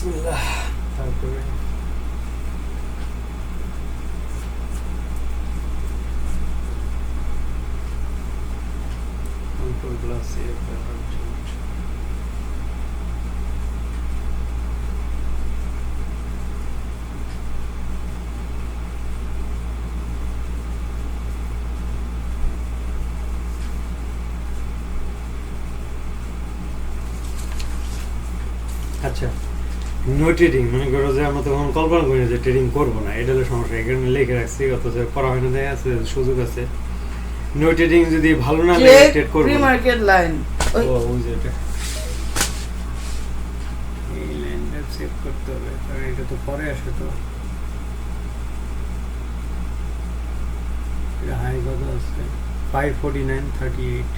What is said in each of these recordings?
বিসমিল্লাহ তারপরে control plus F আচ্ছা নো ট্রেডিং মনে করো যে আমরা তখন কল্পনা করি যে ট্রেডিং করবো না, এটা হলো সমস্যা। এখানে লিখে রাখছি অথচ পড়া হয় না, দেখা আছে সুযোগ আছে। নো ট্রেডিং যদি ভালো না লাগে ট্রেড করব প্রি মার্কেট লাইন ওই যে এটা এই লাইনটা চেক করতে হবে, কারণ এটা তো পরে আসে। তো এটা হাই কত আছে 549.38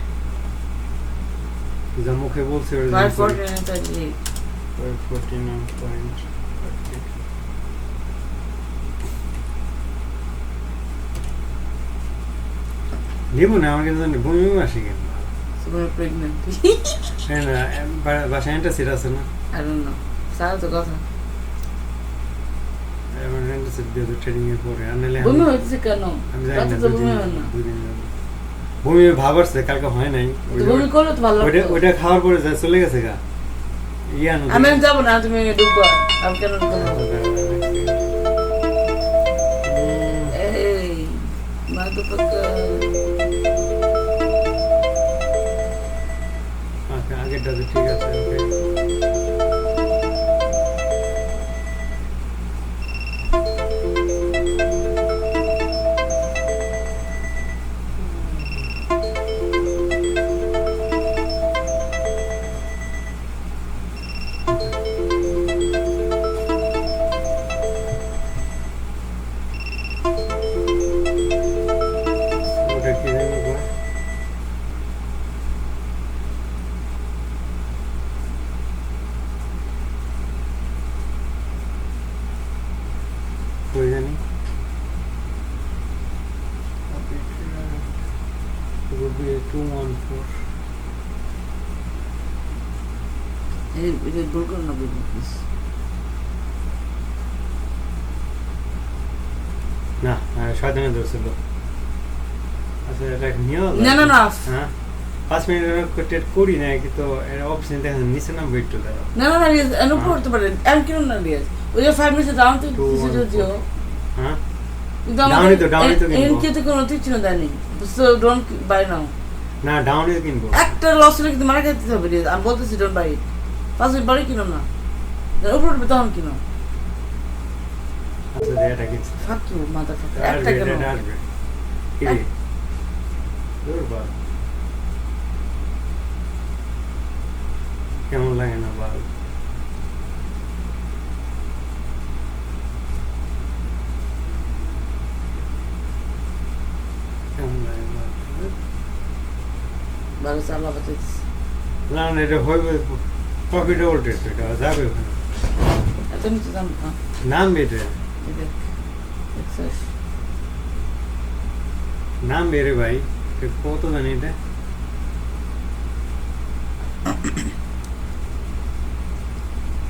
যা মুখে বলছে 549.38 549.38 নেব না, আমার কিন্তু বমি আসে কেন? সুপার প্রেগন্যান্ট হ্যাঁ না, বাসায় একটা সেট আছে না? আই ডোন্ট নো, সারা তো কথা আমার একটা সেট দিয়ে ট্রেনিং এর পরে আনলে বমি হচ্ছে কেন? আমি জানি রাতে না, তো বমি হয় না। বমি ভাব আসছে, কালকে হয় নাই। বমি করলে তো ভালো লাগতো। ওইটা খাওয়ার পরে যা চলে গেছে গা ইয়ানো। আমি যাবো না, তুমি ডুববা। আমি কেন ডুববো? এই মাদুপাকা আচ্ছা আগেরটা তো ঠিক আছে। ওকে ওটা কি জানি কয় কই জানি রুবি 214 এটা ভুল করো না বুঝি প্লিজ। না শয়তানে ধরছিল। আচ্ছা এটা নিয়ে না না না হ্যাঁ 5 মিনিট ট্রেড করি না কিন্তু এর অপশন দেখেন নিচে নাম ওয়েট তো দাও না না না রিয়াজ এন উপর করতে পারে। আমি কেন না রিয়াজ? ওই যে 5 মিনিটে ডাউন তো কিছু দিও। হ্যাঁ কিন্তু ডাউনই তো কিনবো। এনকে কোনো ঠিক ছিল দেয়নি। সো ডোন্ট বাই নাও। না ডাউনে কিনবো। একটা লস হলে কিন্তু মারা খেতে হবে রিয়াজ। আমি বলতেছি ডোন্ট বাই ইট। 5 মিনিট পরে কিনো না। উপর উঠবে তখন কিনো। আচ্ছা এটা কিনছি। Fuck you মাদারফাকার। একটা একটা কেন? আসবে কি রে দুর্বা কেমন লাগে না বাল? কেমন লাগে বাল? ভালো চালা বাতাইছি। না না এটা হইবে প্রফিটেবল ট্রেড, এটা যাবে ওখানে এত নিচে দাম না। নাম বেটে দেখ এক্সাস নাম বেরে ভাই কত জানি এটা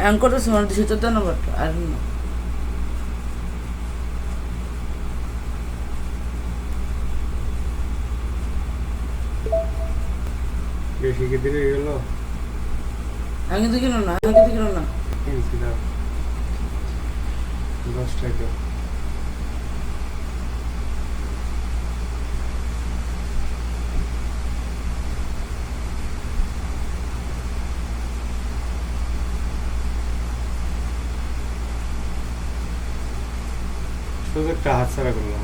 অ্যাঙ্করটা সমান 214 নম্বর আর না বেশি কি দিলে গেল আমি কিন্তু কিনো না, আমি কিন্তু কিনো না। কিনছি দাও 10 টাকা শুধু একটা হাত ছাড়া করলাম।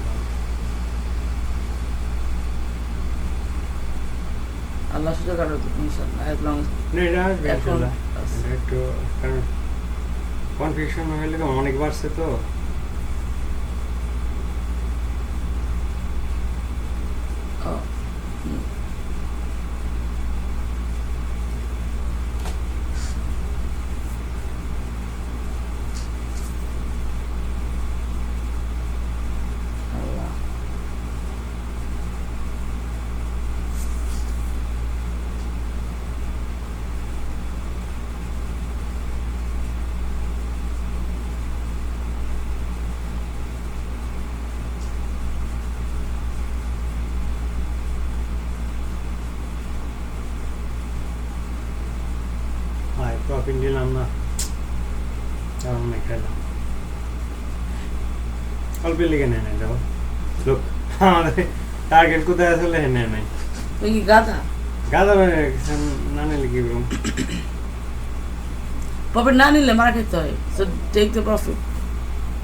আল্লাহ সুযোগ আরো ইনশাআল্লাহ as long না এটা আসবে এখন ইনশাআল্লাহ। এটা একটু কারণ কনফিউশন হইলে অনেক বাড়ছে তো। আল্লাহ প্রফিট নিলাম না, কারণ না খেলাম অল্প লিখে নেয় নাই। দেখো লোক আমাদের টার্গেট কোথায় আসলে নেয় নাই। তুই কি গাধা? গাদা না নিলে কি করবো? প্রফিট না নিলে মারা খেতে হয়। So take the profit,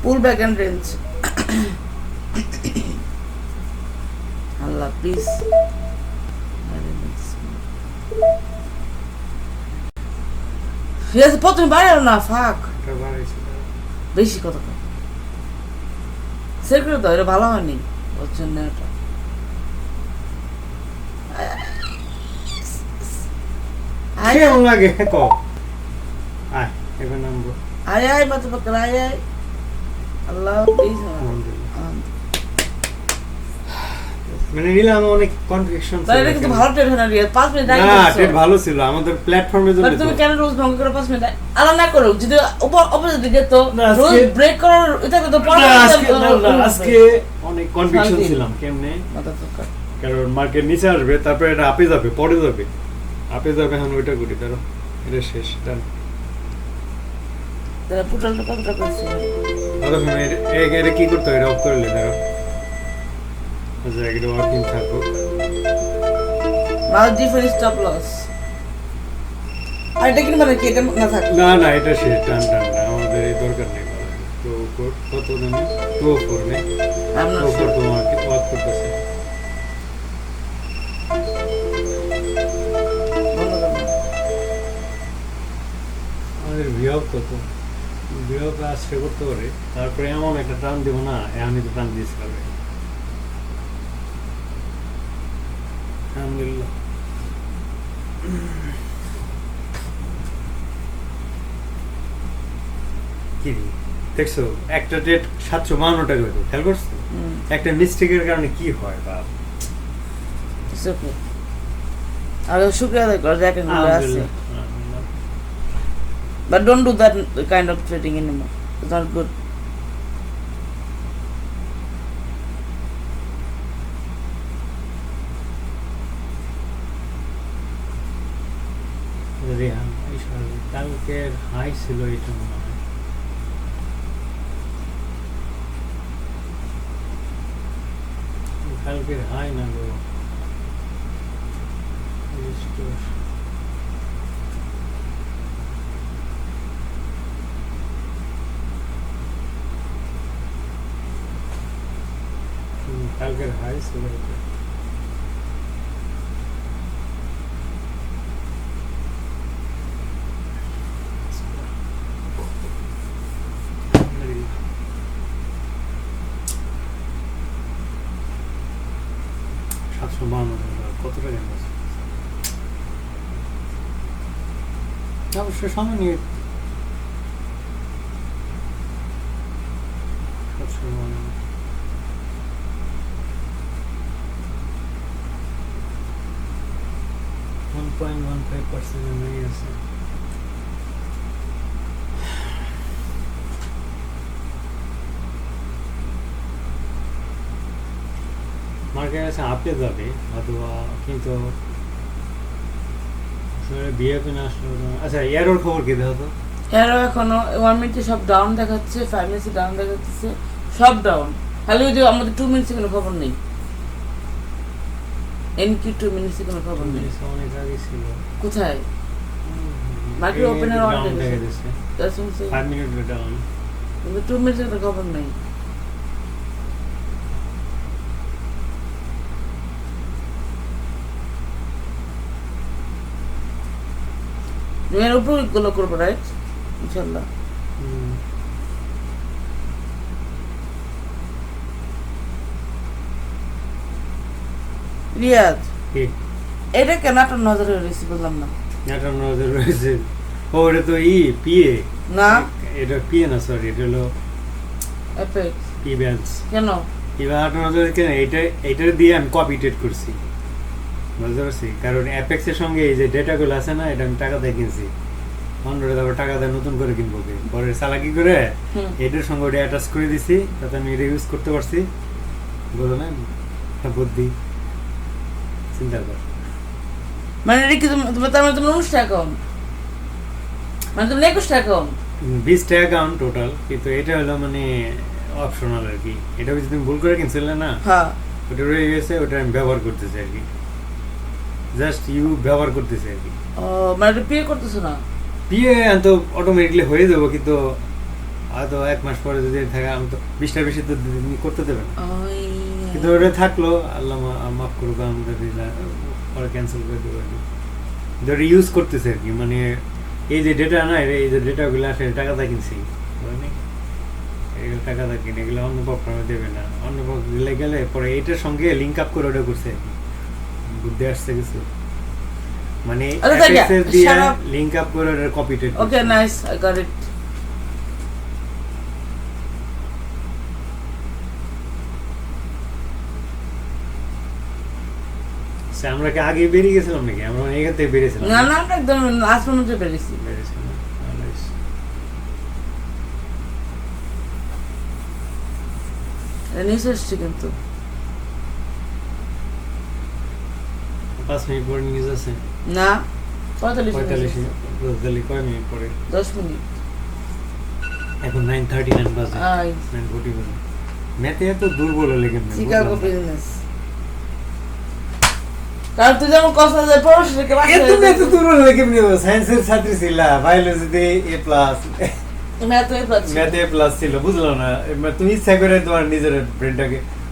pull back and range. আল্লাহ প্লিজ। প্রথমে বাইরে না ফাঁক বেশি কথা কয় সেট করে দাও, এটা ভালো হয়নি ওর জন্য। এটা কেমন লাগে ক আয় এবার নামবো। আয় আয় মাত্র পাক্কার আয় আয়। আল্লাহ প্লিজ। মানে নিলাম অনেক কনফিউশন ছিল। এটা কিন্তু ভালো ট্রেড হয় না রিয়া, 5 মিনিট আগে না ট্রেড ভালো ছিল আমাদের প্ল্যাটফর্মের জন্য। তুমি কেন রোজ ভঙ্গ করে 5 মিনিট আলাদা না করো? যদি অপোজিট দিকে তো রোজ ব্রেক করার এটা তো পড়া। আজকে অনেক কনফিউশন ছিলাম কেমনে, কারণ মার্কেট নিচে আসবে তারপরে এটা আপে যাবে, পড়ে যাবে, আপে যাবে। এখন ওইটা করি, ধরো এটা শেষ। তাহলে পুটালটা কতটা করছে? এটা কি করতে হয়? এটা অফ করলে ধরো এটা ওয়ার্কিং থাকুক। মাল ডিফারেন্ট স্টপ লস। আর এটা কি মানে কি এটা না থাক? না এটা শেষ। টান আমাদের এই দরকার নেই। তো কত দামে 204 নেই, আমরা 204 তো মার্কেট ওয়ার্ক করতেছে। আমাদের ভিউ কত ভিউ আসছে করতে পারে, তারপরে এমন একটা টান দিব না, আমি তো টান দিয়েছি হবে। আলহামদুলিল্লাহ। কি দেখছো একটা ডেট 752 টাকা হতো, খেয়াল করছো? একটা মিস্টেকের কারণে কি হয় বাপ। আর শুক্রিয়া আদায় করো যে একটা গুলো আছে। But don't do that kind of trading anymore. It's not good. কালকের হাই ছিল এটা মনে হয়। কালকের হাই না গো, কালকের হাই ছিল এটা। কত টাকা অবশ্যই সময় নিয়ে 1.15% নেই আছে। মার্কেট আছে আপে যাবে অথবা, কিন্তু বিএপি না আসলে। আচ্ছা এরোর খবর কি দেখো তো? এরও এখনো 1 মিনিটে সব ডাউন দেখাচ্ছে, 5 মিনিটে ডাউন দেখাচ্ছে, সব ডাউন। খালি ওই যে আমাদের 2 মিনিটে কোনো খবর নেই। এনকি 2 মিনিটে কোনো খবর নেই। অনেক আগে ছিল। কোথায়? মার্কেট ওপেনের অন দেখাচ্ছে। 5 মিনিট ডাউন, কিন্তু 2 মিনিটে কোনো খবর নেই। এর উপর গুলো করবো, রাইট? ইনশাআল্লাহ। রিয়াজ এটা কেন আপনার নজরে রয়েছে বললাম না? এটা নজরে রয়েছে। ও এটা তো পিএ না, এটা পিএ না, সরি এটা হলো এফএক্স পি ব্যালেন্স। কেন এবার আপনার নজরে কেন এইটা দিয়ে আমি কপি টেড করছি, বুঝতে পারছি? কারণ অ্যাপেক্সের সঙ্গে এই যে ডেটাগুলো আছে না, এটা আমি টাকা দিয়ে কিনছি। অন্যরা তারপর টাকা দিয়ে নতুন করে কিনবো, পরে চালাকি করে এটার সঙ্গে ওটা অ্যাটাচ করে দিছি, তাতে আমি এটা ইউজ করতে পারছি। বুঝলেন বুদ্ধি, চিন্তা কর। মানে এটা কি তার মানে তোমার 19 অ্যাকাউন্ট? মানে তুমি 21টা অ্যাকাউন্ট 20টা অ্যাকাউন্ট টোটাল, কিন্তু এটা হলো মানে অপশনাল আর কি। এটা যদি তুমি ভুল করে কিনছিলে না, হ্যাঁ ওটা রয়ে গেছে, ওটা আমি ব্যবহার করতেছি আর কি, জাস্ট ব্যবহার করতেছি আর কি। ও মানে এটা পে করতেছো না? বিয়ে তো অটোমেটিকলি হয়ে যাবো, কিন্তু হয়তো 1 মাস পরে যদি থাকে, আমি তো 20টা বেশি তো করতে দেবে না, ওই কিন্তু ওটা থাকলো, আল্লাহ মাফ করুক, আমাদের পরে ক্যান্সেল করে দেবো আর কি। ধরে ইউজ করতেছে আর কি, মানে এই যে ডেটা না, এই যে ডেটাগুলো আসে টাকাটা কিনছি, বুঝলি? এগুলো টাকাটা কিনে, এগুলো অন্য পক্ষ দেবে না, অন্য পক্ষ দিলে গেলে পরে এইটার সঙ্গে লিঙ্ক আপ করে ওটা করছে আর কি। বুদ্ধি আসছে কিছু, মানে দিয়ে লিঙ্ক আপ করে ওটা copy TET. Okay nice, I got it. আমরা কি আগে বেরিয়ে গেছিলাম নাকি? আমরা এখান থেকে বেরিয়েছিলাম না না, আমরা একদম লাস্ট মোমেন্টে বেরিয়েছি। নিউজ এসছে কিন্তু 5 মিনিট পরে নিউজ আছে না, 45 কয় মিনিট পরে? 10 মিনিট। এখন 9:39 বাজে, 9:40 বাজে। ম্যাথে এত দুর্বল হলে কেমনে? চিকাগো বিজনেস কাল তুই যেমন কথা যায় পড়াশোনাকে এত ম্যাথে দুর্বল হলে কেমনে? সায়েন্সের ছাত্রী ছিলা, বায়োলজিতে A+, ম্যাথে A+ ছিল, বুঝলো না? তুমি ইচ্ছা করে তোমার নিজের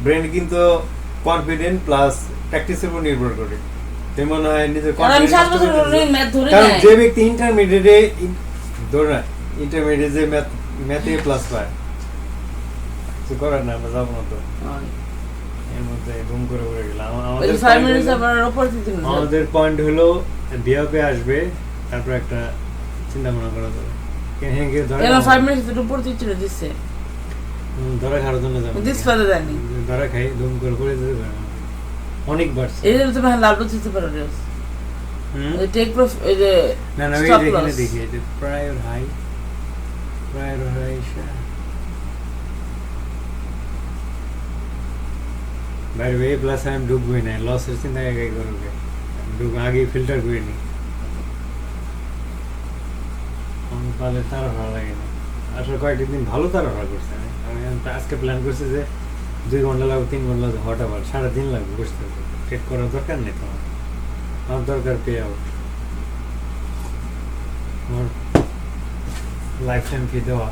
ব্রেন কিন্তু কনফিডেন্ট প্লাস প্র্যাকটিসের উপর নির্ভর করে। তুমি মনে হয় নিজের কারণ যে ব্যক্তি ইন্টারমিডিয়েটে যে ম্যাথে A+ পায়, কিছু করার না, আমরা যাবো না তো, এর মধ্যে ঘুম করে পড়ে গেলাম। আমাদের পয়েন্ট হলো বিয়াপে আসবে, তারপর একটা চিন্তা ভাবনা করা যাবে। ধরা খাওয়ার জন্য যাবো, ধরা খাই ধুম করে পড়ে যেতে পারে অনেক বাড়ছে। না না, ওই যেখানে দেখি এই যে প্রায়র হাই বাইরে A+ আমি ঢুকবই না, লসের চিন্তা আগে করবে, আগে ফিল্টার করে নি। পালে তারা ভালো লাগে না আসলে, কয়েকদিন ভালো তারা ভালো করছে। আমি আজকে প্ল্যান করছি যে 2 ঘন্টা লাগবে, 3 ঘন্টা লাগবে, হট আবার 3.5 লাগবে বসতে হবে। ট্রেড করার দরকার নেই তোমার, আমার দরকার পে আউট, আমার লাইফ টাইম ফি দেওয়া।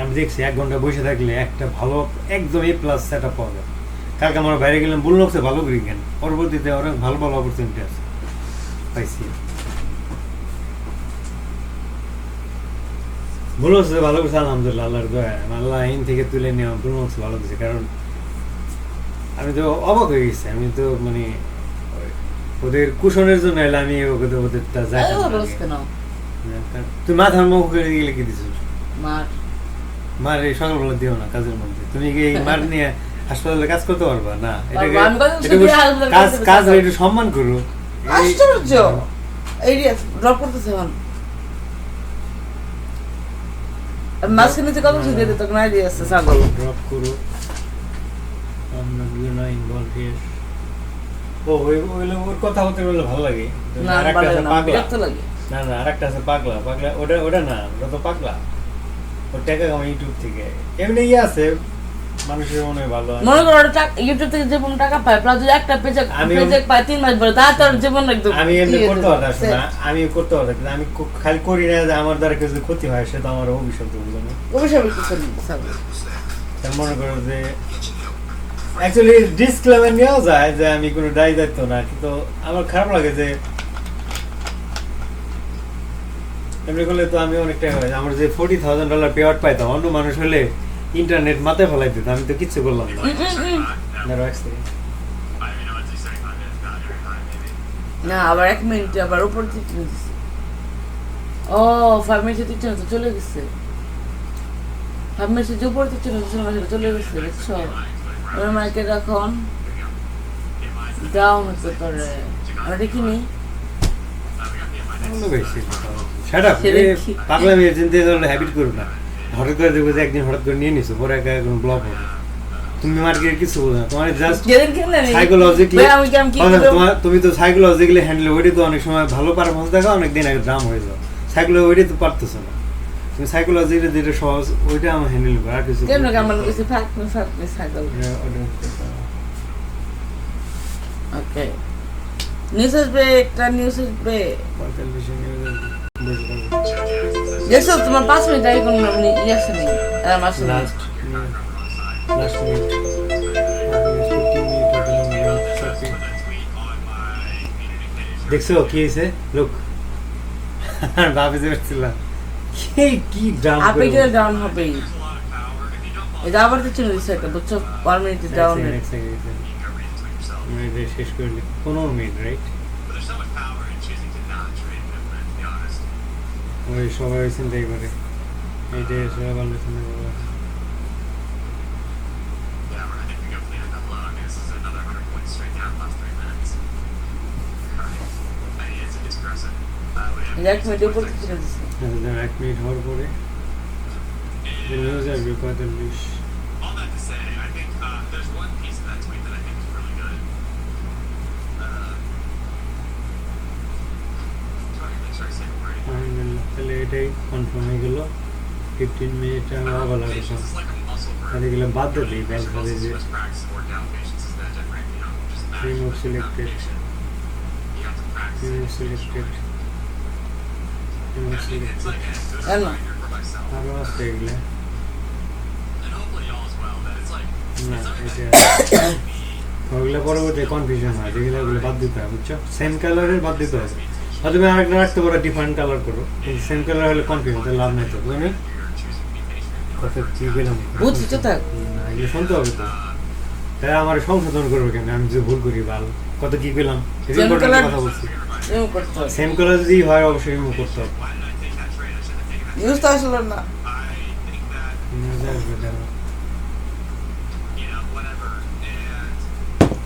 আমি দেখছি 1 ঘন্টা বসে থাকলে একটা ভালো একদম A+ সেট আপ পাওয়া যায়। কালকে আমরা বাইরে গেলাম, বললো ভালো করি কেন, পরবর্তীতে অনেক ভালো ভালো অপরচুনিটি আছে পাইছি। বললো ভালো করছে, আলহামদুলিল্লাহ, আল্লাহর দয়া, আল্লাহ আইন থেকে তুলে নেওয়া বললো ভালো করছে। কারণ আমি তো অবাক হয়ে গেছি, আমি তো মানে ওদের কুশনের জন্য এলে আমি ওদের যাই। তুই মাথার মুখ করে গেলে কি দিস? মার এই সকালবেলা দিও না কাজের মধ্যে, তুমি কি মার নিয়ে হাসপাতালে কাজ করতে পারবা না? এটাকে কাজ একটু সম্মান করো। আশ্চর্য, এই ড্রপ করতেছে এখন মাঝখানে যে কত দিয়ে দিত না আইডিয়া আছে, ছাগল ড্রপ করো, আমরা না ইনভলভ হিয়ার। ও ওর কথা বলতে বললে ভালো লাগে না, আরেকটা আছে পাগলা, না না আরেকটা আছে পাগলা, ওটা না, ওটা তো পাগলা, ওর টাকা কামাই ইউটিউব থেকে, এমনি ইয়ে আছে মানুষের মনে হয় ভালো। মনে করো ইউটিউব থেকে যেমন টাকা পায়, প্লাস যদি একটা পেজে পায় 3 মাস পরে, তার জীবন একদম। আমি এমনি করতে পারতাম না, আমি করতে পারতাম, কিন্তু আমি খালি করি না যে আমার দ্বারা কিছু ক্ষতি হয়, সেটা আমার অভিশাপ বুঝলো না। অভিশাপ কিছু মনে করো যে অ্যাকচুয়ালি ডিসক্লেমার নেওয়া যায় যে আমি কোনো দায়ী দায়িত্ব না, কিন্তু আমার খারাপ লাগে যে এমনি করলে তো আমি অনেক টাকা, আমার যে $40,000 পে আউট পাইতাম, অন্য মানুষ হলে ইন্টারনেট মাথায় ফেলাই দিত, আমি তো কিচ্ছু করলাম না। না আবার 1 মিনিট আবার উপর দিতে দিছে। ও 5 মিনিটে দিতে চলে গেছে, 5 মিনিটে যে উপর দিতে চলে গেছে, বুঝছো? ওর মার্কেট এখন ডাউন হতে পারে, আমরা দেখিনি। পাগলা মেয়ে চিন্তা করলে হ্যাবিট করো না, হঠাৎ করে দেখবো যে একদিন হঠাৎ করে নিয়ে নিছো, পরে একা এখন ব্লক হবে। তুমি মার্কেট কিছু বোঝো না, তোমার জাস্ট যেদিন কিনলে সাইকোলজিক্যালি আমি কি তুমি তো সাইকোলজিক্যালি হ্যান্ডেল ওইটা তো অনেক সময় ভালো পারফরমেন্স দেখা অনেক দিন আগে দাম হয়ে যাও, সাইকোলজি ওইটা তো পারতেছো না, তুমি সাইকোলজিটা যেটা সহজ ওইটা আমার হ্যান্ডেল করা আর কিছু কেন আমার কিছু ফাক সাইকেল ওকে নিউজ আসবে একটা নিউজ আসবে 45 দেখছো তোমার 5 মিনিট আগে কোনো ইয়ে আসে নেই আমার আসে লাস্ট মিনিট দেখছো কি হয়েছে লোক ভাবি যে পারছিলাম কি ডাউন আপনি কি ডাউন হবে এটা আবার তো চলে দিচ্ছে একটা বুঝছো 1 মিনিট ডাউন শেষ করলে 15 মিনিট রাইট ওই সবাই চিন্তাই করে এইটা সবাই ভালো চিন্তা করে এক মিনিট উপর চলে দিচ্ছে 1 মিনিট হওয়ার পরে নিউজ আসবে 45 তাহলে এটাই কনফার্ম হয়ে গেল 15 মিনিট আমার ভালো লাগছে তাহলে গেলে বাদ দিই ব্যাংক হবে যে remove selected কেন আরো আছে এগুলো না এটা ওগুলো পরবর্তী কনফিউশন হয় যেগুলো ওগুলো বাদ দিতে হবে বুঝছো সেম কালারের বাদ দিতে হবে আর তুমি আরেকটা রাখতে পারো ডিফারেন্ট কালার করো কিন্তু সেম কালার হলে কনফিউশন তাহলে লাভ নেই তো বুঝলি কত কি পেলাম বুঝছি তো থাক না এগুলো শুনতে হবে তো তাই আমার সংশোধন করবো কেন আমি যে ভুল করি ভালো কত কি পেলাম কথা বলছি সেম কালার যদি হয় অবশ্যই রিমুভ করতে হবে নিউজ তো আসলো না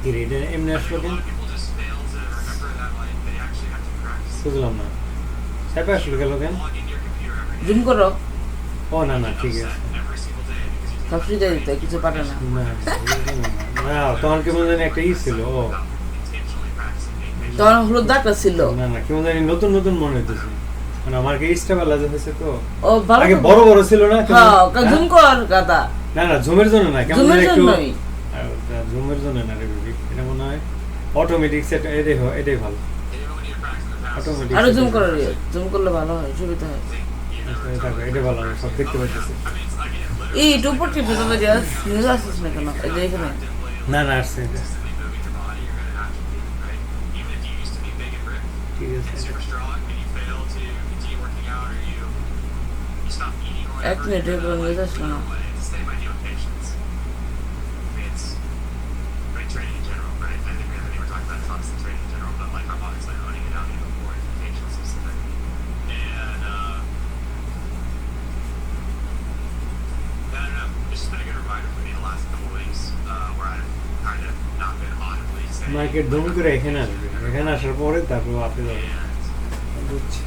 কি রে এটা এমনি আসলো কেন বুঝলাম না সাইপে আসলো গেল কেন জুম করো ও না না ঠিক আছে সব সুবিধা দিতে কিছু পারে না না তখন কেমন জানি একটা ই ছিল ও তখন হলুদ দাগটা ছিল না না কেমন জানি নতুন নতুন মনে হইতেছে মানে আমার কি ইস্টা বেলা হয়েছে তো ও ভালো আগে বড় বড় ছিল না হ্যাঁ জুম কর গাদা না না জুমের জন্য না কেমন জুমের একটু জন্যই জুমের জন্য না রে বেবি এটা মনে হয় অটোমেটিক সেট এটাই ভালো অটোমেটিক আরো জুম করো জুম করলে ভালো হয় সুবিধা হয় এটা ভালো আমি সব দেখতে পাচ্ছি এই উপর টিপে তো জাস্ট নিউজ আসছে না কেন এই যে এখানে না না আসছে এটা ঠিক আছে এক মিনিট এগুলো নিউজ আসলো না মার্কেট ধুম করে এখানে আসবে এখানে আসার পরে তারপর আপনি যাবেন বুঝছি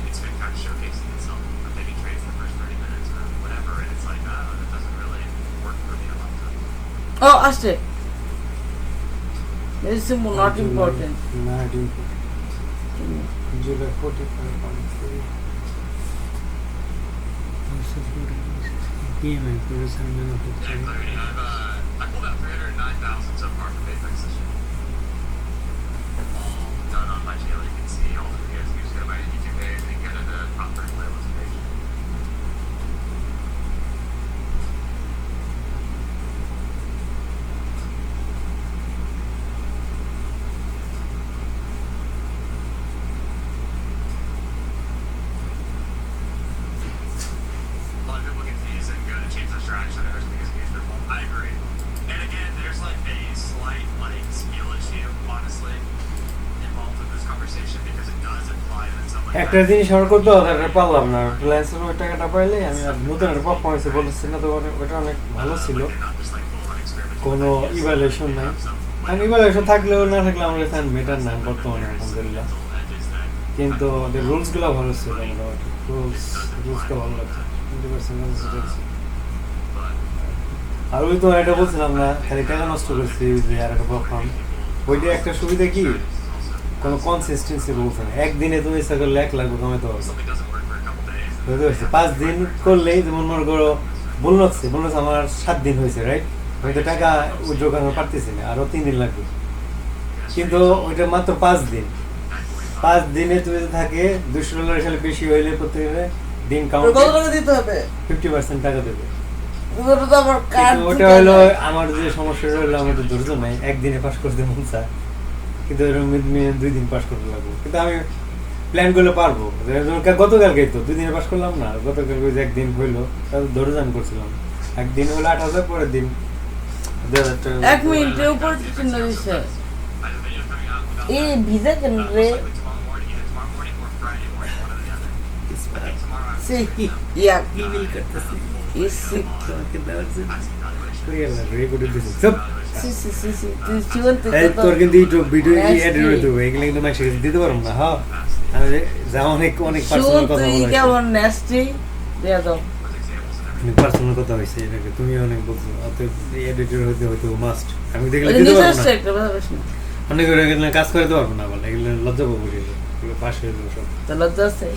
ও আসছে This is not important. Not important. July 45.3. PM producer manufacturing. I pulled out 309,000 so far for Bayflex this year. All done on my channel. You can see all the videos. You just go to my YouTube page and go to the top 30 playlist page. A lot of people confuse and go to change their strategy on others because it's their fault. I agree. And again, there's like a slight like skill issue, honestly, involved with this conversation because it does imply that someone. একটা জিনিস আমার করতে হবে পারলাম না ফ্রিল্যান্সের ওই টাকাটা পাইলে আমি আর নতুন একটা পারফরমেন্সে বলেছি না তো ওটা অনেক ভালো ছিল কোনো ইভ্যালুয়েশন নাই আমি ইভ্যালুয়েশন থাকলেও না থাকলে আমার কাছে মেটার না বর্তমানে আলহামদুলিল্লাহ কিন্তু ওদের রুলসগুলো ভালো ছিল মোটামুটি রুলসটা ভালো লাগছে 20% আর ওই তোমার এটা বলছিলাম না খালি টাকা নষ্ট করছি যে আর একটা প্রফার্ম ওইটা একটা সুবিধা কি কোনো কনসিস্টেন্সি বলছে না একদিনে তুমি ইচ্ছা করলে 1 লাখ কমাইতে পারবে Something doesn't work for a couple days. বুঝতে পারছি 5 দিন করলেই যেমন মনে করো বলছে আমার 7 দিন হয়েছে রাইট আমি তো টাকা উইথড্র করতে পারতেছি না আরো 3 দিন লাগবে কিন্তু ওইটা মাত্র 5 দিন 5 দিনে তুমি যদি থাকে $200 সালে বেশি হইলে প্রত্যেক দিন কত কাউন্ট টাকা দিতে হবে 50% টাকা দেবে ওটা তো আমার কার্ড কিন্তু ওটা হলো আমার যে সমস্যাটা হলো আমার তো ধৈর্য নাই একদিনে পাস করতে মন চায় কিন্তু এরকম 2 দিন পাস করতে লাগবে কিন্তু আমি প্ল্যান করলে পারবো গতকালকে তো 2 দিনে পাস করলাম না গতকালকে যে একদিন হইলো তাহলে ধৈর্য ধারণ করছিলাম একদিন হলো 8,000 পরের দিন 2,000 টাকা 1 মিনিটের উপর চিহ্ন দিছে I have a video coming out about এই that. ভিজা কেন রে Likely tomorrow morning, either tomorrow morning or Friday morning, one or the other. I think tomorrow say yeah email করতেছি ইসি তোমাকে দেওয়ার জন্য after evaluation. কই গেল রে করে দিছি সব সি তুই জীবন এই থেকে তোর কিন্তু ইউটিউব ভিডিও Nasty. এড করে দেবো এগুলো কিন্তু মাইক দিতে পারবো না হ্যাঁ আমি যা অনেক পার্সোনাল কথা তুই বলা কেমন নেস্টি দেয়া দাও অনেক পার্সোনাল কথা হয়েছে এটাকে তুমি অনেক বলছো অতএব এডিটর হতে হয়তো মাস্ট আমি দেখলে ওই দিতে নিউজ পারবো আসছে না একটা কথা বলিস না অনেক এগুলো কাজ করে দিতে পারবো না বলে এগুলো লজ্জা পাবো এগুলো পাশ হয়ে যাবো সব তো লজ্জা আছে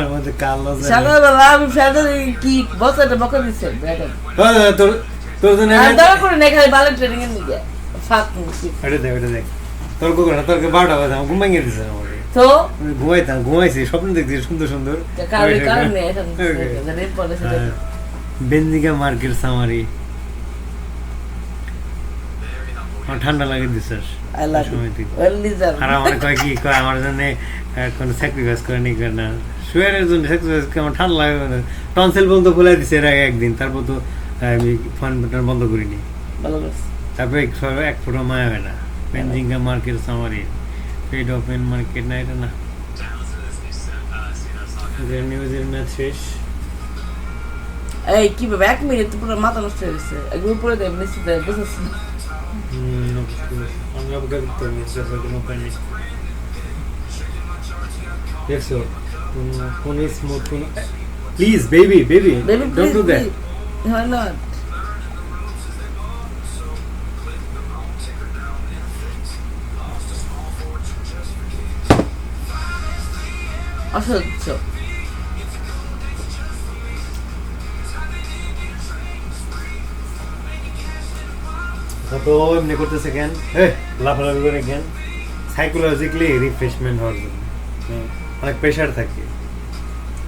আমাদের কাল লজ্জা নেই। সকালবেলা আমি ফেদার কি বসাটা বকা দিচ্ছে ব্যাটার হ্যাঁ, তোর জন্য আর দরকার করে নেই খালি বালের ট্রেনিং এর দিকে ফাক মুশকিল এটা দেখ তর্ক করে না তর্কে 12টা বাজে আমার ঘুম ভেঙে দিছে আমাকে তো আমি ঘুমাইছি স্বপ্ন দেখছি সুন্দর কারণে এটা রেড পড়ে সেটা বেঞ্জিকা মার্কেট সামারি আমার ঠান্ডা লাগে দিছে আই লাভ সময় থেকে। ওয়েল ডিজার্ভ আর আমার কয় কি কয় আমার জন্য কোনো স্যাক্রিফাইস করে নি করে না শুয়ারের জন্য স্যাক্রিফাইস আমার ঠান্ডা লাগে টনসেল বন্ধ খুলে দিছে এর আগে একদিন তারপর তো আমি ফোন বন্ধ করিনি ভালো লাগছে তারপরে এক ফোটো মায়া হয় না বেঞ্জিকা market summary paid open market না এটা না Downloads to this new CNO song. নিউজের ম্যাচ শেষ এই কি ভাবে 1 মিনিট পুরো মাথা নষ্ট হয়ে গেছে একদম উপরে দেব নিচে দেব বুঝছিস আমরা অপেক্ষা করতে হবে কোনো উপায় নেই দেখছো কোন স্মুথ কোন please baby baby don't do that why not অসহ্য তো এমনি করতেছে কেন লাফালাফি করে কেন সাইকোলজিক্যালি রিফ্রেশমেন্ট হওয়ার জন্য অনেক প্রেশার থাকে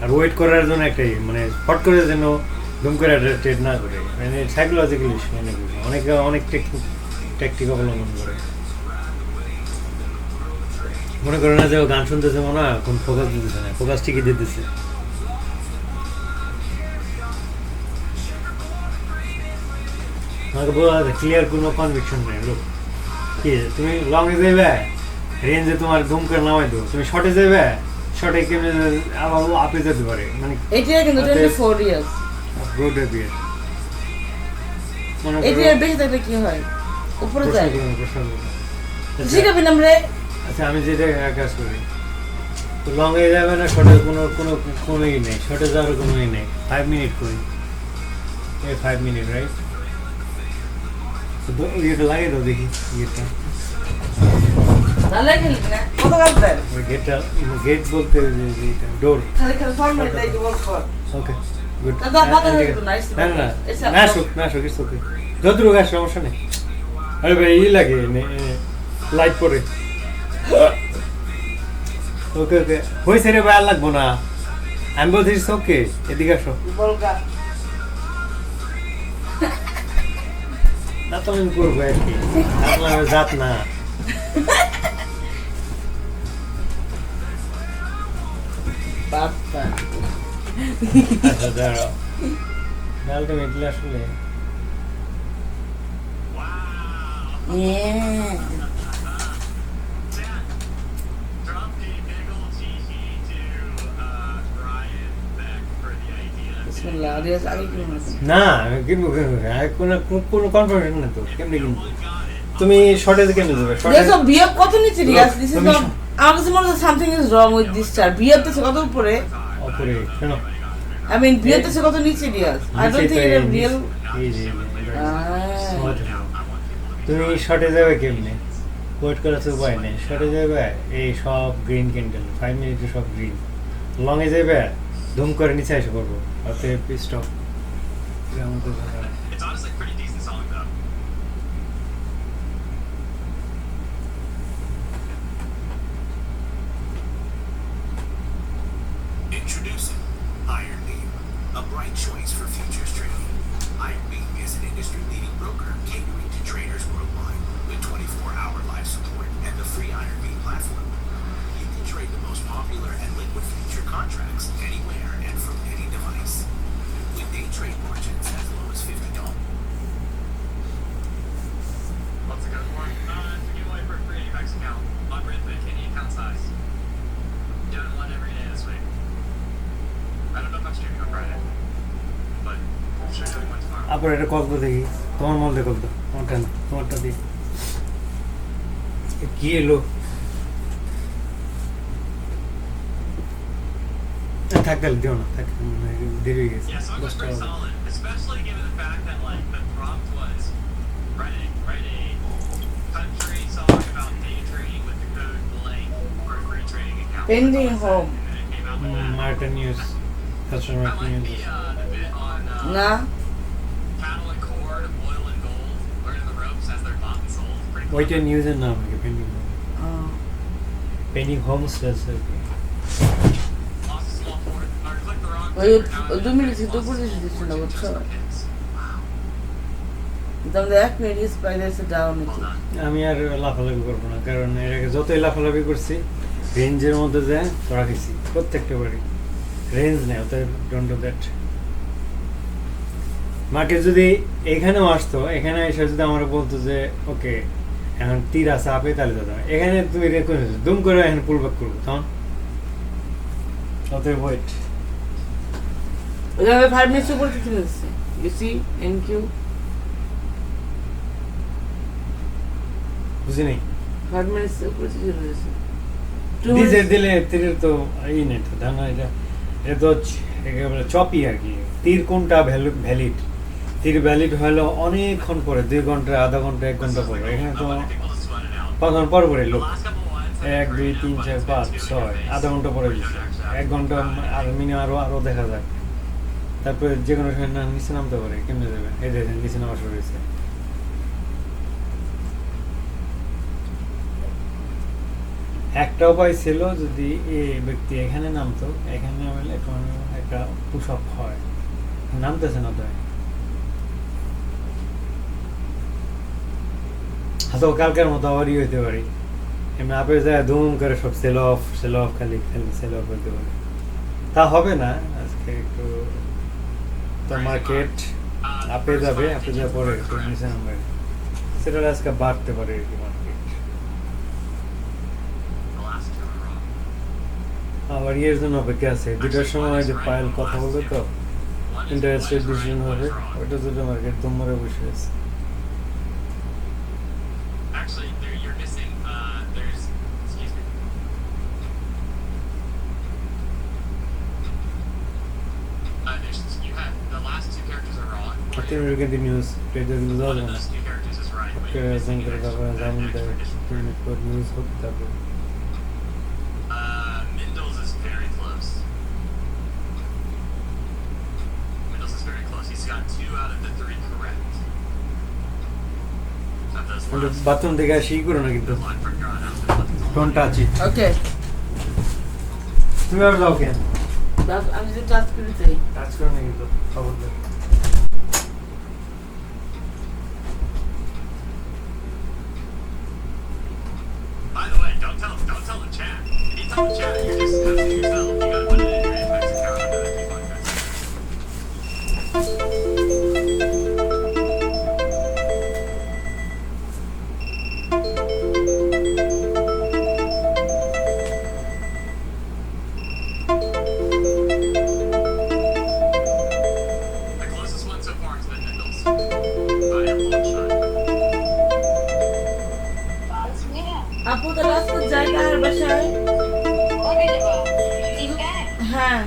আর ওয়েট করার জন্য একটাই মানে ফট করে যেন দুম করে ট্রেড না করে মানে সাইকোলজিক্যালি অনেকে অনেক টেকনিক অবলম্বন করে মনে করে না যে ও গান শুনতেছে মনে হয় কোন ফোকাস দিতেছে না ফোকাস ঠিকই দিতেছে আমাকে বলা ক্লিয়ার কোনো কনভিকশন নেই লোক কি তুমি লং এ যাবে রেঞ্জে তোমার ধুম করে নামাই দেবো তুমি শর্টে যাবে শর্টে কেমনি আবার আপে যেতে পারে মানে এটা কিন্তু 24 ইয়ার্স গুড বিয়ার মনে এটা করো বেশি থাকলে কি হয় উপরে যায় প্রশ্ন করো। শিখাবি না রে আচ্ছা আমি যেটা কাজ করি তো লং এ যাবে না শর্টে কোনোই নেই শর্টে যাওয়ার কোনোই নেই 5 মিনিট করি 5 মিনিট রাইট তো এটা লাগিয়ে দাও দেখি ইয়েটা তাহলে খেলি না কত কাজ দেন ওই গেট বলতে এটা ডোর খালি ফর্মেট দেই কি বল কর ওকে গুড দাদা, বাতাস একটু nice না না এসে না শোক ইটস ওকে যতটুকু গাছ সমস্যা নেই আরে ভাই ই লাগে লাইট পরে ওকে হয়েছে রে ভাই আর লাগবো না আমি বলছি ইটস ওকে এদিকে আসো বলকা না তো আমি করবো আর কি আপনার জাত না বাপ্পা আচ্ছা দাঁড়াও আলটিমেটলি আসলে Wow. yeah Drop a big old GG to Ryan Beck for the idea. বিসমিল্লাহ রিয়াজ আগে কি মনে না কিনবো কোনো কনফার্মেশন না তো কেমনি কিনবো তুমি শর্টে কেমনে যাবে দেখো বিয়াপ কত নিচে রিয়াজ দিস ইজ তুমি- নট আমার কাছে মনে হয় something is wrong with this চার বিয়াপ তো কত উপরে অপরে শোনো I mean, real to কত নিচে Real I don't think it's real. এই যে But now I want people to be তুমি driving. শর্টে যাবে কেমনে ওয়েট করার তো উপায় নেই শর্টে যাবে এই সব গ্রিন ক্যান্ডেল 5 মিনিটে সব গ্রিন লং এ যাবে ধুম করে নিচে এসে পড়বো অতএব stop It's honestly a pretty decent song though. Introducing Iron Beam, a bright choice for futures trading. Iron Beam is an industry-leading broker catering to traders worldwide with 24-hour live support and the free Iron Beam platform. You can trade the most popular and liquid future contracts anywhere and from any device. With day trade margins as low as $50. What's it go for? It's a giveaway for a free AVEX account. Logarithmic, any account size. Doing one every day this week. I don't know if I'm streaming on Friday, but I'm sure doing one tomorrow. আপনার এটা কত দেখি তোমার মধ্যে কত তোমারটা না তোমারটা দিই কি এলো থাক তাহলে দিও না থাক দেরি হয়ে গেছে Yeah, song was 10টা pretty হবে। solid, especially given the fact that like the prompt was write a country song about day trading with the code blank for a free trading account. Pending home. And it came out with that. Market news customer I like news the bit on না cattle and cord, oil and gold, learning the ropes as they're bought and sold. Pretty ওইটা clever. নিউজের নাম নাকি pending pending Holmes আছে Lost a small port, or clicked the wrong ওই port, now it's 2 minute lost তো পড়ে a small দিচ্ছি port না to বুঝছো just the pins. Wow, তাহলে 1 মিনিট স্পাইডারসে ডাউন well হচ্ছে done. আমি আর লাফালাফি করবো না কারণ এর আগে যতই লাফালাফি করছি রেঞ্জের মধ্যে যায় তোরা খেয়েছি প্রত্যেকটা বাড়ি রেঞ্জ নেই অতএব ডোন্ট ডু দ্যাট মার্কেট যদি এখানেও আসতো এখানে এসে যদি আমার বলতো যে ওকে এখন তীর আছে আপে তাহলে দাদা এখানে তুমি দুম করে এখন পুল ব্যাক করবো তখন অতএব ওয়েট ওইভাবে 5 মিনিট উপর কিছু নিচ্ছে ইউ সি এনকিউ বুঝি নেই 5 মিনিট উপর কিছু নিচ্ছে ডিজের দিলে তীরের তো এই নেই তো ধারণা এটা এটা তো একেবারে চপই আর কি তীর কোনটা ভ্যালিড তীর ভ্যালিড হলো অনেকক্ষণ পরে 2 ঘন্টা আধা ঘন্টা 1 ঘন্টা পরে এখানে তো I think we'll just sweat it out. কখন পর পরে The লোক last couple ones, I 1 2 3 4 5 6 আধা ঘন্টা পরে দিচ্ছে 1 ঘন্টা আর মিনিমাম আরো দেখা যাক তারপরে যে কোনো সময় না নিচে নামতে পারে কেমনে যাবে এই দেখেন নিচে নামা শুরু হয়েছে একটা উপায় ছিল যদি এই ব্যক্তি এখানে নামতো এখানে নামলে একটা পুশ আপ হয় নামতেছে না তো হয়তো কালকের মতো আবারই হইতে পারি এমনি আপে যায় ধুম করে সব সেল অফ খালি সেল অফ হইতে পারে তা হবে না আজকে একটু তো মার্কেট আপে যাবে আপে যাওয়ার পরে একটু নিচে নামবে সেটা আজকে বাড়তে পারে আর কি market the last two in a row. আবার ইয়ের জন্য অপেক্ষা আছে দুটার সময় যে পায়েল কথা বলবে তো One is interest rate right, decision one হবে is wrong. ওইটা যদি মার্কেট তোমারে বসে আছে Actually, you're missing. There's. Excuse me. You have the last two characters are wrong. আপনি কিন্তু নিউজ ট্রেডার কিন্তু One যাবে of না those two characters is right. but okay you're missing করে an তারপরে extra- জামিন an দেয় extra additional 2 মিনিট পর নিউজ হোক তারপর Mindles is very close. Mindles is very close. He's got 2 out of the 3 correct. Of those কিন্তু last. Bathroom থেকে আসি করো না কিন্তু The line from drawn out. The left is all don't touch it okay তুমি আর যাও কেন আমি যে টাচ করে চাই টাচ করো না কিন্তু খবরদার By the way, don't tell the chat. If you tell the chat, you're just hosting yourself. You gotta put it in your Apex account under that people podcast. The closest one so far has been Mindles. By a long shot. আপু তো last জায়গা আর বাসায় হ্যাঁ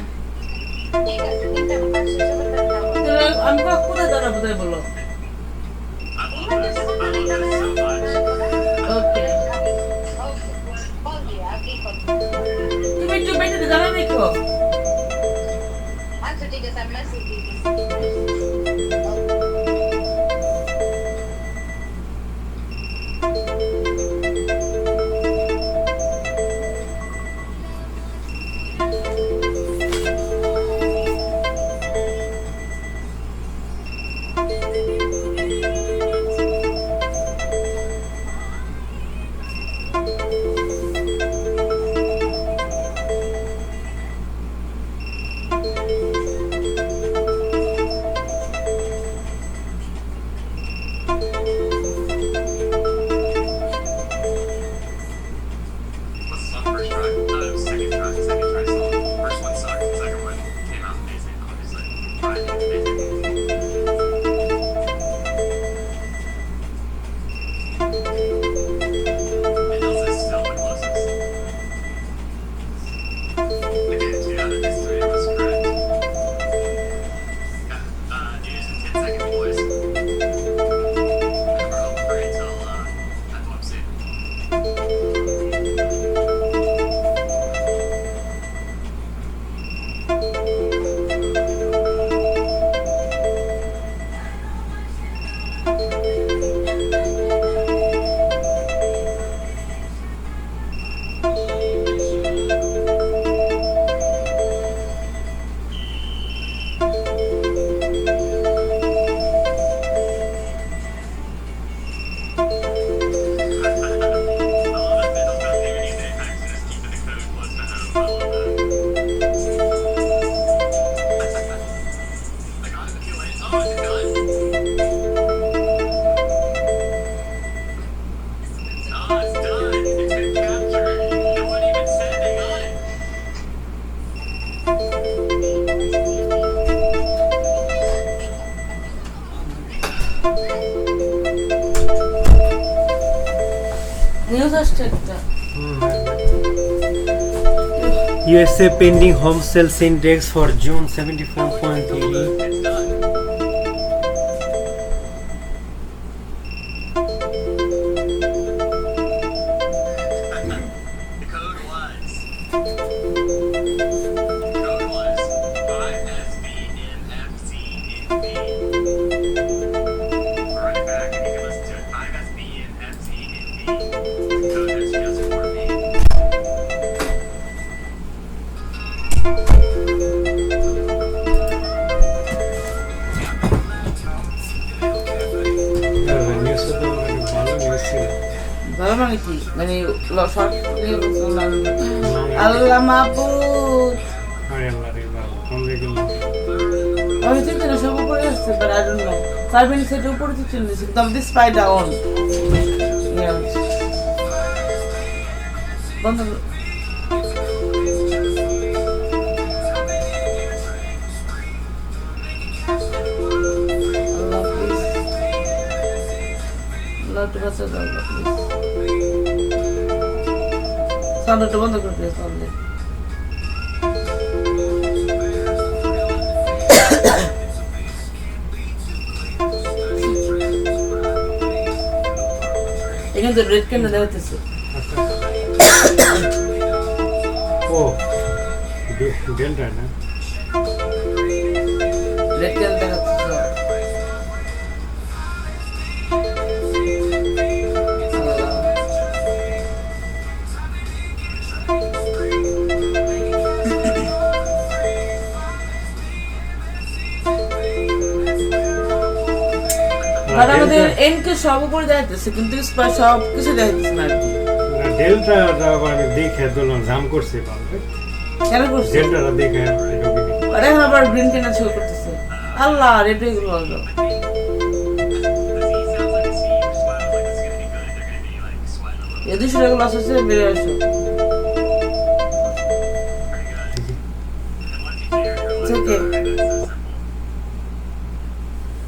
আমি কোথায় দাঁড়াবো তাই বলো। I love this. I love this so much. ওকে তুমি একটু বেটে জানা দেখো। আচ্ছা ঠিক আছে আমি মেসেজ দিচ্ছি। What's the song first try? Second try. Second try song. First one sucked. The second one came out amazing. Obviously, right? Amazing. And Ilse is still the closest. Again, 2 out of these 3 was correct. Yeah, news in 10 seconds, boys. And we're hoping for until FOMC. News আসছে একটা। USA pending home sales index for June 74.80. It's done. The code was 5SBNFCNB. I'll run it back and you can listen to it. 5SBNFCNB. The code is just for me. নিউজটা তো ভালো news ছিল। ভালো মানে কি মানে short আল্লাহ মাহবুব আরে আল্লাহ রে ভালো কমে গেল। আমি চিন্তা না সব উপরে আসছে but I don't know 5 minute set উপরে তো চলে গেছে কিন্তু দিস স্পাই ডাউন বন্ধ করো। আল্লাহ প্লিজ আল্লাহ তো বাঁচা দাও আল্লাহ প্লিজ সাউন্ডটা বন্ধ করে দিও তাহলে। এখানে তো রেড ক্যান্ডেল দেখাতেছে। ও ডেল্টা না রেড ক্যান্ডেল দেখাতেছে। আর আমাদের এনকে সব উপরে দেখাতেছে কিন্তু সব কিছু দেখাতেছে না আর কি। ডেল্টা মানে দেখে দিলাম জাম করছে পাবে কেন করছে ডেল্টাটা দেখে আর এখন আবার গ্রিন ক্যান্ডেল শো করতেছে। আল্লাহ রেড এগুলো হলো The Z sounds like a C, which is why I was like, this is gonna be good. They're gonna be like sweating a little. এই 200 টাকা লস হচ্ছে বেড়ে আসো। Pretty good. And once you clear, you're It's like, okay. alright, that's so simple.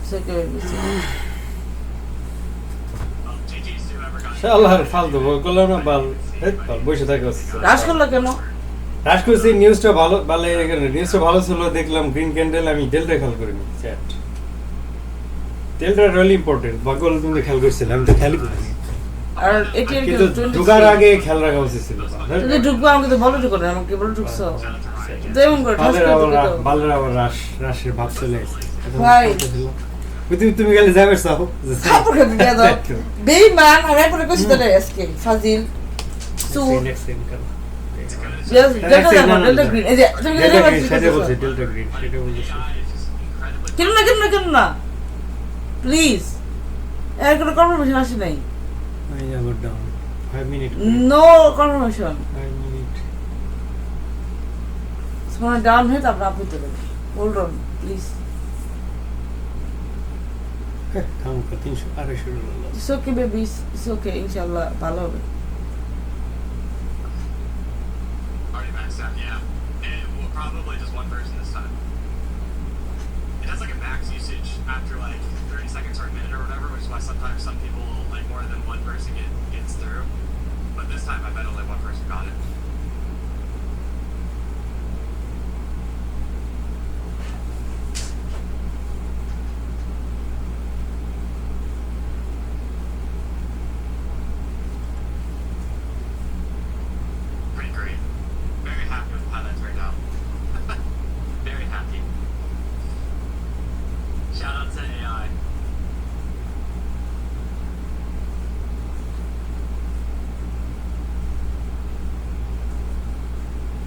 সেকে হয়ে গেছে। Well, GG's to whoever got শালার ফালতু বললাম না বাল বসে থাকে রাশ করলো কেন? রাশ করছি নিউজটা ভালো নিউজটা ভালো ছিল দেখলাম গ্রিন ক্যান্ডেল আমি ডেল্টা খেয়াল করিনি চ্যাট তেলটা রিয়েলি ইম্পর্টেন্ট বাগল তুমি খেয়াল করছিলে আমি তো খেয়ালই করিনি আর এটিএম কিন্তু ঢোকার আগে খেয়াল রাখা উচিত ছিল তুমি ঢুকবো আমাকে তো বলো ঢুকো না আমাকে বলো ঢুকছো তো এমন করে ঠাস করে ঢুকে দাও। বালের আবার রাশের ভাব চলে আসছে ভাই। তুমি গেলে যাবে চাও থাপড় খেতে দিয়ে দাও বেইমান আমি একবারে কইছি তোরে আজকে ফাজিল সু ডেল্টা গ্রিন এই যে তুমি সেটা বলছি ডেল্টা গ্রিন সেটা বলছি কেন না প্লিজ এর কোনো কনফার্মেশন আসে নাই I have it down 5 minutes no confirmation 5 minutes তোমার ডাউন হয়ে তারপর আপ হইতে পারে হোল্ড অন প্লিজ কাম কর 300 $250 it's okay baby it's okay ইনশাআল্লাহ ভালো হবে Already maxed out, yeah. And we'll probably just one person this time. It has like a max usage after like 30 seconds or a minute or whatever, which is why sometimes some people, like more than one person gets through. But this time I bet only one person got it. Pretty great. Very happy with how that turned out. Very happy. Shout out to AI.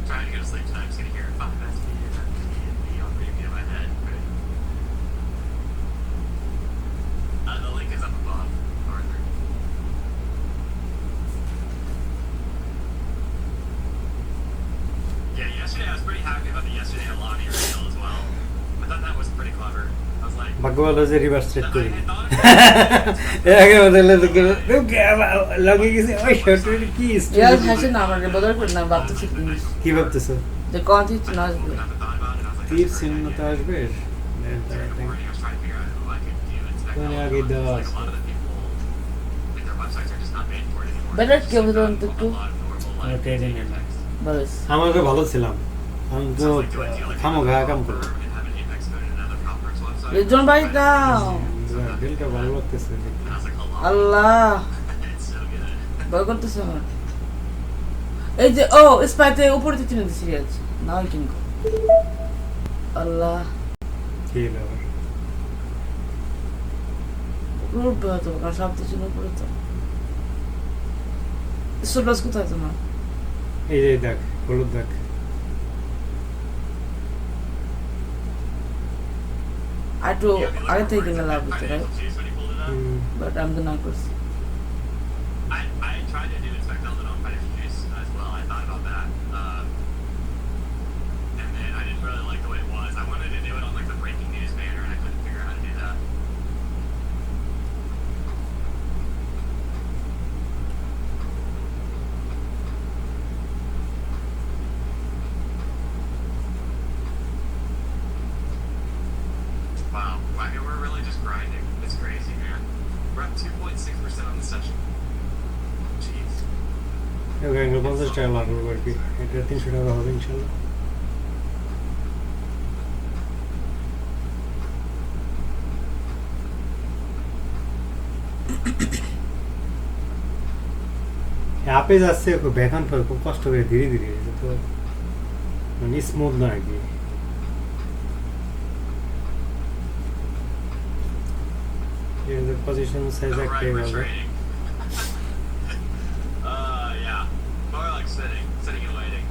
Trying to go to sleep tonight, I'm just gonna hear 5SP and me on repeat in my head. The link is up above, Arthur. Yeah, yesterday I was pretty happy about the yesterday Alani reveal as well. I thought that was pretty clever. I was like, ভাগ্যভালো যে reverse trade করি I thought এর আগে বদলে লগে গেছে ওই শর্টের কি ইয়ার হাসে না আমাকে বদল করে না ভাবতেছি কি ভাবতেছো যে কোন চিজ না আসবে I haven't thought about it. I was like, তীর চিহ্নটা আসবে during the morning I was trying to figure out who I could do it. When I get the- Like a lot of the people, like their websites are just not made for it anymore. Better কি হবে তখন তো একটু A lot of normal like Okay, then. text. বাস আমরা তো ভালো ছিলাম আমি তো So like, do I do like খামো a ঘা কাম firm করবো and have an Apex code in another Properx website? Rezon ভাই দাও দিলটা ভালো লাগতেছে And I was like, Allah. Allah It's so good. ভয় করতেছে আমার এই যে ও স্পাইতে উপরে চিনে দিছি আজ নাও কিন্তু আল্লাহ কি হলো আবার? উঠবে হয়তো কারণ সব কিছু উপরে তো স্টোরাজ কোথায় তোমার এই যে দেখ হলুদ দেখ আর একটু আগে থেকে কিনে লাভ হতো right Juice when you pulled it up. But আমি তো না করছি I tried to do inspect element on financial juice as well. I thought about that. And then I didn't really like the way it was. I wanted to do it on like the breaking news banner and I couldn't figure out how to do that. Wow. I mean, we're really just grinding. It's crazy, man. We're up 2.6% on the session. Jeez. ওকে 50 টাকা লাগবে আর কি এটা 300 টাকা হবে ইনশাআল্লাহ অ্যাপে যাচ্ছে খুব ব্যাকআন পর খুব কষ্ট করে ধীরে ধীরে তো মানে স্মুথ না আর কি এই যে পজিশন সাইজ Alright, একটাই we're হবে trading. Yeah. More like sitting and waiting.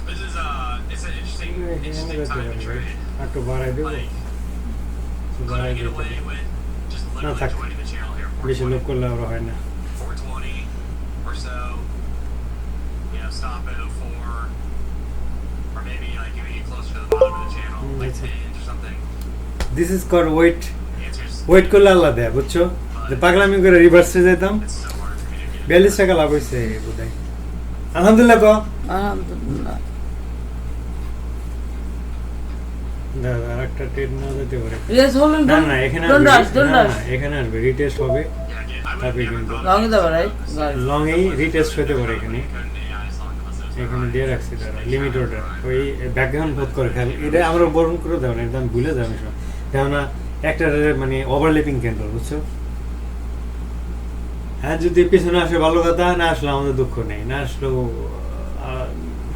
This is it's an interesting time to trade. একটু বাড়াই দেবো Like, could বাড়াই I get দেবো away with just No, literally tak. joining the channel here বেশি লোক 420, করলে আবার হয় না 420 or so? You know, stop at 04, or maybe like getting you closer to the bottom of the channel, like that's it. 10 or something. This is call wait The answer is wait করলে আল্লাহ দেয় বুঝছো যে পাগলামি করে রিভার্সে যেতাম it's so hard for me to get. 42 টাকা লাভ হয়েছে বোধহয় আলহামদুলিল্লাহ কো আলহামদুলিল্লাহ দাদা আরেকটা ট্রেড না যেতে পারে ইয়েস হোল্ড না না এখানে ডোন্ট রাশ আসবে ডোন্ট না, রাশ না, এখানে আসবে রিটেস্ট হবে Yeah, I would Happy never game. thought long দেব রাইট লং এই রিটেস্ট হতে পারে এখানে couldn't AI song unless it was এখানে right. দিয়ে রাখছি তারা লিমিট অর্ডার ওই ব্যাকগ্রাউন্ড ভোট করে খেল এটা আমরা বরণ করে দেবো না এটা আমি ভুলে যাবো সব কেননা একটা মানে ওভারল্যাপিং ক্যান্ডেল, বুঝছো? হ্যাঁ, যদি পেছনে আসে ভালো কথা, না আসলে আমাদের দুঃখ নেই, না আসলেও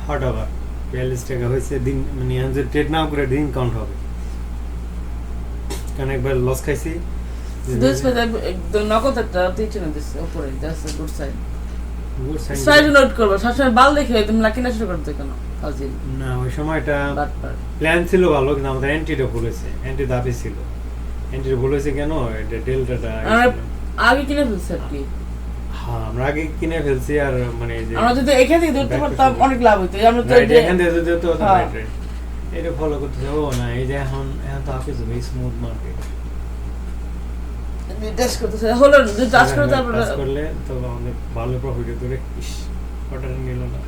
হট আবার 42 টাকা হয়েছে দিন, মানে যে ট্রেড না করে দিন কাউন্ট হবে, কারণ একবার লস খাইছি। নগদ একটা পিছনে দিচ্ছে উপরে, that's a good sign. Good sign. Side note করবে সবসময় বাল দেখে তুমি লাকি না শুরু করতে কেন ফাজিল না, ওই সময়টা বাটপার। প্ল্যান ছিল ভালো, কিন্তু আমাদের অ্যান্টিটা ভুল হয়েছে, অ্যান্টি দাবি ছিল, অ্যান্টিটা ভুল হয়েছে কেন, এটা ডেল্টাটা আগে কিনে ফেলছে আর কি। হ্যাঁ, আমরা আগে কিনে ফেলছি, আর মানে যে আমরা যদি এখান থেকে ধরতে পারতাম অনেক লাভ হইতো। আমরা তো Right, এখান থেকে যদি হতো, হ্যাঁ। right. এটা ফলো করতে যাবো না, এই যে এখন তো হাফিজ স্মুথ মার্কেট টেস্ট করতেছে হলো যদি টাচ করে তারপর করলে তো আমাদের ভালো প্রফিট করে ইস অর্ডার নিল না।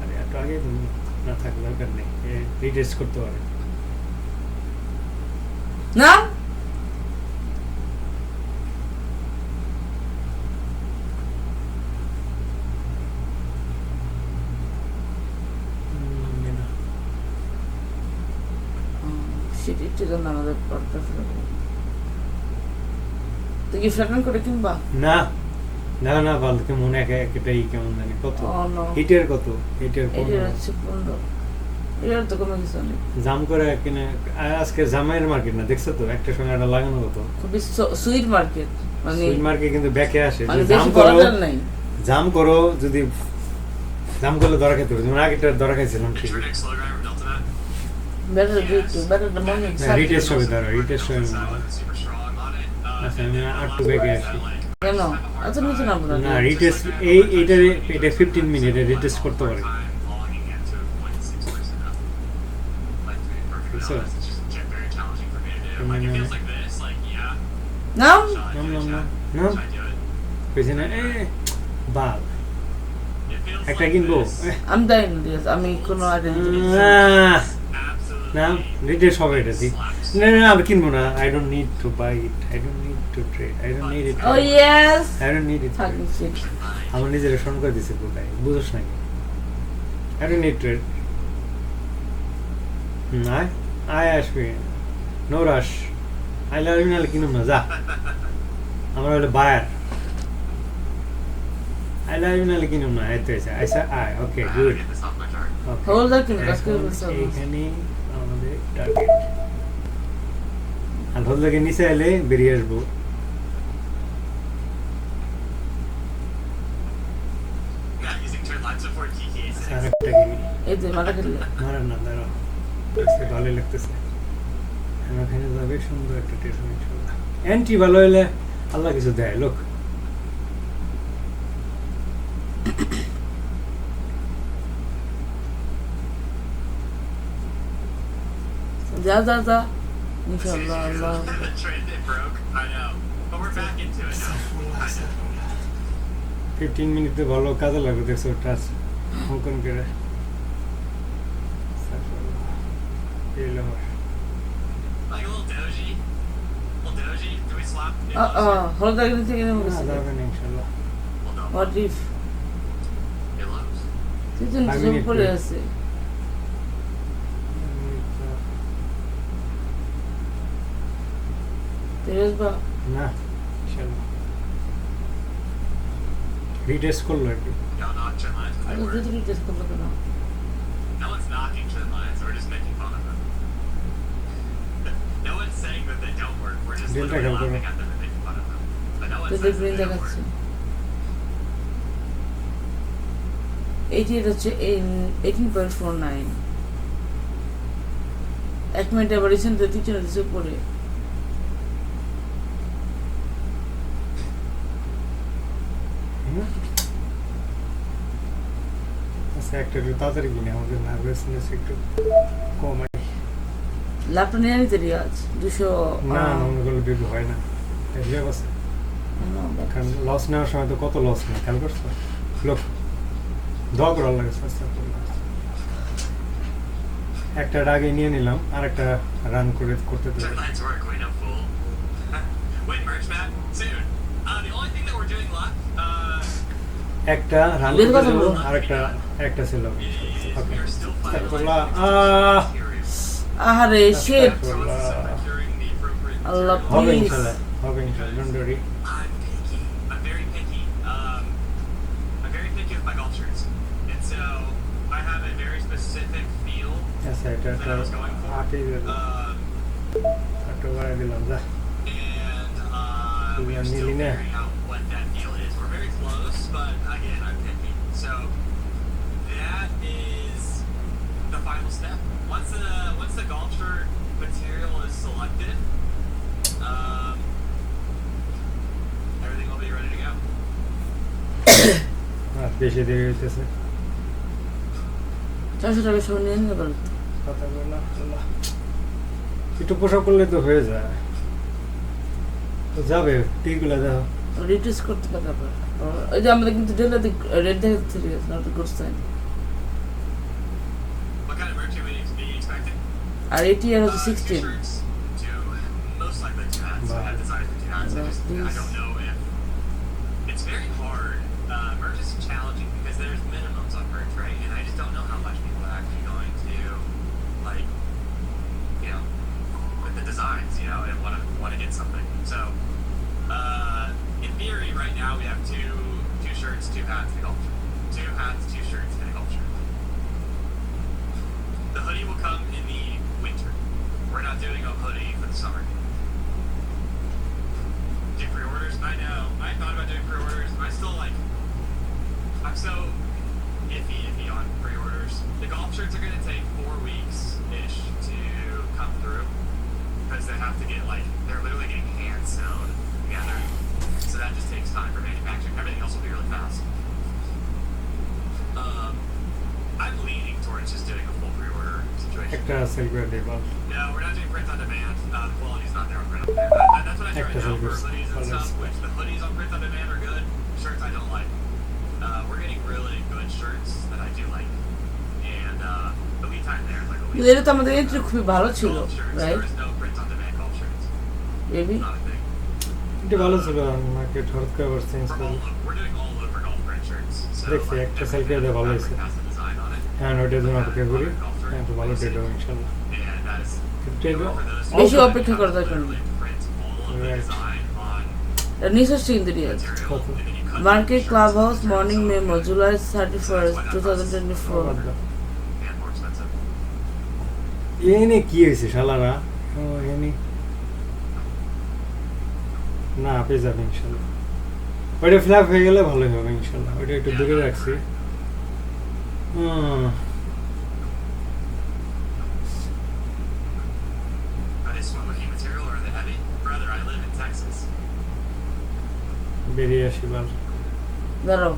আরে একটু আগে তুমি না থাকলে দরকার নেই, রিটেস্ট করতে পারে। না সেটা একটু জন্য আমাদের পড়তেছে। তুই কি ফ্ল্যাটন করে কিনবা? না না না, ভালো মনে একটাই কেমন জানি কত ও নো হিটের, কত হিটের এটা হচ্ছে 15 এর তো কোনো কিছু নেই। জাম করে কিনে আজকে জামের মার্কেট না, দেখছো তো একটা সঙ্গে একটা লাগানো কত খুবই সুইট মার্কেট, মানে সুইট মার্কেট কিন্তু ব্যাকে আসে, মানে জাম বেশি করো বলার নাই। জাম করো, যদি জাম করলে ধরা খেতে হবে, যেমন আগেটা ধরা খাইছিলাম ঠিক Intraday slow driver delta net. Better better the morning retest হবে, ধরো রিটেস্ট হবে। So I wasn't super strong on it. আচ্ছা, And আমি then আর a টু lot of ব্যাকে players আসি। that, like, কেন আচ্ছা নিচে নামবো না না, রিটেস্ট এটা 15 মিনিট রিটেস্ট করতে পারে। time logging into 0.6% up. Like, to be perfectly So- honest, it's just very challenging for me to do. Like, it feels like this, like, yeah, now shall I do No, it, no, Chad? no. Should I do it? পেছনে বাল It feels একটা like কিনবো। this. আমি দেয় না দিয়েছে আমি কোনো idea Absolutely না, রিটেস্ট হবে এটা ঠিক। না না, আমি কিনবো না, I don't need to buy it, I don't need to trade, I don't need it, oh yes I don't need it. থাকি শিট আমার নিজের শোন করে দিছে পুরোটাই, বুঝোস নাকি? I don't need trade. আয় আয় আসবে, no rush, I love you, নাহলে কিনুম না, যা। আমরা হলো বায়ার, আই লাভ ইউ, নাহলে কিনুম না, এত এসে আইসা আয়, ওকে How to good. get this off my chart. Hold on, কাজ করে বলছো। এইখানে আমাদের টার্গেট, আর হোল্ডারকে নিচে এলে বেরিয়ে আসবো। Not using turn line support TK6. আর একটা কিনি, এই যে মাথা খেললে মারার না, দাঁড়াও, আজকে ভালোই লাগতেছে। এখানে যাবে সুন্দর একটা টেশন, ইনশাআল্লাহ। অ্যান্টি ভালো হলে আল্লাহ কিছু দেয়, লোক। যা যা যা ইনশাআল্লাহ আল্লাহ The trend it broke. I know. But we're back into it now. Kind of. 15 মিনিটে ভালো কাজে লাগবে, দেখছো টাচ অঙ্কন করে। Like a little doji. Little doji. Do we swap? হলো তার থেকে নেমে না, গেছে যাবে না ইনশাআল্লাহ। Well, no. What if It lows. Season 5 সব মিনিট পড়ে করে। আছে তেরেস বা না, ইনশাআল্লাহ। রিটেস্ট করলো একটু। Y'all knock trend lines because they আগে work. যদি টেস্ট করলো কেন No one's knocking trend lines. We're just making fun of them. No one's saying that they don't work. We're just Delta literally calculator. laughing at them and making fun of them. But no one তো says that difference they don't দেখাচ্ছে work. এইটি হচ্ছে 18.49 এক minute আবার recent পিছনে দিচ্ছে পড়ে আচ্ছা, একটা একটু তাড়াতাড়ি কিনে, আমাদের নার্ভাসনেস একটু কমাই। লাভটা নিয়ে নিতে রিয়াজ 200 না, মনে করলে বিক্রি হয় না, রিয়াব আছে। কারণ লস নেওয়ার সময় তো কত লস নেই, খেয়াল করছো? লোক দোয়া করার লাগে, একটা আগে নিয়ে নিলাম, আর একটা রান করতে দেবো। Trend lines work. We know full. Wait, merch map soon. The only thing that we're doing left. একটা রান বের করতে কথা দেবো, বলো। আর একটা ছিল। Is okay, we are still Astaghfirullah. finalizing materials. আহারে শিট Astaghfirullah. Allah, হবে please. ইনশাআল্লাহ, হবে ইনশাআল্লাহ, don't worry. I'm picky. I'm very picky. I'm very picky with my golf shirts. And so I have a very specific feel আচ্ছা, এটা that একটা I was going for. আটই গেল, একটা বাড়াই দিলাম, যা। And we are Yeah, still Nilina. figuring out what that feel is. We're very close, but again, I'm picky. So that is the final step. Once the golf shirt material is selected, everything will be ready to go. আর বেশি দেরি হইতেছে, 400 টাকা সহ নিয়ে নিয়ে বলো তো। কথা বলা আল্লাহ, একটু পোশাক করলে তো হয়ে যায়, তো যাবে টিগুলা দাও। রিটুইস করতে পারে আবার। ওই যে আমাদের কিন্তু ডেলা রেড দেখাচ্ছে, ঠিক আছে, not good sign. What kind of merch are we expecting? আর এটি আর হচ্ছে 16। T-shirts to most likely two hats. I have designs for two hats. I don't know if it's very hard. Merch is challenging because there's minimums on merch, right? And I just don't know how much people are actually going to like, with the designs, and want to get something. So, in theory, right now we have two shirts, two hats, and a golf shirt. Two hats, two shirts, and a golf shirt. The hoodie will come in the winter. We're not doing a hoodie for the summer. Do pre-orders? I know. I thought about doing pre-orders. I'm so iffy on pre-orders. The golf shirts are going to take 4 weeks-ish to come through because they have to get, they're literally getting hand sewn together. So that just takes time for manufacturing. Everything else will be really fast. I'm leaning towards just doing a full pre-order situation. একটা sell করে দেই বল। No, we're not doing print on demand. The quality's not there on print on demand. That's what I do right now for hoodies and stuff, which the hoodies on print on demand are good. Shirts I don't like. We're getting really good shirts that I do like. And the lead time there is like a week. এটা তো আমাদের entry খুবই ভালো ছিল, Golf shirts, right? there is no print on demand golf shirts. Baby Not a thing. এটা ভালো ছিল, market হঠাৎ করে আবার চেঞ্জ করলো। We're doing all over golf print shirts. So দেখছি, একটা সেল করে দেওয়া ভালো হয়েছে। has the design on it. হ্যাঁ, ওইটার জন্য অপেক্ষা করি, হ্যাঁ, তো ভালো ডেট হবে ইনশাআল্লাহ। And that is date for those who বেশি want অপেক্ষা করা দরকার নেই। literally print all of the Right. design on নিশ্চয় ইন্দ্রিয়া material, and then you cut market the club house shirts, morning shirts, memo shirts, July shirts. 31st 2024। বাদ দাও। And more expensive. এই নিয়ে কি হয়েছে শালারা? ও এই নিয়ে না পেয়ে যাবে ইনশাল্লাহ। ওইটা ফ্ল্যাপ হয়ে গেলে ভালোই হবে ইনশাল্লাহ। ওইটা একটু দূরে রাখছি। Are they swim looking material or are they heavy? Brother, I live in Texas. বেরিয়ে আসি বার। দাঁড়াও,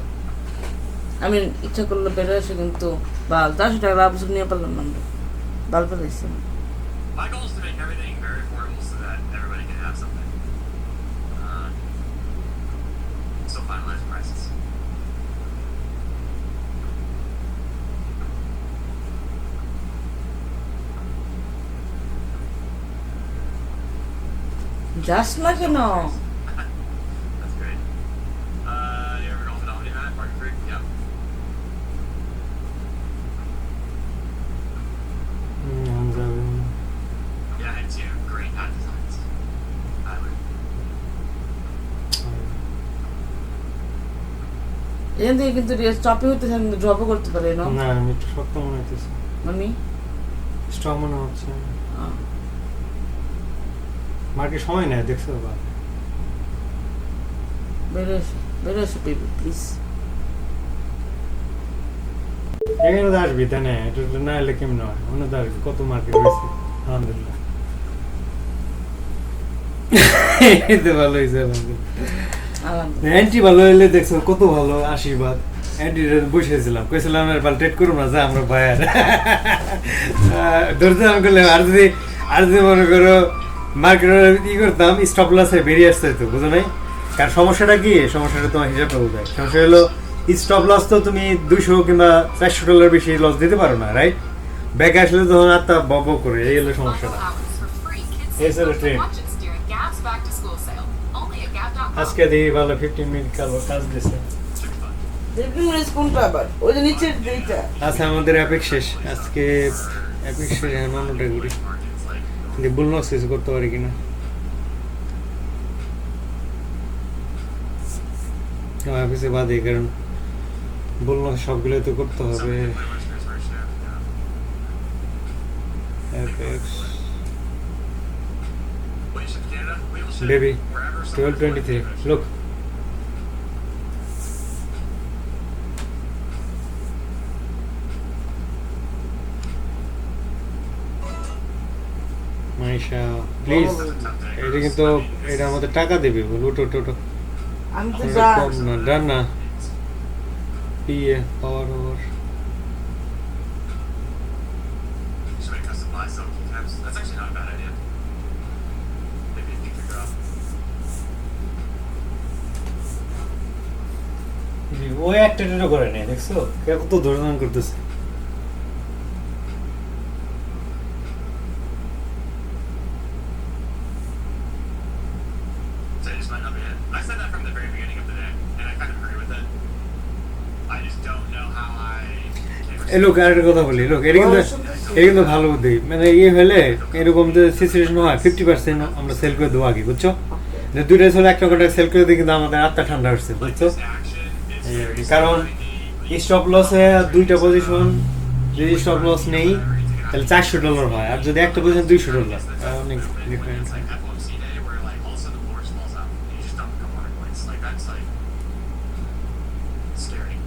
আমি ইচ্ছা করলে বেরো আসে, কিন্তু বাল 400 টাকা লাভ নিয়ে পারলাম না আমরা, বাল পেলাইছি। My goal is to make everything very affordable so that everybody can have something. Still finalizing prices. যাস না কেন? That's great. You ever golf at Albany, Matt? Market Creek? Yeah. Yeah, I had two great hat designs. I would. এখান থেকে কিন্তু স্টপে হতে থাকে, কিন্তু ড্রপও করতে পারে না। না, আমি একটু শক্ত মনে হইতেছে, আমি স্ট্রং মনে হচ্ছে। মার্কেট সময় নেয়, দেখছো বা? বেরো এসো বেবি প্লিজ। এখানে তো আসবি, তাই না? এটা না এলে কেমন হয়? অন্য তো আসবি, কত মার্কেট হয়েছে আলহামদুলিল্লাহ। এতে ভালো হয়েছে আলহামদুলিল্লাহ। অ্যান্টি ভালো হইলে দেখছো কত ভালো, আশীর্বাদ। অ্যান্টি বসেছিলাম, কইছিলাম এবার ট্রেড করবো না, যা আমরা ভাইয়ার ধরছিলাম, করলাম আর যদি মনে করো মার্কেটের ই করতাম, স্টপ লসে বেরিয়ে আসতে হতো, বুঝো নাই? কারণ সমস্যাটা কি, সমস্যাটা তোমার হিসাবটা বোঝায়। সমস্যা হলো স্টপ লস তো তুমি 200 কিংবা $400 বেশি লস দিতে পারো না, রাইট? ব্যাক আসলে তখন আত্মা বক করে, এই হলো সমস্যাটা। এই হলো ট্রেন। আজকে দেখি ভালো 15 মিনিট কাজ দিয়েছে। কোনটা আবার ওই যে নিচের যেটা আচ্ছা, আমাদের অ্যাপেক শেষ আজকে। অ্যাপেক শেষ, অন্যটা ঘুরি, বুল নক্স কিছু করতে পারি কিনা। অফিসে বাদে, কারণ বললাম সবগুলো তো করতে হবে। Something my listeners were share. Yeah. FX Wait, ship to Canada? We will ship baby wherever someone's 1223 willing to ship. look Maisha please, এটা কিন্তু এটা আমাদের টাকা দেবে বল। ওটো টোটো আমি তো কম যা না, ডান না, PA power over. Should make custom buy some keycaps. That's actually not a bad idea. Maybe you can figure out. ও একটা টেটো করে নেই, দেখছো কত ধর্ষণ করতেছে। So it just might not be it. I said that from the very beginning of the day, and I kind of agree with it. I just don't know how I came এই লোক আর একটা কথা বলি, লোক এটা কিন্তু ভালো বুদ্ধি, মানে ইয়ে হলে এরকম যে সিচুয়েশন হয় 50% আমরা সেল করে দেবো আগে, বুঝছো? যে দুইটা ছিল একটা করে সেল করে দিই, কিন্তু আমাদের আত্মা ঠান্ডা হচ্ছে, like বুঝছো? this action is very কারণ স্টপ লসে দুইটা পজিশন, যদি স্টপ লস নেই তাহলে $400 হয়, আর যদি একটা পজিশন $200, অনেক difference. It's like FOMC day where like all of a sudden the board falls out and you just dump a couple hundred points. Like that's like scary.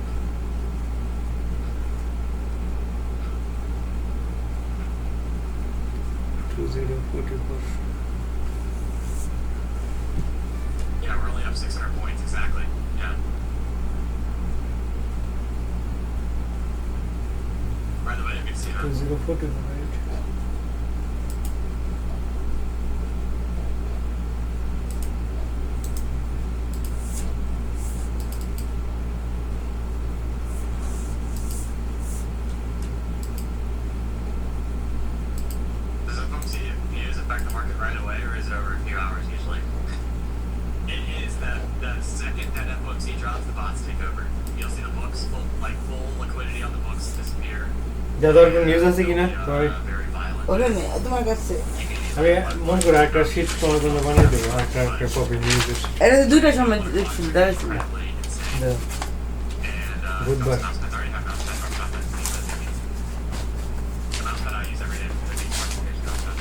Yeah, we're only up 600 points exactly. Yeah. By the way, I can see that. 2040, right? Does FOMC news affect the market right away, or is it over a few hours usually? It is the second that FOMC drops, the bots take over. You'll see the books full liquidity on the books disappear. যাদের news আছে কিনা Very violent. ওখানে তোমার কাছে আমি মন করে একটা শীট তোমার জন্য বানিয়ে দেবো, একটা কপি নিউজের। এটা তো দুইটার সময় দেখছিল দেখাচ্ছিল। Incredibly insane. দাও। And Goodbye. those announcements already have announcements from Confidence News that they use. The mouse that I use every day for the big notification content.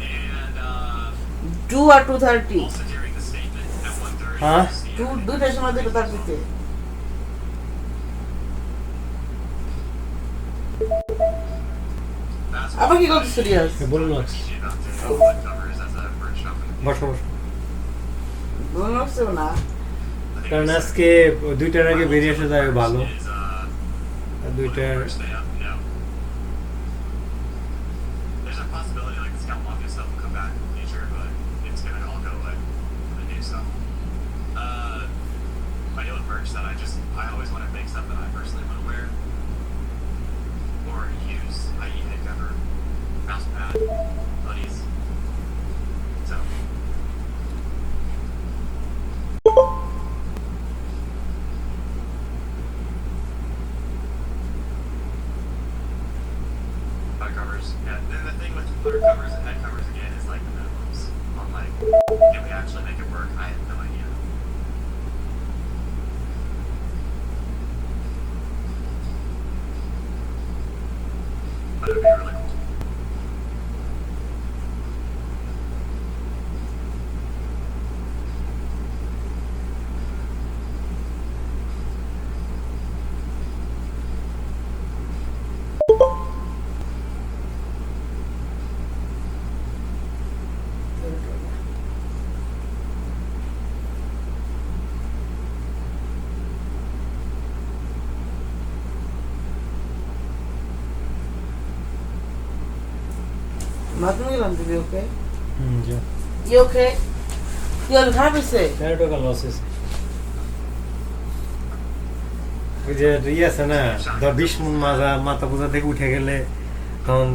And 2 R 2:30 also during the statement at 1:30. Huh? দুইটার সময় দুটো তার দিতে আবার কি করতে serious বলুন না, বসো বসো। মনে হচ্ছে না কারণ আজকে দুইটার আগে বেরিয়ে আসা যায় ভালো, আর দুইটার There's a possibility like the scalp mafia stuff will come back in the future, but it's gonna all go away for the new stuff. I know with merch that I always want to make stuff that I personally want to wear or use, i.e. head cover, mouse pad, hoodies. So head covers, yeah. Then the thing with clear covers and head covers again is like the minimums. On like, can we actually make it work? I have no idea. But it'd be really cool. মাত্র গেলাম তুমি ওকে যা কি ওকে কি হলো খারাপ হয়েছে 13 টাকা লস হয়েছে। ওই যে ইয়ে আছে না, 20 মন মাথা পূজা থেকে উঠে গেলে তখন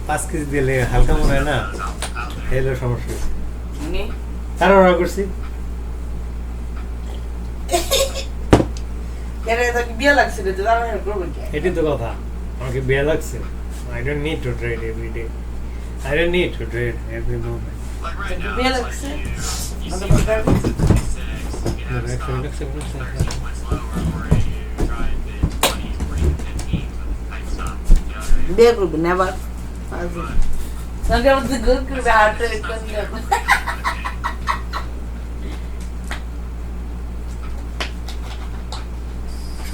5 কেজি দিলে হালকা মনে হয় না, এলো সমস্যা হয়েছে। নে তারা অর্ডার করছি, কেন এটা কি বিয়ে লাগছে রে তো আমি করব কি এটাই তো কথা, আমাকে বিয়ে লাগছে। I don't need to trade every day. I don't need to trade every moment. Like right So now, maybe it's like like six. you On see the what back. happens at 26, you have Relax, stuff relax, relax, 13 points lower, or you try mid-20s, or even 15s with type stuff. You know what I mean? Dia will never. But Nanti aku tegur ke it's dah just ada not ikon fair dia. for what they pay.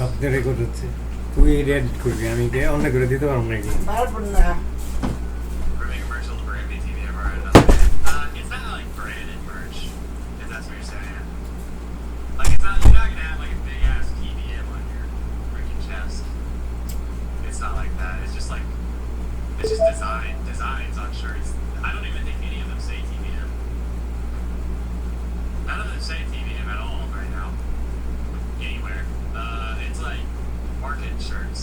শব্দের record হচ্ছে তুই edit করবি আমি অন্য করে দিতে পারবো নাকি Mahal pun na. Proving commercial for MVTV ever it's not like branded merch, if that's what you're saying. Like it's not you're not gonna have like a big ass TVM on your freaking chest. It's not like that. It's just like it's just designs on shirts. I don't even think any of them say TVM. None of them say TVM at all right now. Anywhere. It's like market shirts.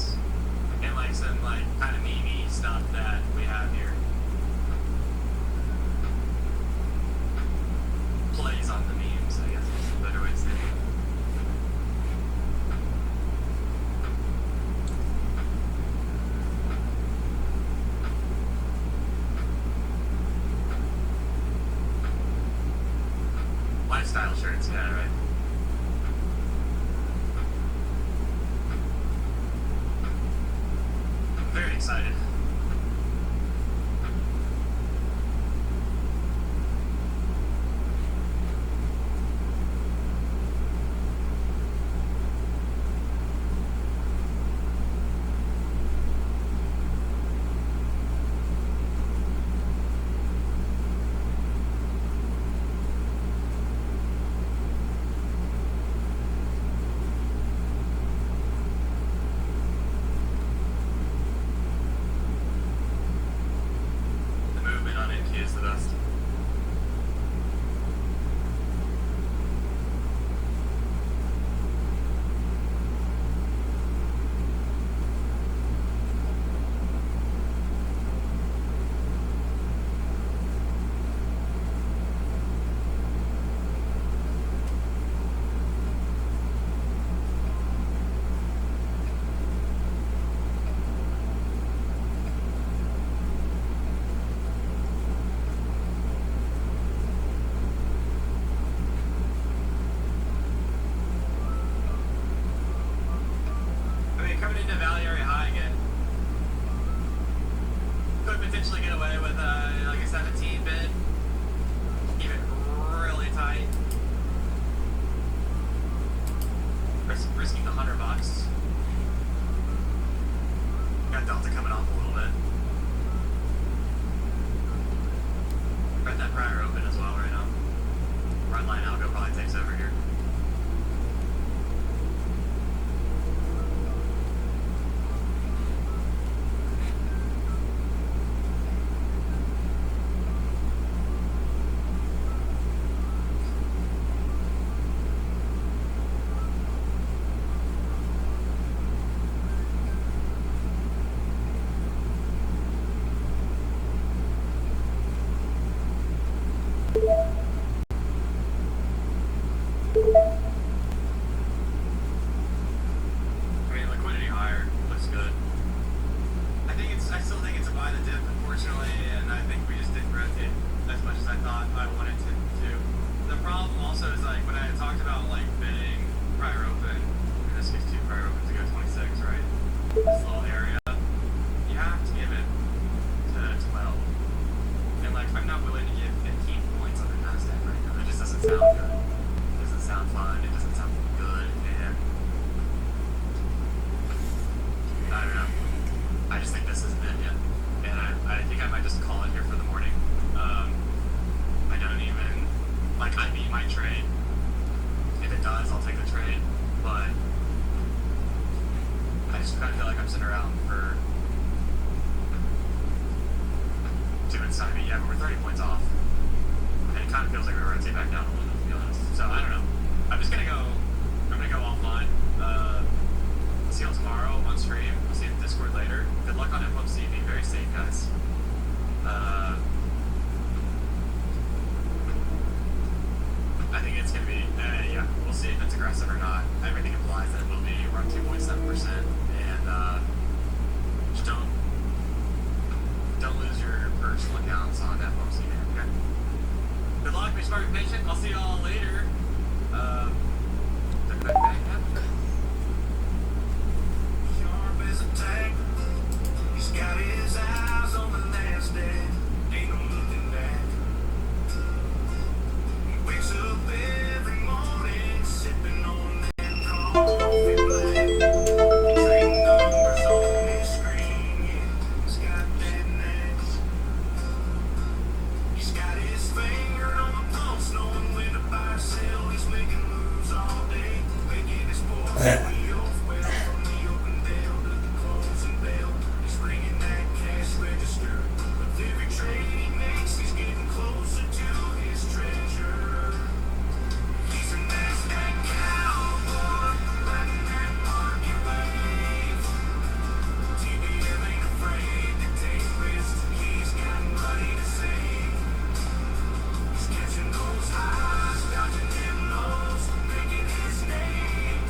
And like some like kind of meme stuff that we have here. Plays on the memes, I guess is a better way to say it. Lifestyle shirts, yeah, right. I'm very excited. The movement on NQ is the best. I mean, coming into Valley Area High again, could potentially get away with like a 17 bid, even really tight. Risking the $100. Got Delta coming off a little bit. Read that prior open as well right now. Run line algo probably takes over here. I mean, liquidity higher looks good. I still think it's a buy the dip, unfortunately, and I think we just didn't rotate as much as I thought I wanted to do. The problem also is like when I had talked about like bidding prior open, in this case two prior open to go 26, right? This little area, you have to give it to 12. And like I'm not willing to give 15 points on the Nasdaq right now. It just doesn't sound good. It doesn't sound fun. It doesn't sound good, and I don't know. I just think this isn't it yet. And I think I might just call it here for the morning. I don't even, like, IB might trade. If it does, I'll take the trade. But I just kind of feel like I'm sitting around for 2 minutes IB. Yeah, but we're 30 points off. And it kind of feels like we're going to rotate back down a little bit, to be honest. So I don't know. I'm going to go offline. See you tomorrow on stream. We'll see you in Discord later. Good luck on FOMC. Be very safe, guys. I think it's going to be, yeah, we'll see if it's aggressive or not. Everything implies that it will be around 2.7%. And just don't lose your personal accounts on FOMC, man, okay? Thanks for your patience. I'll see y'all later. Sharp as a tack. He's got his eyes on the NASDAQ. Ain't no looking back. He wakes up every morning sipping on that coffee black. Trading numbers on his screen. Yeah, he's got that knack. He's got his finger on the pulse, knowing when to buy or sell. He's making moves all day, making his portfolio well from the open bell to the closing bell. He's ringing that cash register. With every trade he makes, he's getting closer to his treasure. He's a NASDAQ cowboy, riding that market wave. TBM ain't afraid to take risks. He's got money to save. He's catching those highs, dodging them lows, making his name.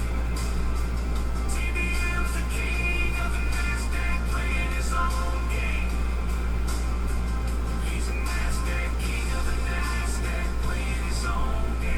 TBM's the king of the NASDAQ, playing his own game. He's a NASDAQ king of the NASDAQ, playing his own game.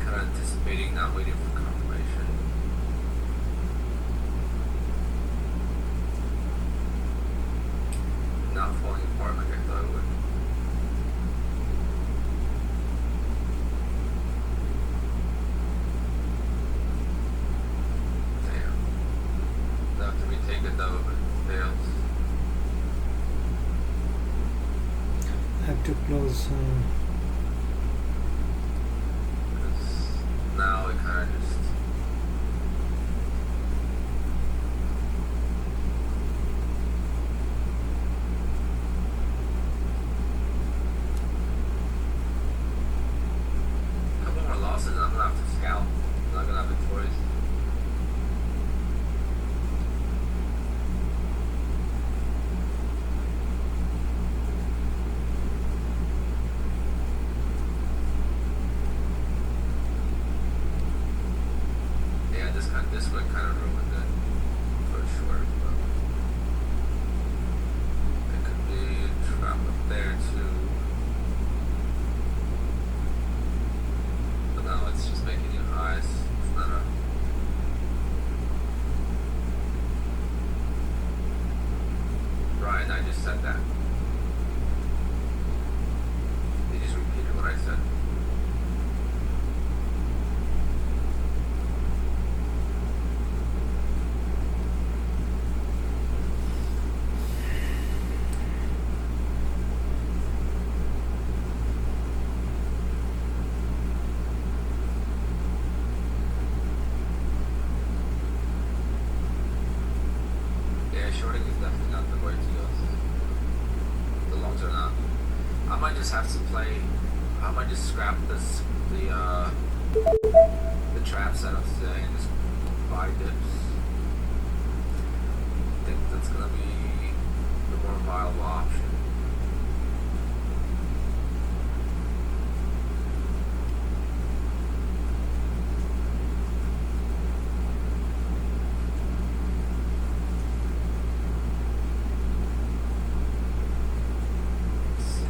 Kind of anticipating, not waiting for confirmation. Not falling apart like I thought it would. Damn. They'll have to retake it though if it fails. I have to close. Because now it kind of just. A couple more losses, I'm gonna have to scalp. I'm not gonna have a choice. Yeah, this one kind of ruined it for sure. But it could be a trap up there too. But now it's just making new highs. It's not a. Brian, I just said that. You just repeated what I said. Yeah, shorting is definitely not the way to go. The longs are not. I might just have to play. I might just scrap the trap setup today and just buy dips. I think that's gonna be the more viable option. Let's see.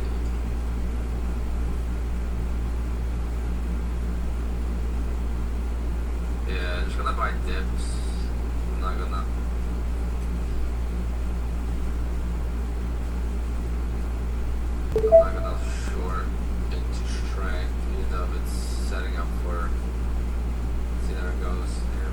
Yeah, I'm just gonna buy dips. I'm not gonna. I'm not gonna short into strength, even though it's setting up for. See, there it goes. Yeah.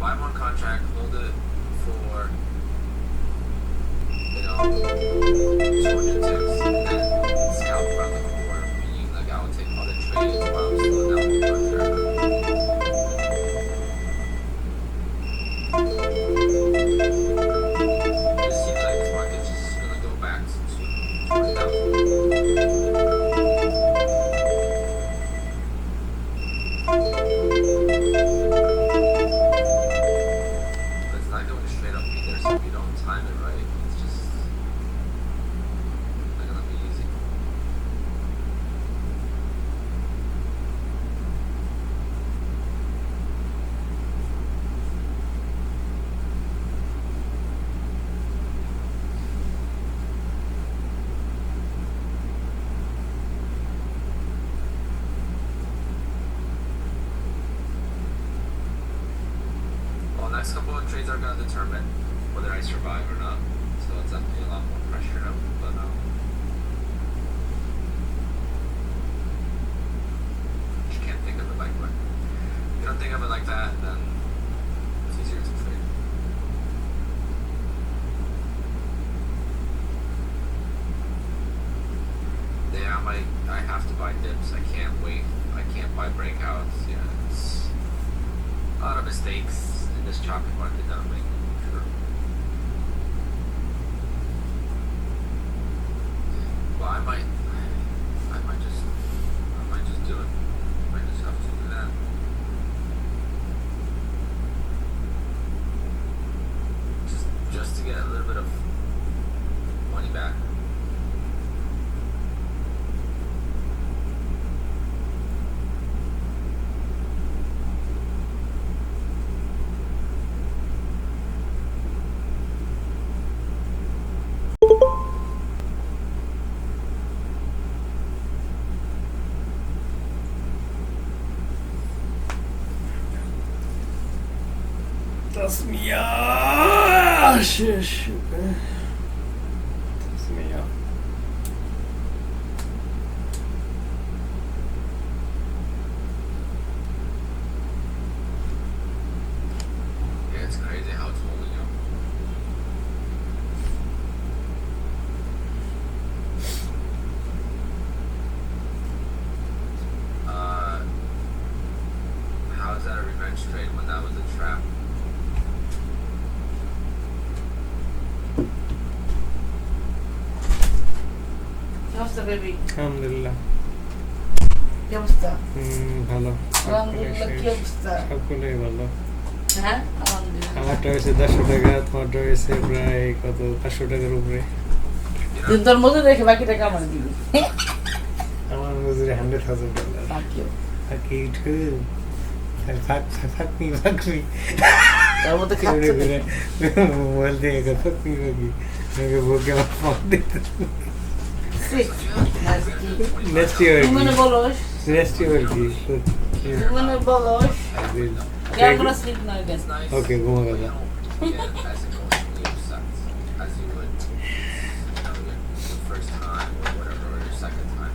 buy one contract, hold it for, 200 ticks, and then scalp around the core, meaning like I would take other trades while I'm still down the contract. It seems like this market's just gonna go back to 20,000. It's not going straight up either, so if you don't time it right, it's just not gonna be easy. Well, next couple of trades are gonna determine whether I survive or not. So it's definitely a lot more pressure now. But you can't think of it like that. If you don't think of it like that, then it's easier to trade. Yeah, I have to buy dips. I can't wait. I can't buy breakouts. Yeah, it's a lot of mistakes in this choppy market that I'm making. Sure. Well, I might just do it. I might just have to do that. Just to get a little bit of money back. Das Jahr! Das Jahr. Yeah, it's crazy how it's holding up. How is that a revenge trade when that was a trap? কি অবস্থা baby? আলহামদুলিল্লাহ। কি অবস্থা? ভালো। আলহামদুলিল্লাহ, কি অবস্থা? সবগুলোই ভালো। হ্যাঁ, আলহামদুলিল্লাহ। আমারটা হয়েছে 100 টাকা, তোমারটা হয়েছে প্রায় কত 500 টাকার উপরে। তুই তোর মজুরি রেখে বাকি টাকা আমার দিবি। আমার মজুরি $100,000। বাকিও। বাকি ঢুল। ফাঁকনি। তার মধ্যে খাচ্ছে না। বলতে ফাঁকনি। আমাকে বউকে আমার ফোন দিতে। Nasty or Women are bolos. Nasty or Women are bolos. Yeah, I'm gonna sleep now again. Okay, go on. Get as emotionally upset as you would, the first time or whatever, or your second time.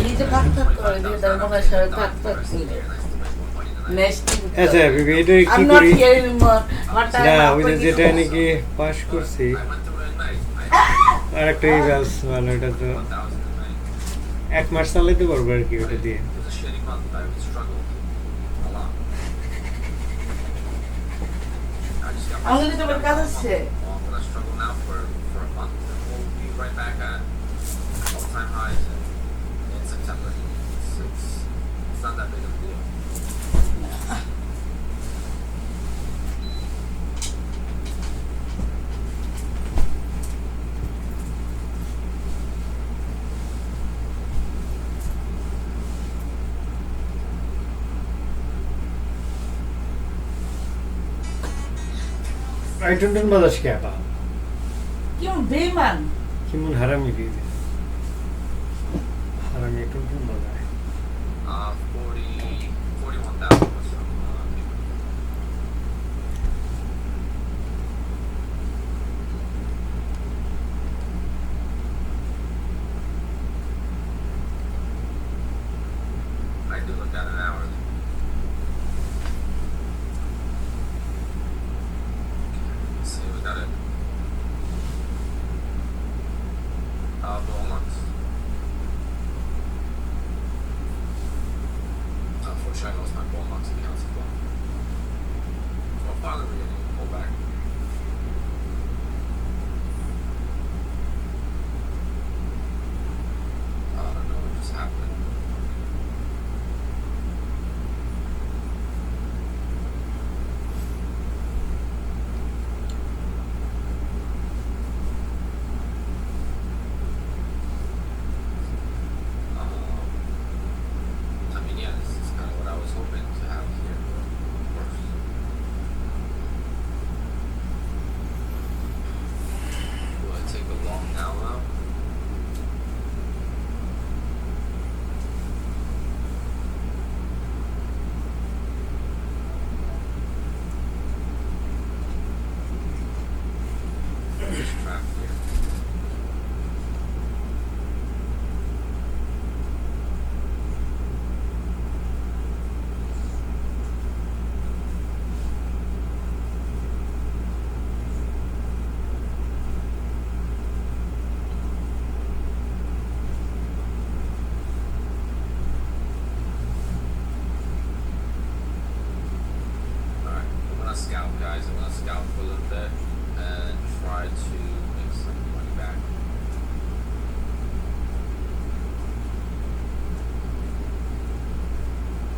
নিজে ভাগ করে দিয়ে তার মনে হয় সারা ভাগ করে। Nasty. আচ্ছা বিবি এটা কি I'm not করি here anymore. আমার time না up ওই হয়ে যেটা গেছে। নাকি পাস করছি I went through it at night. আরেকটা ইভেলস মানে এটা তো 1,000 a night. 1 মাস চালাতে পারবো আর কি ওটা দিয়ে It was a shitty month. I struggled a lot. I just got আমাদের তো আবার কাজ আছে। Well, I'm gonna struggle now for a month, and we'll be right back at all-time highs in September. It's not that big of a deal. I don't know বাতাস কে আপা কেমন বেমান কেমন হারামি দিয়ে হারামি টুনটুন বাজায় 41,000 was from I do look at it hourly. pull amongst accounts as well. Well, finally we're getting a pullback. I don't know what just happened. I mean, yeah, this is kind of what I was hoping to have here, but of course. Do I take a long now out? This trap here. Alright, I'm gonna scalp, guys. I'm gonna scalp for a little bit and try to make some money back.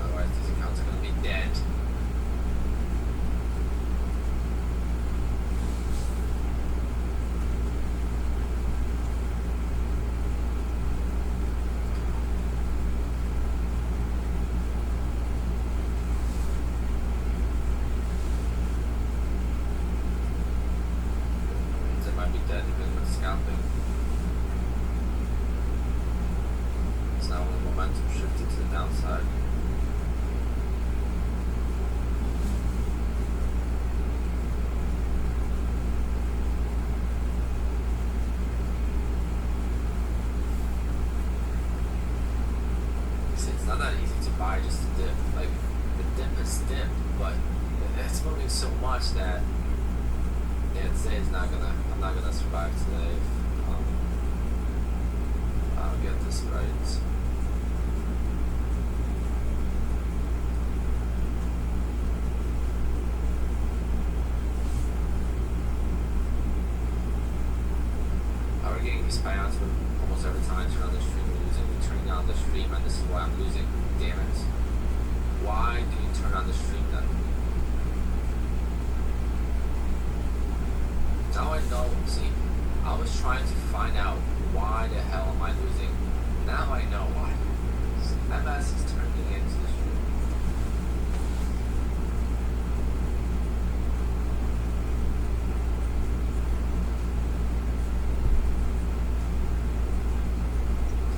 Otherwise, these accounts are gonna be dead. They might be dead because of scalping. It's now when momentum shifted to the downside. See, it's not that easy to buy just a dip. Like, the dip is dip, but it's moving so much that yeah, today is not gonna. I'm not gonna survive today if I don't get this right. We're getting these payouts from almost every time I turn on the stream. We're losing. We're turning on the stream, and this is why I'm losing. Damn it! Why do you turn on the stream then? Now I know, see, I was trying to find out why the hell am I losing. Now I know why. MS is turning into the stream.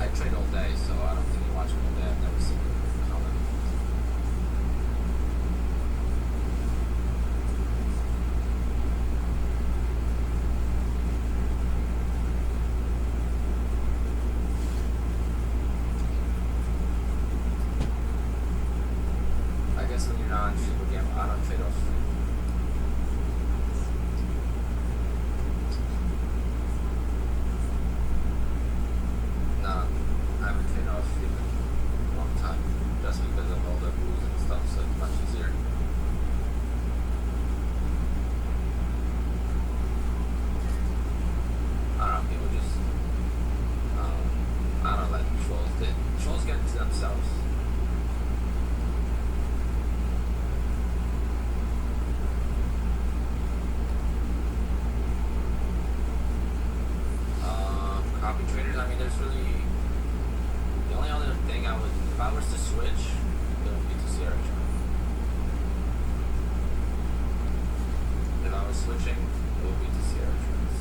I trade all day, so I don't think you watch me all day. I've never seen it comment. I guess when you're not on stream again, I don't trade off stream. No, I haven't traded off stream in a long time. Just because of all the rules and stuff, so it's much easier. I don't know, people just, I don't know, like trolls get into themselves. Copy traders, I mean, there's really, the only other thing I would, if I was to switch, it would be to Sierra chart. If I was switching, it would be to Sierra charts.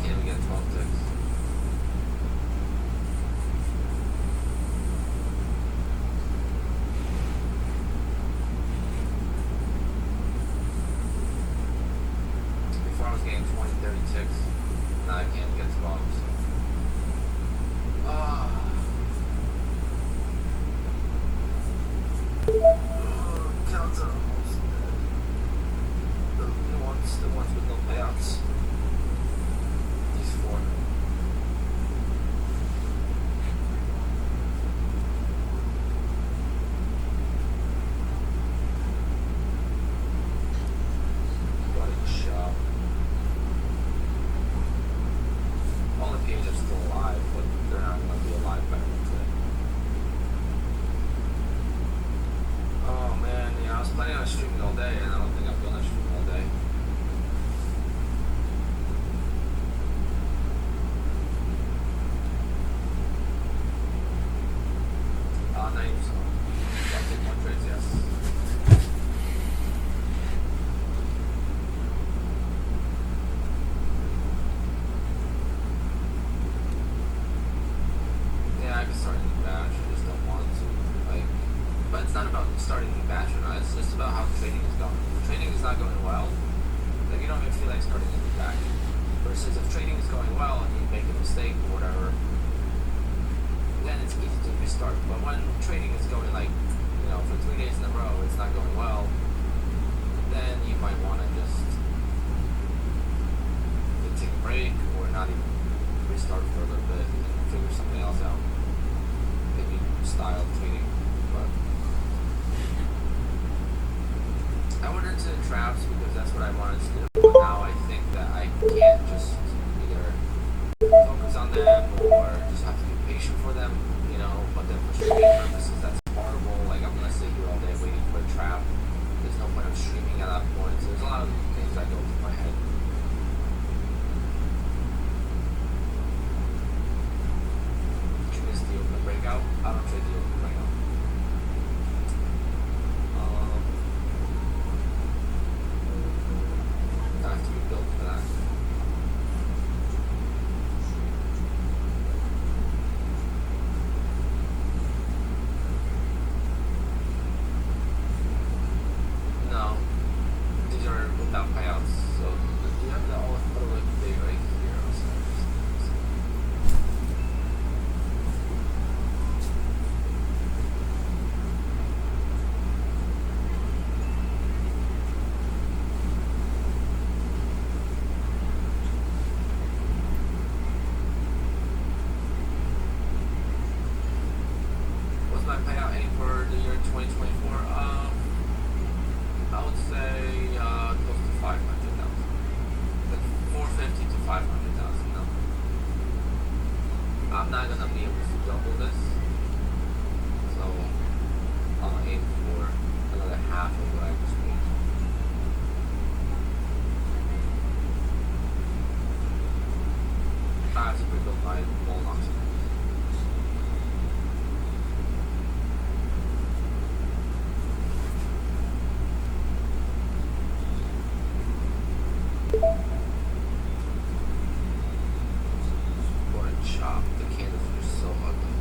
can't even get 12 ticks. Before I was getting 20, 30 ticks. Now I can't get 12. So. Counts are almost dead. The ones with no payouts. These 4. What a shot. All the pages are still alive, but they're not going to be alive by today. Oh man, I was planning on streaming all day, and I don't think I'm going to stream all day. Names. I'll take more trades, yes. Yeah, I can start a new batch. I just don't want to. But it's not about starting a new batch or not. It's just about how trading is going. If trading is not going well, then you don't even feel like starting a new batch. Versus if trading is going well and you make a mistake or whatever, then it's easy to restart. But when trading is going for 3 days in a row, it's not going well, then you might want to just take a break or not even restart for a little bit and figure something else out. Maybe style trading. But I went into traps because that's what I wanted to do. But now I think that I can't just either focus on them or just have to be patient for them, but then for streaming purposes, that's horrible. Like, I'm gonna sit here all day waiting for a trap. There's no point of streaming at that point. So there's a lot of things that go through my head. Did you miss the open breakout? I don't trade the open breakout. I have to be built for that. No, these are without payouts. So you have the all day right here. What's my payout aim for the year 2024? I would say close to 500,000, like 450 to 500,000. No, I'm not gonna be able to double this, so I'll aim for another half of what I just made. I have to rebuild my wall option. What a chop. The candles are so ugly.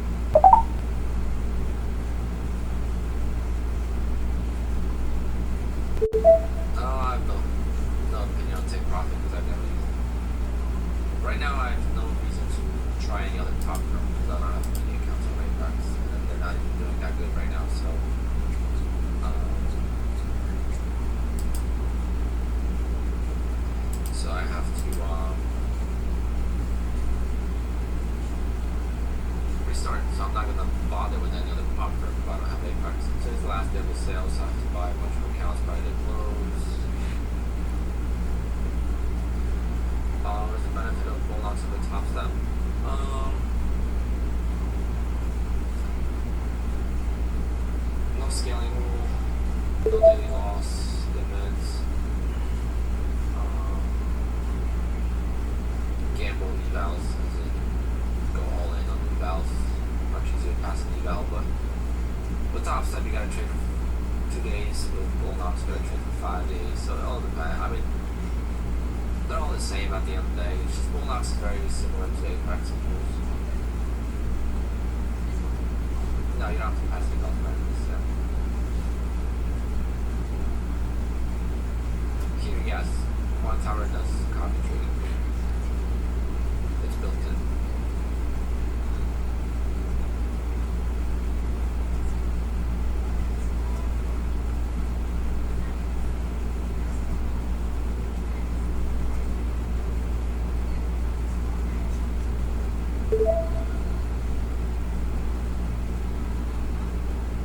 I have no opinion on take profit because I've never used it. Right now I have no reason to try any other top firm because I don't have any accounts on Raybox and they're not even doing that good right now, so I have to restart, so I'm not going to bother with any other pop firm if I don't have Apex. Today's the last day of the sale, so I have to buy a bunch of accounts by the close. There's the benefit of holding on to the top step. No scaling rule, no daily loss, limits. Gamble evals, as in go all in on evals. Much easier to pass an eval, but with top step you gotta trade for 2 days, with bull knocks you gotta trade for 5 days, so it all depends. I mean, they're all the same at the end of the day. It's just Bullnox is very similar to Apex and Bulls. No, you don't have to pass the golf practice. Here, yes, one tower does copy trading. It's built in.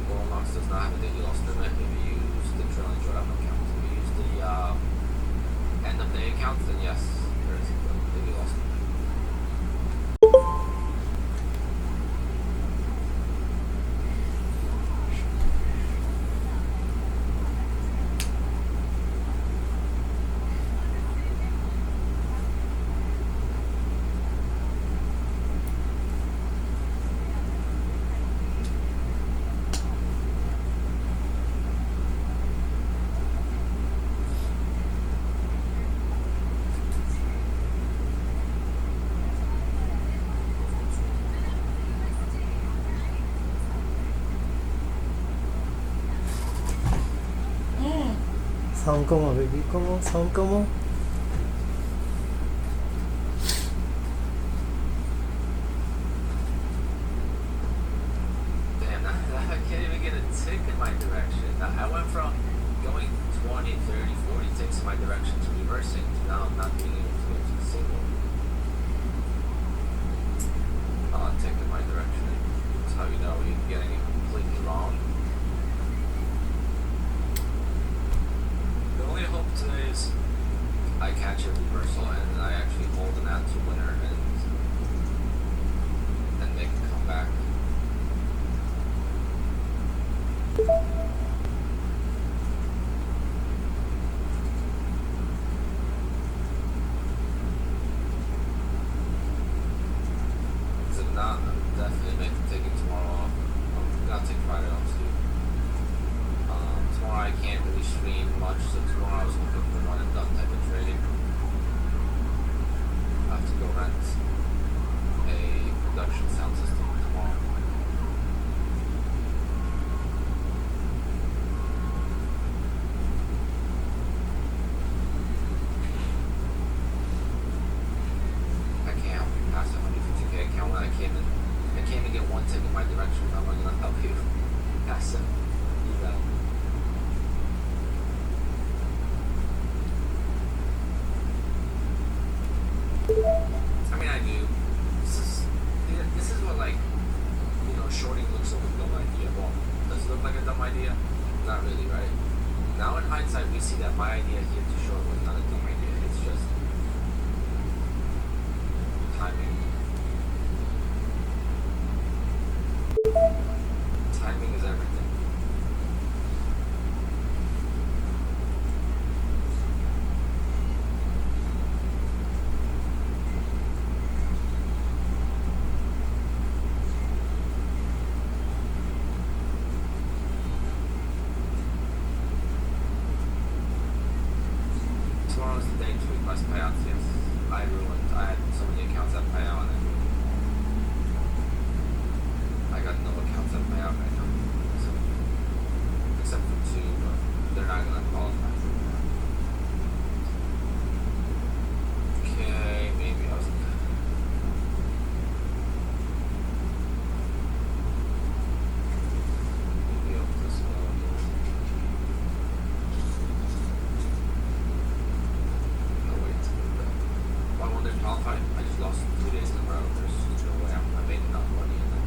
Bullnox does not have a daily loss limit. If you use the trailing drawdown account, if you use the end of day account, then yes, there is a daily loss limit. Sound como, baby, como, sound como. Damn, I can't even get a tick in my direction. I went from going 20, 30, 40 ticks in my direction to reversing to now not being able to get to the single. Tick in my direction. That's how you know you're getting it completely wrong. The only hope today is I catch a reversal and I actually hold an out to winner and make a comeback. So not definitely taking tomorrow off. I'm gonna take Friday off too. Tomorrow I can't really stream much, so tomorrow I was looking for one and done type of trading. I have to go rent a production sound system tomorrow. I can't help you pass a 150K account when I can't even get one tick in my direction. How am I gonna help you pass it? You know. I mean, I do. This is what, like, you know, shorting looks like a dumb idea. Well, does it look like a dumb idea? Not really, right? Now in hindsight, we see that my idea here to short was not a dumb idea. It's just timing. Timing is everything. Tomorrow's the day to request payouts, yes. I had so many accounts that pay out, and I got no accounts that pay out right now. So, except for two, but they're not gonna qualify. Okay, maybe I was. Maybe I'll put this one here. No way to do that. Why won't they qualify? I just lost 2 days in a row. There's no way I made enough money in that.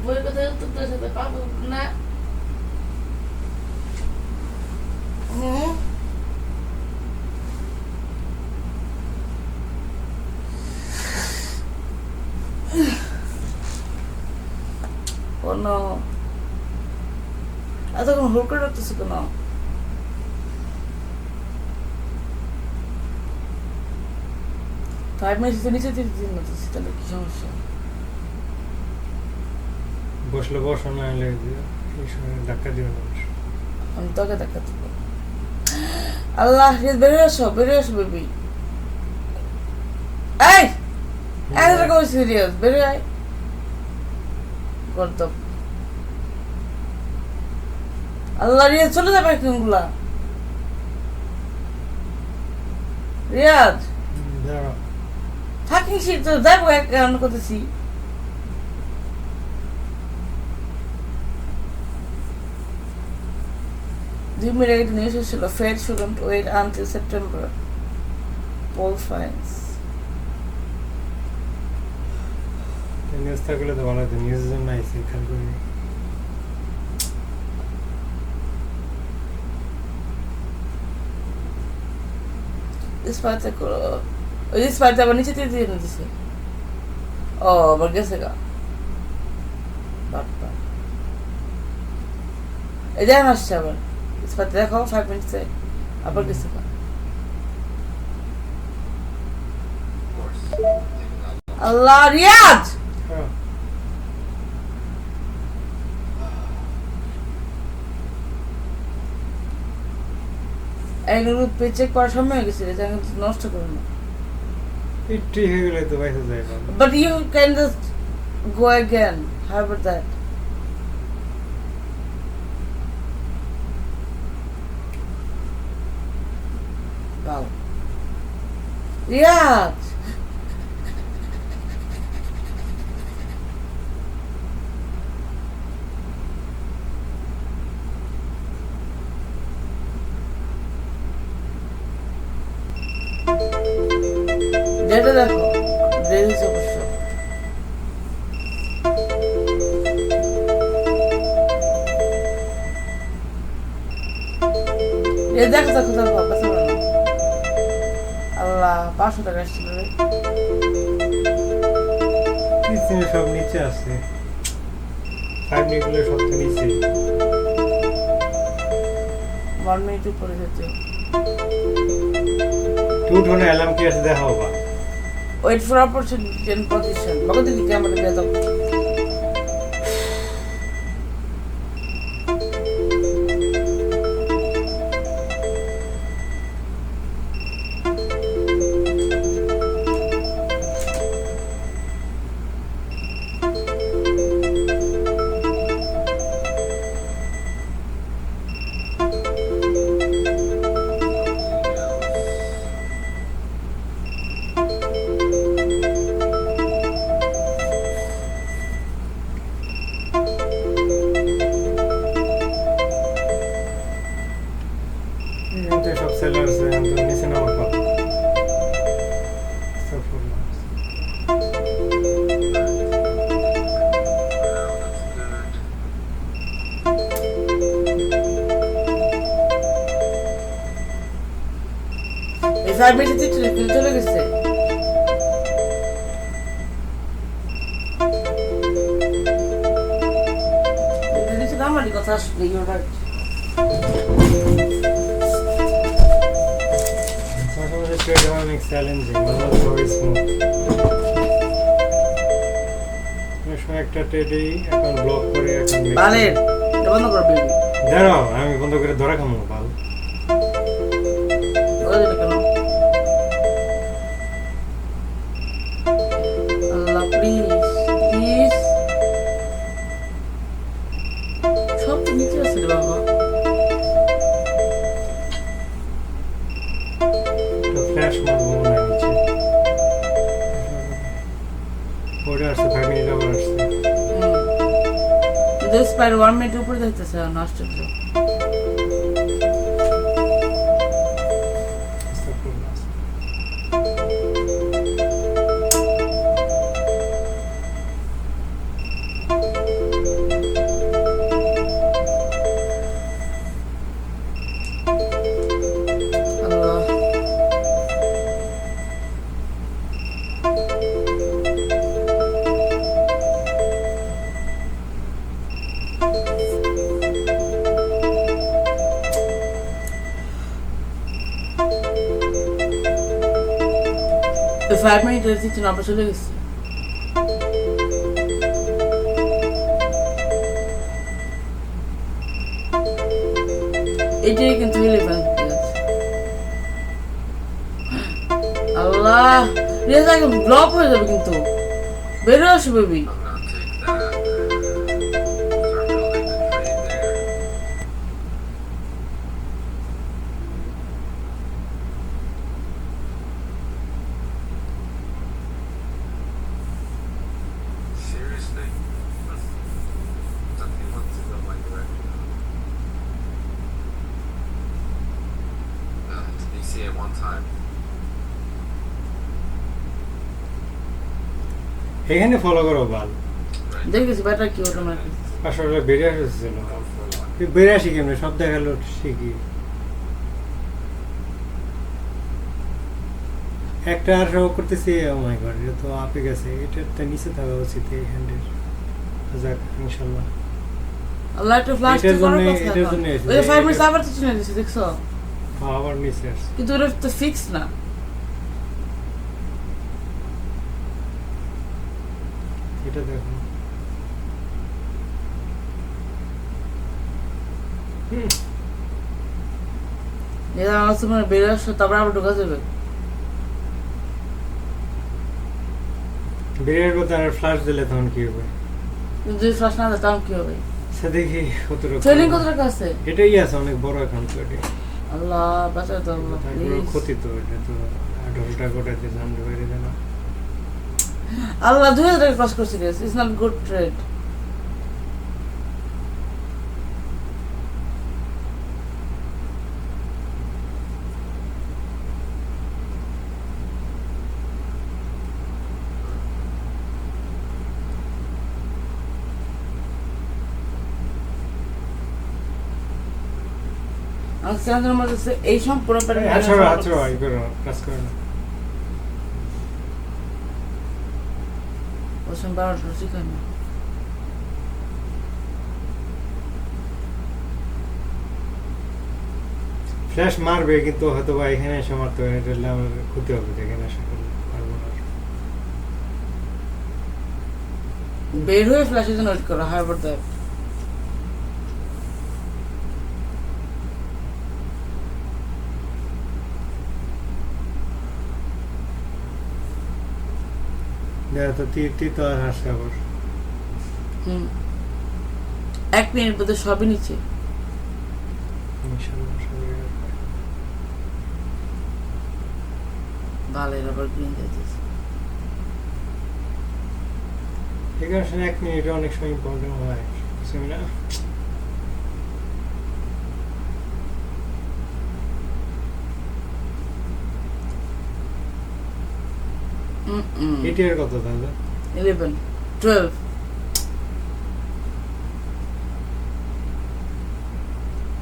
বই কথা তোর সাথে পাবো না কোনো এতক্ষণ whole করে রাখতেছি কেন? ফাইভ মিনিট তো নিচে দিতে দিন না তাহলে কি সমস্যা? বসলে বসো না হলে এই সময় ধাক্কা দিও না। আমি তোকে ধাক্কা দিব। আল্লাহ বেরিয়ে আসো বেবি। এই এত সিরিয়াস বেরিয়ে আয় করতাম। আল্লাহ রিয়াজ চলে যাবে কোনগুলা? রিয়াজ দাঁড়াও ফাঁকিং শীত তো যাবো এক কারণ করতেছি। The immediate news ছিল Fed shouldn't wait until September. Paul finds. News থাকলে তো ভালো হতো, নিউজের জন্য আইসি খেয়াল করি। ইস্পাতে করো ওই ইস্পাতে আবার নিচে দিয়ে দিয়ে দিছে। ও আবার গেছে গা বাপ্পা এই দেখেন আসছে আবার ইস্পাতে দেখো 5 মিনিটসে আবার গেছে গা। Of course. Taking that long. আল্লাহ রিয়াজ হ্যাঁ, এইগুলো চেক করার সময় হয়ে গেছে এটা নষ্ট করো না। একটু হয়ে গেলে তো বাইরে যাই না। But you can just go again. How about that? Wow. Riyadh! Data দেখো রেজিস অবশ্য দেখো দেখো দেখো কাছে আল্লাহ 500 টাকা আসছিল রে কিসিনে সব নিচে আছে, 5 মিনিটগুলো সব তো নিচে। 1 মিনিট উপরে যেতে টু টোনে অ্যালার্ম কি আছে দেখাও বা। Wait for opportunity and position বাকি দিকে ক্যামেরা দিয়ে দাও। তো সব সেলার্স নিচে নামার কথা। সব করলাম। এই 5 মিনিট চলে গেছে আমারই কথা আসলে ইউর রাইট। Trade অনেক চ্যালেঞ্জিং, ভেরি স্মুথ। সময় একটা ট্রেডেই এখন ব্লক করে এখন বালের এটা বন্ধ কর বেবি দাঁড়াও, আমি বন্ধ করে ধরা খামো বাল। ওই দিকে কেন আল্লাহ প্লিজ প্লিজ সব তো নিচে আছে রে বাবা। ফ্ল্যাশ মারবো না নিচে। ওটা আসছে 5 মিনিট আবার আসছে। কিন্তু স্পাইর 1 মিনিট উপরে যাইতেছে নষ্ট হচ্ছে। 5 মিনিটের দিচ্ছেন আমরা চলে গেছি এটাই কিন্তু ইলেভেন আল্লাহ রেজা ব্লক হয়ে যাবে কিন্তু বেরো আসো baby Seriously? Something wants to go my direction. To DC at one time. এখানে ফলো করো বাল Right? দেখেছি ব্যাটা কি ওটা মানে আসলে বেড়ে আসছিল Go for a walk. বেড়ে আসি কেমনে সব দেখালো শিখি একটা আর করতেছি ও মাই গড এটা তো আপে গেছে এটা নিচে থাকা উচিত এই হ্যান্ডের যাক ইনশাআল্লাহ আল্লাহ একটা ফ্লাশ এটার করার জন্য- কথা এটার জন্য এসেছে। ওই 5 মিনিট আবার তো চলে গেছে দেখছো আবার নিচে আসছে কিন্তু ওটা তো ফিক্স না এটা দেখো এটা আমার সময় বেরো আসো তারপর আবার ঢোকা যাবে বেড়ে কথা আর ফ্লাশ দিলে তখন কি হবে কিন্তু যদি ফ্লাশ না দেয় তখন কি হবে সে দেখি কত ট্রেনিং কত টাকা আছে এটাই আছে অনেক বড় অ্যাকাউন্ট এটা আল্লাহ বাঁচাও তো আল্লাহ তারপরে please। ক্ষতি তো এটা তো 18 টাকা ওটাতে জানতে পারি না আল্লাহ 2000 টাকা ক্রস করছে গেছে ইটস নট গুড ট্রেড আমার চ্যানেলের মধ্যে এই সম্পূর্ণ আচ্ছা ভাই করো কাজ করো না ওসম 12টা শিখায় না ফ্ল্যাশ মারবে কিন্তু হয়তো বা এখানে এসে মারতে হবে এটা হলে আমার ক্ষতি হবে এখানে আশা করি পারবো না বের হয়ে ফ্ল্যাশের জন্য ওয়েট করো হাই অ্যাবাউট দ্যাট দেখা তো তীর তো আর হাসতে আবার হুম 1 মিনিট মধ্যে সবই নিচে ইনশাআল্লাহ সবাই ভালো আবার গ্রিন যাইতেছে ঠিক আছে 1 মিনিট অনেক সময় ইম্পর্টেন্ট হয় বুঝছেন না এটির কত দাদা 11 12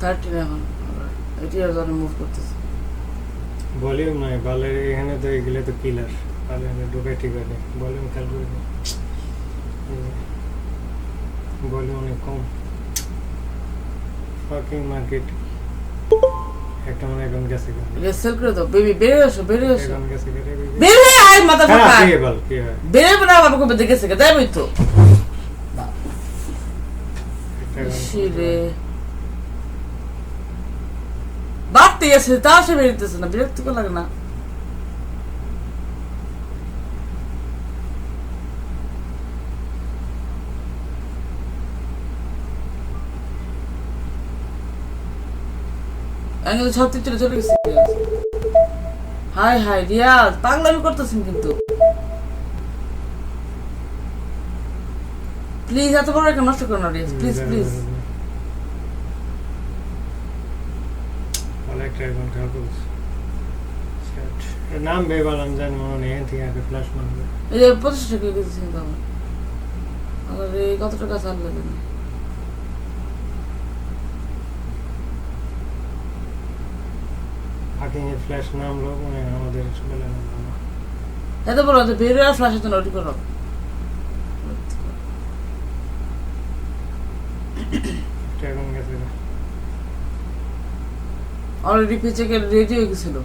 13 এখন এটি আর ধরে মুভ করতেছে ভলিউম নাই বালের এখানে তো এগুলো তো কিলার বালের ঢুকে ঠিক আছে ভলিউম খেয়াল করে ভলিউম অনেক কম ফাকিং মার্কেট একটা মানে এখন গেছে এটা সেল করে দাও বেবি বেরিয়ে আসো এখন গেছে বেরিয়ে আয় মাথা ফাঁকা কি বল কি হয় বেরিয়ে না বাবা কবে দেখেছে যাবই তো শিরে বাড়তে গেছে তা সে বেরিতেছে না বিরক্তিকর লাগে না আমি তো সব তিনটে চলে গেছি হাই হাই রিয়াজ পাগলামি করতেছেন কিন্তু প্লিজ এত বড় একটা নষ্ট করো না রিয়াজ প্লিজ প্লিজ একটা এখন খেয়াল করছি নাম বেবাল আমি জানি মনে নেই এখান থেকে আগে ফ্ল্যাশ মারবে এই যে 25 টাকা গেছে কিন্তু আমার আরে কত টাকা চাল লাগে না ফাকিং এর ফ্ল্যাশ নামলো মানে আমাদের বেলা নামলো না এত বড় যে বের হয়ে ফ্ল্যাশের জন্য ওটি করো এটা এখন গেছে গা। অলরেডি পেচেকের রেডি হয়ে গেছিল।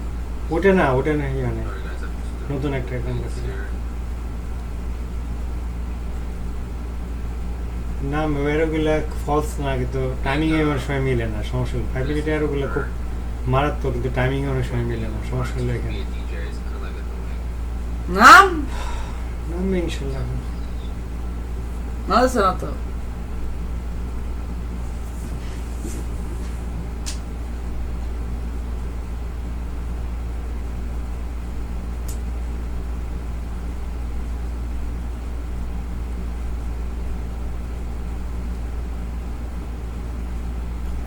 ওটা না মানে Sorry guys, I'm just নতুন একটা অ্যাকাউন্ট গেছে গা। here. না এরোগুলা ফলস না, কিন্তু টাইমিং অনেক সময় মিলে না, সমস্যা হলো 5 মিনিট এরোগুলো খুব মারাত্মক, কিন্তু টাইমিং অনেক সময় মিলে না, সমস্যা হলো এখানে। Be a DJ is kind of like annoying. নাম নামবে ইনশাল্লাহ। না দিচ্ছে না তো।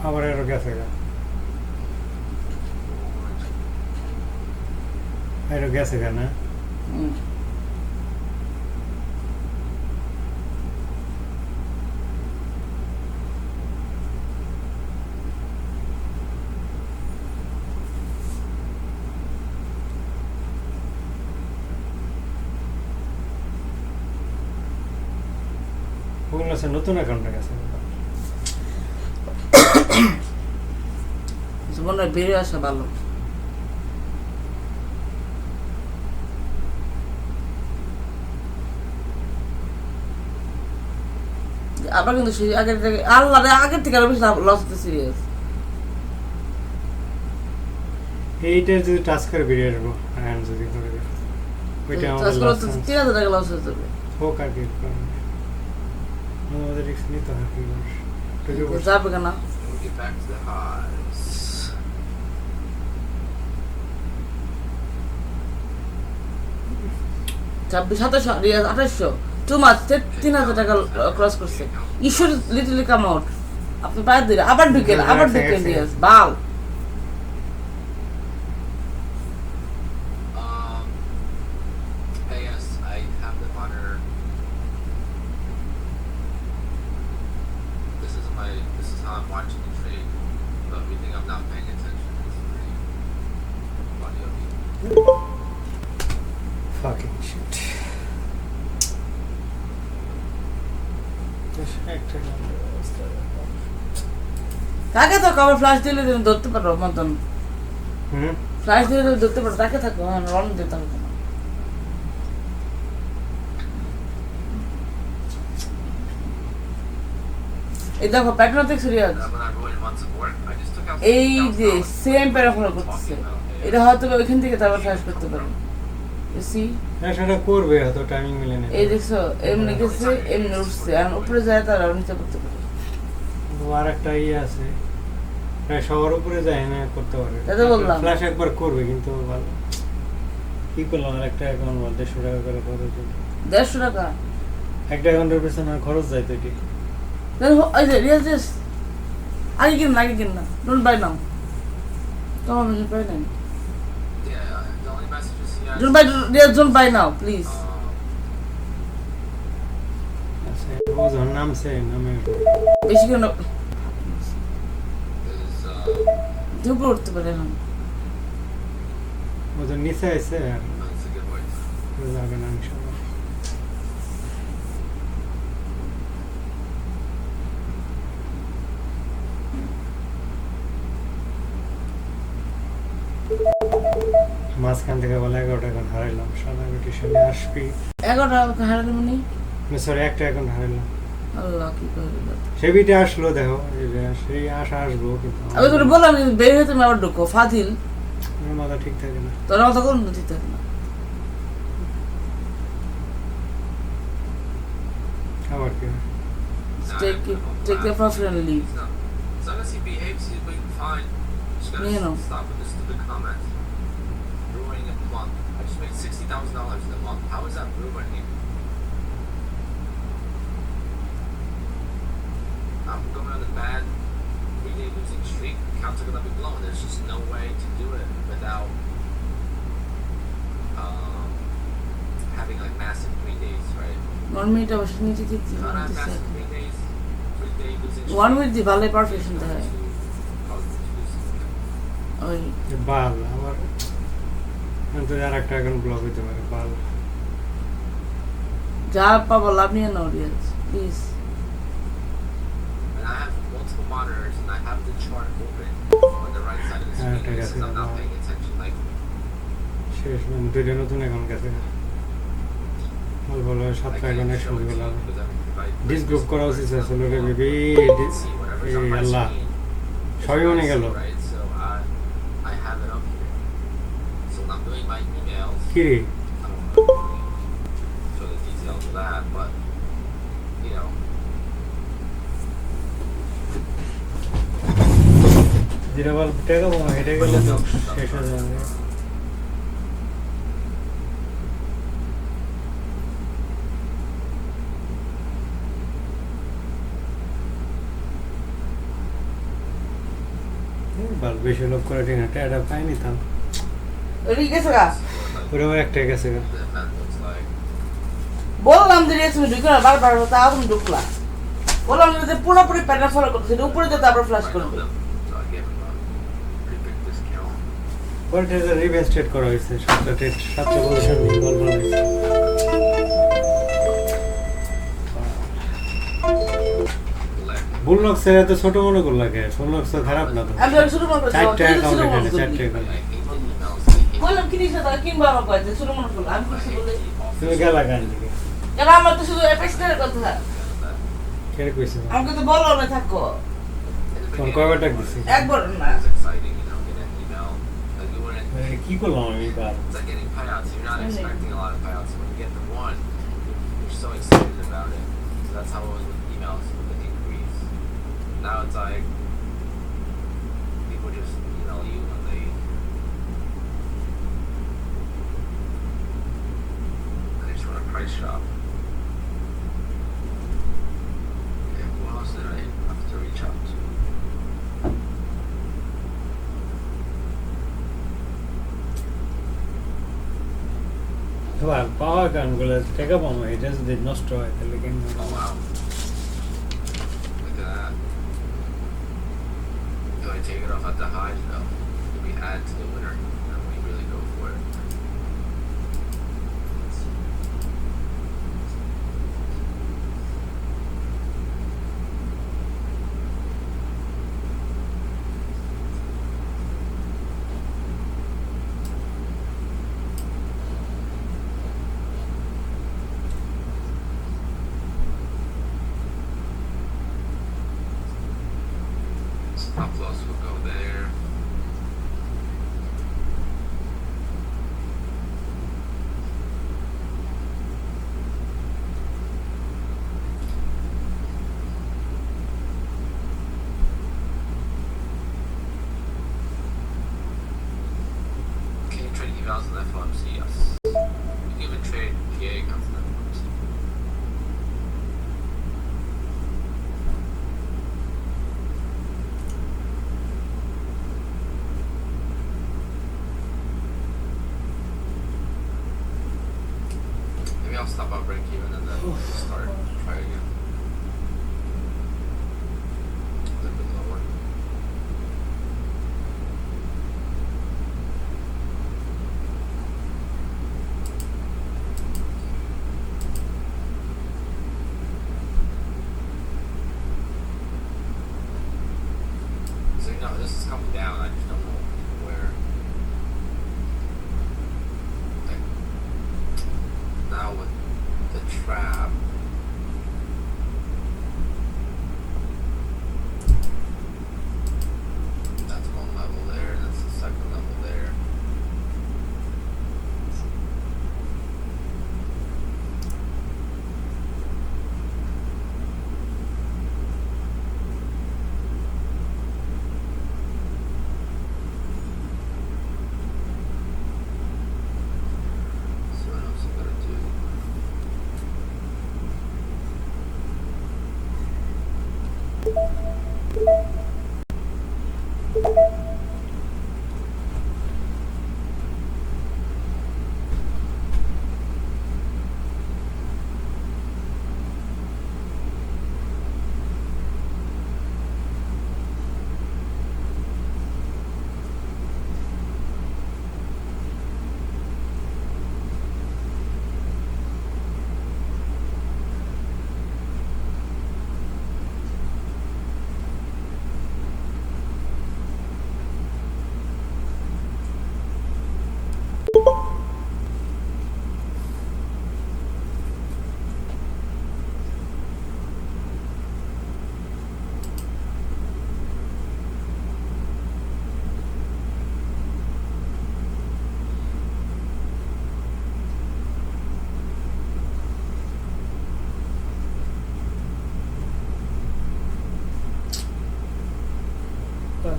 আবার এরো গেছে গা, এরো গেছে গা না। হুম। ওগুলো আছে নতুন অ্যাকাউন্টে গেছে। মনে হয় বেরিয়ে আসা ভালো। আবার কিন্তু সেই আগের থেকে আল্লাহ রে, আগের থেকে আরো বেশি লস হতে সিরিয়াস। এইটার যদি টাচ করে বেরিয়ে আসবো, হ্যাঁ যদি করে দেয়। ওইটা আমাদের চাষ করলে তো last chance। 3000 টাকা লস হয়ে যাবে। হোক আর কি করবে। আমাদের রিস্ক নিতে হয় কি করবে। যাবে কেন? We'll get back to the highs. ছাব্বিশ 2800 টু মাছ 3000 টাকা ক্রস করছে। ঈশ্বর লিটলি কাম আউট। আপনি বাইরে দিলে আবার ঢুকেন, আবার ঢুকেন Diaz Bal. Hey, yes, I have the monitor. This is how I'm watching the trade. But we think I'm not paying attention. It's pretty funny of me. Fucking shit. একটা তাকে তো কবে ফ্ল্যাশ দিলে তুমি ধরতে পারো মতন। হুম ফ্ল্যাশ দিলে তুমি ধরতে পারো, তাকে থাকো রন দিতে হবে না। এই দেখো প্যাটার্ন দেখছো Riaz, When I wrote in months of work, I just took out এই যে $60,000. সেম প্যারাফলো করতেছে। এটা হয়তো বা ওইখান থেকে তারপর ফ্ল্যাশ করতে পারো। সি হ্যাঁ সেটা করবে, হয়তো টাইমিং মিলে নেই। এই দেখছো এমনি গেছে এমনি উঠছে, আর উপরে যায় তারা নিচে করতে পারে। আর একটা ইয়ে আছে, প্রায় সবার উপরে যায় না করতে পারে। তাই বললাম। ফ্ল্যাশ একবার করবে কিন্তু ভালো। কি করলাম, আর একটা অ্যাকাউন্ট 150 টাকা করে খরচ হতো। 150 টাকা একটা অ্যাকাউন্টের পেছনে খরচ যায় তো এটি। এই যে রিয়াজ জাস্ট আগে কিন না ডোন্ট বাই নাও। তোমার মেসেজ পাই নাই, Yeah, the only messages he has. Don't buy Riyaz, don't buy now please. আচ্ছা ও যখন নামছে নামে বেশি কেন Is দুপুর উঠতে পারে এখন। ও তো নিচে আছে আর that's a good way. ও যাবে না ইনশাল্লাহ। মাঝখান থেকে বলে 11টা এখন হারাইলাম, সাদা টিউশনে আসবি। 11টা হারালে মানে সরি একটা এখন হারাইলাম। আল্লাহ কি করে। সে বিটে আসলো দেখো, এই যে সেই আশা আসবো কিন্তু আমি তোর বললাম বের হয়ে তুমি আবার ঢুকো ফাজিল, আমার মাথা ঠিক থাকে না। তোর মাথা কোন ঠিক থাকে না। আবার কি হয়? Take the profit and leave. No. As long as he behaves, he's being fine. Just gotta You know. stop with the stupid comments. Ruining a month. I just made $60,000 in a month. How is that ruining? I'm going on a bad 3-day losing streak. Accounts are gonna be blown. There's just no way to do it without having like massive 3 days, right? 1 minute অবশ্য নিচে দিচ্ছি You gotta have massive 3 days. 3-day losing 1 minute দিয়ে ভালোই perfection দেয় ওই যে বাল আবার তো আর একটা এখন ব্লক হইতে পারে বাল। যা পাবো লাভ নিয়ে নাও Riaz please. And I monitors and I have the chart open on the right side of the screen. Okay, It says I'm not okay. paying attention. Like, শেষ মানে দুইটা নতুন অ্যাকাউন্ট গেছে অল্প অল্প I সাতটা can't অ্যাকাউন্ট show একসঙ্গে it to গেলাম you because if I ডিস গ্রুপ করা উচিত আসলে রে baby see whatever's on my আল্লাহ screen, is সবই what I মনে see, গেল right? So I have it up here. So when I'm doing my emails, কি রে I don't want to show the details of that, but you know, যেটা বল টাকা পাবো হেঁটে গেলে তো শেষ হয়ে যাবে বাল বেশি লোক করে ঠিক না টাকা পাই নিতাম ঠিক আছে গা ওটা আবার একটা গেছে গা। the event looks like. বললাম যে রেসমি ঢুকে না বারবার তাও তুমি ঢুকলা বললাম যে পুরোপুরি প্যাটার্ন ফলো করতে উপরে যেতে আবার ফ্ল্যাশ I know করবে them, so I gave them a pretty big discount. পরে এটা রিভেস্টেড করা হয়েছে সাতটা পজিশন নিয়ে গল্প হয়েছে Like, বুললক্সের এত ছোট মনে করলা কে বুললক্স তো খারাপ না তো আমি তো শুরু মনে করছি চারটে অ্যাকাউন্ট শুরু মনে এখানে করছি চারটে account I hate the emails. I hate বললাম কিনিস না তাকে কিনবো আমার কাছে শুরু মনে করলাম আমি I কিছু hate বলে the office. তুমি গেলা কান দিকে কেন আমার তো শুধু এফএক্সের কথা কে কইছে আমাকে তো বলো না থাকো ফোন কয়বার ডাক দিছি একবার না It's exciting, you know, get an email. Like you wouldn't. কি করলাম আমি কাল It's like getting payouts. You're not Mhm. expecting a lot of payouts. When you get the one, you're so excited about it. So that's how it was with emails with the increase. Now it's like people just email you when they just want a price shop. Okay, who else did I have to reach out to? তোমার পাওয়া অ্যাকাউন্টগুলো টাকা পাবো এটা যদি নষ্ট হয় তাহলে কেন Oh wow. Look at that. Do I take it off at the highs though? Do we add to the winner? Or do we really go for it? Let's see. Stop loss will go there. Can you trade evals in FOMC? Yes. You can even trade PA accounts in FOMC. Maybe I'll stop at break even and then start try again. A little bit lower. So you know, this is coming down. I just don't know where. Like, now with the trap. That's one level there. That's the second level there. So what else I gotta do?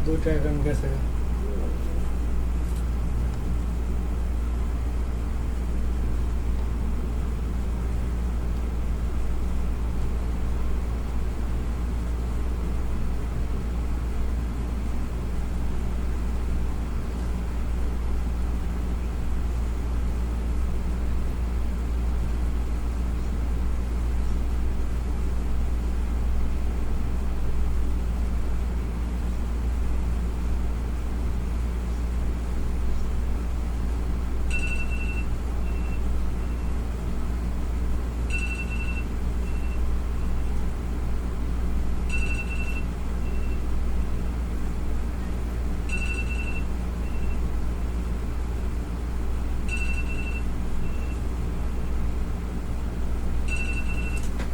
দুইটা account গেছে।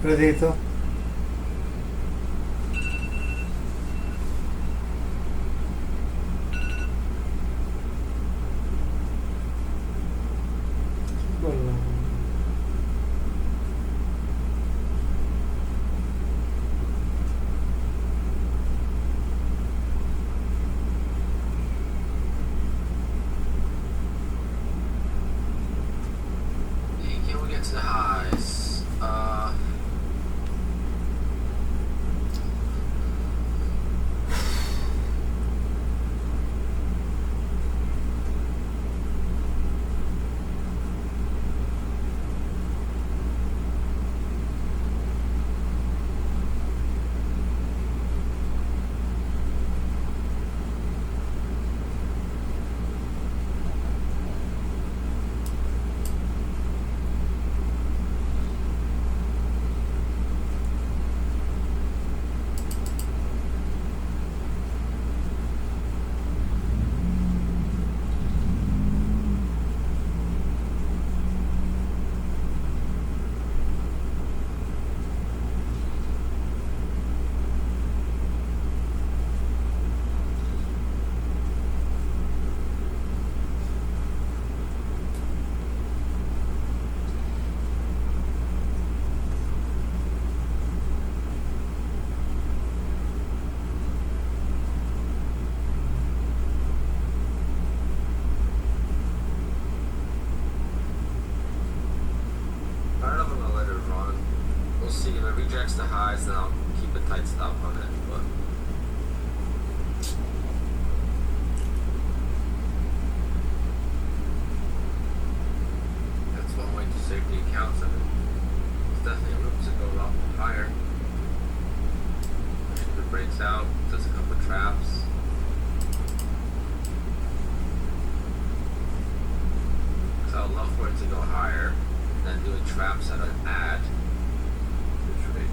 করে দেখি তো। বললাম Can we get to the highs? I don't know if I'm gonna let it run. We'll see. If it rejects the highs, then I'll keep a tight stop on it. But that's one way to save the accounts. I mean, there's definitely room to go up higher. If it breaks out, does a couple traps. So I'd love for it to go higher, and then doing traps at an add. Which way?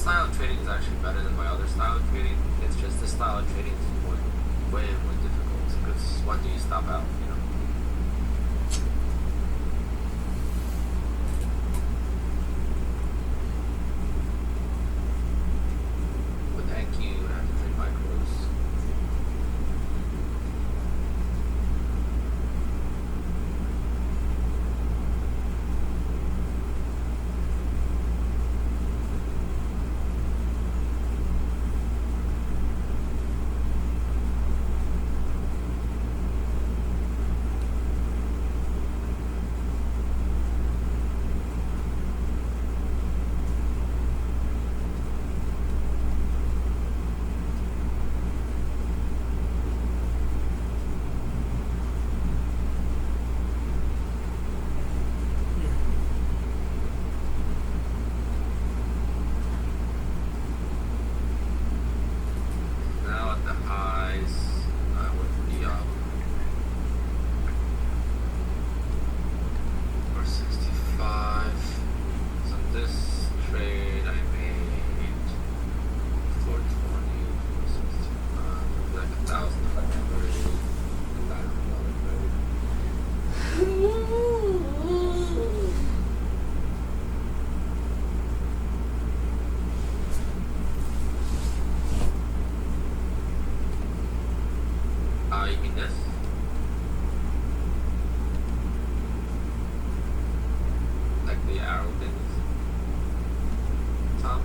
style of trading is actually better than my other style of trading. It's just this style of trading is way more difficult because when do you stop out, you know? With NQ, you would have to trade micros. Now at the highs, I would be up 465. So this trade I made 420, 465, like 1,000 if I converted it. And that was another trade. You mean this? Like the arrow things? Tom?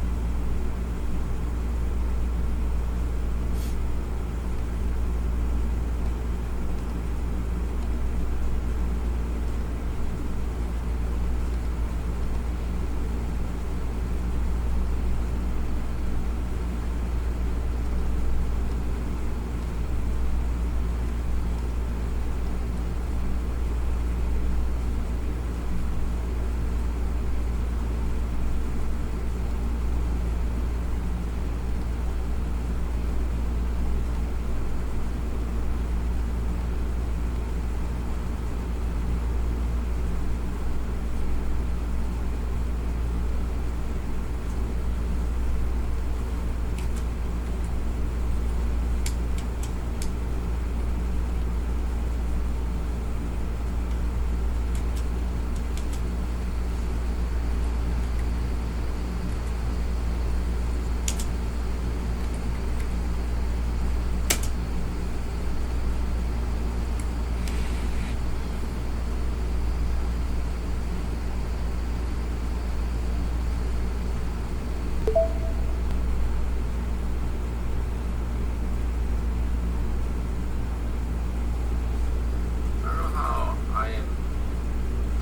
I don't know how I am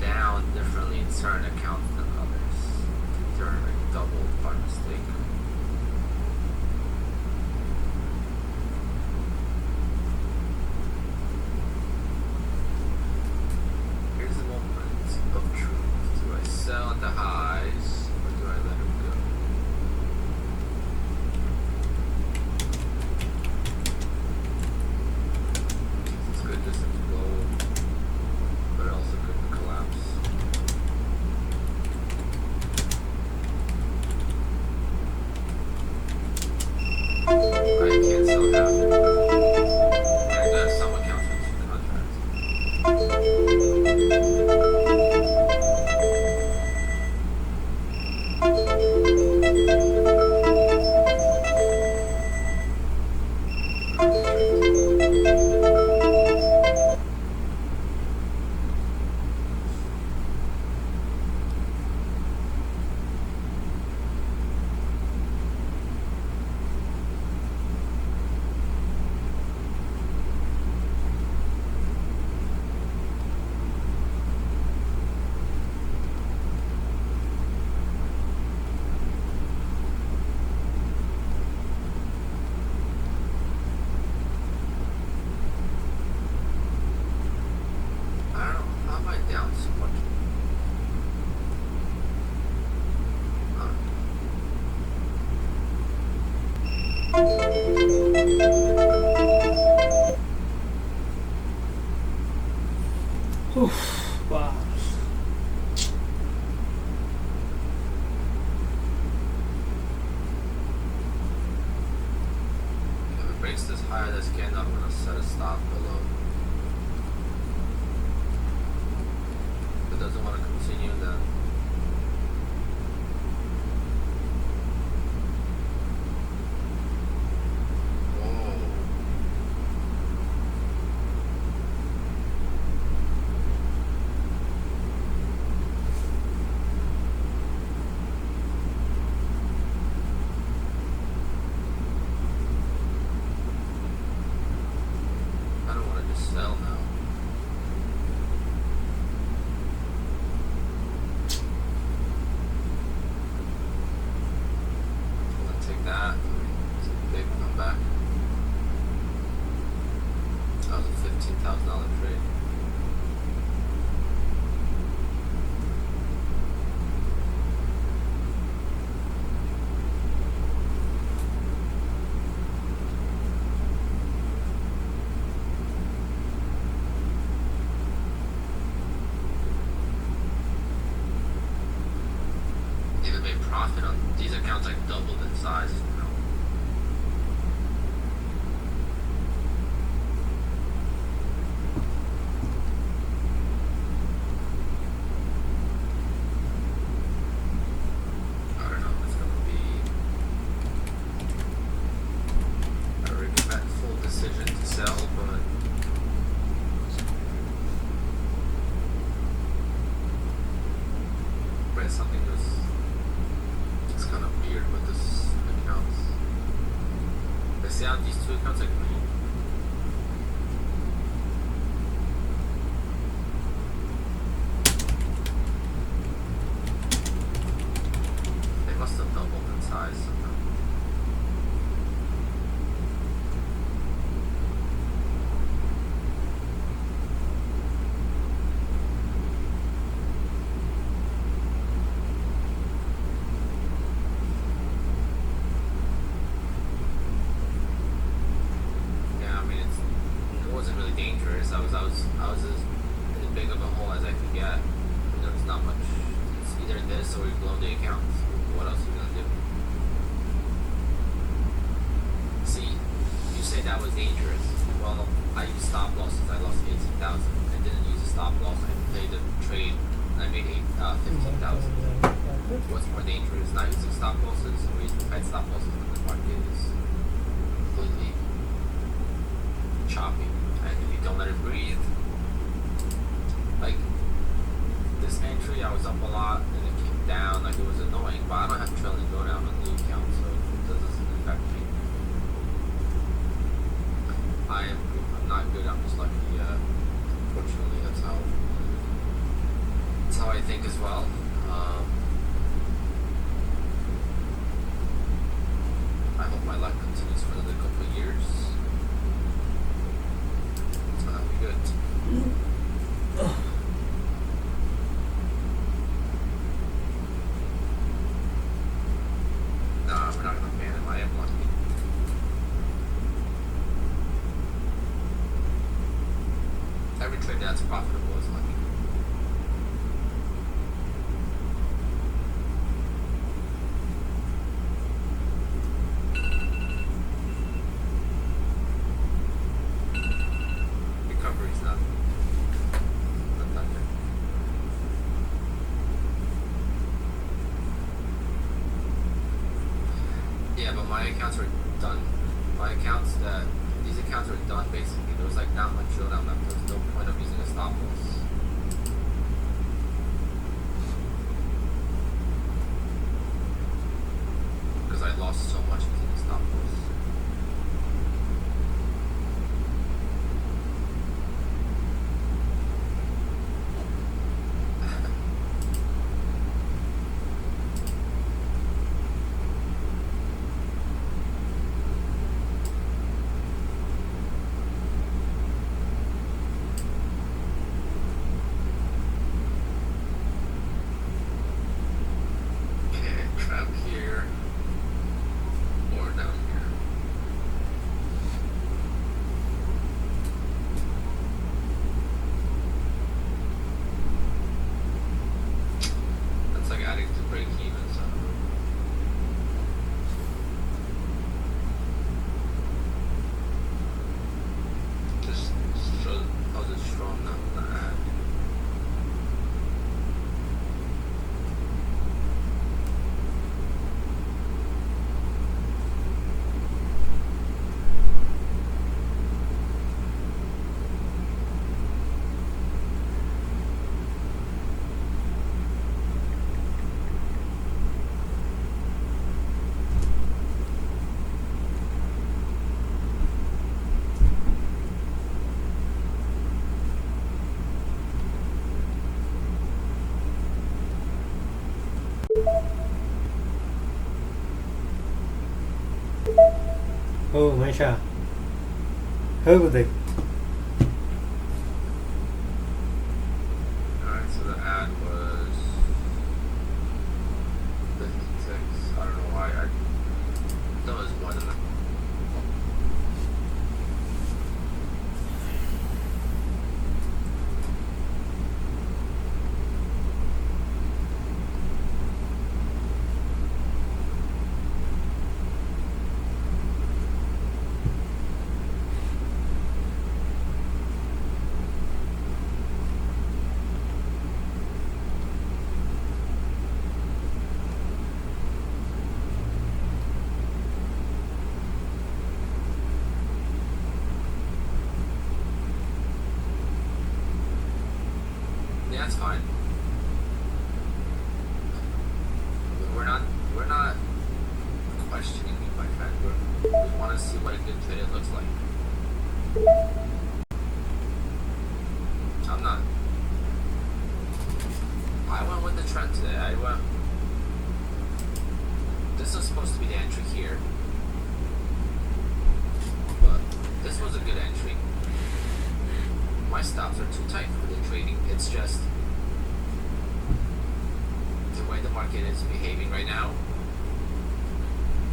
down differently in certain accounts than others. These are like double by mistake. Here's the moment of truth. Do I sell at the highs or do I let them go? It's good just to go, but it also could collapse. I can't sell that. And some accounts with the contracts. I don't know, how am I down so much? Wow. higher this candle, I'm gonna set a stop below. If it doesn't want to continue, then whoa. I don't want to just sell now. I'm gonna take that. It's a big comeback. That was a $15,000 trade. Even made profit on these accounts, like doubled in size. You know. I don't know if it's gonna be a regretful decision to sell, but something it's kind of weird with this accounts. They see how these two accounts are green. They must have doubled in size somehow. Yeah, I mean it wasn't really dangerous. I was as big of a hole as I could get. There's not much. It's either this or you blow the account. What else are you gonna do? See, you say that was dangerous. Well, I used stop losses. I lost 18,000. I didn't use a stop loss. I played the trade and I made 15,000. What's more dangerous? Not using stop losses or using tight stop losses when the market is completely choppy, and if you don't let it breathe, like this entry, I was up a lot and it came down, like it was annoying, but I don't have trailing drawdown on the account, so that doesn't affect me. I'm not good, I'm just lucky. Fortunately, that's how I think as well. I hope my luck continues for another couple of years. It's gonna be good. Nah, we're not gonna ban him. I am lucky. Every trade that's profitable is lucky. Recovery's not done yet. Yeah, but my accounts are done. These accounts are done basically. There was like not much showdown left. There was no point of using a stop loss. Because I lost so much using a stop loss. Oh, Maisha. How would they? Alright, so the ad was 56. I don't know why. I thought it was more than that. Yeah, it's fine. We're not questioning you, my friend. We want to see what a good trade looks like. I'm not. I went with the trend today. This was supposed to be the entry here, but this was a good entry. My stops are too tight for the trading. It's just the way the market is behaving right now.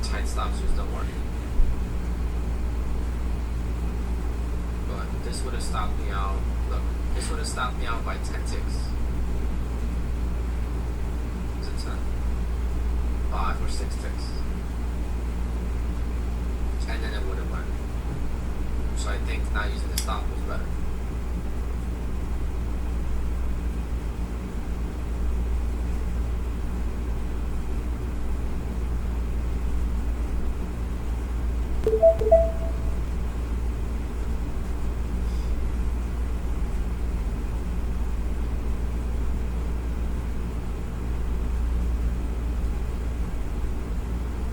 Tight stops just don't work. But this would have stopped me out. Look, this would have stopped me out by 10 ticks. Is it 10? 5 or 6 ticks. And then it would have went. So I think not using the stop was better.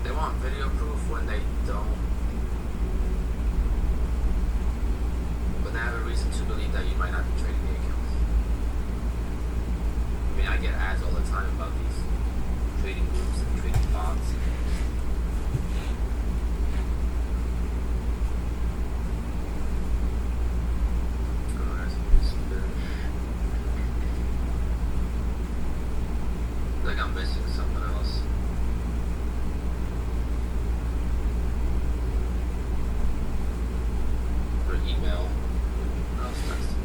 They want video proof when they don't. When they have a reason to believe that you might not be trading the accounts. I mean, I get ads all the time about these trading groups and trading bots. Like I'm missing someone else. Or email. What else texted me?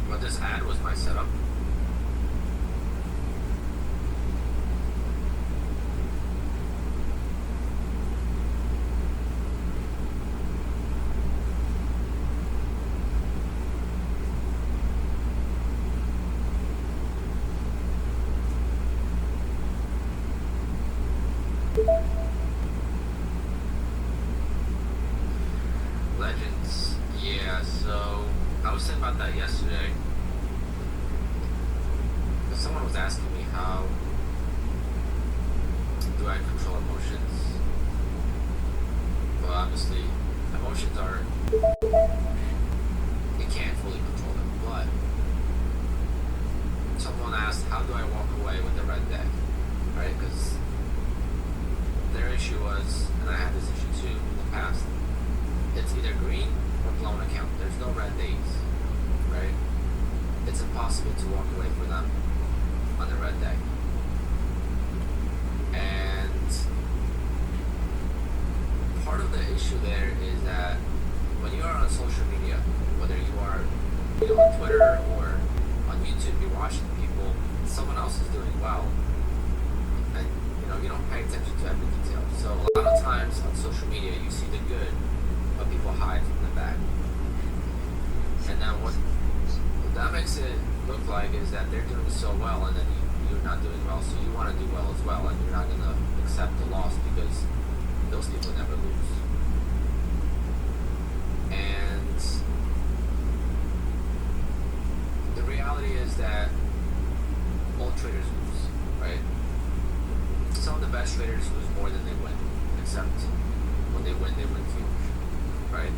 But this ad was my setup. Legends. Yeah, so I was thinking about that yesterday. Because someone was asking me how do I control emotions? Well, obviously, emotions are, you can't fully control them, but someone asked, how do I walk away with the red deck? Right? Because their issue was, and I had this issue too in the past, it's either green or blown account. There's no red days, right? It's impossible to walk away for them on the red day. And part of the issue there is that when you are on social media, whether you are on Twitter or on YouTube, you're watching people, someone else is doing well, and you don't pay attention to every detail. So a lot of times on social media, you see the good, but people hide from the bad. And then what that makes it look like is that they're doing so well, and then you're not doing well, so you want to do well as well, and you're not going to accept the loss because those people never lose. And the reality win, they win huge, right?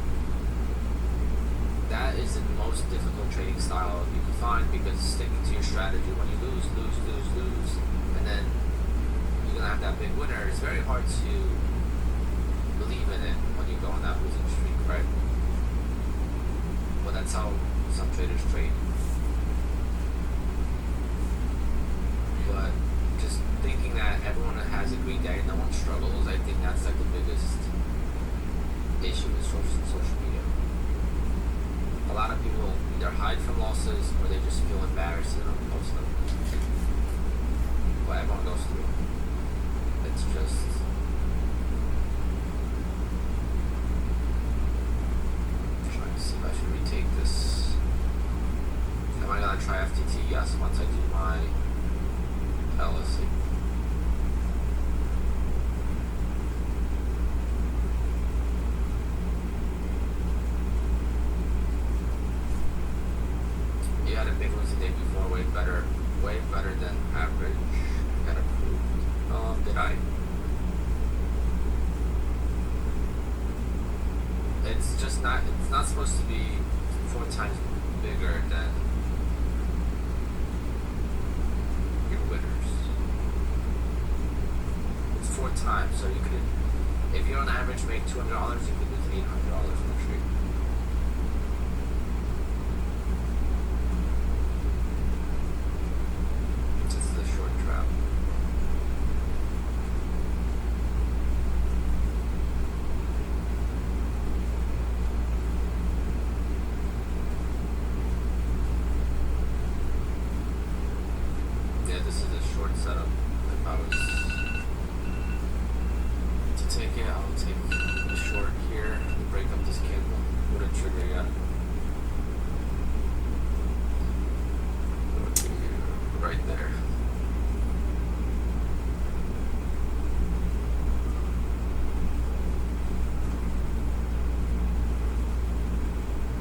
That is the most difficult trading style you can find because sticking to your strategy when you lose, and then you're gonna have that big winner. It's very hard to believe in it when you go on that losing streak, right? Well, that's how some traders trade. But just thinking that everyone has a great day and no one struggles, I think that's like the biggest issue with social media. A lot of people either hide from losses or they just feel embarrassed and don't post them. But everyone goes through it. It's just trying to see if I should retake this. Am I gonna try FTT? Yes, once I do my LSE. You had a big lose the day before, way better than average. Got approved. Did I? It's not supposed to be 4 times bigger than your winners. It's 4 times, so you could, if you on average make $200, you could lose $800 in a trade. This is a short trap. Yeah, this is a short setup. If I was to take it, I would take the short here to break up this candle. Wouldn't trigger yet. It would be right there.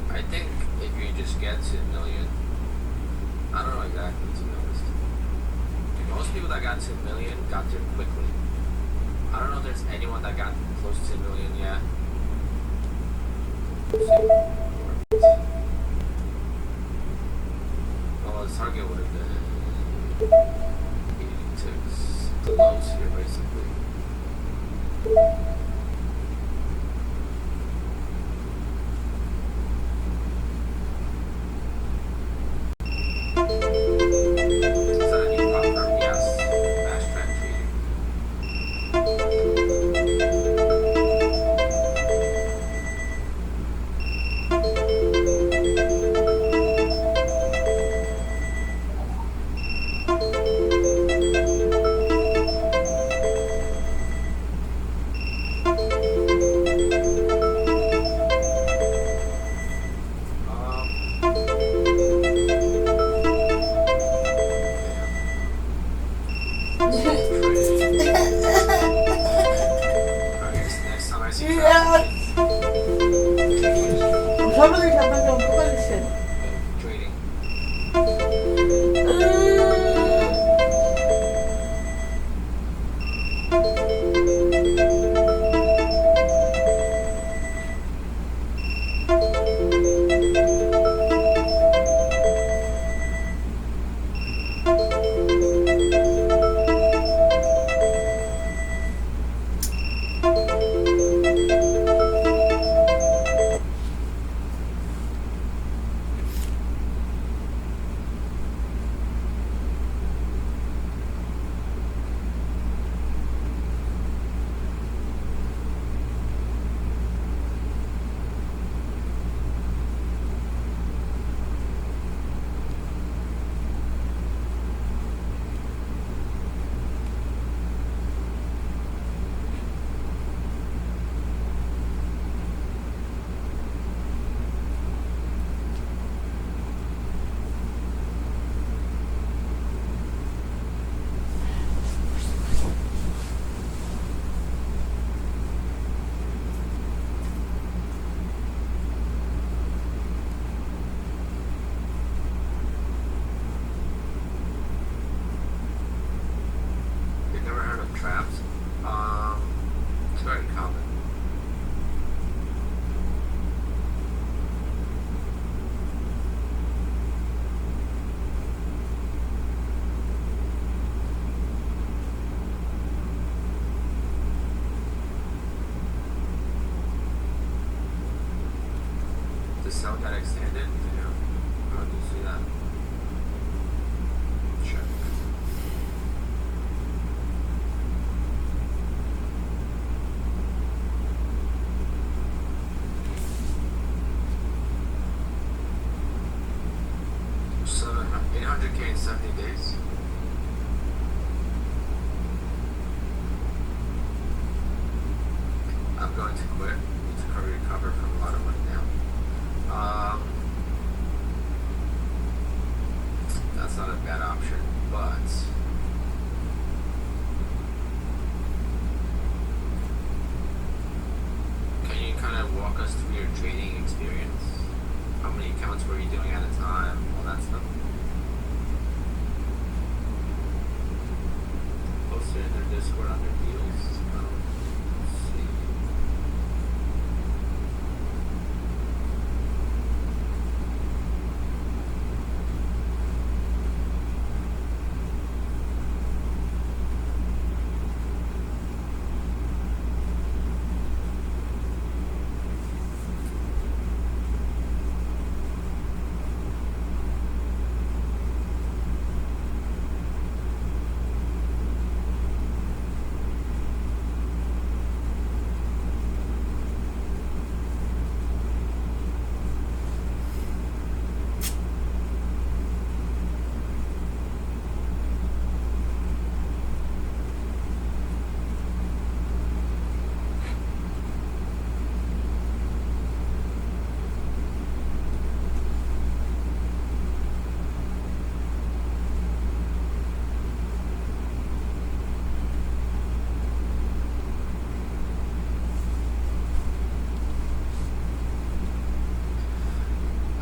I think if you just get to a million, I don't know exactly, to be honest. Most people that got to a million got there quickly. I don't know if there's anyone that got close to a million yet. Well, his target would have been 86. The lows here, basically. Is that a new proper? Yes. Fast track trading. Next time I see traffic, সবাই আপনাকে অঙ্ক করেছেন trading. sell got extended? Yeah. How do you see that? Check. So 800K in 70 days. I'm going to quit. Need to recover from a lot of money now. That's not a bad option, but can you kind of walk us through your trading experience? How many accounts were you doing at a time? All that stuff. Post it in their Discord under deals. Let's see.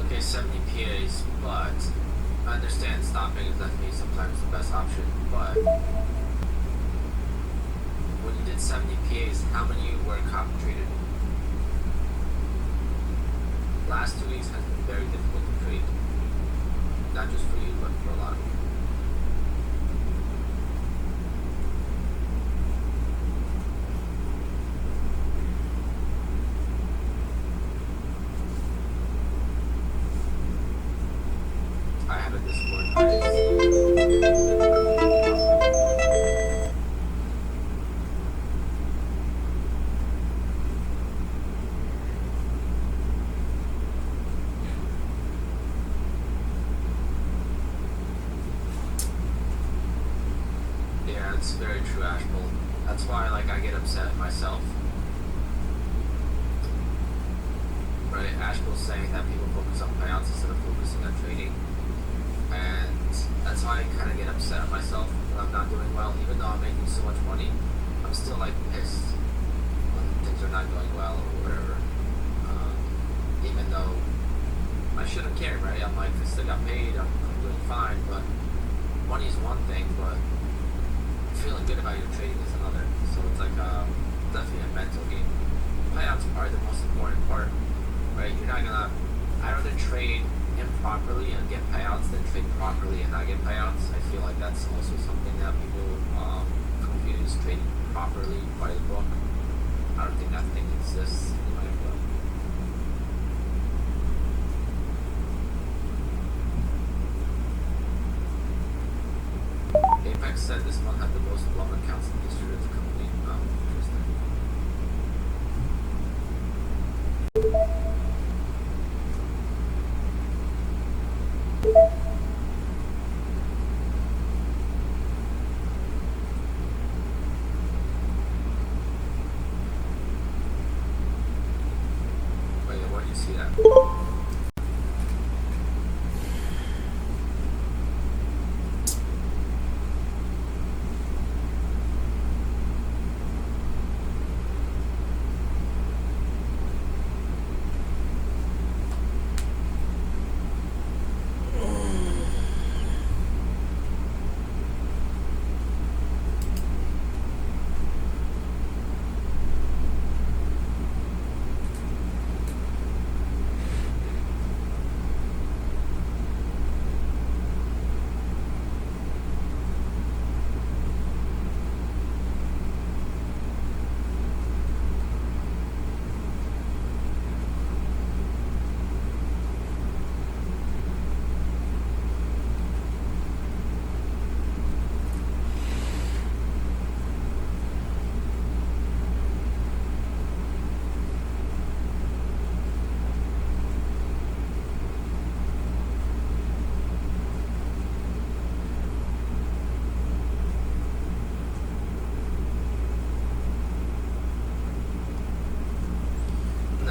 Okay, 70 PAs, but I understand stopping is definitely sometimes the best option, but when you did 70 PAs, how many were copy traded? Last 2 weeks has been very difficult to trade. Not just for you, but for a lot of people. I have a Discord. Yeah, it's very true, Ashbull. That's why, like, I get upset at myself. Right? Ashbull's saying that people focus on payouts instead of focusing on trading. And that's why I kind of get upset at myself when I'm not doing well. Even though I'm making so much money, I'm still, like, pissed when things are not going well or whatever. Even though I shouldn't care, right? I'm like, I still got paid, I'm doing fine, but money is one thing, but feeling good about your trading is another. So it's like definitely a mental game. Payouts are the most important part, right? You're not gonna. I'd rather trade improperly and get payouts than trade properly and not get payouts. I feel like that's also something that people confuse. Trading properly by the book. I don't think that thing exists in my book. Apex said this month had the most long accounts in the history of the company. Interesting. Wait, where do you see that?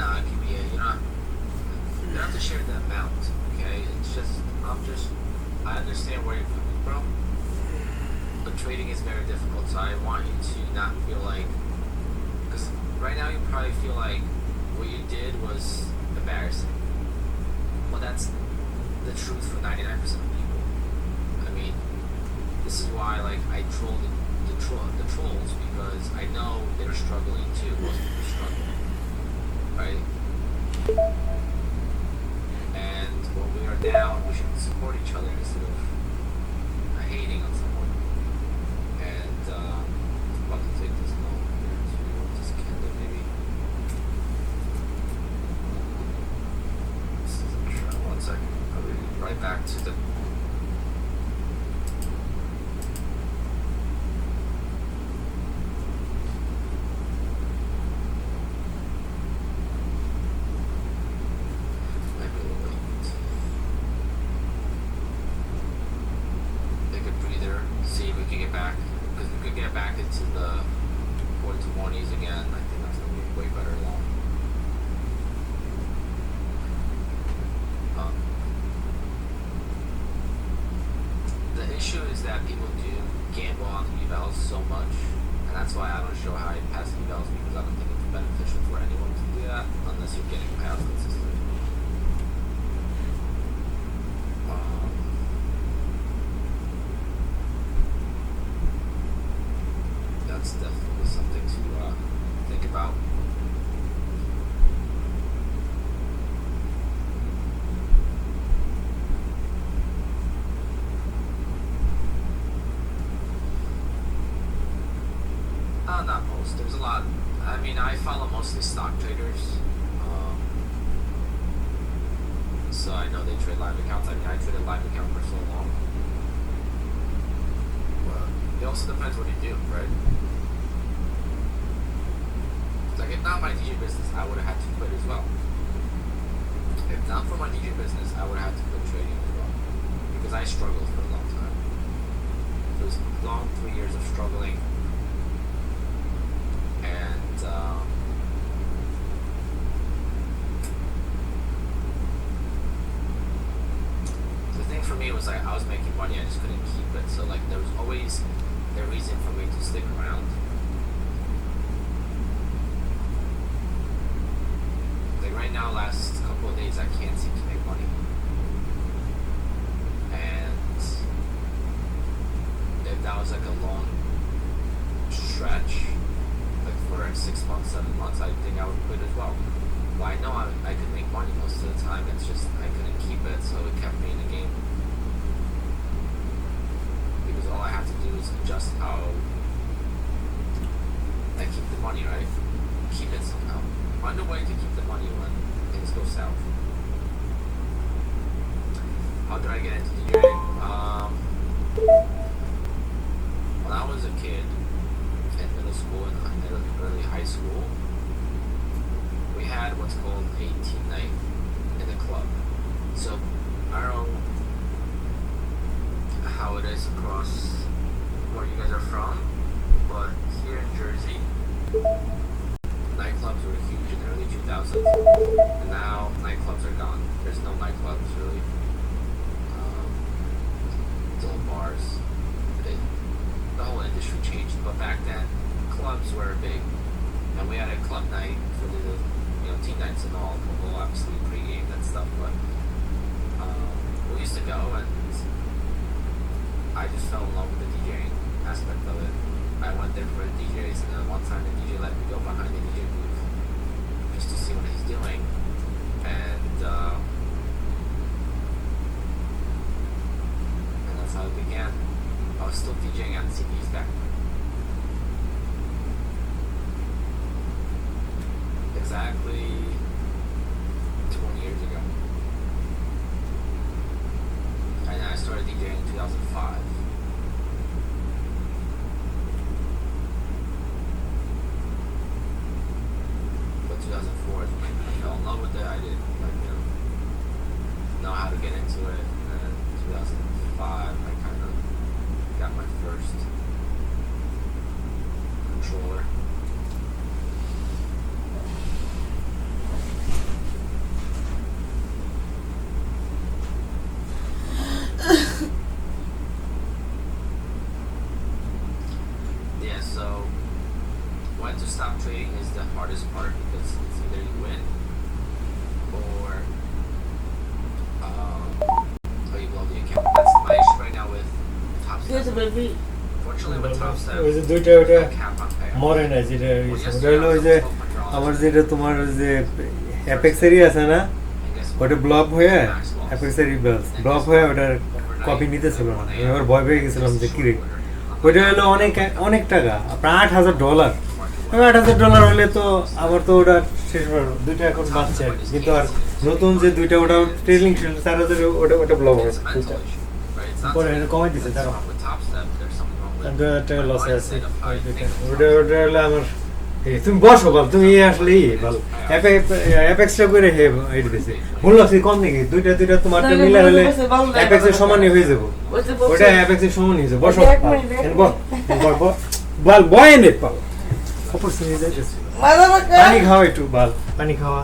Nah, it can be you don't have to share the amount, okay? It's just, I understand where you're coming from, but trading is very difficult, so I want you to not feel like, because right now you probably feel like what you did was embarrassing. Well, that's the truth for 99% of people. I mean, this is why, like, I troll the trolls, because I know they're struggling too. Most people struggle, right? And when we are down, we should support each other instead of hating on someone. And I'm about to take this note here to this candle, maybe. This isn't sure. 1 second. I'll be right back to the. Take a breather, see if we can get back, because we could get back into the 420s again. I think that's going to be way better long. The issue is that people do gamble on evals so much, and that's why I don't show high pass evals, because I don't think it's beneficial for anyone to do that unless you're getting payouts consistently. That's definitely something to think about. Not most. There's a lot. I mean, I follow mostly stock traders. So I know they trade live accounts. I mean, I traded live account for so long. But it also depends what you do, right? Like, if not my DJ business, I would have had to quit as well. If not for my DJ business, I would have had to quit trading as well. Because I struggled for a long time. It was a long 3 years of struggling. And the thing for me was, like, I was making money, I just couldn't keep it. So, like, there was always a reason for me to stick around. Like, right now, last couple of days, I can't seem to make money. And if that was like a long stretch, like for like 6 months, 7 months, I think I would quit as well. Well, I know I could make money most of the time, it's just I couldn't keep it, so it kept me in the game. Because all I have to do is adjust how I keep the money, right? Keep it somehow. Find a way to keep the money when things go south. How did I get into DJing? When I was a kid in middle school and early high school, we had what's called a team night in the club. So I don't know how it is across where you guys are from, but here in Jersey, nightclubs were huge in the early 2000s, and now nightclubs are gone. There's no nightclubs really. It's all bars. The whole industry changed, but back then, clubs were big, and we had a club night for the team nights and all. Well, obviously pre-game and stuff, but we used to go, and I just fell in love with the DJing aspect of it. I went there for the DJs, and then one time the DJ let me go behind the DJ booth just to see what he's doing, and that's how it began. I was still DJing on CDs back then. Exactly 20 years ago. And I started DJing in 2005. But 2004 is when I fell in love with it. I didn't know how to get into it. And in 2005, I kind of got my first controller. It's either you win or you blow the account. That's my issue right now with Top ঠিক আছে Step. Baby Fortunately with Top Step, ওই যে দুইটা there's ওটা no cap on payout. মরে না যেটা Well, ওটা yesterday হলো I ওই was যে up $12 আমার যেটা তোমার যে অ্যাপেক্সেরই আছে না and guess what? ওটা ব্লক হয়ে Max loss. অ্যাপেক্সেরই ব্লক হয়ে ওটার কপি নিতেছিল না আমি আবার ভয় পেয়ে গেছিলাম যে কিরে ওইটা হলো অনেক অনেক টাকা আপনার $8,000 $8,000 হলে তো আমার তো ওটা শেষ হলো দুইটা এখন বাঁচছে আর কি। কিন্তু আর নতুন যে দুইটা ওটা ট্রেলিং ছিল 4,000 ওটা ব্লক It's হয়েছে a mental issue, right? It's not পরে something এটা কমাই দিছে that's তারা wrong with Top Step. There's something wrong with R 2,000 my লসে আছে mindset of how you think. ওটা হলো আমার তুমি বসো বল তুমি আসলে বল অ্যাপেক্সটা করে হে এটা দিছে ভুল লাগছে কম নাকি দুইটা তোমারটা মিলে হলে অ্যাপেক্সের সমানই হয়ে যাবো ওটা অ্যাপেক্সের সমান হয়ে যাবে বসো বল বয় নে পাল অপরচুনিটি যাইতেছে পানি খাওয়া একটু বল পানি খাওয়া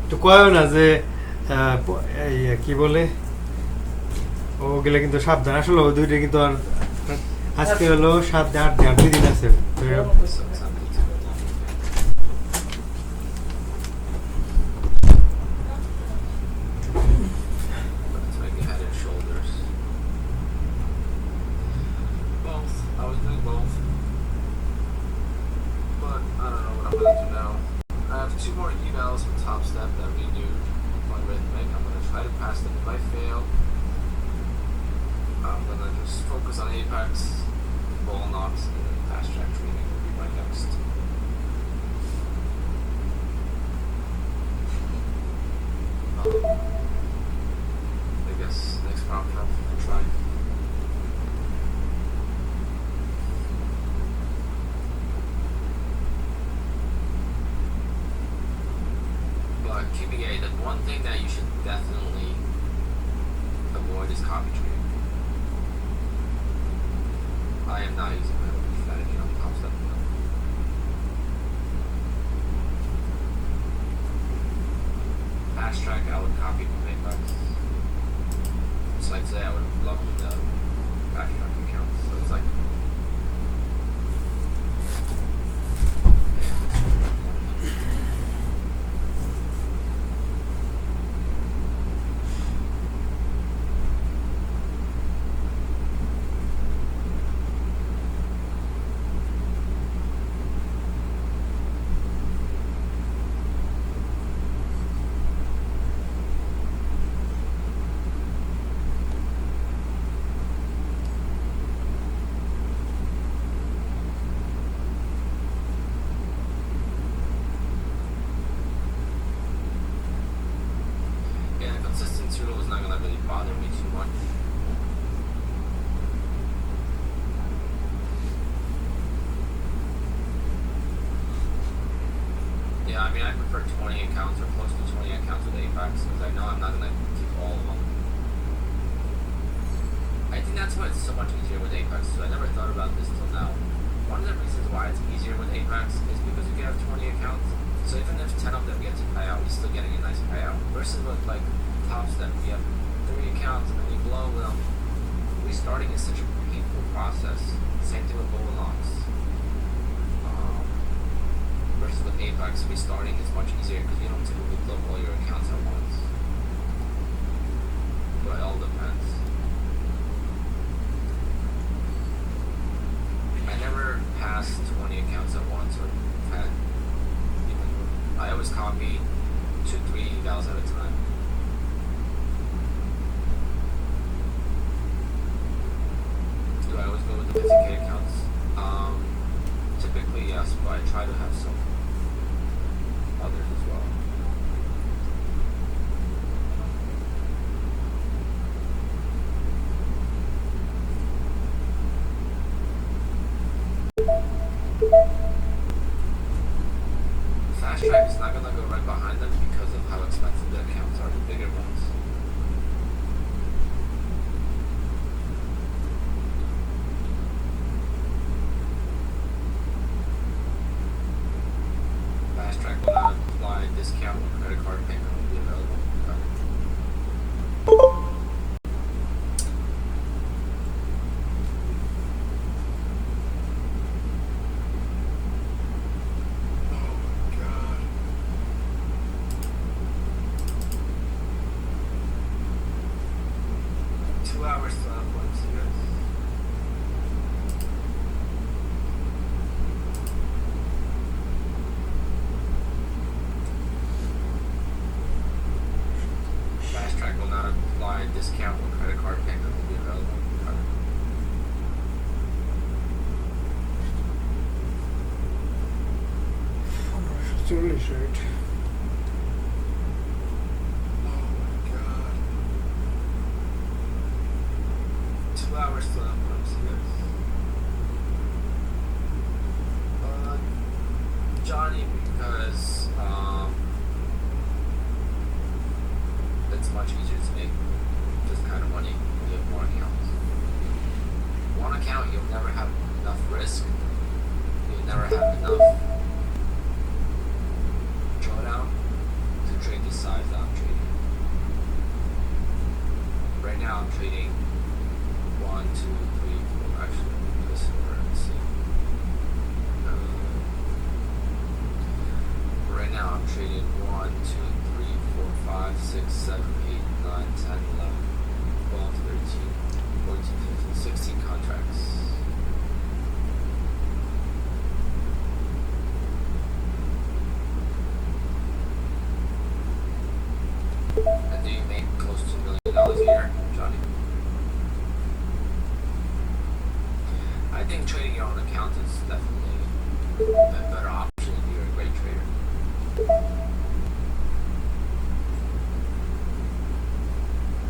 তো কয়ও না যে কি বলে ওগুলা কিন্তু সাবধান আসলে ওই দুইটা কিন্তু আর আজকে হলো 7-8 দিন আছে So it's not good to go along with it. But it's making head and shoulders. Both. I was doing both. But I don't know what I'm gonna do now. I have 2 more emails from Top Step that renewed Logarithmic. I'm gonna try to pass them. If I fail, I'm gonna just focus on Apex, Ball Knocks, and then Fast Track Trading will be my next. I guess next prop shop to try. But QBA, the one thing that you should definitely avoid is copy trading. I am not using my own strategy on Top Step. Fast Track, I would copy from Apex. So like today, I would love the Fast Track account. So it's like. Yeah, consistency rule is not gonna really bother me too much. Yeah, I mean, I prefer 20 accounts or close to 20 accounts with Apex because I know I'm not gonna keep all of them. I think that's why it's so much easier with Apex too. I never thought about this till now. One of the reasons why it's easier with Apex is because you can have 20 accounts. So even if 10 of them get to pay out, you're still getting a nice payout. Versus with like Top Step, you have 3 accounts and then you blow them. Restarting is such a painful process. Same thing with Goldilocks. Versus with Apex, restarting is much easier because you don't typically blow all your accounts at once. But it all depends. I never passed 20 accounts at once or had even. I always copy 2-3 evals at a time. Do I always go with the 50K accounts? Typically yes, but I try to have some others as well. Fast Track is not gonna go right behind them because of how expensive the accounts are, the bigger ones. Fast Track will not apply discount 40 right? Oh my god. 2 hours till FOMC. Johnny, because it's much easier to make this kind of money when you have more accounts. One account, you'll never have enough risk. You'll never have enough drawdown to trade the size that I'm trading. Right now, I'm trading 1, 2, 3, 4. Actually, this order. Let's see. Right now, I'm trading 1, 2, 3, 4, 5, 6, 7, 8, 9, 10, 11, 12, 13, 14, 15, 16 contracts. And do you make close to $1 million a year, Johnny? I think trading your own account is definitely a better option if you're a great trader.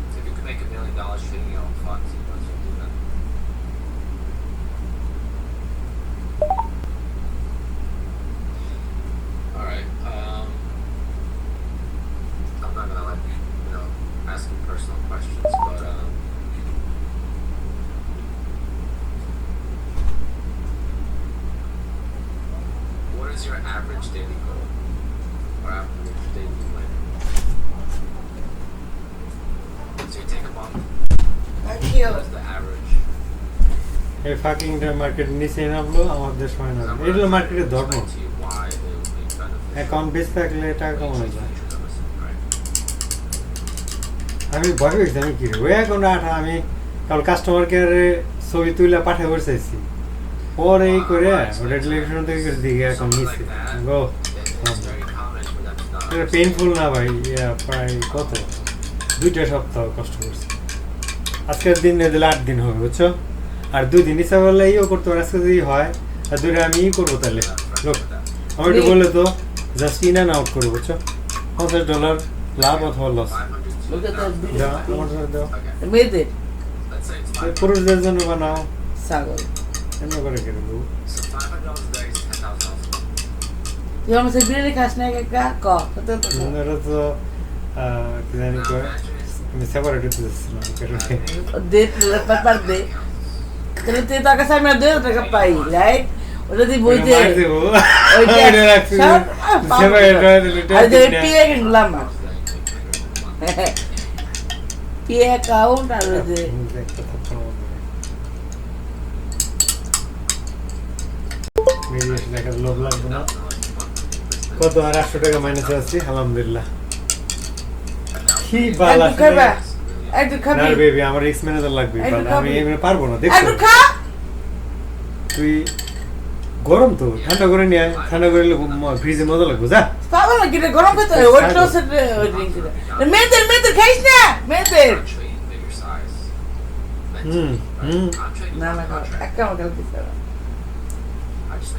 If you could make $1 million trading your own funds, you might as well do that. Alright, I'm not gonna ask you personal questions, but what is your average daily goal or average daily win? So you take a month, Thank you. what is the average? এই fucking market নিচে নামলো আমাদের সময় না এগুলো মার্কেটের ধর্ম Explain to you why it would be beneficial. Account base থাকলে টাকা কমানো যায় Futures of us, right? আমি ভয় পেয়েছি আমি কি রে ওই অ্যাকাউন্ট আমি কাল কাস্টমার কেয়ারে ছবি তুলে পাঠাই করে চাইছি পরে এই করে ওটা ডিলেকশন থেকে করে দিকে অ্যাকাউন্ট নিচ্ছে গো It's very common for them to not এটা পেইনফুল না ভাই প্রায় কত 2 সপ্তাহ কষ্ট করছি আজকের দিন দিলে 8 দিন হবে বুঝছো আর 2 দিন ইচ্ছা করলে ইও করতে পারে আজকে যদি হয় আর 2 আমি করবো তাহলে লোক আমার একটু বলে তো জাস্ট ইন অ্যান্ড আউট করবো বুঝছো $50 লাভ অথবা লস 500 Look at those দাও videos. আমার সাথে দাও Okay, মেয়েদের let's say it's এই 500. পুরুষদের জন্য বানাও ছাগল এমনি করে কেন দেবো So $500 a day is $10,000. তুই আমার সাথে বিরিয়ানি খাস না একা ক এটা তো কি জানি কয় আমি সেপারেট হতে যাচ্ছিলাম কারণ দে পেপার দে তাহলে তুই তার কাছে আমি 2 টাকা পাই রাইট ওটা দিয়ে বই দে মার দেবো ওইটা এটা রাখছি সেপারেট হয়ে দিলে আর দে পিএ গুলাম পিএ অ্যাকাউন্ট আর ওই যে লোভ লাগবে না কত আর 800 টাকা মাইনাসে আছি আলহামদুলিল্লাহ কি বালা একটু খাবা একটু খাবি না বেবি আমার এক্স ম্যানেজার লাগবে একটু বালা খাবি? আমি এমনি পারবো না দেখছো একটু খা তুই গরম তো ঠান্ডা করে নিয়ে আয়। ঠান্ডা করে ফ্রিজে মজা লাগবে যা পাগল নাকি রে গরম খেতে হয় ওই টোসের ওই ড্রিঙ্ক মেয়েদের খাইস না মেয়েদের I'm trading bigger size. Hmm hmm I'm trading না one না contract. একটা আমার কাছে দিতে হবে I just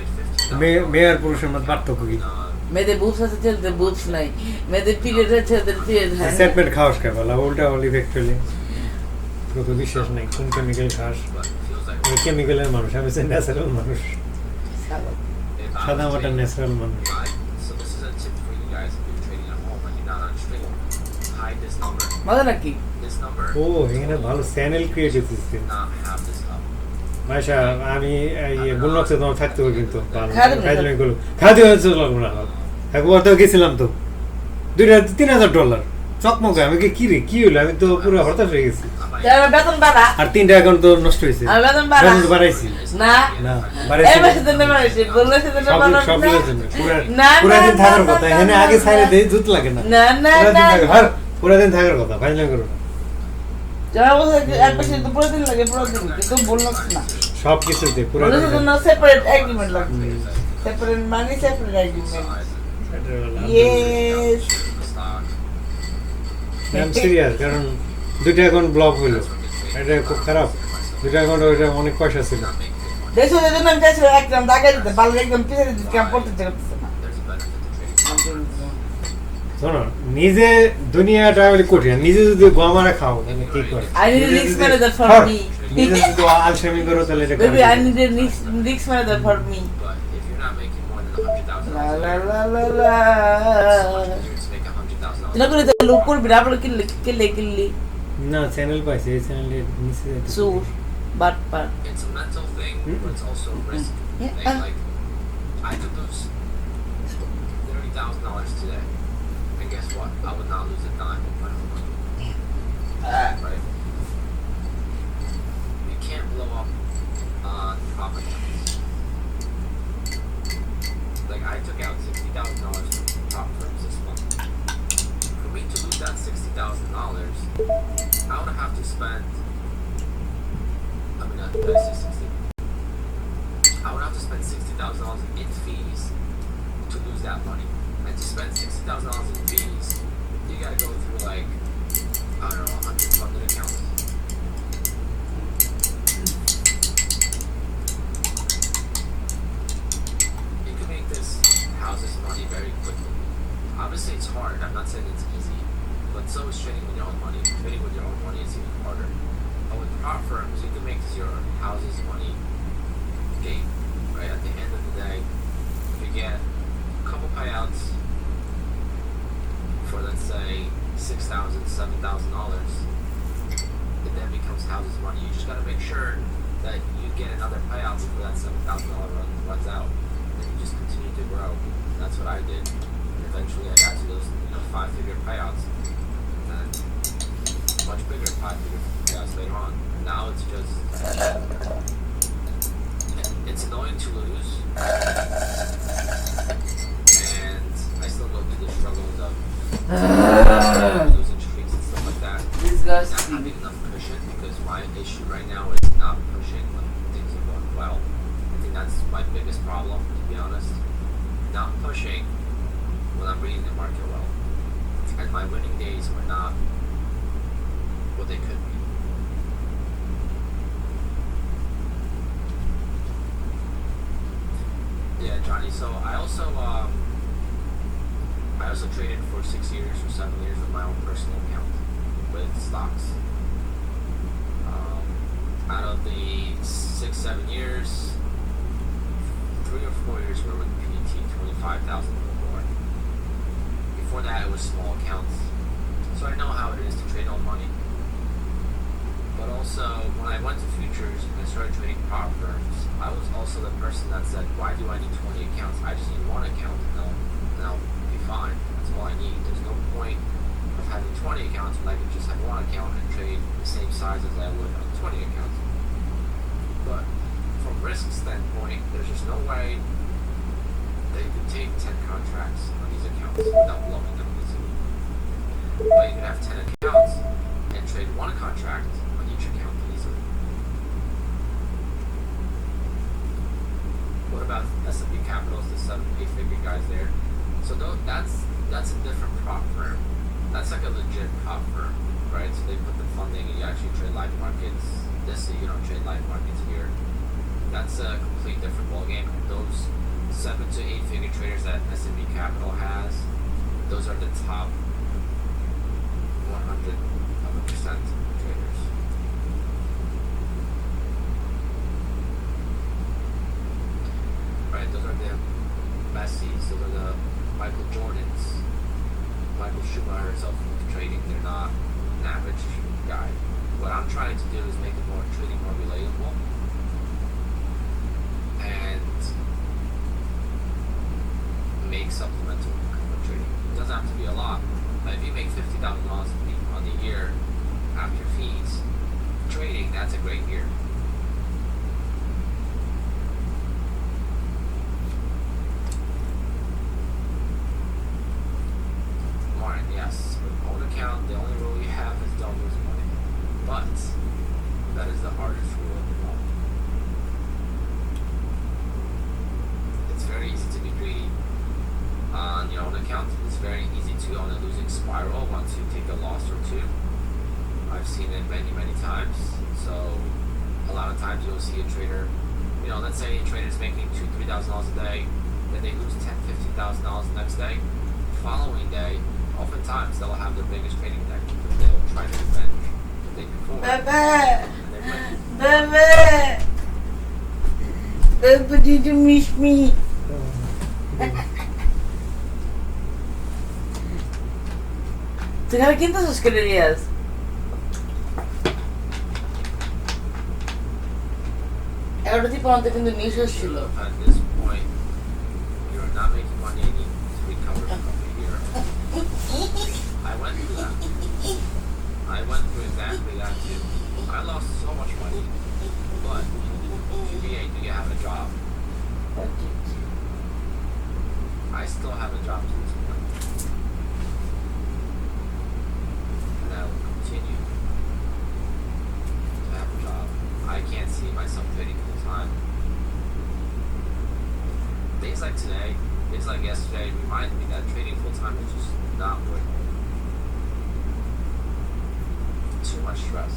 made মেয়ে আর পুরুষের মধ্যে পার্থক্য কি মেয়েদের বুবস আছে ছেলেদের বুবস নাই মেয়েদের পিরিয়ড আছে ছেলেদের পিরিয়ড হয় না। সেটমেন্ট খাওয়াস খাই বলা উল্টা হল ইফেক্টুয়ালি কত বিশ্বাস নাই কোন কেমিক্যাল খাস but it feels like ওই কেমিক্যালের মানুষ আমি ন্যাচারাল মানুষ ছাগল। if I'm সাদা মাটা trading ন্যাচারাল মানুষ So this is a tip for you guys if you're trading at home and you're not on stream. Hide this number. মজা নাকি This number ও এখানে ভালো চ্যানেল ক্রিয়েট হচ্ছে does not have this up. ভাইসা আমি বুলনক্সে তোমার থাকতে হবে কিন্তু ভালো খাওয়া দেবে না? খাইলে গুলো খাওয়া দিয়ে হচ্ছে লাগবে না একবার তো গেছিলাম তো $3,000 চকমকে আমি কি রে কি হলো আমি তো পুরো হতাশ হয়ে গেছি তাহলে বেতন বাড়া আর 3টা অ্যাকাউন্ট তো নষ্ট হয়েছে আমি বেতন বাড়া বেতন তো বাড়াইছি না না এই বাড়াইছি মাসে তো নেমে আসে বললে সে তো সব বাড়া সব না জন্য পুরো না, পুরো দিন না, থাকার না, কথা না, এখানে না, আগে না, ছাইরে না। দেই জুত লাগে না না না পুরো দিন না থাকার হর পুরো দিন থাকার কথা ফাইনাল করো না যারা বলছে এক পাশে তো পুরো দিন লাগে পুরো দিন কিন্তু বললো না সব কিছুতে পুরো বললো দিন তো না সেপারেট এগ্রিমেন্ট লাগবে সেপারেট মানি সেপারেট এগ্রিমেন্ট ইয়েস আমি সিরিয়াস কারণ 2টা অ্যাকাউন্ট ব্লক হলো এটা খুব খারাপ 2টা অ্যাকাউন্ট ওইটা অনেক পয়সা ছিল দেশে জন্য আমি চাইছি একদম দাগে দিতে পারলে একদম পিছিয়ে দিতে কাম করতে চাইছে না There's a benefit to trading শোনো নিজে দুনিয়াটা বলে কঠিন নিজে যদি গমারা খাও তাহলে কি করে I need a নিজে risk যদি- manager for হ্যাঁ, me. নিজে যদি আলসেমি করো তাহলে এটা Baby, করে I need a risk manager for me. But if you're not making more than $100,000 La a la year, la la it's la. much easier to make $100,000. তুই করে তো লোক করবি না আবার কিল্লি না চ্যানেল পাইছে এই চ্যানেলে নিচে যাইতে সুর but per It's a mental thing, but it's also a risk Yeah. thing. Like, I could lose $30,000 today, and guess what? I would not lose a dime of my own money. Right? You can't blow up on profit counts. Like, I took out $60,000 from prop firms this month. For me to lose that $60,000, I would have to spend. Did I say 60? I would have to spend $60,000 in fees to lose that money. And to spend $60,000 in fees, you gotta go through like, I don't know, 100 funded accounts. You can make this house's money very quickly. Obviously it's hard, I'm not saying it's easy, but so is trading with your own money. Trading with your own money is even harder. But with prop firms, you can make this your house's money game, right? At the end of the day, if you get a couple payouts for, let's say, $6,000, $7,000, it then becomes house's money. You just gotta make sure that you get another payout before that $7,000 runs out. And then you just continue to grow. That's what I did. And eventually I got to those, 5-figure payouts. And much bigger 5-figure payouts later on. Now it's just it's annoying to lose, and I still go through the struggles of losing streaks and stuff like that. Not disgusting having enough cushion, because my issue right now is not pushing when things are going well. I think that's my biggest problem, to be honest. Not pushing when I'm reading the market well, and my winning days were not what they could be. Yeah, Johnny. So I also traded for 6 years or 7 years with my own personal account with stocks. Out of the 6-7 years, 3 or 4 years were with PT, 25,000 or more. Before that, it was small accounts. So I know how it is to trade on money. But also, when I went to futures and I started trading prop firms, I was also the person that said, why do I need 20 accounts? I just need one account and I'll be fine. That's all I need. There's no point of having 20 accounts when I could just have one account and trade the same size as I would on 20 accounts. But from risk standpoint, there's just no way that you could take 10 contracts on these accounts without blowing them easily. But you could have 10 accounts and trade one contract on each account easily. What about S&P Capital's, the 7-8 figure guys there? So that's a different prop firm. That's like a legit prop firm, right? So they put the funding and you actually trade live markets. This you don't trade live markets here. That's a complete different ballgame. Those 7 to 8 figure traders that S&P Capital has, those are the top 100% traders. Right, those are the Messi's, those are the Michael Jordans, Michael Schumacher's of trading. They're not an average guy. What I'm trying to do is make it more trading more relatable and make supplemental income with trading. It doesn't have to be a lot, but if you make $50,000 on the year after fees trading, that's a great year. Martin, yes, with own account, the only rule you have is don't lose money, but that is the hardest rule of them all. It's very easy to be greedy on your own account. It's very easy to go on a losing spiral once you take a loss or two. I've seen it many times. So a lot of times you'll see a trader, let's say a trader is making $2,000-$3,000 a day, then they lose $10,000-$15,000 the next day. following day, oftentimes they'll have their biggest trading deck because they'll try to revenge the day before. Bebe! And they win. Bebe! Bebe, did you miss me? Sekarang kita sus escalerías. Ahora tipo antes que news ছিল At this point, you're not making money and you need to recover from a year. I went through that. I went through exactly that too. I lost so much money, but to be able to have a job, I still have a job to this point. And I will continue to have a job. I can't see myself trading full time. Days like today, days like yesterday remind me that trading full time is just not worth it. Too much stress.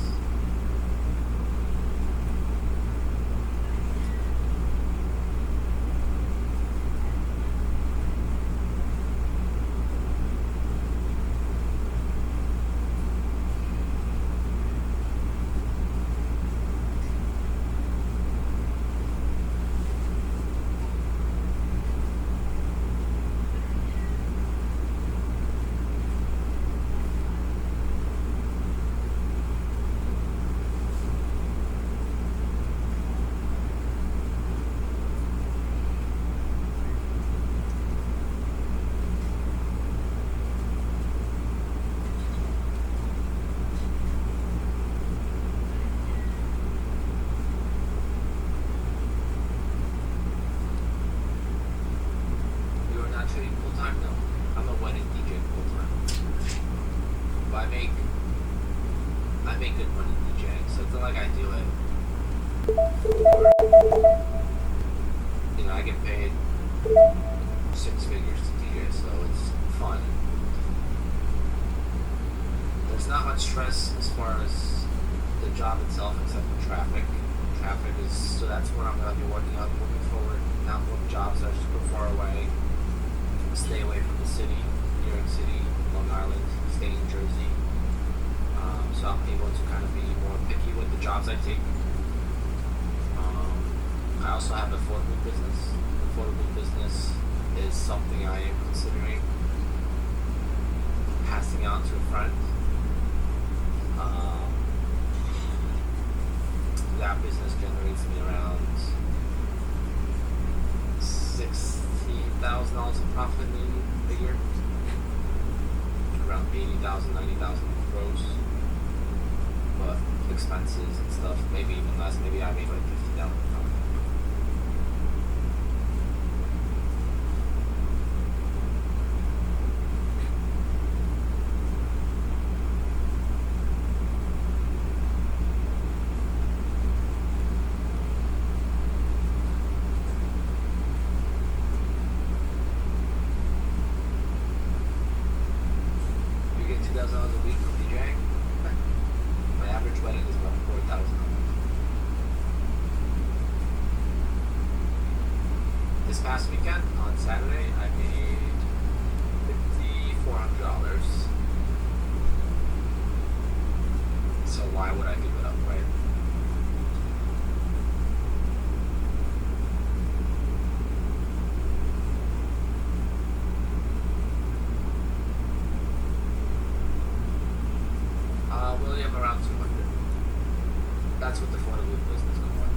You're not trading full time though. I'm a wedding DJ full time. But I make good money DJing, so it's not like I do it for, you know, I get paid 6 figures to DJ, so it's fun. There's not much stress as far as the job itself except for traffic. Traffic is, so that's what I'm going to be working on moving forward. Not look jobs that are super far away. Stay away from the city, New York City, Long Island, stay in Jersey. So I'm able to kind of be more picky with the jobs I take. I also have a photo booth business. The photo booth business is something I am considering passing on to a friend. That business generates me around $60,000 in profit maybe a year. Around 80,000, 90,000 gross. But expenses and stuff, maybe even less. Maybe I make like 50,000 profit. You get $2,000 a week from DJing. My average wedding is about $4,000. This past weekend on Saturday, I made $5,400. So why would I give it up, right? William around 200. That's what the photo booth business going on.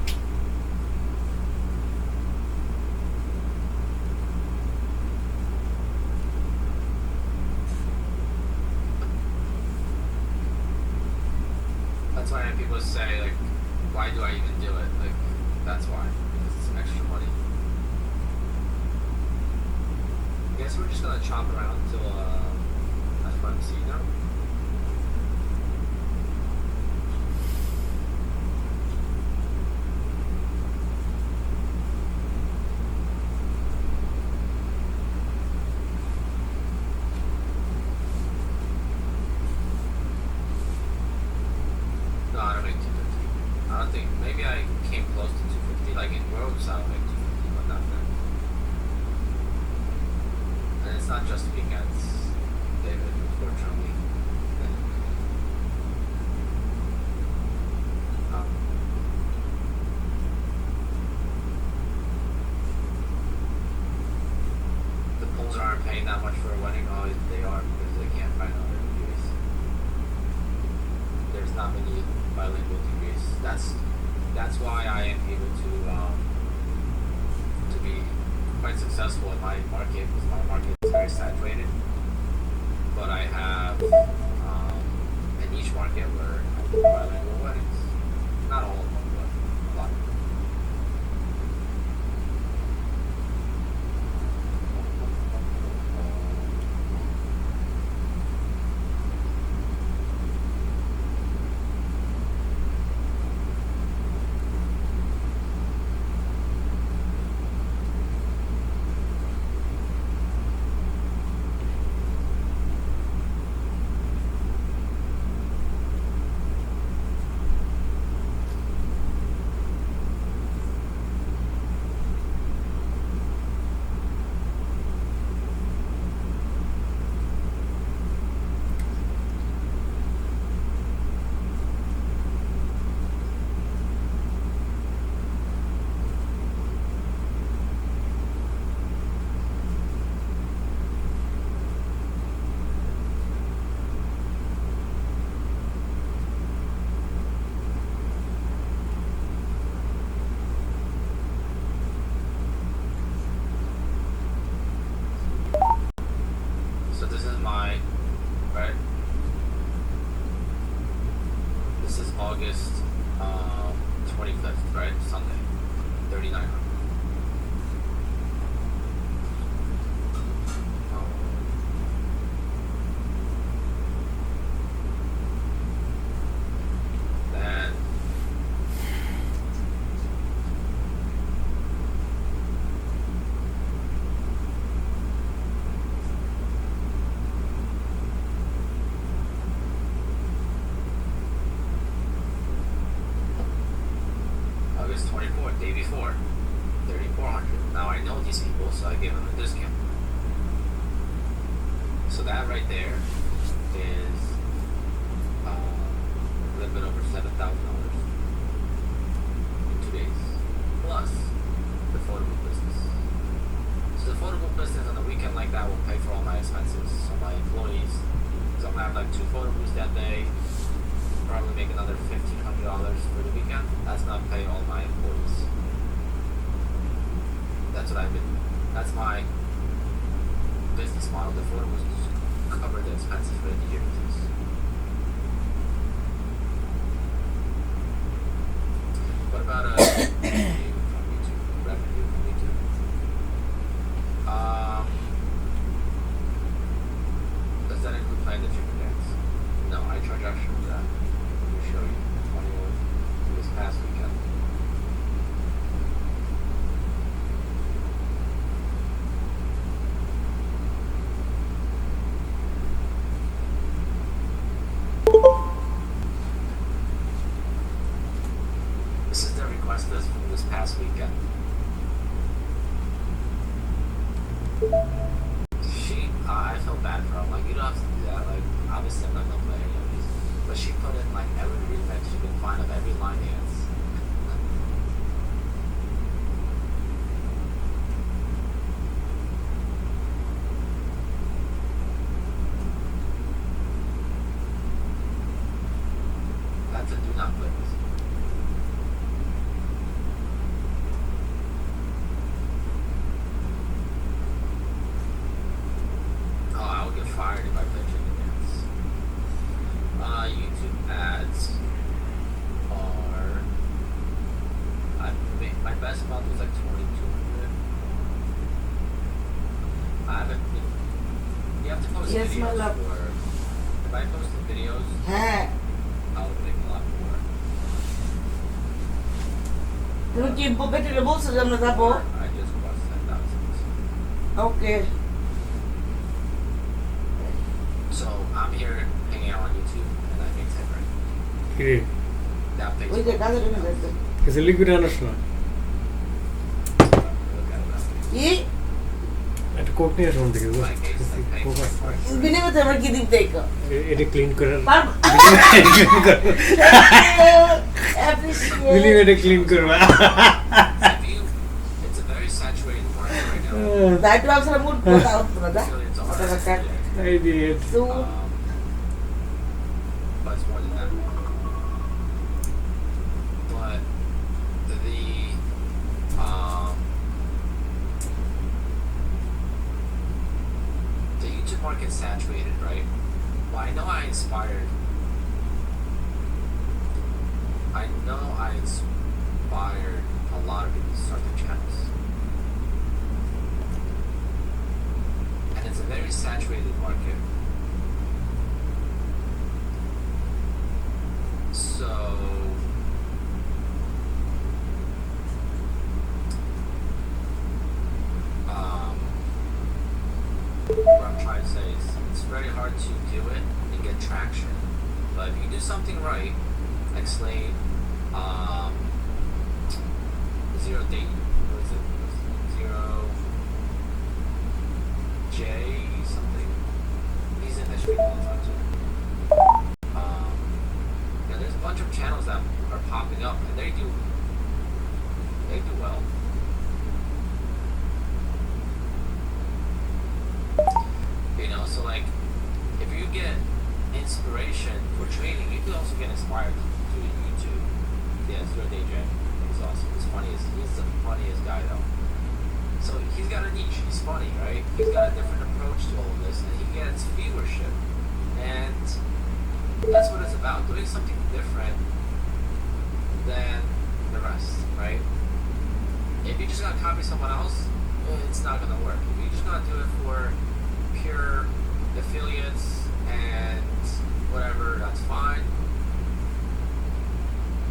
That's why people say, like, why do I even do it? Like, that's why. Because it's some extra money. I guess we're just gonna chop around till FOMC now. No, I don't make 250. I don't think, maybe I came close to 250, like in gross, I would make 250, but not that. And it's not not just weekends, David, unfortunately. Um, the pools aren't paying that much for a wedding. Oh, they are because they can't find other degrees. There's not many bilingual degrees. That's why I am able to be quite successful in my market because my market is very saturated. But I have a niche market where I do bilingual weddings. Not all of them, but a lot. So this is my, right? This is August 25th, right? Sunday, 39. Then August 24th, day before, 3,400. Now I know these people, so I give them a discount. So that right there is a little bit over $7,000 in 2 days, plus the photo booth business. So the photo booth business on a weekend like that will pay for all my expenses. So my employees, so I'm gonna have like 2 photo booths that day. Probably make another $1,500 for the weekend. That's not pay all my employees. That's what I've been. That's my business model. The photo was cover the expenses for the year. What about revenue from YouTube? Revenue from YouTube. Does that include playing the chicken dance? No, I charge extra for that. Let me show you. 21 this past weekend. This is the request list from this past weekend. I felt bad for her. I'm like, you don't have to do that. Like, obviously I'm not gonna play any of these. But she put in like every remix you can find of every line dance. That's a do not play list. Oh, I would get fired if I play chicken dance. YouTube ads are. My best month was like 2,200. I haven't. You have to post Yes, videos my love. for. If I posted videos, হ্যাঁ I would make a lot more. তুমি কি পেটে বলছো যে আমরা যাবো I just crossed 10,000. Okay So I'm here hanging out on YouTube and I make 10 grand. কিরে That pays. ওই যে কাজে টেনে যাচ্ছে কিছু লিকুইড আনাস না Look at it. কি একটা কোক নিয়ে আসুন থেকে like it's like paying Coke for it. বিনিময়ে আমার কি দিক দেখো এটা ক্লিন করে পারবো অ্যাপ্রিশিয়েট বিলিভ এটা ক্লিন করবা If you, it's a very saturated market right now. দাইটু আসলে মুড কথা হতো না দা Billions of ওটা dollars. Cut Yeah. I did. তো But it's more than that. But the YouTube market's saturated, right? Well, I know I inspired a lot of people to start their channels. And it's a very saturated market. So what I'm trying to say is it's very hard to do it and get traction. But if you do something right, like Slade, Zero Date, what is it? Zero J something. He's in this street all the time too. Yeah, there's a bunch of channels that are popping up and they do well. You know, so like if you get inspiration for trading, you can also get inspired to do YouTube. Yeah, Zero Day J. He's awesome. He's the funniest guy though. So he's got a niche. He's funny, right? He's got a different approach to all of this, and he gets viewership. And that's what it's about. Doing something different than the rest, right? If you're just gonna copy someone else, it's not gonna work. If you're just gonna do it for pure affiliates and whatever, that's fine.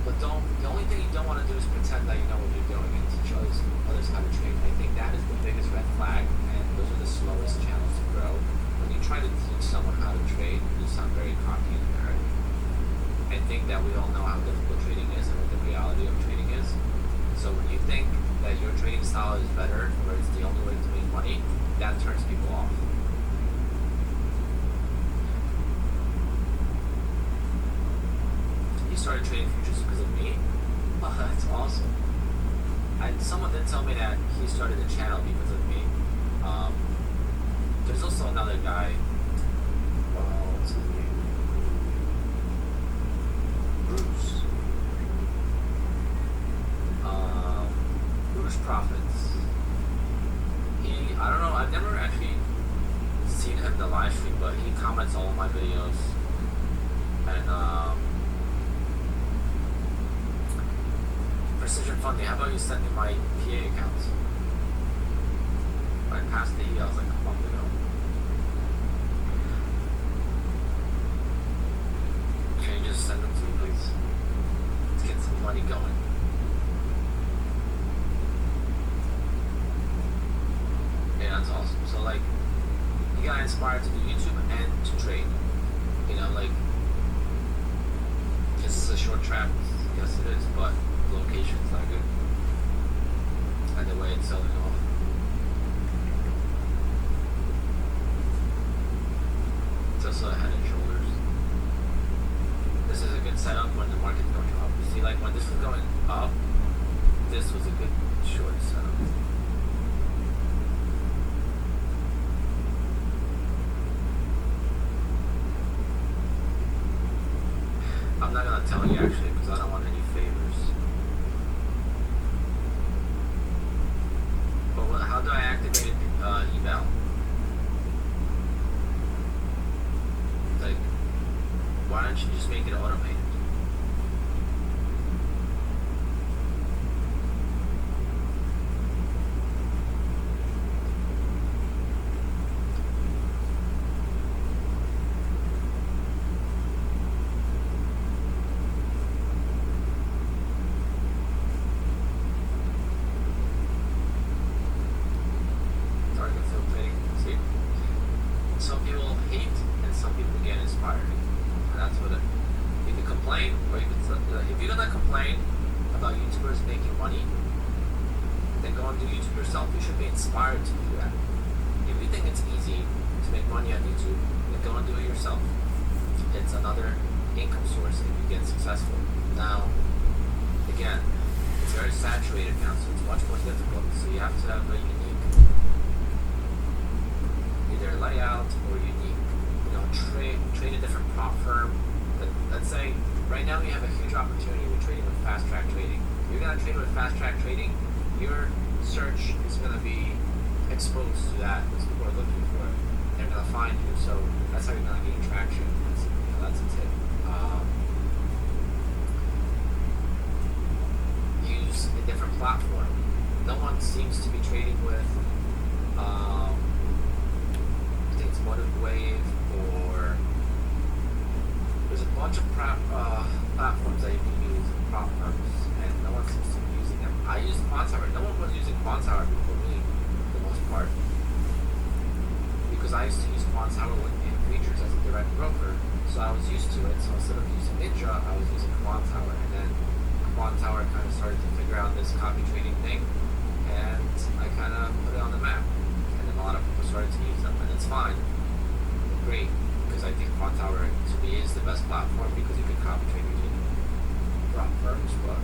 But the only thing you don't want to do is pretend that you know what you're doing and teach others how to trade. I think that is the biggest red flag, and those are the slowest channels to grow. When you try to teach someone how to trade, you sound very cocky and arrogant. I think that we all know how difficult trading is and what the reality of trading is. So when you think that your trading style is better or it's the only way to make money, that turns people off. You started trading futures because of me? Oh, that's awesome. Someone did tell me that he started the channel because of me. There's also another guy. What's his name? Bruce. Bruce Profits. I don't know, I've never actually seen him in the live stream, but he comments all of my videos. And Precision Funding, how about you send me my PA accounts? I passed the emails like a month ago. Can you just send them to me, please? Let's get some money going. Yeah, that's awesome. So like, you got inspired to do YouTube and to trade. You know, like, this is a short trap. Yes, it is, but the location's not good. And the way it's selling off. It's also a head and shoulders. This is a good setup when the market's going up. You see, like when this was going up, this was a good short setup. I'm not gonna tell you actually because I don't want any favors. But how do I activate eval? Like, why don't you just make it automated? Target filtering. See? Some people hate and some people get inspired. And that's what you can complain, or you can, if you're gonna complain about YouTubers making money, then go and do YouTube yourself. You should be inspired to do that. If you think it's easy to make money on YouTube, then go and do it yourself. It's another income source if you get successful. Now, again, it's very saturated now, so it's much more difficult. So you have to have a unique, either layout or unique, trade a different prop firm. Let's say right now we have a huge opportunity with trading with fast track trading. You're gonna trade with fast track trading, your search is gonna be exposed to that because people are looking for it. They're gonna find you, so that's how you're gonna gain traction. That's a tip. Use a different platform. No one seems to be trading with, I think it's Motive Wave, or there's a bunch of platforms that you can use, prop firms, and no one seems to be using them. I use Quantower. No one was using Quantower before me, for the most part, because I used to use Quantower in futures as a direct broker, so I was used to it. So instead of using Ninja, I was using Quantower, and then Quantower kind of started to figure out this copy trading thing, and I kind of put it on the map, and then a lot of people started to use them, and it's fine, great, because I think Quantower to me is the best platform because you can copy trade using prop firms, but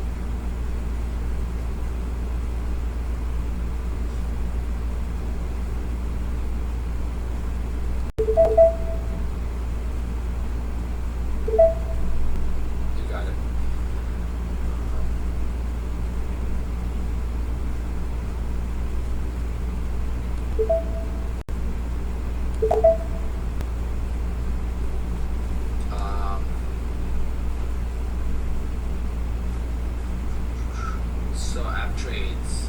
you got it. So app trades.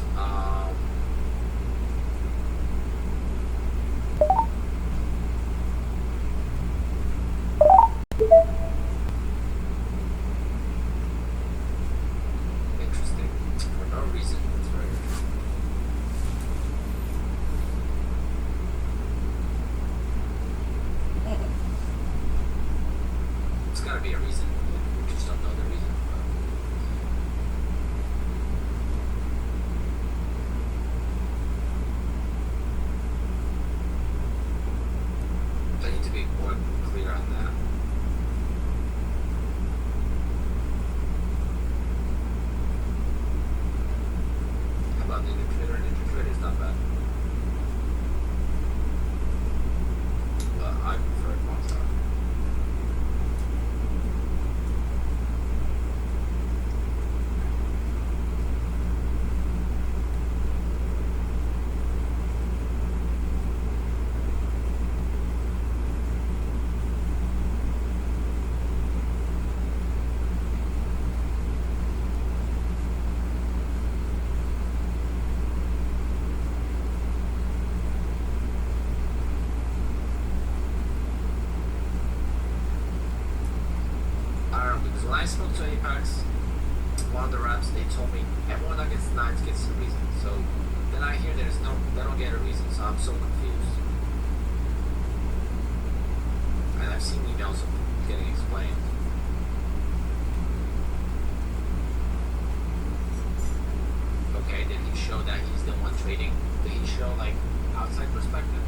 Interesting. For no reason. It's very interesting. It's gotta be a reason. We just don't know the reason. I need to be more clear on that. How about Ninja Trader? Ninja Trader is not bad. But I prefer Quantower. I don't know, because when I spoke to Apex, one of the reps, they told me everyone that gets nines gets a reason. So then I hear they don't get a reason, so I'm so confused. And I've seen emails of getting explained. Okay, did he show that he's the one trading? Did he show like outside perspective?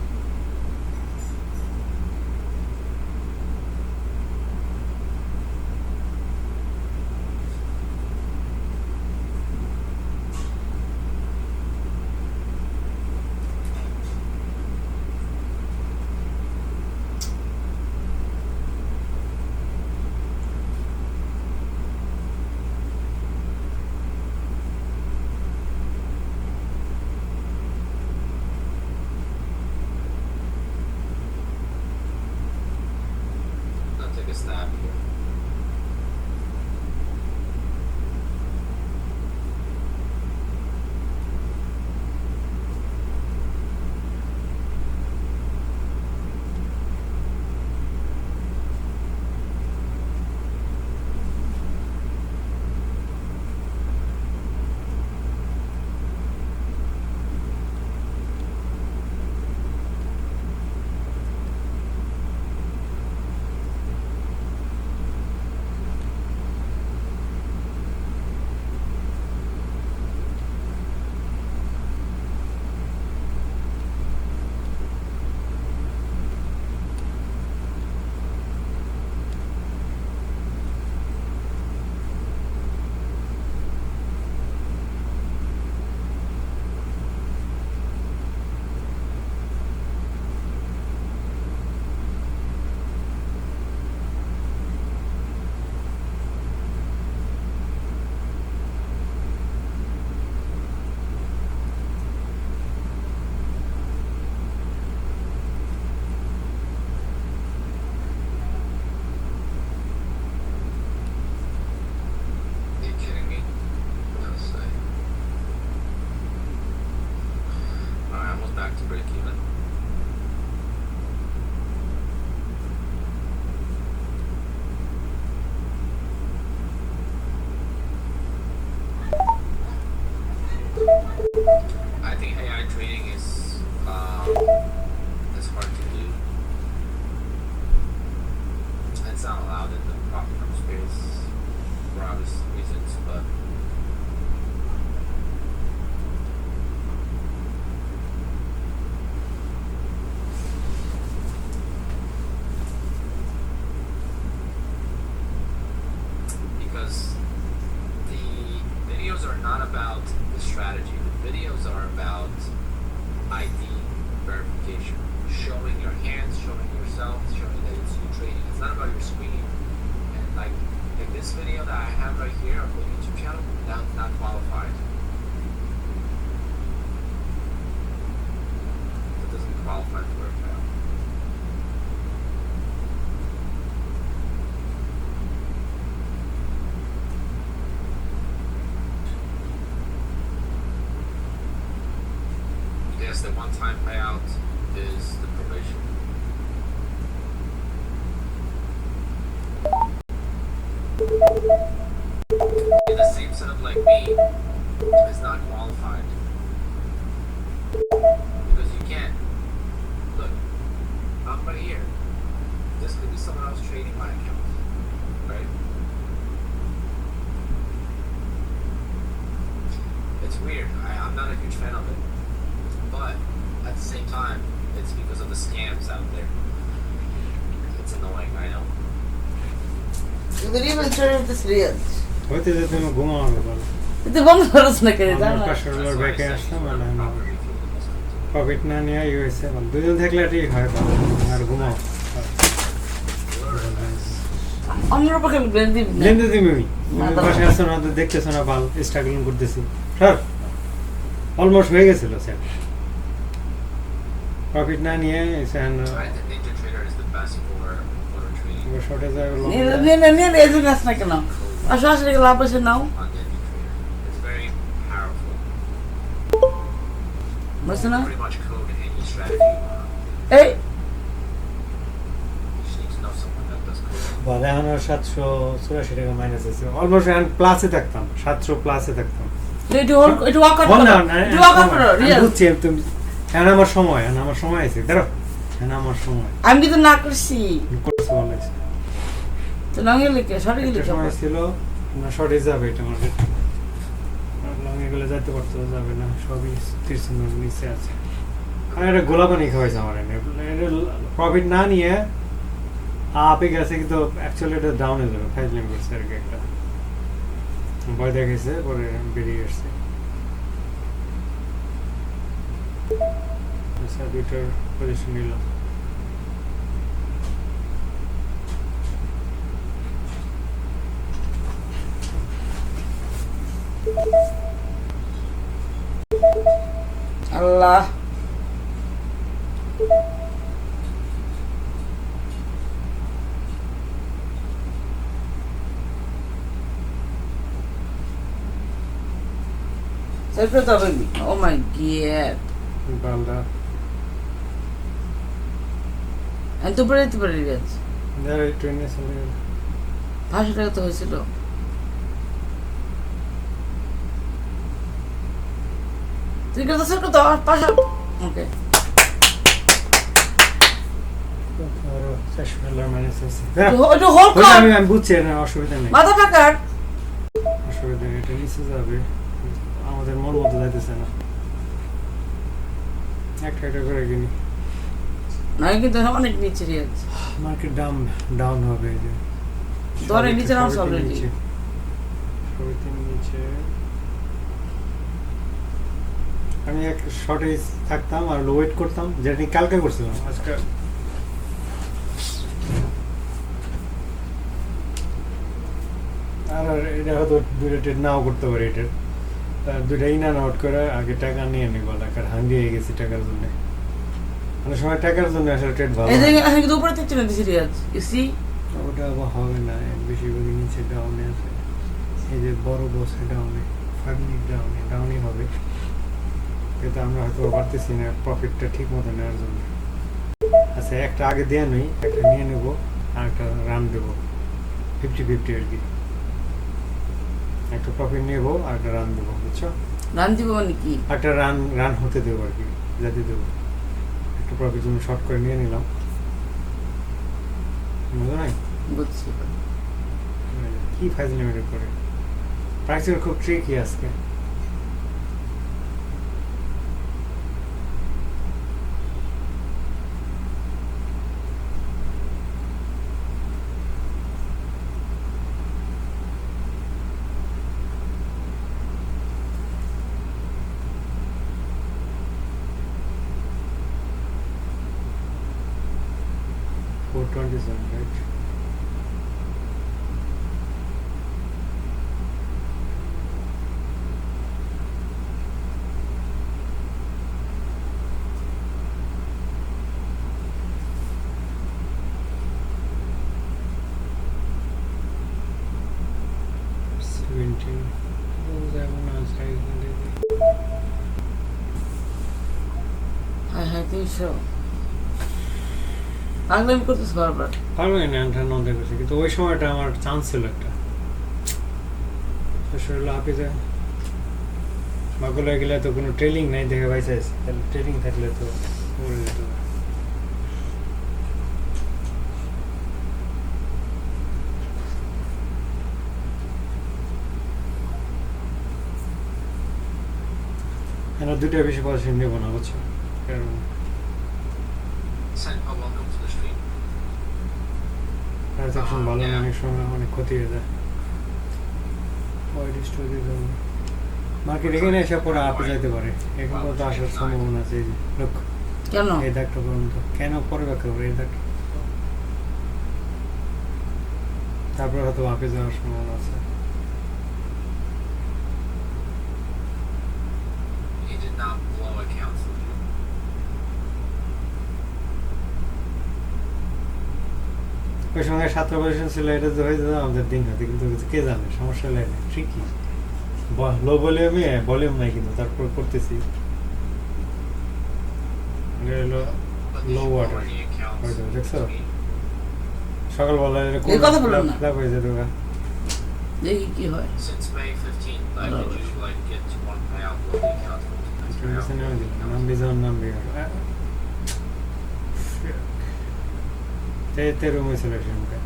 yourself, showing that it's you trading. It's not about your screen. And like this video that I have right here on the YouTube channel, that's not qualified. It doesn't qualify for a payout. Yes, the one-time payout is the probation. In the same setup like me, is not qualified. Because you can't. Look, I'm right here. This could be someone else trading my account. Right? It's weird. I'm not a huge fan of it. But at the same time, it's because of the scams out there. It's annoying, I know. You could even turn off this reels. হইতে যে তুমি ঘুমাবে বলো কিন্তু বন্ধ করছ না কেন জানো আমরা $500 ব্যাকে আসলাম প্রফিট না নিয়ে ইউএসএ বল দুজন থাকলে ঠিক হয় ভালো আর ঘুমাও অন্যর পক্ষে ব্লেন্ড দিবি না লেনদে তুমি পাশে আসছো না তো দেখতেছো না ভালো স্ট্রাগলিং করতেছি স্যার অলমোস্ট হয়ে গেছিল স্যার প্রফিট না নিয়ে sir I think Ninja Trader is the best for trading শর্টে যায় নিয়ে এজন্য আস না কেন আসো আসলে লাভ আছে নাও on Ninja Trader. It's very powerful. বুঝছো না Pretty much code any strategy you want. এই You just need to know someone that does coding. বলে এখন 784 টাকা মাইনাস আছে অলমোস্ট এখন প্লাসে থাকতাম 700 প্লাসে থাকতাম একটু ওয়াক করো একটু ওয়াক করো রিয়াল বুঝছি তুমি এখন আমার সময় আছে দেখো এখন আমার সময় আমি কিন্তু না করছি করতে বলেছি তো লং এ লিখে সরি একটা লিখে সময় ছিল না শর্টে যাবে এটা মার্কেট লং এগুলো যাইতে পারতো যাবে না সবই 30 এর নিচে আছে আর এটা গোলাপানি খাওয়াইছে আমার এনে প্রফিট না নিয়ে আপে গেছে কিন্তু অ্যাকচুয়ালি এটা ডাউনে যাবে 5 লাইন করছে আর কি একটা ভয় দেখেছে পরে বেরিয়ে আসছে আচ্ছা দুইটার পজিশন নিল আল্লাহ Sempre tá vendo? Oh my god. বালদা আমি তো পড়ে যেতে পারি গেছে যারা ট্রেনে চলে গেল 500 টাকা তো হয়েছিল তুই কত স্যার কত 500 ওকে আরো $400 মাইনাস আছে ওটা হোল কর আমি বুঝছি না অসুবিধা নেই মাথা টাকার অসুবিধা নেই এটা নিচে যাবে আমাদের মন মতো যাইতেছে না একটা করে কিনি নয় কিন্তু অনেক নিচে আছে মার্কেট ডাউন হবে এই যে ধরে নিচে নাও অলরেডি সবই নিচে আমি এক শর্টে থাকতাম আর ওয়েট করতাম যেটা কালকে করছিলাম আজকে আর এটা হয়তো দুইটা ট্রেড নাও করতে পারি এটা দুইটা ইন অ্যান্ড আউট করে আগে টাকা নিয়ে নিব টাকার হাঙ্গি হয়ে গেছি টাকার জন্য অনেক সময় টাকার জন্য আসলে ট্রেড ভালো এই যে আমি কিন্তু উপরে থেকে নিচে রিয়াজ ইউ সি ওটা আবার হবে না বেশিরভাগই নিচে ডাউনে আছে এই যে বড় বসে ডাউনে 5 মিনিট ডাউনই হবে কিন্তু আমরা হয়তো পারতেছি না প্রফিটটা ঠিক মতো নেওয়ার জন্য আচ্ছা একটা আগে দেওয়া নেই একটা নিয়ে নেব আর একটা রান দেবো 50-50 আর কি একটা প্রফিট নেব আর একটা রান দেবো বুঝছো রান দিব মানে কি একটা রান হতে দেবো আর কি যাতে দেবো একটা প্রফিট তুমি শর্ট করে নিয়ে নিলাম বুঝো নাই বুঝছি কি ফাইজ লিমিটেড করে প্রাইসের খুব ট্রিকি আজকে 427, right? হ্যাঁ হ্যাঁ 300 পাগলামি করতেছ বারবার পারবে না আন্টার নন্দে করছে, কিন্তু ওই সময়টা আমার চান্স ছিল একটা। শরীর হাফিজে বাগুলো গেলে তো কোনো ট্রেনিং নাই দেখে পাইছে, তাহলে ট্রেনিং থাকলে তো পড়ে যেত। এরা দুটো বেশি পজিশন নেবো না, বুঝছো? কারণ Senpa, welcome to the stream. Transaction ভালো না, অনেক সময় অনেক ক্ষতি হয়ে যায়। মার্কেট এখানে এসে পরে আপে যাইতে পারে, এখন পর্যন্ত আসার সম্ভাবনা আছে। এই যে লোক কেন এই দাগটা পর্যন্ত কেন পরে ব্যাখ্যা করে এই দাগটা, তারপরে হয়তো আপে যাওয়ার সম্ভাবনা আছে। He did not blow accounts for you. ওই সময় 7টা পজিশন ছিল, এটা যে হয়ে যেত আমাদের দিন হয়তো, কিন্তু কে জানে, সমস্যা হলে ট্রিকি। লো ভলিউমে ভলিউম নাই, কিন্তু তারপর করতেছি But low did you water. blow any accounts দেখছো to me? সকালবেলা এই কথা বললাম না। লাভ হয়ে যেত। দেখি কি হয় Since May 15th, like, No. did you like get to one payout, blow the account for the next payout? নাম বিজন নাম বিহার তে রুম হয়েছিল সেখানটা।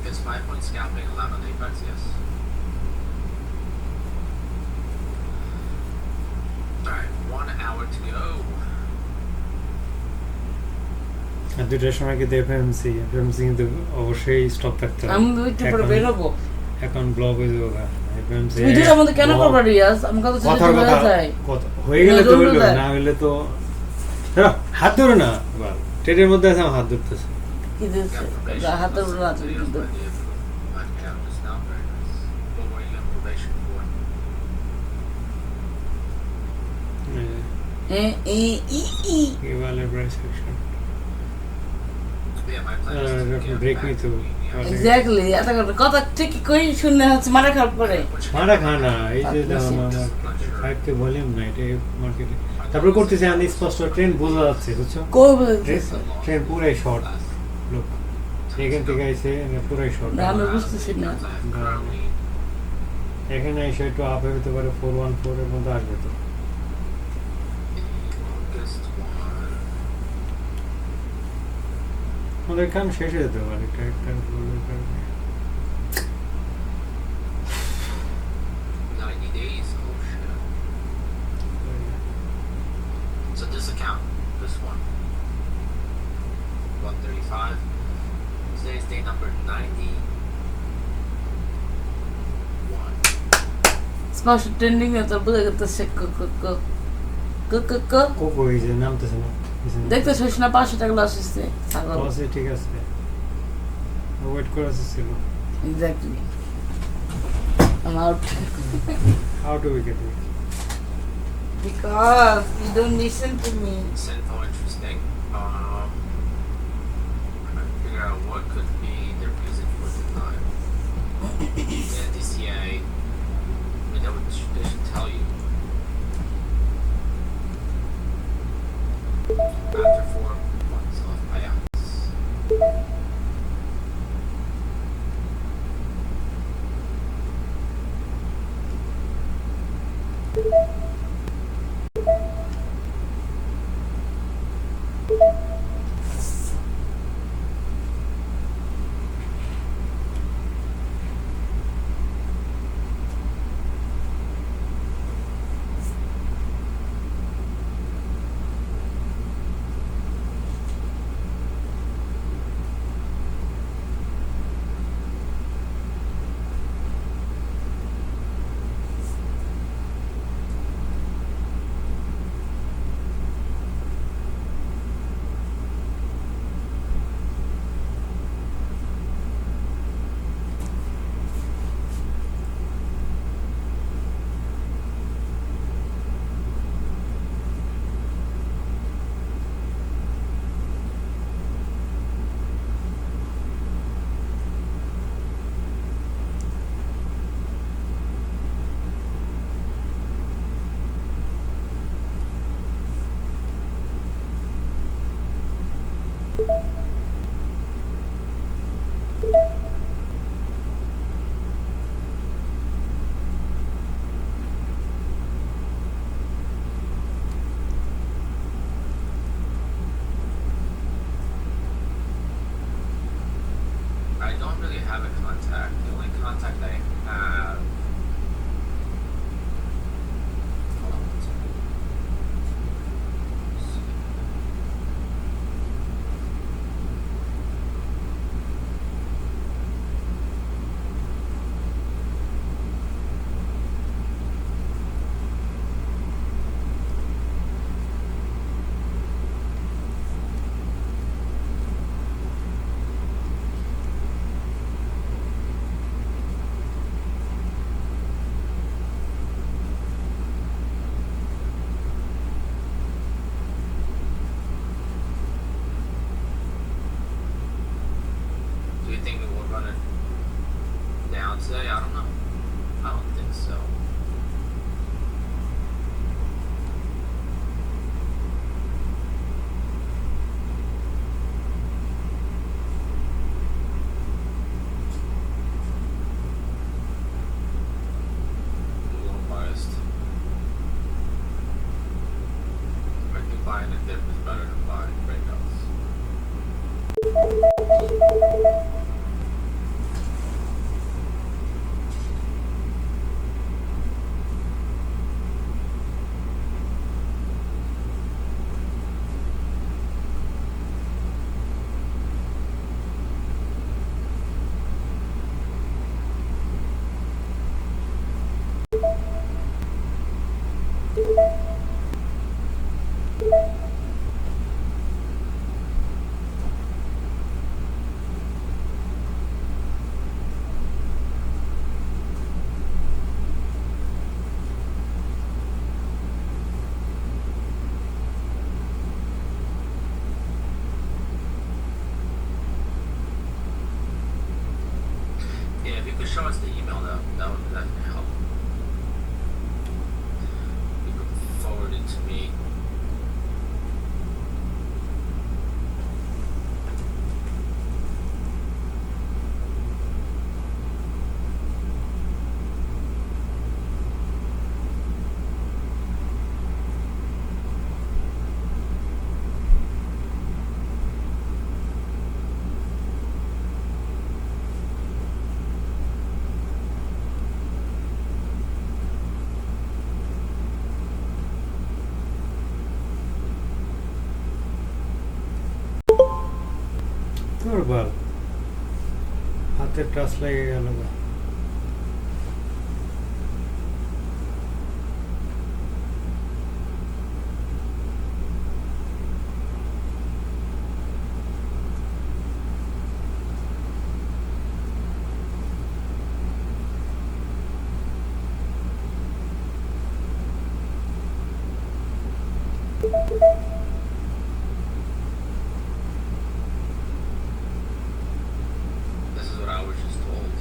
Is 5-point scalping allowed on Apex? Yes. Alright, 1 hour to go. আর 2টার সময় কিন্তু FMC কিন্তু অবশ্যই stop থাকতে হবে। আমি একটু পরে বেরোবো। এখন ব্লক হয়ে যাবে এফএমসি। তুমি দুটার মধ্যে কেন করবা রিয়াজ? আমি কত কথার হয়ে কথা যায় হয়ে গেলে তো রোল হইলো, দেয়। না হইলে তো হাত ধরো না। ট্রেডের মধ্যে আছে, আমার হাত ধরতেছে। কি দিচ্ছে হাতের উপর আছে Videos by the live account is now very nice. What were you on probation for? এবারে price section Yeah, my plan is to get break back me to too. being exactly এত কথা ঠিক কই শুনে হচ্ছে মারা খাওয়ার পরে মারা খানা। এই যে দেখো না, আমার ফাইভকে ভলিউম নাই এটা মার্কেটে। তারপর করতেছে আমি স্পষ্ট ট্রেন বোঝা যাচ্ছে, বুঝছো? কই বলতেছে ট্রেন পুরাই শর্ট। লোক এখান থেকে আইছে পুরাই শর্ট। না আমি বুঝতেছি না এখানে এসে একটু আপে হতে পারে 414 এর মধ্যে আসবে তো। longest one. আমাদের কাম শেষ হয়ে যেতে পারে character. 90 days. Oh shit. So this account, this one, 135. Today's day number 91. স্পষ্ট ট্রেন্ডিং এ তো বুঝে গেছে কোকো এই যে নামতেছে না, দেখতে শেষ না 500 টাকা লস হচ্ছে ছাগল বসে ঠিক আছে, ওয়েট করে ছিল। Exactly I'm out how to wicket because you don't listen to me. Senpo interesting. Trying to figure out what could be their reason for denial. The NDCA, I mean, they should tell you. After 4 months of payouts. have a contact. The only contact I have. Hold on one second. Let's see. Do you think we will run it down today? I don't know. I don't think so. I'm a little biased. I think buying a dip is better than buying breakouts. Yeah, if you could show us the email, that would help. You could forward it to me. তোর বল হাতের touch লেগে গেল গো। This is what I was just told.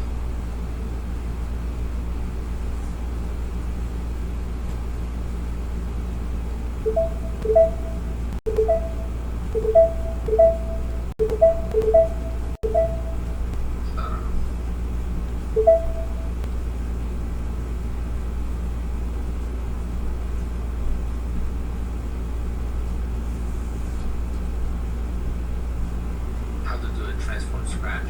I don't know. How to do a transform scratch.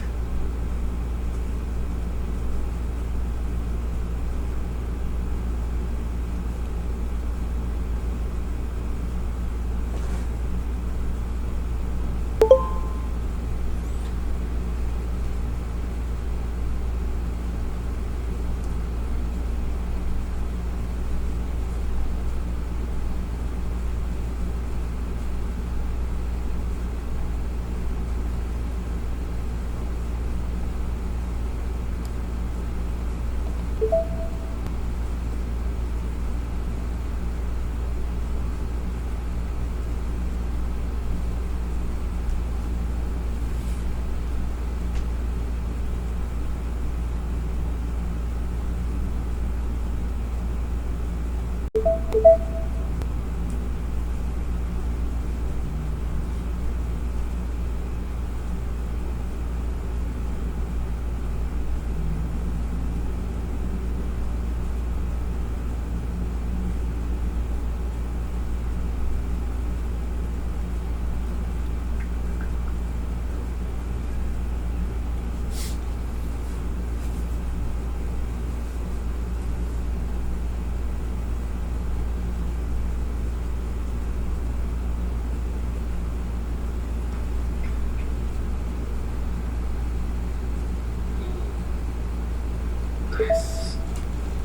Nice.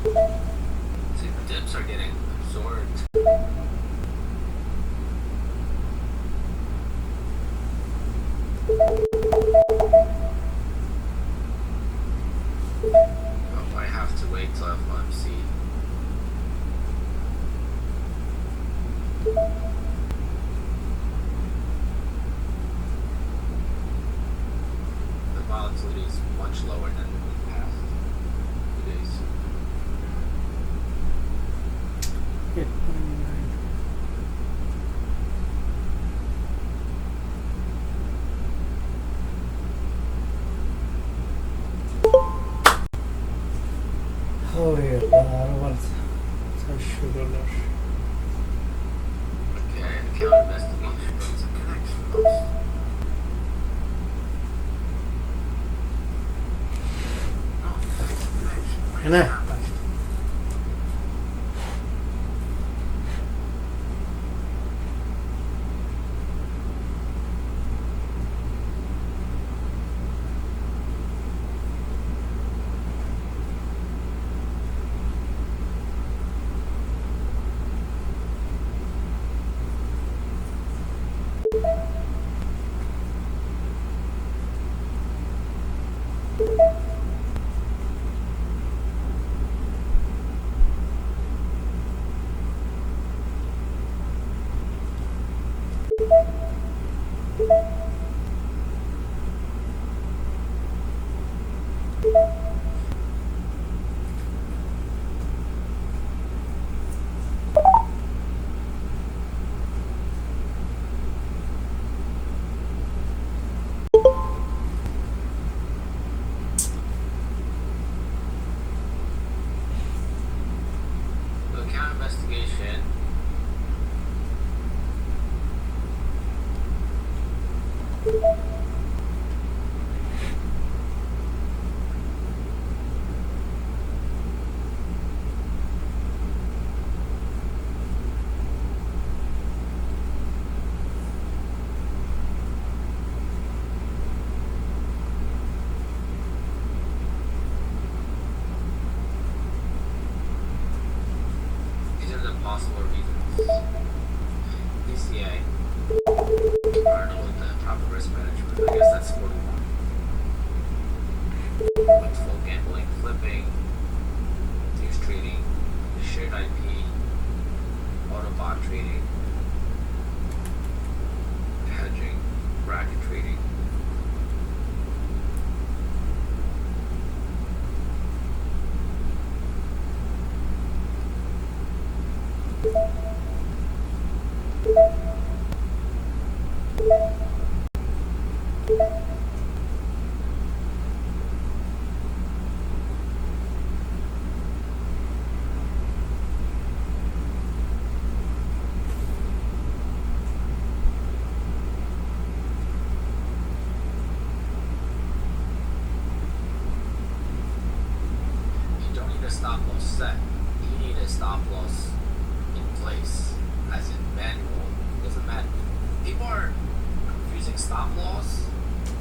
See, the dips are getting absorbed. Oh, I have to wait till FOMC. The volatility is much lower than in the past 2 days. 8.9. Oh yeah, $400. Okay, account investigation. It's a connection. هنا The account investigation. These are the possible reasons. DCA. Arnold with the proper risk management. I guess that's 41. Windfall gambling, flipping, fuse trading, shared IP, autobot trading, hedging, bracket trading. You don't need a stop loss set. You need a stop loss in place, as in manual. Doesn't matter. People are confusing stop loss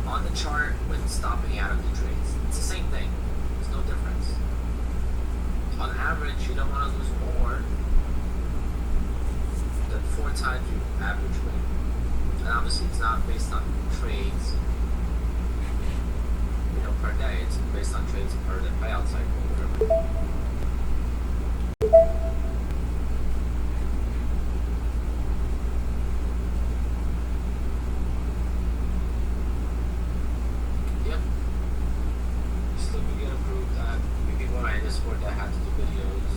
on the chart with stopping out of the trades. It's the same thing. There's no difference. On average, you don't want to lose more than 4 times your average win. And obviously, it's not based on trades, per day. It's based on trades per the payout cycle, whatever. Yep. Still could get approved. People on my Discord that had to do videos.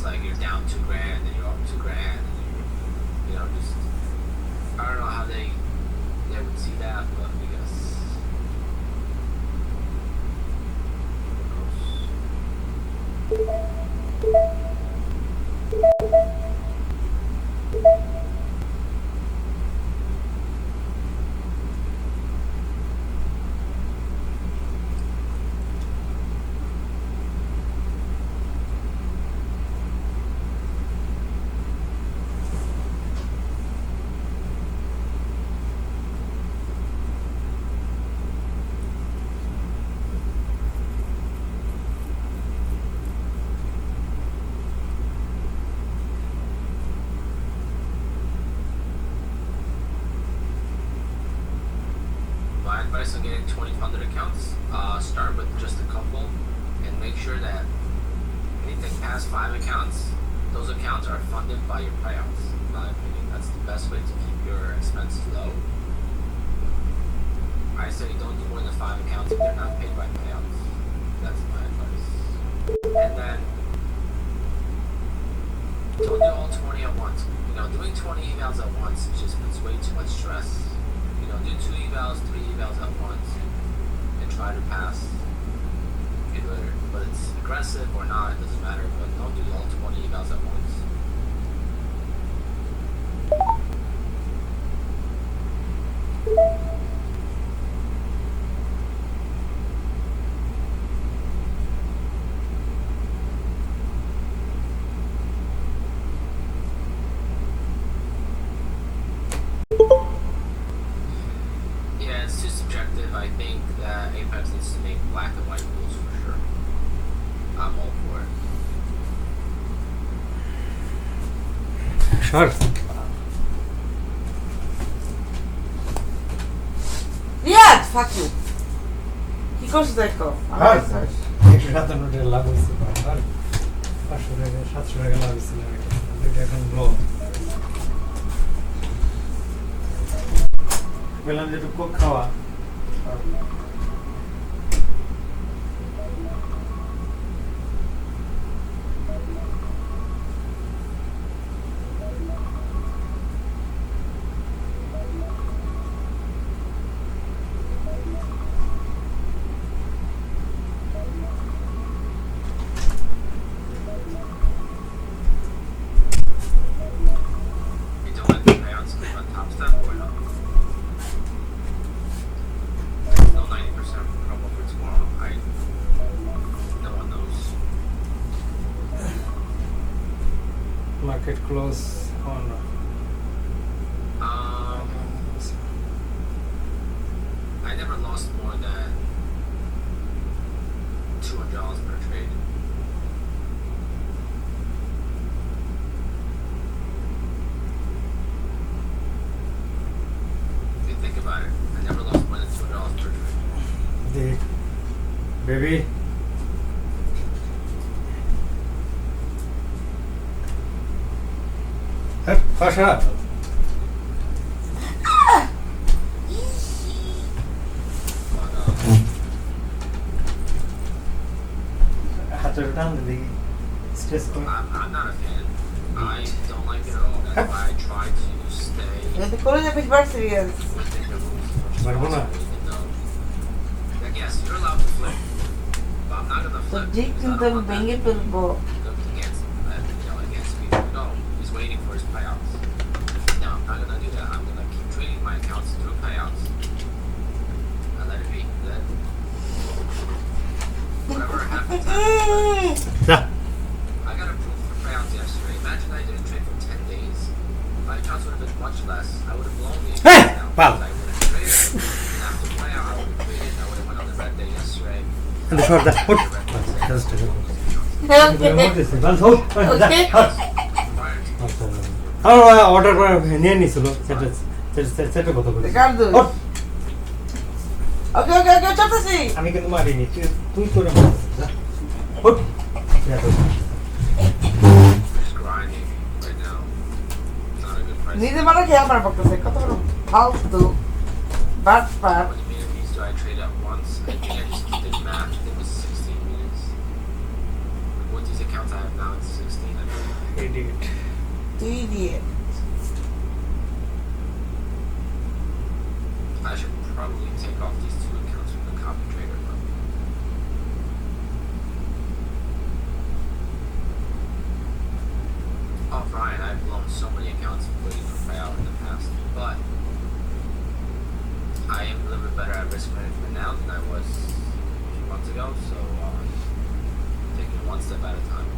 like you're down $2,000 and you're up $2,000 and you know, just I don't know how they would see that, but I guess who knows? My advice on getting 20 funded accounts, start with just a couple and make sure that anything past 5 accounts, those accounts are funded by your payouts. In my opinion, that's the best way to keep your expenses low. I say don't do more than 5 accounts if they're not paid by payouts. That's my advice. And then don't do all 20 at once. You know, doing 20 evals at once just puts way too much stress. You know, do 2 evals, 3 evals at once, and try to pass it later. But it's aggressive or not, it doesn't matter. But don't do all 20 evals at once. Yeah, it's too subjective. I think that Apex needs to make black and white rules for sure. I'm all for it. Sure. Riyad fuck you কি করছিস দেখো আর 157 টাকা লাভ হয়েছে আর 500 টাকা 700 টাকা লাভ হয়েছিল এটা এখন ব্লো বললাম যে একটু কোক খাওয়া You don't like the payouts on top step or no? There's no 90% promo for tomorrow. No one knows. market close on I never lost more than $200 per trade. If you think about it, I never lost more than $200 per trade. the baby Hep Pasha হাতের টান দিই stress করে I'm not a fan. I don't like it at all. That's why I try to stay এতে করে যাবিস বার serious within the rules. পারবো না Even though, like, yes, you're allowed to flip, but I'm not gonna তো flip. জিক because I কিন্তু don't আমি want that ভেঙে ফেলবো against me. No, he's waiting for his payouts. No, I'm not gonna do that. I'm gonna keep trading my accounts through payouts. And let it be. Then whatever happens. যা I got approved for payouts yesterday. Imagine I didn't trade for 10 days. My accounts would have been much less. I would have blown the Hey! account now. Wow. because I would have traded. And after payout, I would have traded. I would have went on the red day yesterday. and the short that put just a আর order করে নিয়ে নিছিল সেটা সেটা কত করে কার দুই ওকে ওকে ওকে চলতেছি আমি কিন্তু মারিনি তুই করে মারছিস যা ওঠ যা তো Just grinding right now. Not a good price. নিজে মারা খেয়ে আমার পক্ষে কত বড় ফালতু but per How many minutes do I trade at once? I think I just did math. I think it was 16 minutes. With these accounts I have now, it's 16. I mean, idiot. I should probably take off these two accounts from the copy trader though. Oh, Brian, I've blown so many accounts waiting for payout in the past, but I am a little bit better at risk management now than I was a few months ago, so taking it one step at a time.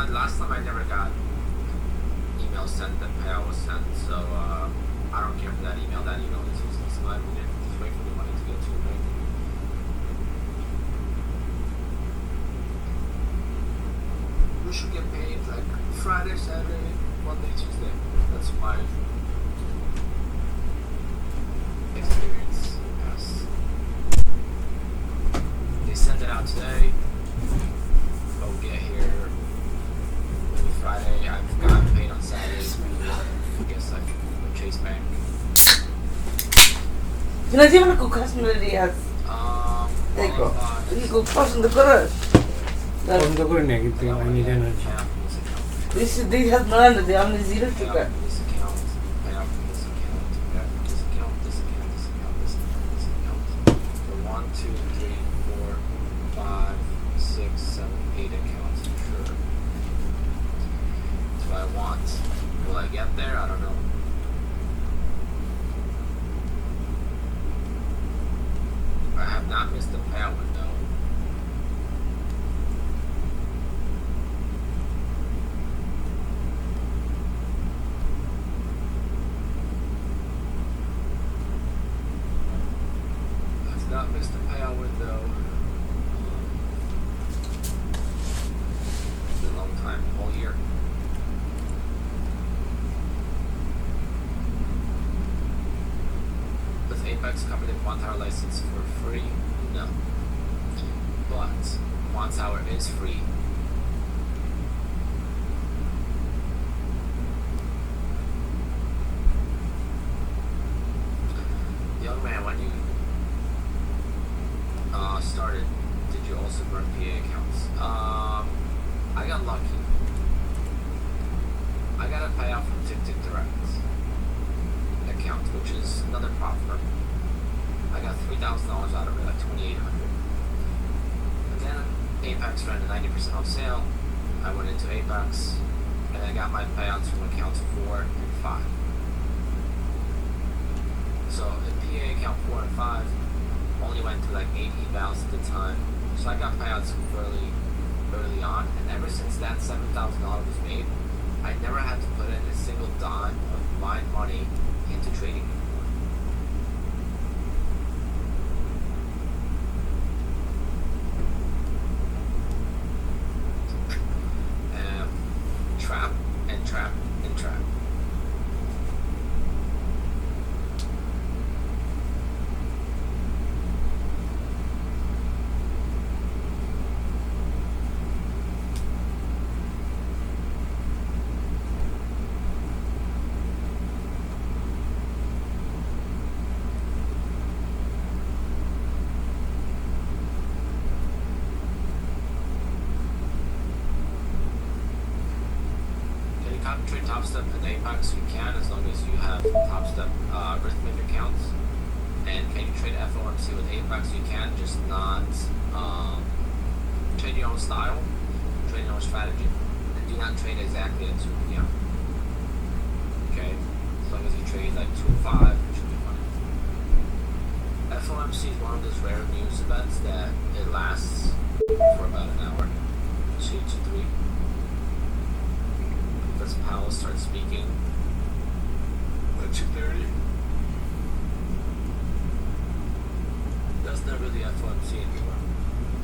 But last time I never got email sent that payout was sent, so I don't care for that email. That email is useless. So I mean, just wait for the money to get to me. We should get paid like Friday, Saturday, Monday, Tuesday. That's my experience. Yes. They sent it out today. I'll get here maybe Friday. I've gotten paid on Saturdays. I guess I can Chase Bank. Ty na gdzie one customer jest? Tego. Tylko poszedł do kogoś. তখন তো করে নেই কিন্তু আমি জানি না। This has none of the only zero Pay sugar. out from this account, pay out from this account, pay out from this account, this account, this account, this account, this account. So 1, 2, 3, 4, 5, 6, 7, 8 accounts for sure. That's what I want. Will I get there? I don't know. I have not missed the payout window. I've not missed the payout window. It's been a long time, all year. Does Apex cover the Quant Tower license for free? No. But Quant Tower is free. to run PA accounts? I got lucky. I got a payout from Tick Direct account, which is another prop firm. I got $3,000 out of it, like $2,800. And then Apex ran a 90% off sale. I went into Apex, and I got my payouts from accounts 4 and 5. So in PA account 4 and 5 only went through like 8 evals at the time. So I got payouts fairly early on, and ever since that $7,000 was made, I never had to put in a single dime of my money into trading anymore. Trap and trap and trap. Trade Top Step and Apex, you can, as long as you have Top Step Rhythmic accounts. And can you trade FOMC with Apex? You can, just not trade your own style, trade your own strategy, and do not trade exactly at 2 p.m. Okay? As long as you trade like 2 or 5, it should be fine. FOMC is one of those rare news events that it lasts for about an hour, 2 to 3. As Powell starts speaking at 2:30. That's not really FOMC anymore,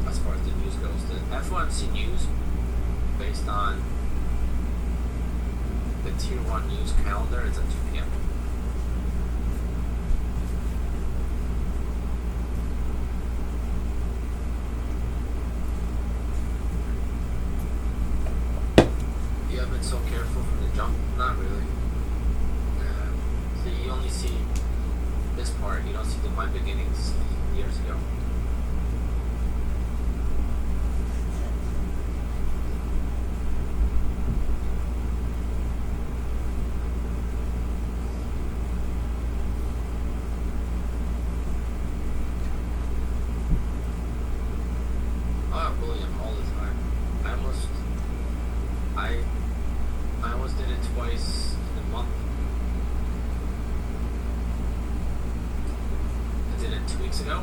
as far as the news goes. The FOMC news, based on the Tier 1 news calendar, is at 2 p.m. So careful from the jump? Not really. So you only see this part, you don't see my beginnings years ago. I bully him all the time. I almost did it twice in a month. I did it 2 weeks ago.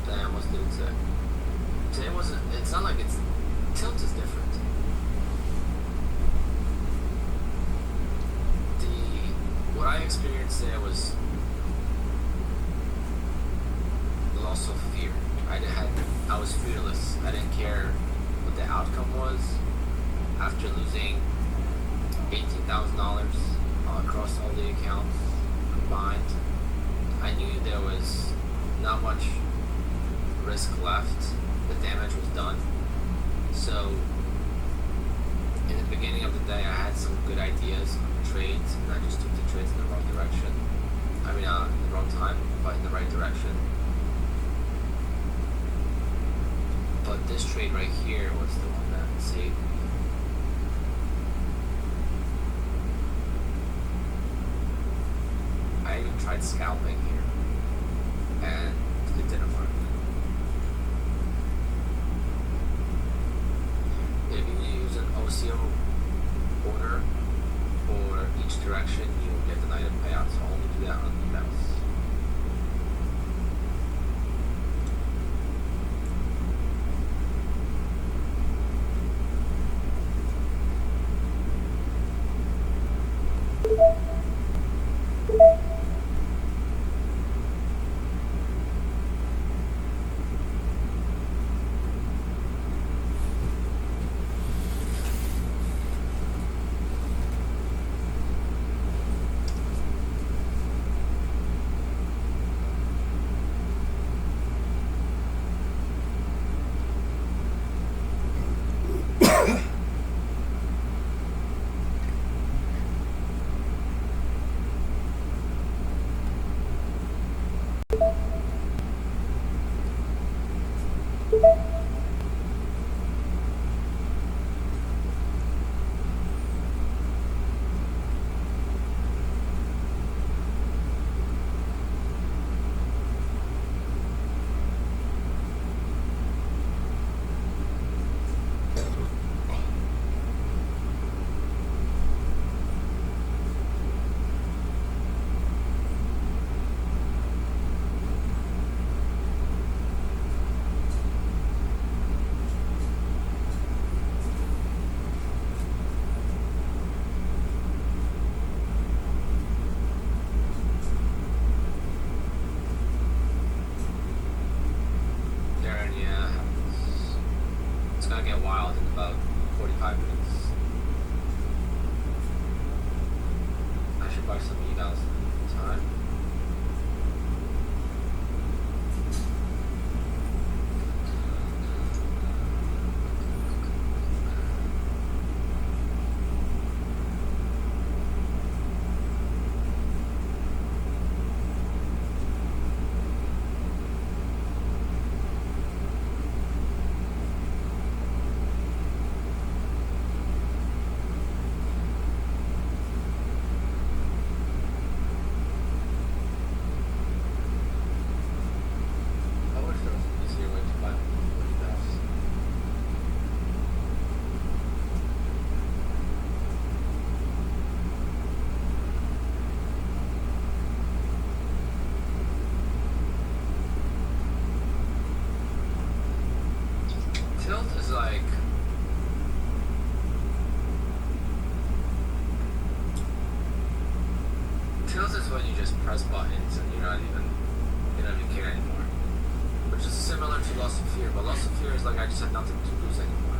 Then I almost did it today. Today wasn't, it's not like it's, tilt is different. What I experienced today was loss of fear. I was fearless. I didn't care what the outcome was. After losing $18,000 across all the accounts combined, I knew there was not much risk left. The damage was done. So in the beginning of the day, I had some good ideas on trades, and I just took the trades in the wrong direction. I mean, in the wrong time, but in the right direction. But this trade right here was the one that saved me. I even tried scalping here, and it didn't work. If you use an OCO order for each direction, you will get the item payout, so only do that on the mouse. they don't even care anymore. Which is similar to loss of fear, but loss of fear is like I just had nothing to lose anymore.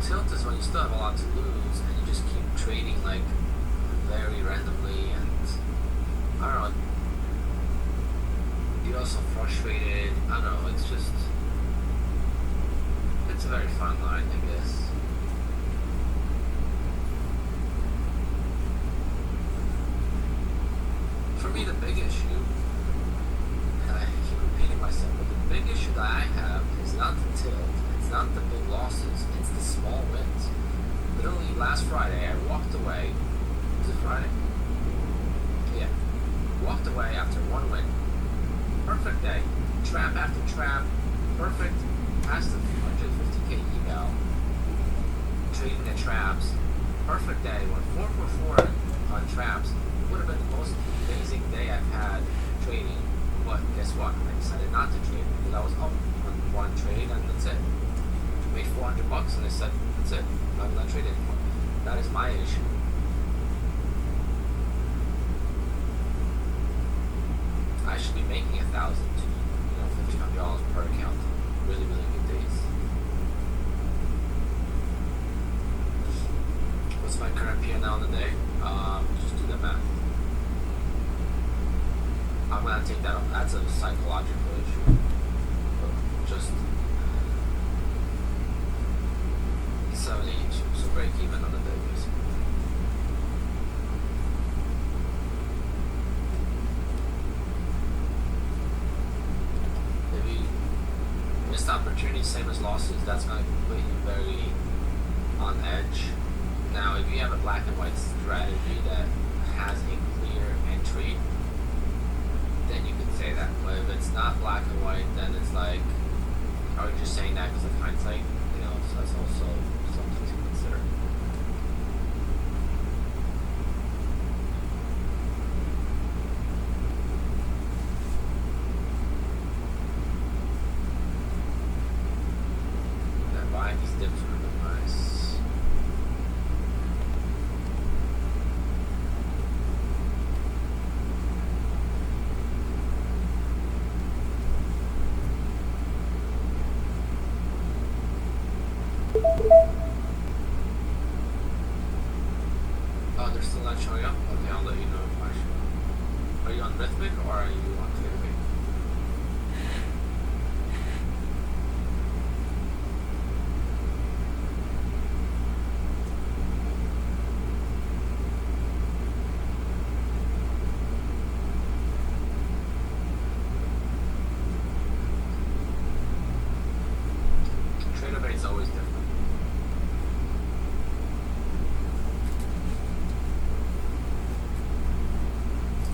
Tilt is when you still have a lot to lose and you just keep trading like very randomly, and I don't know, you're also frustrated. I don't know, it's a very fun line, I guess. For me, the big issue, and I keep repeating myself, but the big issue that I have is not the tilt, it's not the big losses, it's the small wins. Literally last Friday, I walked away. Was it Friday? Yeah. Walked away after one win. Perfect day. Trap after trap. Perfect. Past the 150k eval. Trading the traps. Perfect day. Went 4 for 4 on traps. Would have been the most amazing day I've had trading. But guess what? I decided not to trade because I was up on one trade and that's it. Made $400 and I said, that's it. I'm not trading anymore. That is my issue. I should be making $1,000 to $1,500 per account. Really, really good days. What's my current P&L on the day? Just do the math. I'm gonna take that off. That's a psychological issue. Just 782, so break even on the day basically. Maybe missed opportunity, same as losses, that's gonna put you very on edge. Now, if you have a black and white strategy that has a clear entry, then you could say that. But if it's not black and white, then it's like, are you just saying that because of hindsight? So that's also something to consider. That buying these dips would have been nice. Oh, they're still not showing up? Okay, I'll let you know if I show up. Are you on Rhythmic or are you on Clearbait? Traderbait's always different.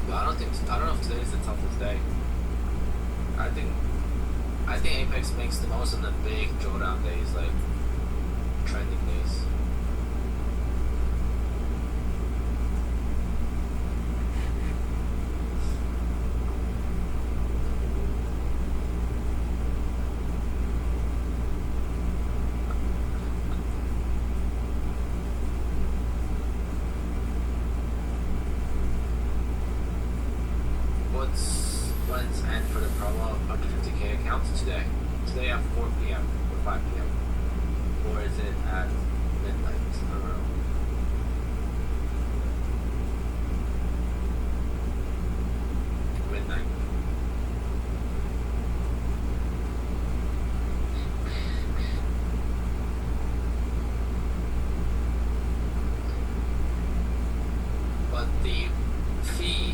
But I don't know if today's the toughest day. I think Apex makes the most of the big drawdown days, like trending days. When's end for the promo of 150k accounts today? Today at 4 p.m. or 5 p.m. Or is it at midnight? I don't know. Midnight. But the fee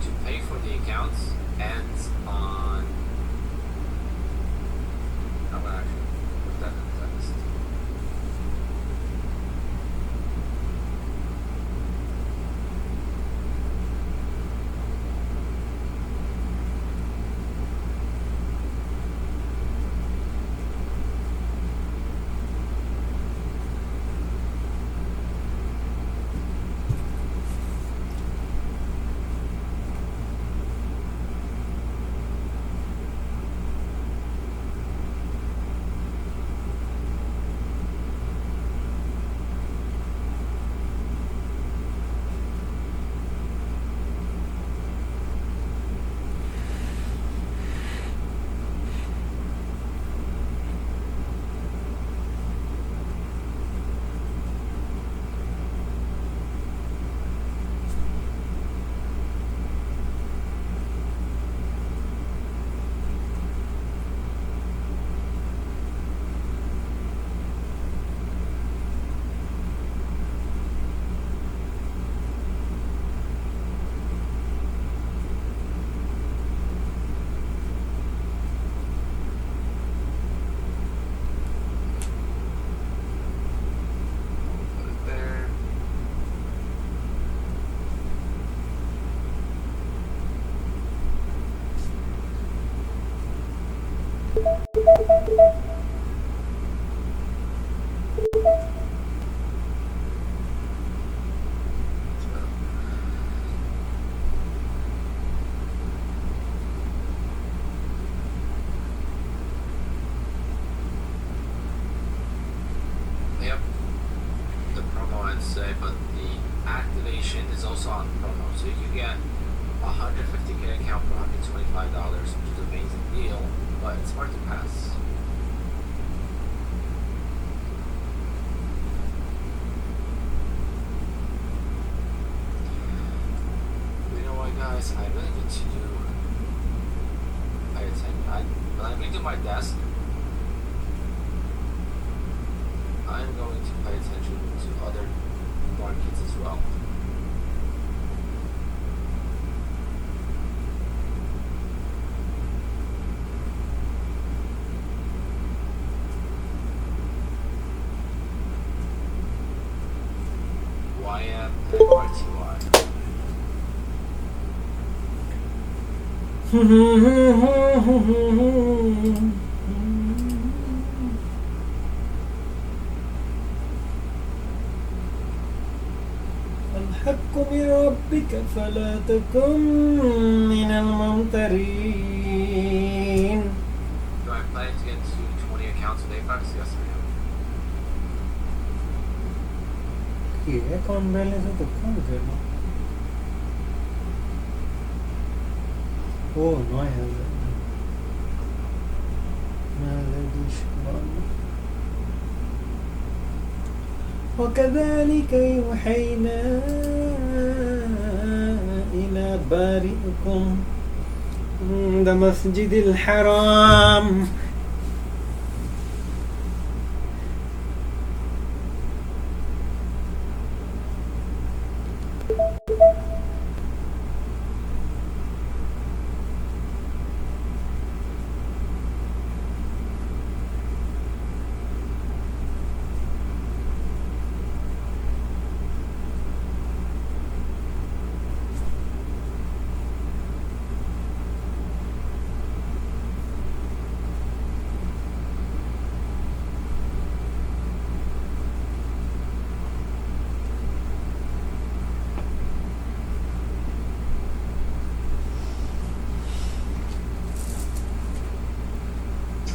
to pay for the accounts ends on. I'm gonna actually put that in text. the activation is also on promo, so you can get a 150K account for $125, which is an amazing deal, but it's hard to pass. You know what, guys? I really need to pay attention. When I redo my desk, I'm going to pay attention to other markets as well. YM and RTY. الحق من ربك فلا تكن من الممترين. Do I plan to get to 20 accounts with Apex? Yes, I am. কি account balance তো কম কেন? ও 9000 وكذلك يوحينا إلى بارئكم عند مسجد الحرام.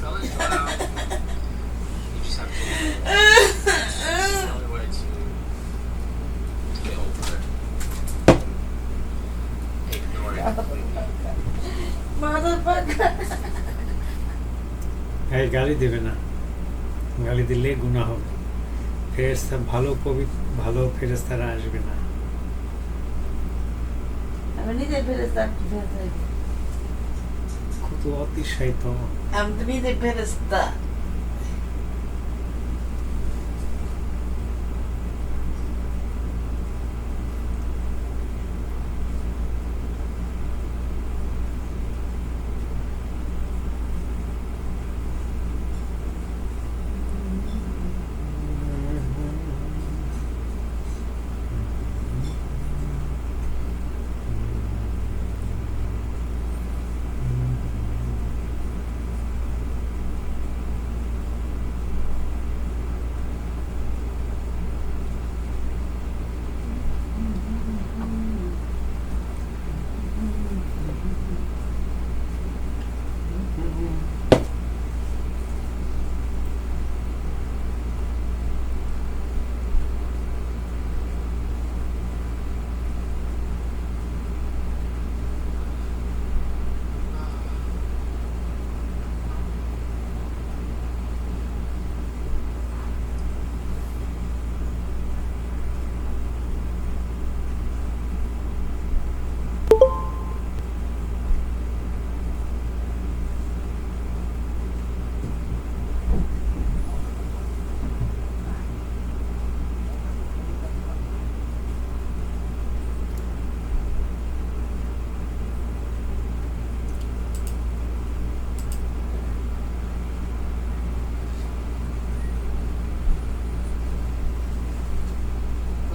Challenge out. You just have to. It's the only way to get over it. Ignore it completely. Motherfucker. এই গালি দেবে না, গালি দিলে গুনাহ হবে। ফেরেশতা ভালো ফেরেশতারা আসবে না। আমি নিজে ফেরেস্তা কত অতিশয় তো। আমি তো নিজে ফেরেস্তা।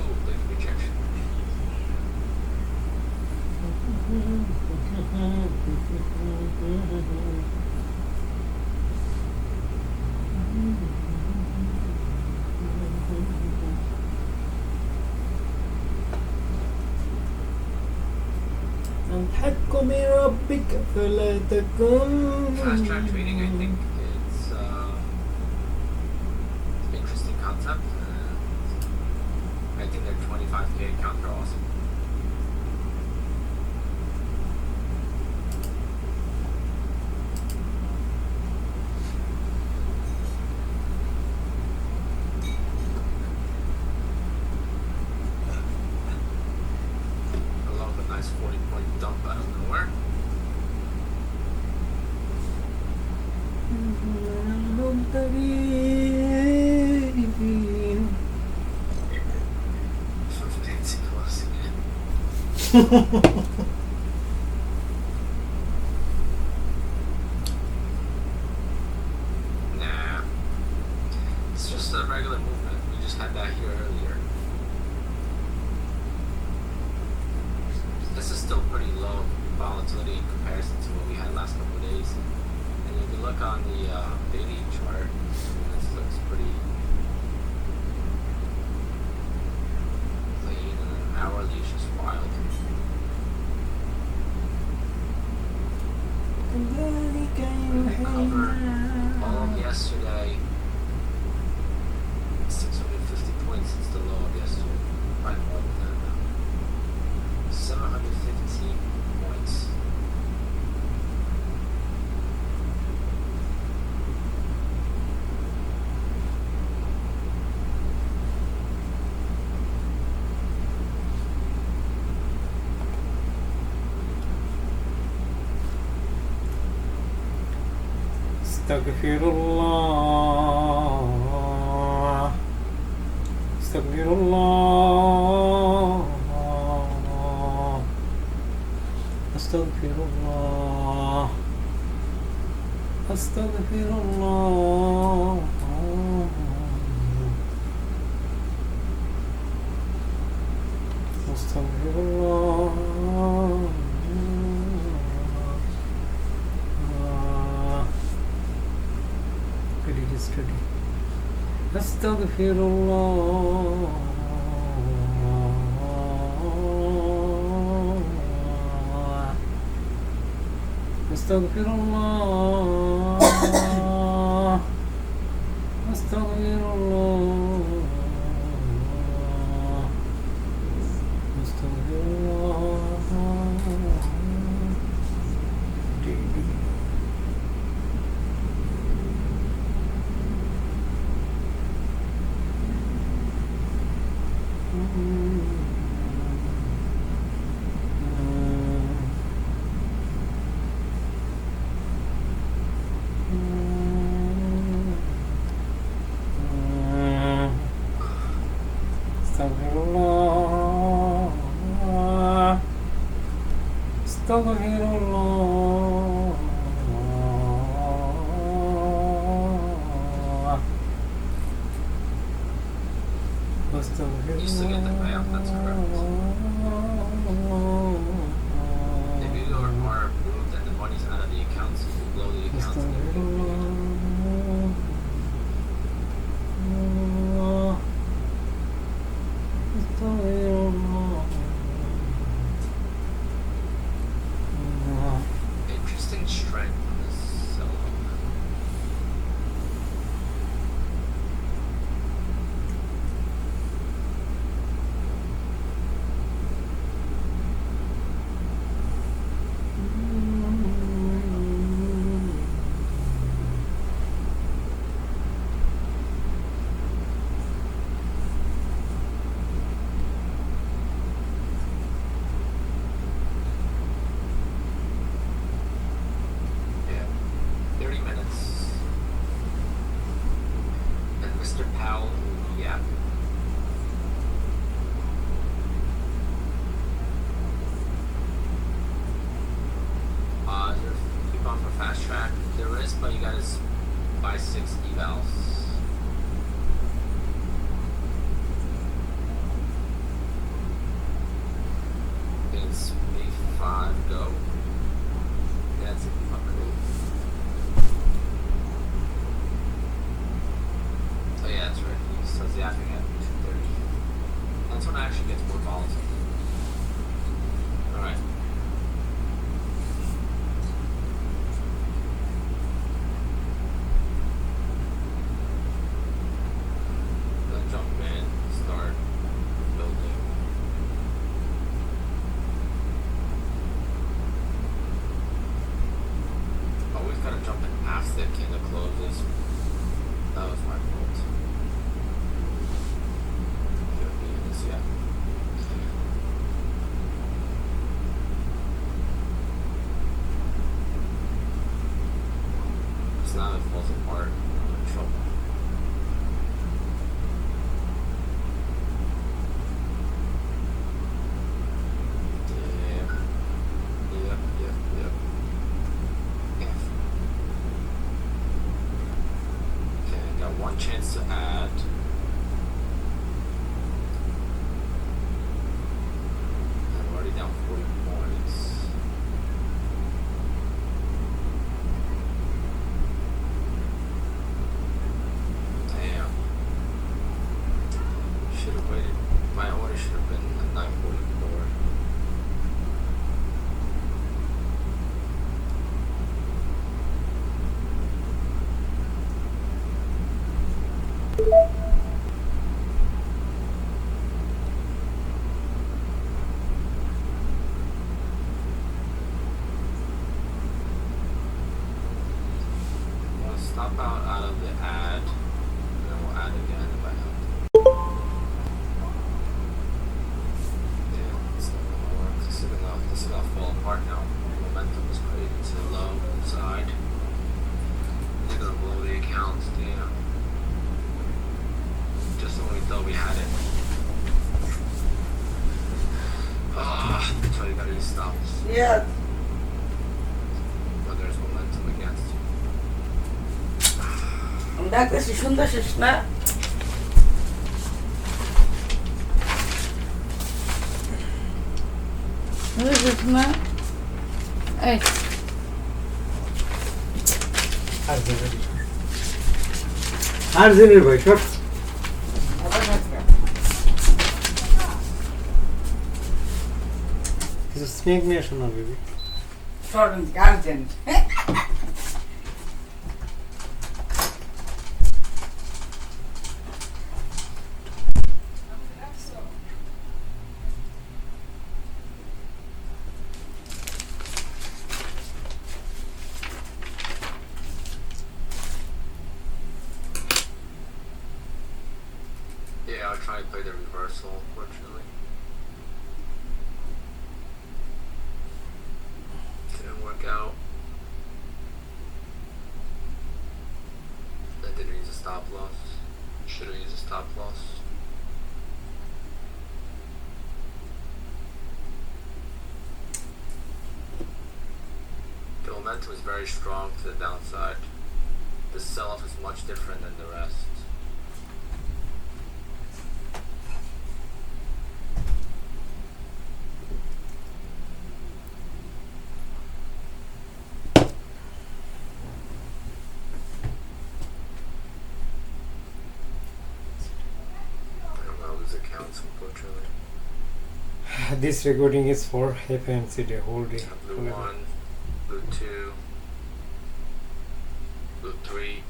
Oh, there's rejection. الحق من ربك فلا تكن. Fast track trading, I think it's interesting concept. I think they're 25K account are awesome. I love a nice 40-point dump out of nowhere. From Nancy Pelosi. Nah. It's just a regular movement. We just had that here earlier. This is still pretty low volatility in comparison to what we had last couple of days. And if you look on the daily chart, this looks pretty clean, and then hourly is just wild. Cover all of yesterday. 650 points since the low of yesterday. Probably more than that now. 715 points. Astaghfirullah. Astaghfirullah. Astaghfirullah. Astaghfirullah. Astaghfirullah. Could you just study? Astaghfirullah. Astaghfirullah. Astaghfirullah. Astaghfirullah. Daily. Astaghfirullah. Astaghfirullah. You still get the payout, that's correct. If you are approved and the money's out of the accounts, you blow the accounts and everything. Interesting strength on this sell-off. Yeah, 30 minutes. And Mr. Powell will be yapping. Is there a coupon for fast track? There is, but you gotta buy 6 evals. It's B5 go. Yeah, it's a coupon code. Oh yeah, that's right. He starts yapping at 2:30. That's when it actually gets more volatile. Alright. Jump in, start building. just that was my fault. Should be in this yet. So now it falls apart. I'm in trouble. Yep. Okay, got one chance to add. I'm already down 40 points. Damn. Should have waited. My order should have been at 944. We'll stop out of the ad, and then we'll add again if I have to. Yeah, it's not gonna work. This is gonna fall apart now. Momentum is created to the low side. They're gonna blow the accounts, damn. Just when we thought we had it. So you gotta use stops Yeah. when there's momentum against you. ডাকতেছি শুনতেছিস না? বুঝছিস না? এই আর্জেন্টের ভাই short আবার থাকবে। কিছু snake নিয়ে আসো না baby Shorten Garden. Yeah, I'll try and play the reversal, unfortunately. Didn't work out. I didn't use a stop loss. Should have used a stop loss. The momentum is very strong to the downside. The sell-off is much different than the rest. I'm gonna lose accounts, unfortunately. This recording is for FOMC day whole day. Blue 1, blue 2, blue 3.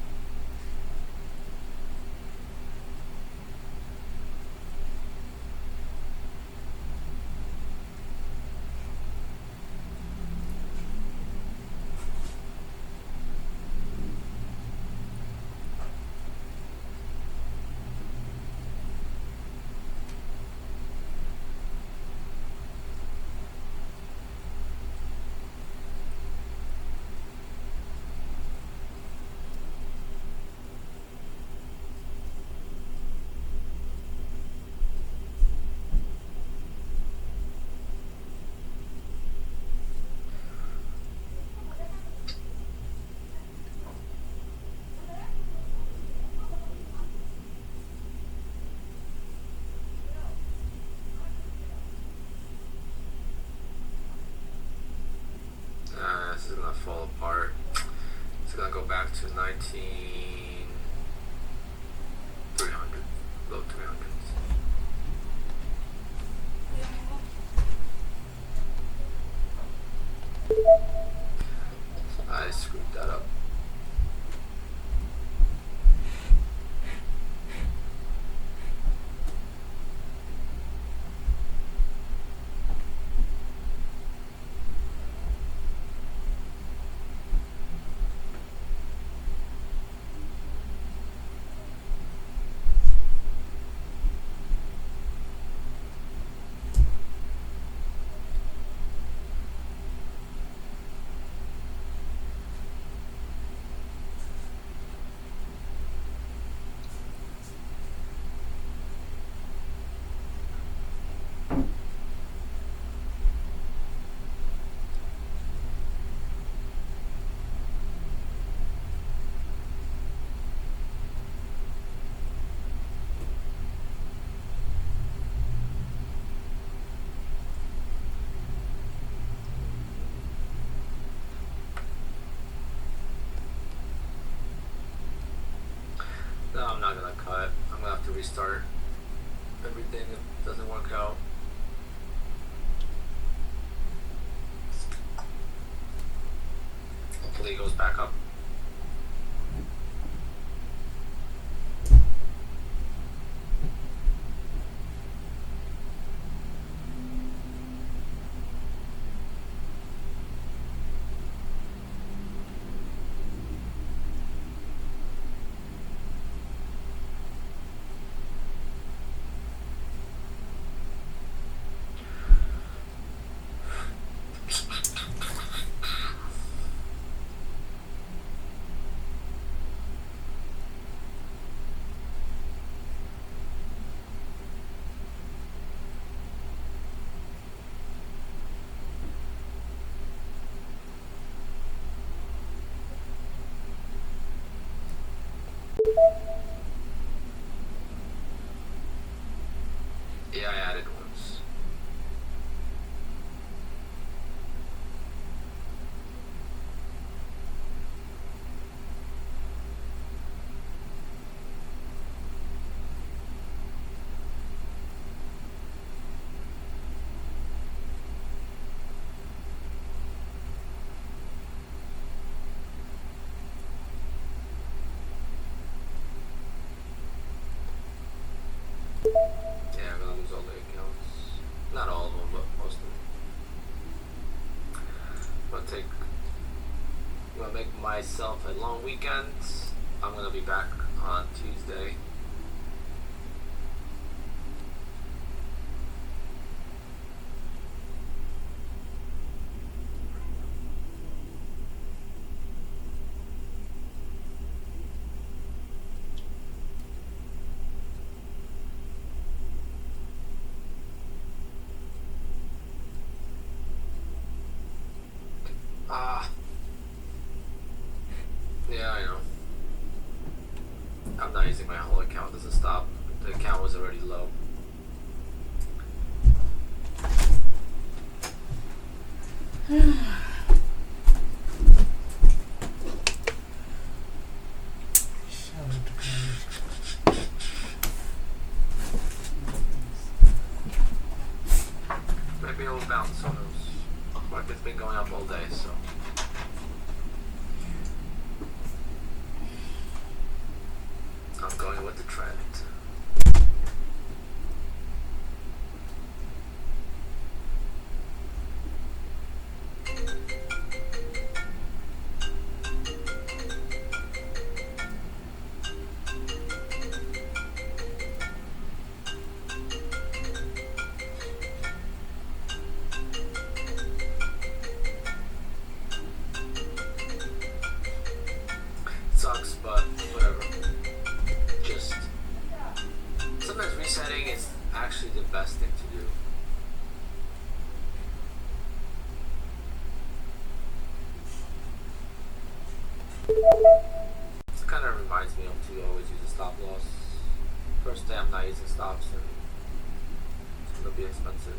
This is gonna fall apart. It's gonna go back to 19,300, low 300s. I screwed that up. restart everything if it doesn't work out. Hopefully it goes back up. Yeah, I added once. Yeah, I'm gonna lose all the accounts. Not all of them, but most of them. I'm gonna make myself a long weekend. I'm gonna be back on Tuesday. Yeah, I know. I'm not using my whole account as a stop. The account was already low. Maybe it'll bounce on those. Market's been going up all day, so. I'm going with the trend. Sucks, but whatever. Just sometimes resetting is actually the best thing to do. It kind of reminds me of to always use a stop loss. First day I'm not using stops and it's gonna be expensive.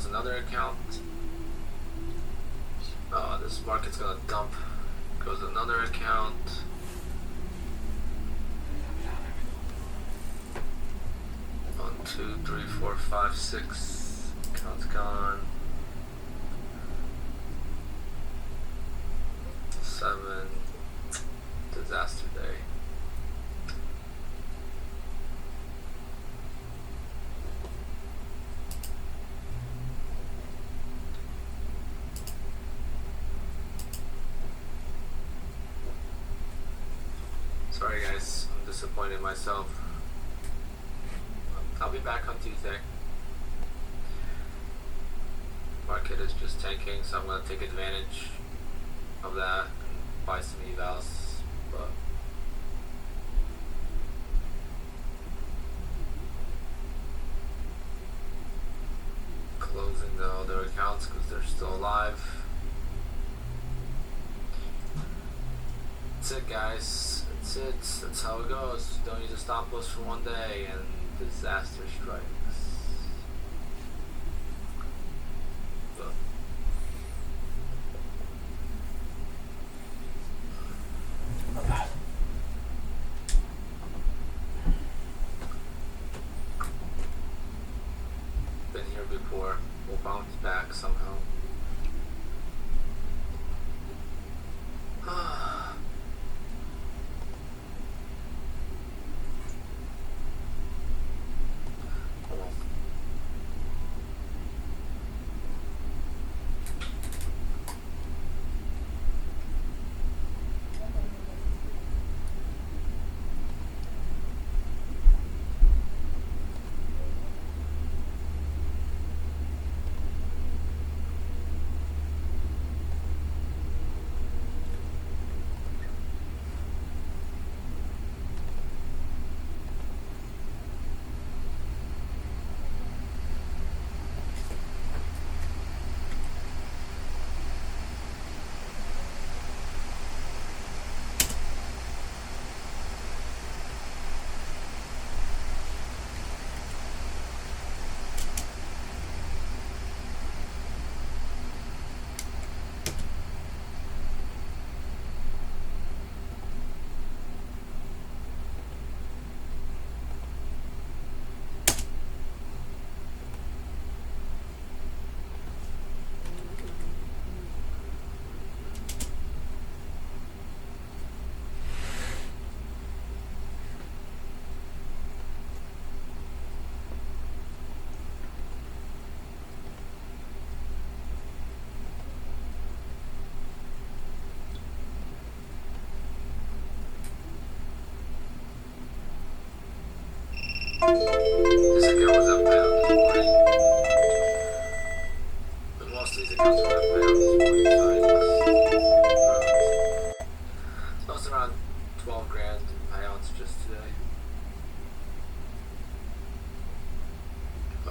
goes another account. This market's gonna dump. Goes another account. One, two, three, four, five, six. Account's gone. 7. Disaster day. Sorry guys, I'm disappointed in myself. I'll be back on Tuesday. Market is just tanking, so I'm gonna take advantage of that and buy some evals. But closing the other accounts because they're still alive. That's it, guys. That's it. That's how it goes. Don't use a stop loss for one day and disaster strikes. But been here before. We'll bounce back somehow. This account was up pound this morning. But most of these accounts were up pound this morning, so I lost around 12 grand in payouts just today. But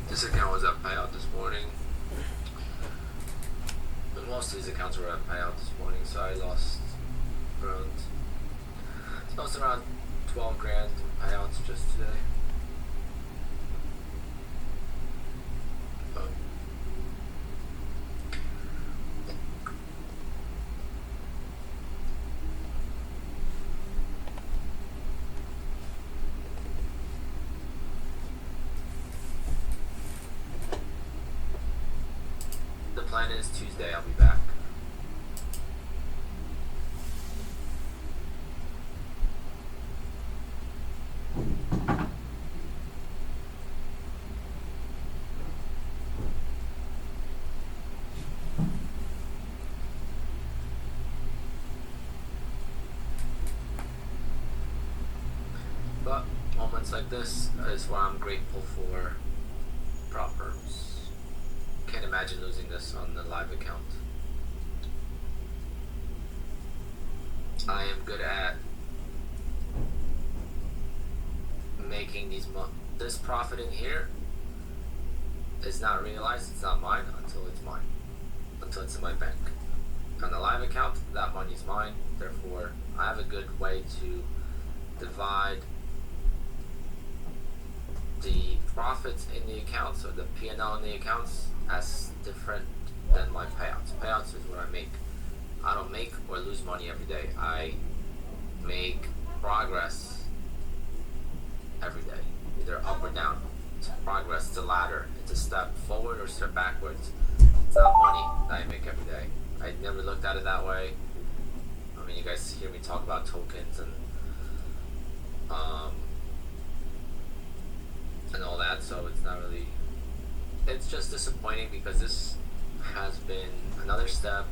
this account was at payout this morning. But most of these accounts were at payout this morning, so I lost around 12 grand in payouts just today. But plan is Tuesday. I'll be back. But moments like this is what I'm grateful for. Proverbs. Can't imagine losing this on the live account. I am good at making this profit in here is not realized, it's not mine until it's mine. Until it's in my bank. On the live account, that money is mine. Therefore, I have a good way to divide the profits in the accounts or the P&L in the accounts as different than my payouts. Payouts is what I make. I don't make or lose money every day. I make progress every day, either up or down. It's progress, it's a ladder. It's a step forward or step backwards. It's not money that I make every day. I never looked at it that way. I mean, you guys hear me talk about tokens and all that, so it's not really, it's just disappointing because this has been another step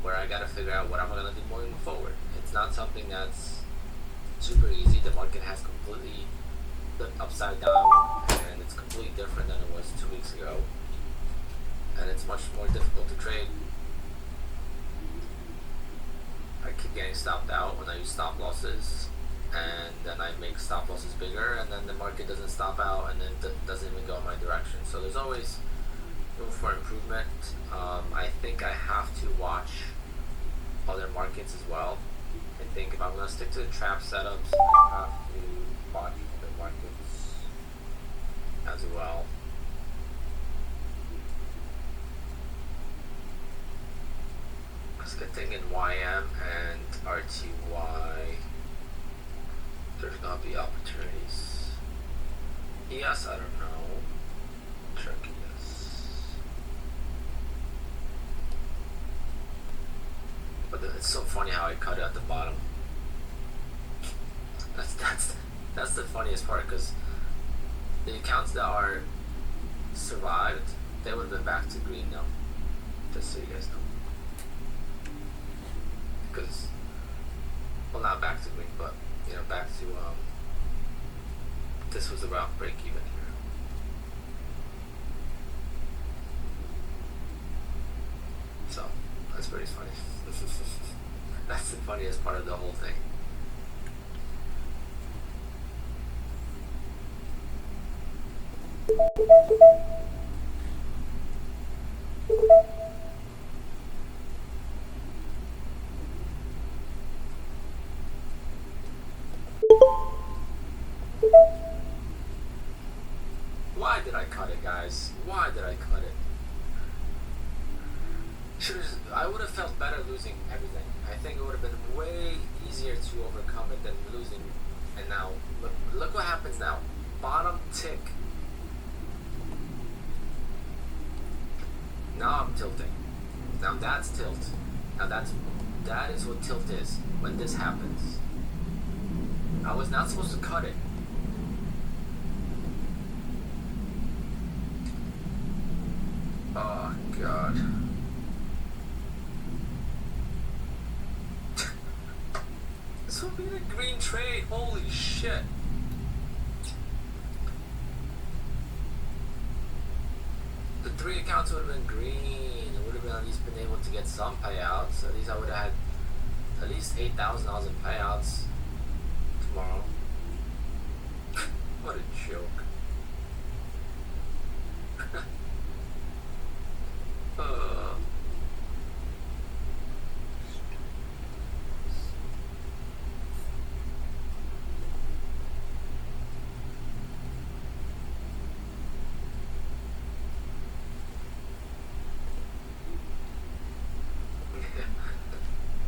where I gotta figure out what I'm gonna do moving forward. It's not something that's super easy. The market has completely flipped upside down and it's completely different than it was 2 weeks ago, and it's much more difficult to trade. I keep getting stopped out when I use stop losses, and then I make stop losses bigger, and then the market doesn't stop out, and then doesn't even go in my direction. So there's always room for improvement. I think I have to watch other markets as well. I think if I'm going to stick to the trap setups, I have to watch other markets as well. Because good thing in YM and RTY, there's gonna be opportunities. Yes, I don't know. Turkey, yes. But it's so funny how I cut it at the bottom. That's the funniest part, because the accounts that are survived, they would have been back to green now. Just so you guys know. Because, well, not back to green, but you know, back to this was around break even here. So that's pretty funny. That's the funniest part of the whole thing. Why did I cut it, guys? Why did I cut it? I would have felt better losing everything. I think it would have been way easier to overcome it than losing. And now, look what happens now. Bottom tick. Now I'm tilting. Now that's tilt. Now that is what tilt is when this happens. I was not supposed to cut it. Oh God. This would be a green trade. Holy shit. The 3 accounts would have been green. It would have been at least been able to get some payouts. At least I would have had at least $8,000 in payouts tomorrow. What a joke.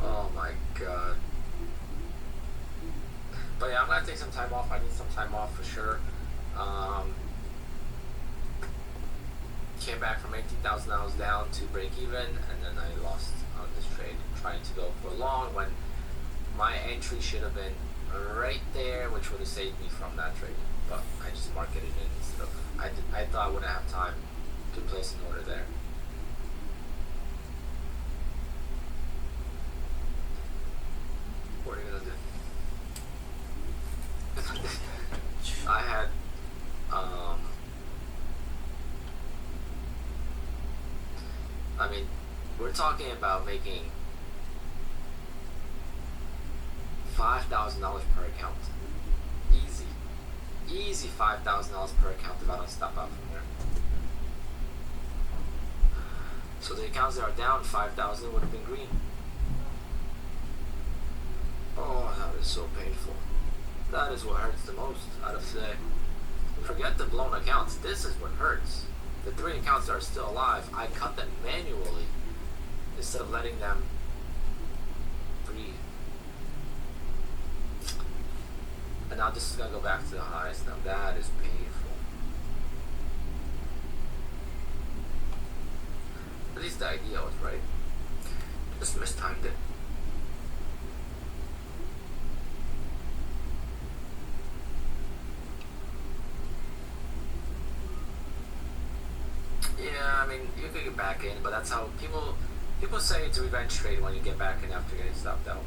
Oh my God. But yeah, I'm gonna take some time off. I need some time off for sure. came back from $18,000 down to break even, and then I lost on this trade trying to go for long when my entry should have been right there, which would have saved me from that trade. But I just marketed it instead of I thought I wouldn't have time to place an order there. What are you gonna do? I had I mean, we're talking about making $5,000 per account. Easy $5,000 per account if I don't stop out from there. So the accounts that are down 5,000 would have been green. Oh, that is so painful. That is what hurts the most out of today. Forget the blown accounts. This is what hurts. The 3 accounts that are still alive, I cut them manually instead of letting them breathe. And now this is going to go back to the highs. Now that is painful. At least the idea was right. Just mistimed it. Yeah, I mean, you could get back in, but that's how people say it's a revenge trade when you get back in after getting stopped out.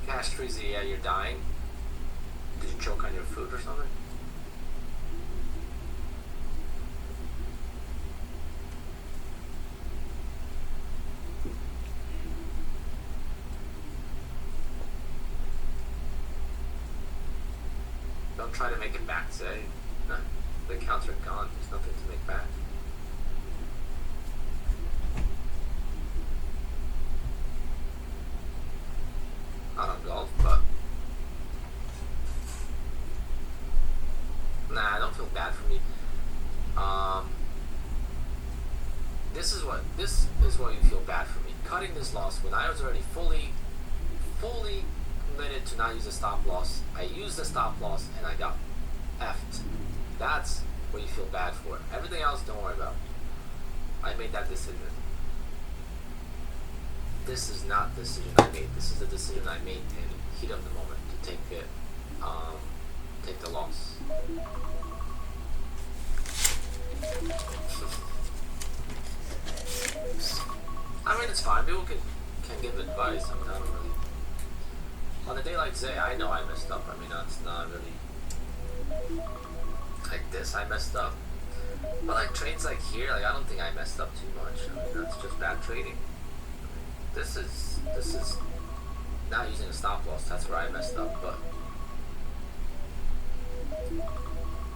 Cash Treasy, yeah, you're dying. Did you choke on your food or something? Don't try to make it back today. No, the accounts are gone. There's nothing to make back. Not on golf, but nah, I don't feel bad for me. This is what you feel bad for me. Cutting this loss when I was already fully committed to not use a stop loss. I used the stop loss and I got effed. That's what you feel bad for. Everything else, don't worry about. I made that decision. This is not the decision I made. This is the decision I made in heat of the moment to take it, take the loss. I mean, it's fine. People can give advice. I mean, I don't really. On a day like today, I know I messed up. I mean, that's not really like this. I messed up. But like trades like here, like I don't think I messed up too much. I mean, that's just bad trading. This is not using a stop loss. That's where I messed up. But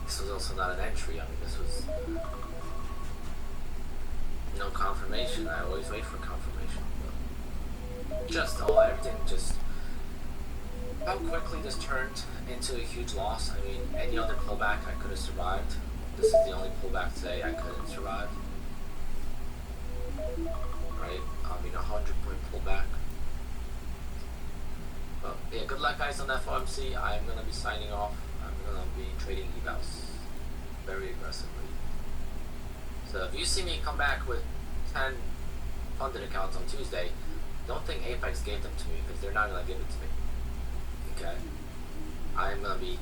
this was also not an entry. I mean, this was no confirmation. I always wait for confirmation. But just everything just how quickly this turned into a huge loss. I mean, any other pullback I could have survived. This is the only pullback today I couldn't survive. Right? I mean, 100-point pullback. But yeah, good luck guys on FOMC. I'm gonna be signing off. I'm gonna be trading evals very aggressively. So if you see me come back with 10 funded accounts on Tuesday, don't think Apex gave them to me because they're not gonna give it to me. Okay? I'm gonna be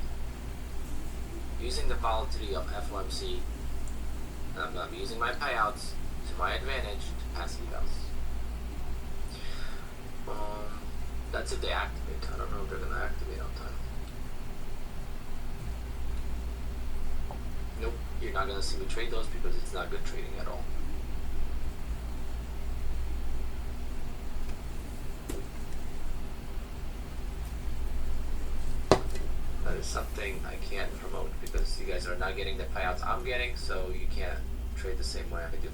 using the volatility of FOMC, and I'm gonna be using my payouts to my advantage to pass evals. That's if they activate. I don't know if they're gonna activate on time. Nope, you're not gonna see me trade those because it's not good trading at all. That is something I can't promote because you guys are not getting the payouts I'm getting, so you can't trade the same way I do.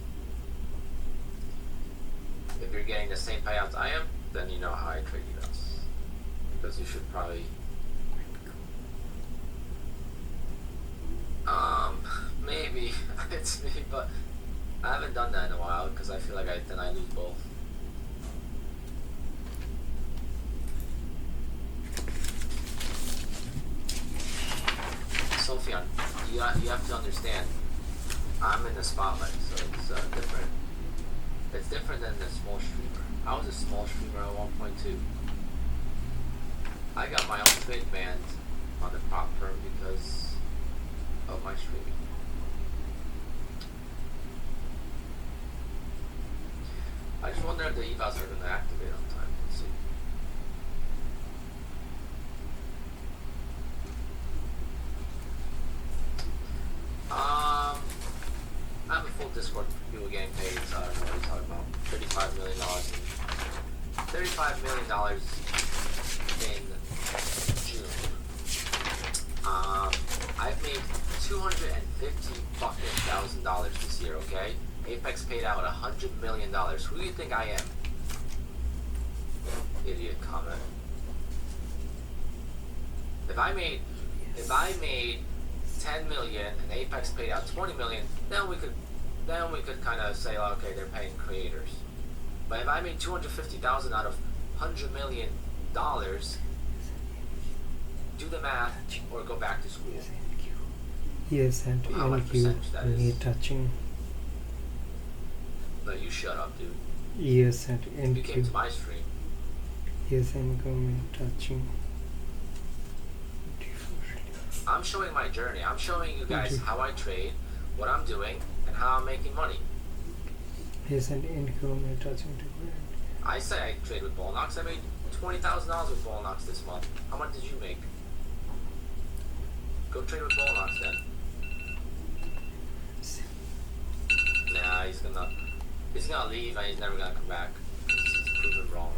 If you're getting the same payouts I am, then you know how I trade US. Because you should probably maybe it's me, but I haven't done that in a while because I feel like I lose both. Sophian, you have to understand, I'm in the spotlight, so it's different. It's different than the small streamer. I was a small streamer at 1.2. I got my own trade banned on the prop firm because of my streaming. I just wonder if the evals are going to activate on time. Let's see. I have a full Discord for people getting paid, so I don't know what he's talking about. $35 million $35 million in June. I've made $250,000 this year, okay? Apex paid out $100 million. Who do you think I am? Idiot comment. If I made 10 million and Apex paid out 20 million, then we could kind of say, oh, okay, they're paying creators. But if I made 250,000 out of $100 million, do the math or go back to school. Yes, and How much NQ percentage that is? me touching. No, you shut up, dude. Yes, and You came to NQ. my stream. Yes, NQ me touching. I'm showing my journey. I'm showing you guys how I trade, what I'm doing, and how I'm making money. Yes, and NQ me touching. I say I trade with Bullnox. I made $20,000 with Bullnox this month. How much did you make? Go trade with Bullnox then. Nah, he's gonna leave and he's never gonna come back. He's proven wrong.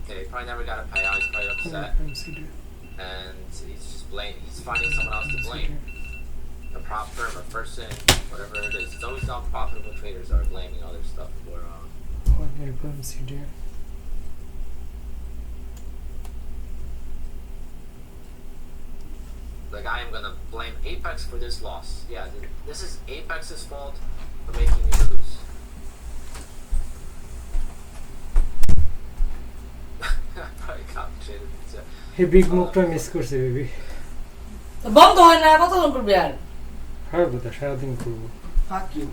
Yeah, he probably never got a payout. He's probably upset, and he's just he's finding someone else to blame. A prop firm, a person, whatever it is. It's always non-profitable traders that are blaming other stuff for. Like, I am gonna blame Apex for this loss. Yeah, this is Apex's fault for making me lose. Probably complicated. Hey, big মুখটা miss করছে baby. তো বন্ধ হয় না, কতক্ষণ করবি আর? আর কথা সারাদিন করবো। Fuck you.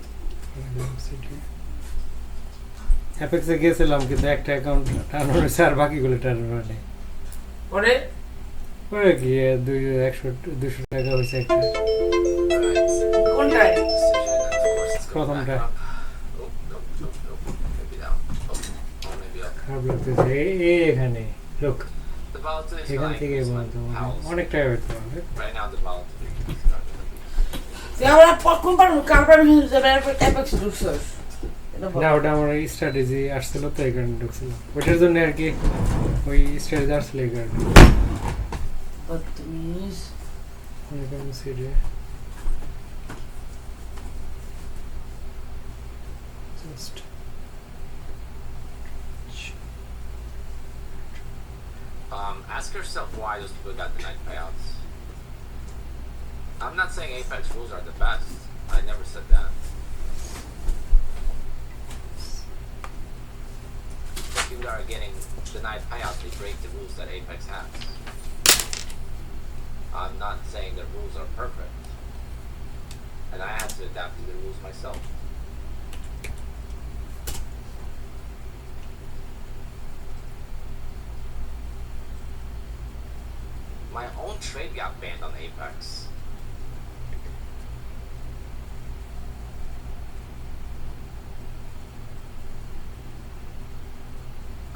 অ্যাপেক্সে গেছিলাম কিন্তু একটা অ্যাকাউন্ট টার্ন হয়েছে আর বাকিগুলো টার্ন হয় নাই। পরে পরে কি 200 টাকা হয়েছে একটা। কোনটায়? প্রথমটা। খারাপ লাগতেছে এখানে লোক এখান থেকে বলতো অনেক টাকা পেতে হবে। আমরা কোন কারণ হিসেবে অ্যাপেক্স ঢুকছস? না, ওটা আমার স্ট্র্যাটেজি আসছিল তো এই কারণে ঢুকছিল। ওটার জন্য আর কি ওই স্ট্র্যাটেজি আসছিল এই কারণে। বদতমিজ। Just ask yourself why those people got the night payouts. I'm not saying Apex rules are the best. I never said that. If people are getting denied payouts, they break the rules that Apex has. I'm not saying the rules are perfect. And I had to adapt to the rules myself. My own trade got banned on Apex.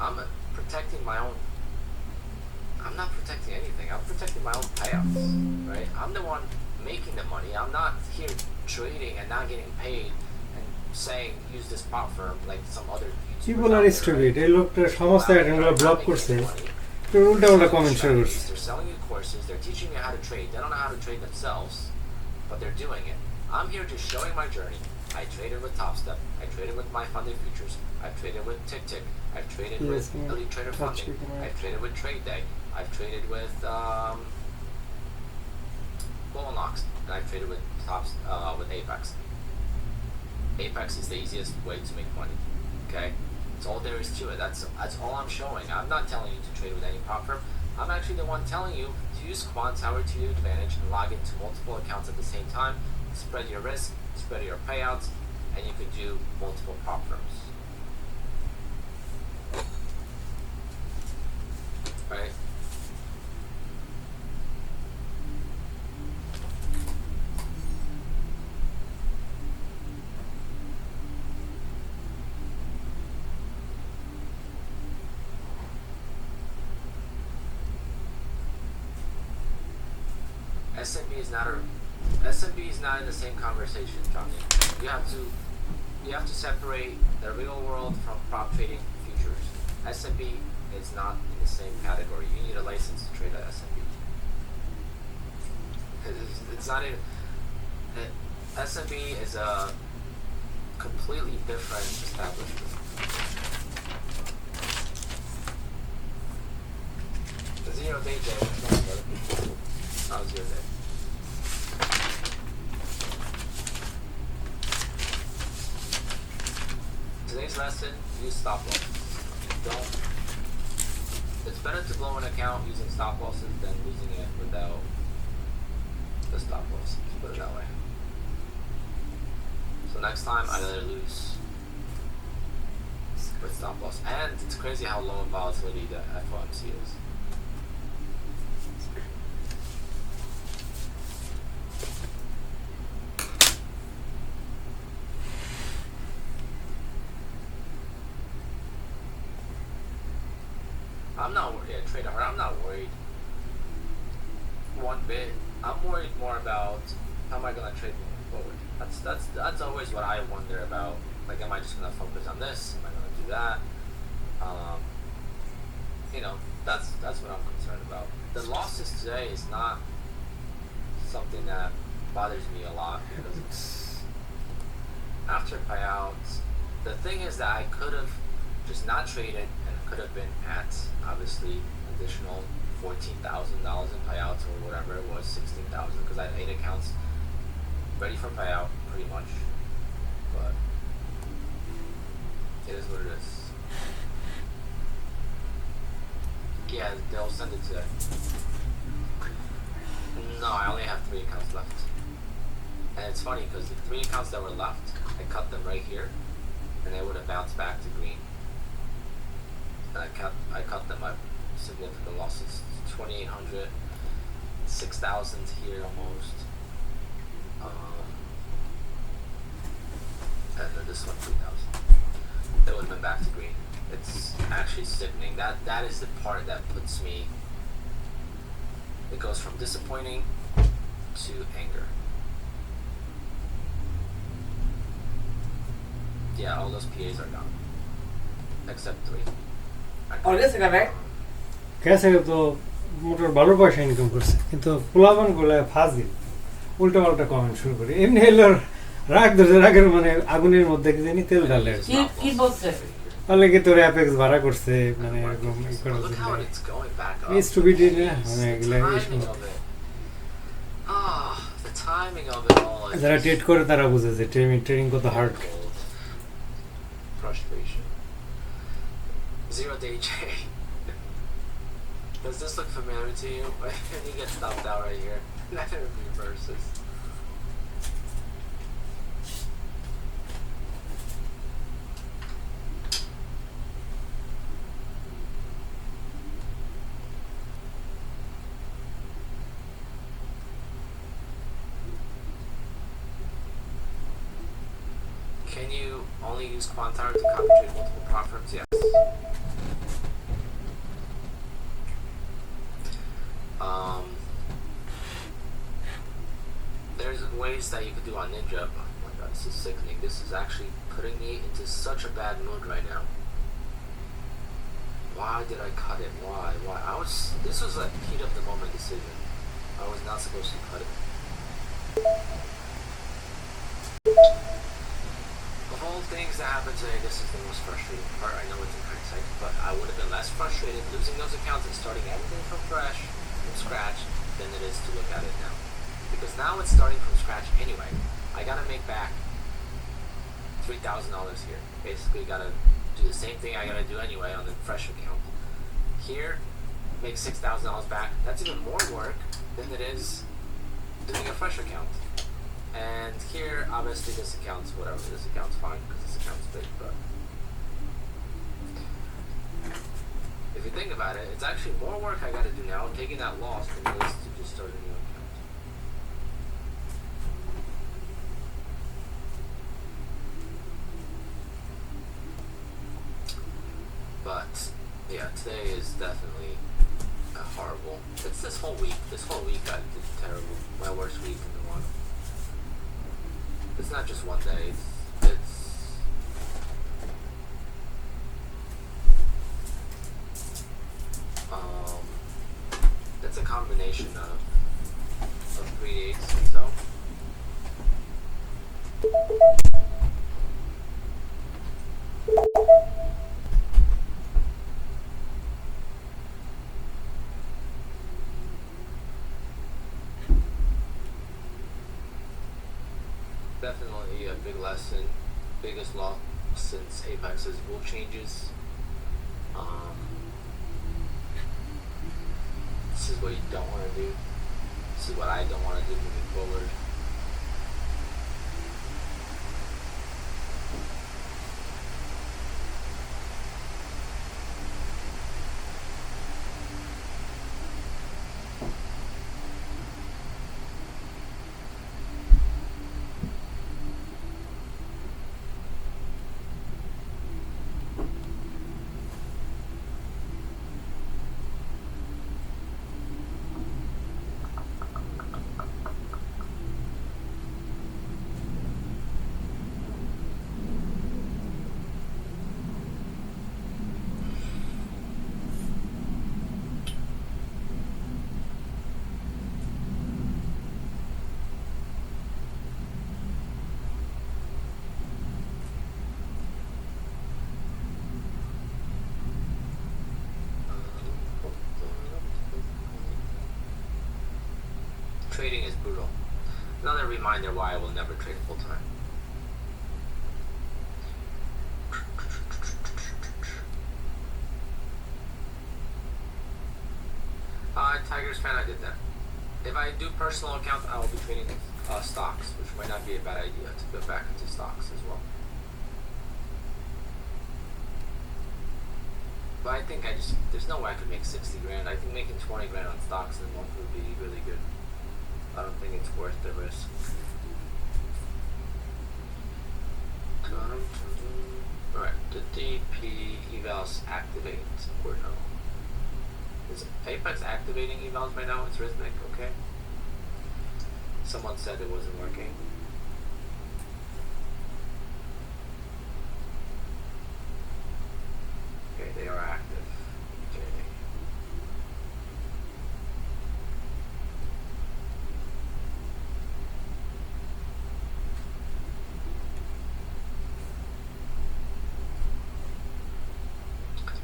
I'm protecting my own. I'm not protecting anything. I'm protecting my own payouts, right? I'm the one making the money. I'm not here trading and not getting paid and saying use this prop firm like some other YouTubers. People are stupid. এই লোকটা সমস্ত অ্যাকাউন্টগুলো block করছে। উল্টা উল্টা comment শুরু করছে। They're selling you courses. They're teaching you how to trade. They don't know how to trade themselves, but they're doing it. I'm here just showing my journey, I traded with Top Step. I traded with My Funded Futures. I've traded with Tick. I've traded Yes, with yeah. Elite Trader Touch Funding. it, right. I've traded with Trade Day. I've traded with Bullnox, and I've traded with with Apex. Apex is the easiest way to make money. Okay, that's all there is to it. That's all I'm showing. I'm not telling you to trade with any prop firm. I'm actually the one telling you to use Quant Tower to your advantage and log into multiple accounts at the same time. Spread your risk, spread your payouts, and you could do multiple prop firms. Right? SMB is not in the same conversation, Johnny. You have to separate the real world from prop trading futures. SMB is not in the same category. You need a license to trade at SMB. It's not even. SMB is a completely different establishment. The 0 day J, what's going on, brother? Oh, 0 day. Today's lesson, use stop loss. Don't. It's better to blow an account using stop losses than losing it without the stop loss. Let's put it that way. So next time, I'd rather lose with stop loss. And it's crazy how low in volatility the FOMC is. I'm not worried. Yeah, trader hard. I'm not worried one bit. I'm worried more about how am I gonna trade moving forward. That's always what I wonder about. Like, am I just gonna focus on this? Am I gonna do that? That's what I'm concerned about. The losses today is not something that bothers me a lot because after payouts, the thing is that I could have just not traded and could have been at obviously additional $14,000 in payouts or whatever it was, 16,000 because I had 8 accounts ready for payout pretty much. But it is what it is. Yeah, they'll send it today. No, I only have 3 accounts left. And it's funny because the 3 accounts that were left, I cut them right here and they would have bounced back to green. And I cut them at significant losses. 2,800, 6,000 here almost. And then this one 3,000. They would have been back to green. It's actually sickening. That is the part that puts me. It goes from disappointing to anger. Yeah, all those PAs are gone. Except 3. গেছে কানায় গেছে তো motor ভালো পয়সা income করছে কিন্তু পোলাপান গুলা ফাজিল উল্টা পাল্টা কমেন্ট শুরু করে এমনি এলো রাগ ধরে রাগের মানে আগুনের মধ্যে কি জানি তেল ঢালে কি বলছে তাহলে কি তোর অ্যাপেক্স ভাড়া করছে মানে এরকম ই করার Look how জন্য it's going back up. এই স্টুপিডিটি না মানে The এগুলা timing of it. The timing of it all is যারা just ট্রেড করে তারা বুঝে যে ট্রেডিং কত hard cold. Frustration. 0 day J. Does this look familiar to you? He gets stopped out right here. That reverses. Can you only use Quantar to concentrate multiple prop firms? Yes. There's ways that you could do on Ninja. Oh my god, this is sickening. This is actually putting me into such a bad mood right now. Why did I cut it? Why? This was a heat of the moment decision. I was not supposed to cut it. things that happened today, this is the most frustrating part. I know it's in hindsight, but I would have been less frustrated losing those accounts and starting everything from scratch, than it is to look at it now. Because now it's starting from scratch anyway. I gotta make back $3,000 here. Basically, gotta do the same thing I gotta do anyway on the fresh account. Here, make $6,000 back. That's even more work than it is doing a fresh account. And here, obviously, this account's whatever. This account's fine because this account's big, but if you think about it, it's actually more work I gotta do now taking that loss than it is to just start a new account. But yeah, today is definitely horrible. It's this whole week. This whole week I did terrible. My worst week in the one. It's not just one day. It's a combination of 3 days and so. Definitely a big lesson, biggest loss since Apex's rule changes. This is what you don't want to do. This is what I don't want to do moving forward. Trading is brutal. Another reminder why I will never trade full time. Tigers fan, I did that. If I do personal accounts, I will be trading stocks, which might not be a bad idea to go back into stocks as well. But I think there's no way I could make 60 grand. I think making 20 grand on stocks in a month would be really good. I don't think it's worth the risk. Alright, the DP evals activate or no? Is Apex activating evals right now? It's rhythmic, okay. Someone said it wasn't working. Okay, they are active. Okay.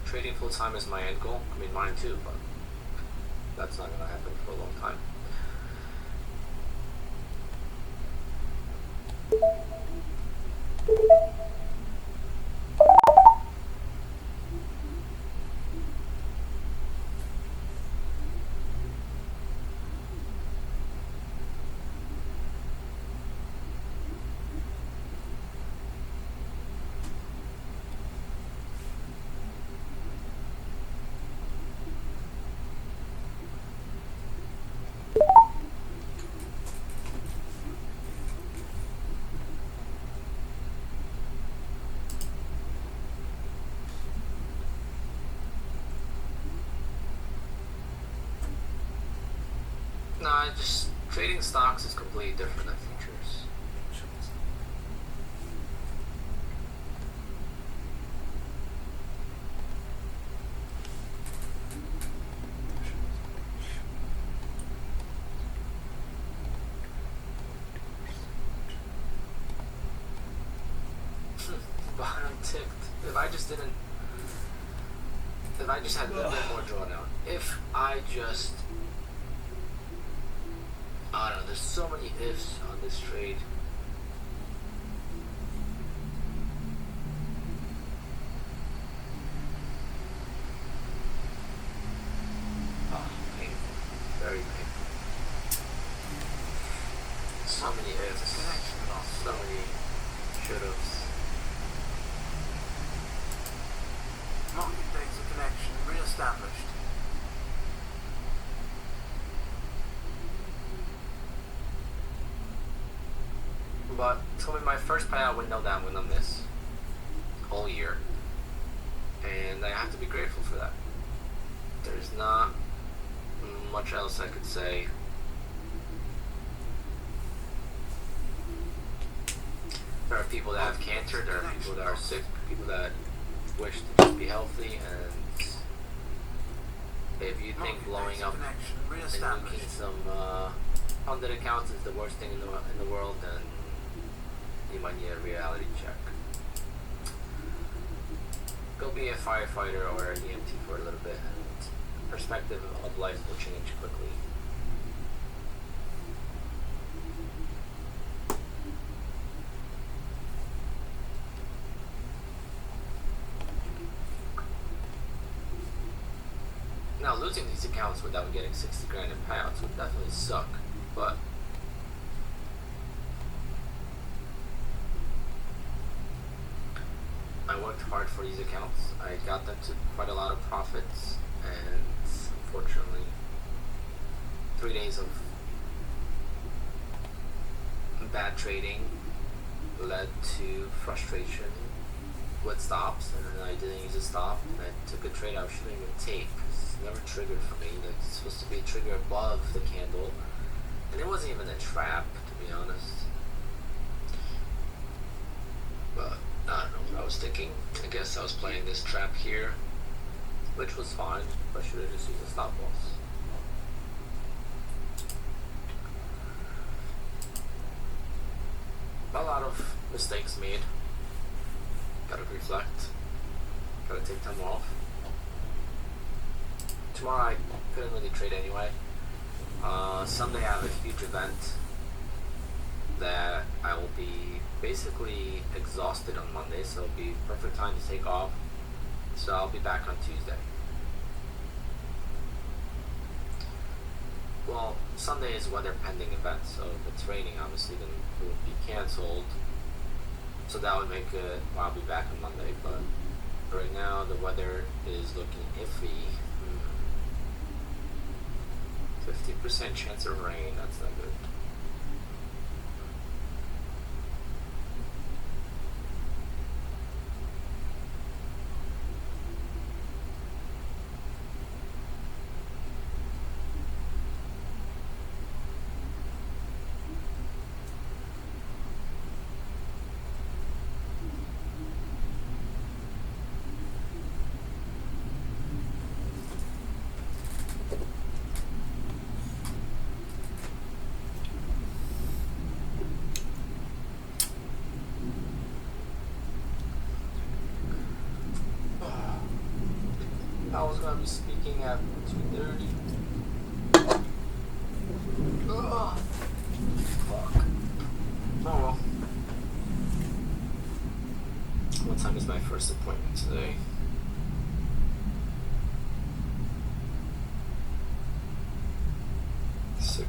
Trading full time is my end goal. I mean, mine too, but that's not going to happen for a long time. No, just trading stocks is completely different than futures. But ticked. If I just didn't, if I just had a little bit more drawdown, if I just, I don't know, there's so many ifs on this trade. Oh, painful. Very painful. So many ifs. So many should'ves. Market data connection re-established. But it's gonna be my first payout window that I'm gonna miss all year. And I have to be grateful for that. There's not much else I could say. There are people that have cancer, there are people that are sick, people that wish to just be healthy, and if you think blowing up and nuking some funded accounts is the worst thing in the world, then you might need a reality check. Go be a firefighter or an EMT for a little bit, and perspective of life will change quickly. Now, losing these accounts without getting 60 grand in payouts would definitely suck, but I worked hard for these accounts. I got them to quite a lot of profits, and unfortunately, 3 days of bad trading led to frustration with stops, and then I didn't use a stop, and I took a trade I shouldn't even take. It's never triggered for me. It's supposed to be a trigger above the candle, and it wasn't even a trap, to be honest. But I don't know what I was thinking. I guess I was playing this trap here, which was fine, but I should have just used a stop loss. A lot of mistakes made. Gotta reflect. Gotta take time off. Tomorrow I couldn't really trade anyway. Sunday I have a huge event that I will be basically exhausted on Monday, so it'll be perfect time to take off. So I'll be back on Tuesday. Well, Sunday is weather pending event, so if it's raining, obviously, then it would be cancelled. So that would make it, well, I'll be back on Monday, but right now the weather is looking iffy. 50% chance of rain, that's not good. I was gonna be speaking at 2:30. Ugh. Fuck. Oh well. What time is my first appointment today? 6.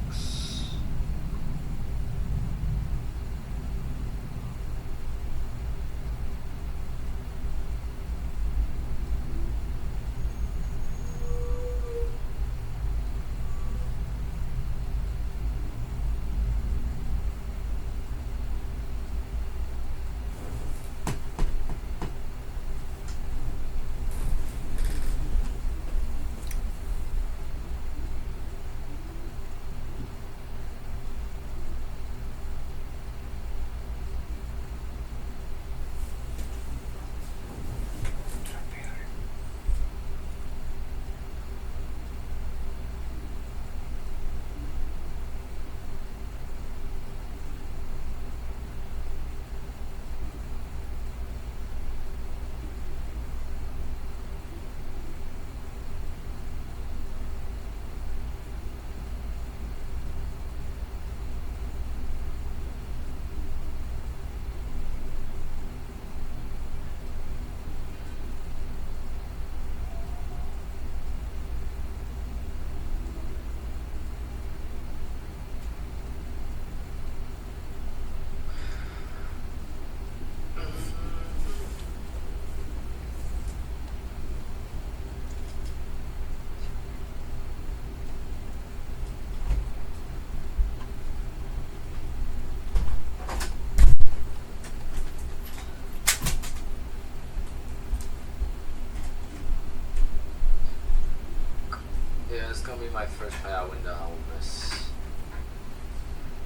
Yeah, it's gonna be my first payout window I will miss.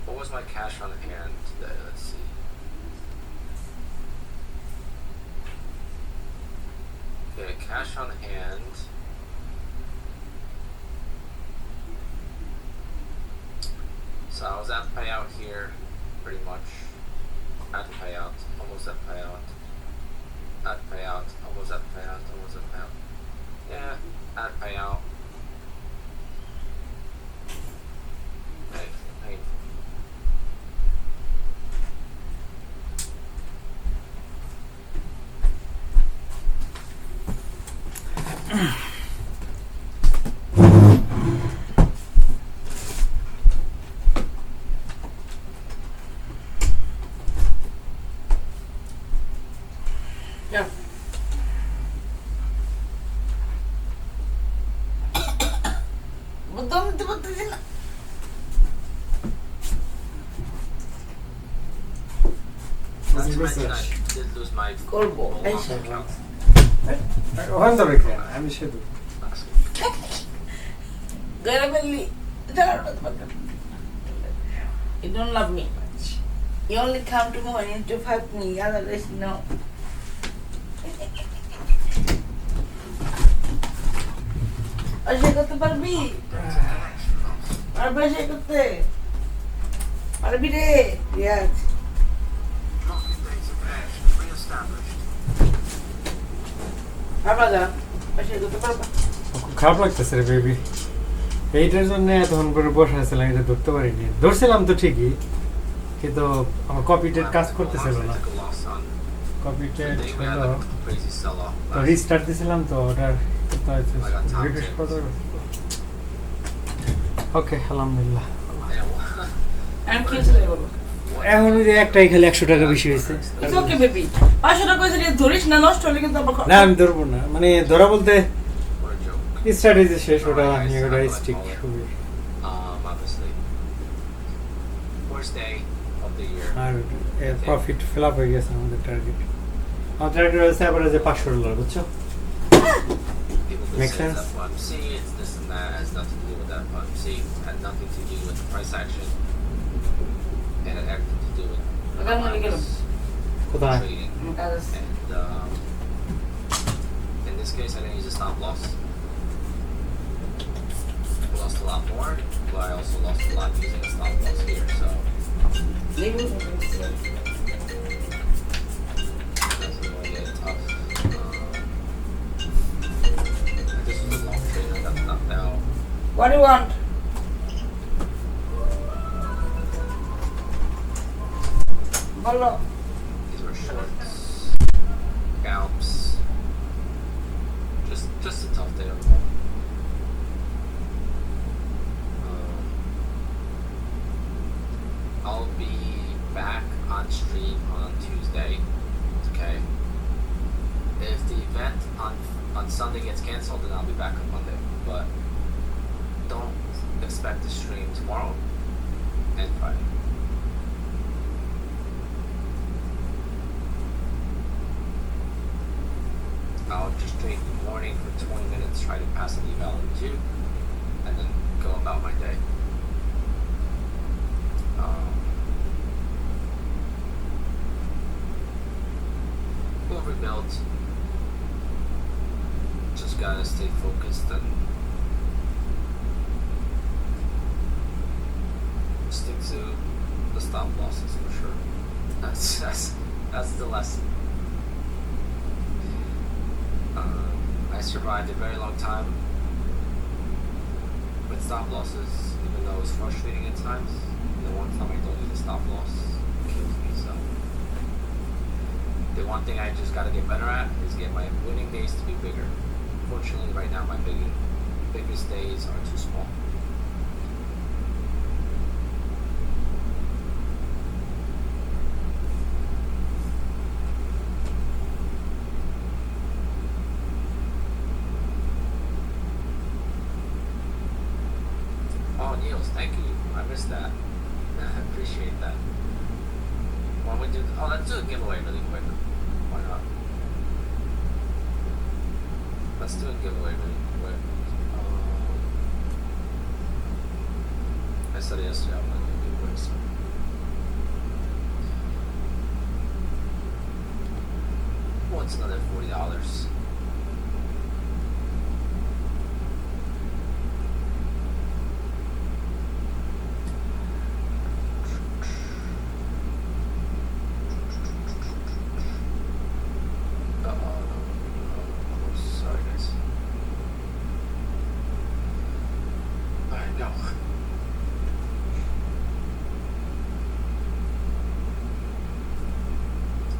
What was my cash on hand today? Let's see. Okay, cash on hand. So I was at payout here, pretty much. At payout, almost at payout. At payout, almost at payout, almost at payout. Yeah, at payout. Painful. Yeah. Buddha Buddha Buddha না Not to mention I did lose my করবো full এই account ওখান যাবে কেন আমি শুধু last week. গেলে ফেললি You don't love me much. You only come to me when you need to fight me. Otherwise, no. করতে পারবি পারবে সে করতে পারবি রে Riaz Drunken days of action reestablished. পারবা যা সে করতে পারবা খুব খারাপ লাগতেছে রে বেবি এইটার জন্য এতক্ষণ করে বসে আছিলাম এটা ধরতে পারিনি ধরছিলাম তো ঠিকই কিন্তু আমার কপিটেড কাজ করতেছিল না Took a loss on কপিটেড the day we had হলো a crazy sell-off তো last রিস্টার্ট দিছিলাম তো ওটার রিফ্রেশ করতে ওকে আলহামদুলিল্লাহ আমি কি ছিল বলো এখন ওই যে একটাই খালি 100 টাকা বেশি হয়েছে ইটস ওকে বেবি 500 টাকা যদি ধরিস না নষ্ট হলে কিন্তু আবার না আমি ধরবো না মানে ধরা বলতে What a joke. স্ট্র্যাটেজি শেষ ওটা ওটা স্টিক খুবই Obviously. Worst day of the year. আর প্রফিট ফিল আপ হয়ে গেছে আমাদের টার্গেট আমার টার্গেট হচ্ছে অ্যাভারেজে $500 বুঝছো People could Makes say sense. it's FOMC, it's this and that, has nothing to do with that FOMC, had nothing to do with the price action, and it had everything to do with Okay, I'm gonna get him. কোথায় trading. And in this case, I didn't use a stop loss. I lost a lot more, but I also lost a lot using a stop loss here, so that's really tough. This was a long trade, I got knocked out. What do you want? বলো These were shorts, scalps. Just a tough day overall. I'll be back on stream on Tuesday. Okay. If the event on Sunday gets canceled, then I'll be back on Monday. But don't expect to stream tomorrow and Friday. I'll just drink in the morning for 20 minutes, try to pass an eval in 2, and then go about my day. We'll rebuild. Just gotta stay focused and stick to the stop losses for sure. That's the lesson. I survived a very long time with stop losses, even though it was frustrating at times. The one time I don't use a stop loss kills me. So the one thing I just gotta get better at is get my winning days to be bigger. Unfortunately, right now my biggest days are too small. Oh, Niels, thank you. I missed that. I appreciate that. When we do, let's do a giveaway really quick. Why not? Let's do a giveaway really quick. I said it yesterday. I'm not gonna do it. So. What's another $40? Sorry, guys. Alright, go.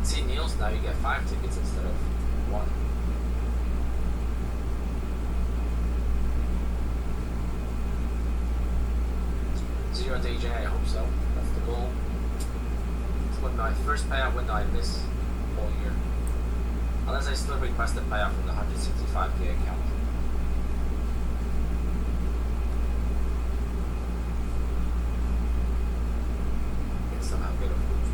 See, Niels, now you get 5 tickets instead of 1. Zero DJ, I hope so. That's the goal. It's what my first payout window I miss all year. Unless I still request a payout from the 165k account. It somehow get approved.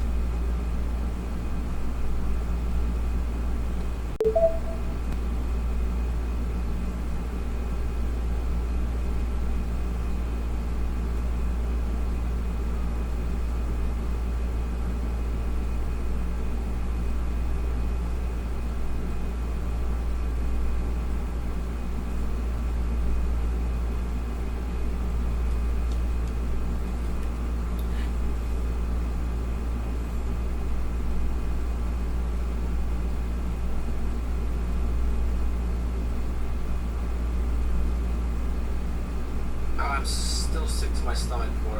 I'm still sick to my stomach for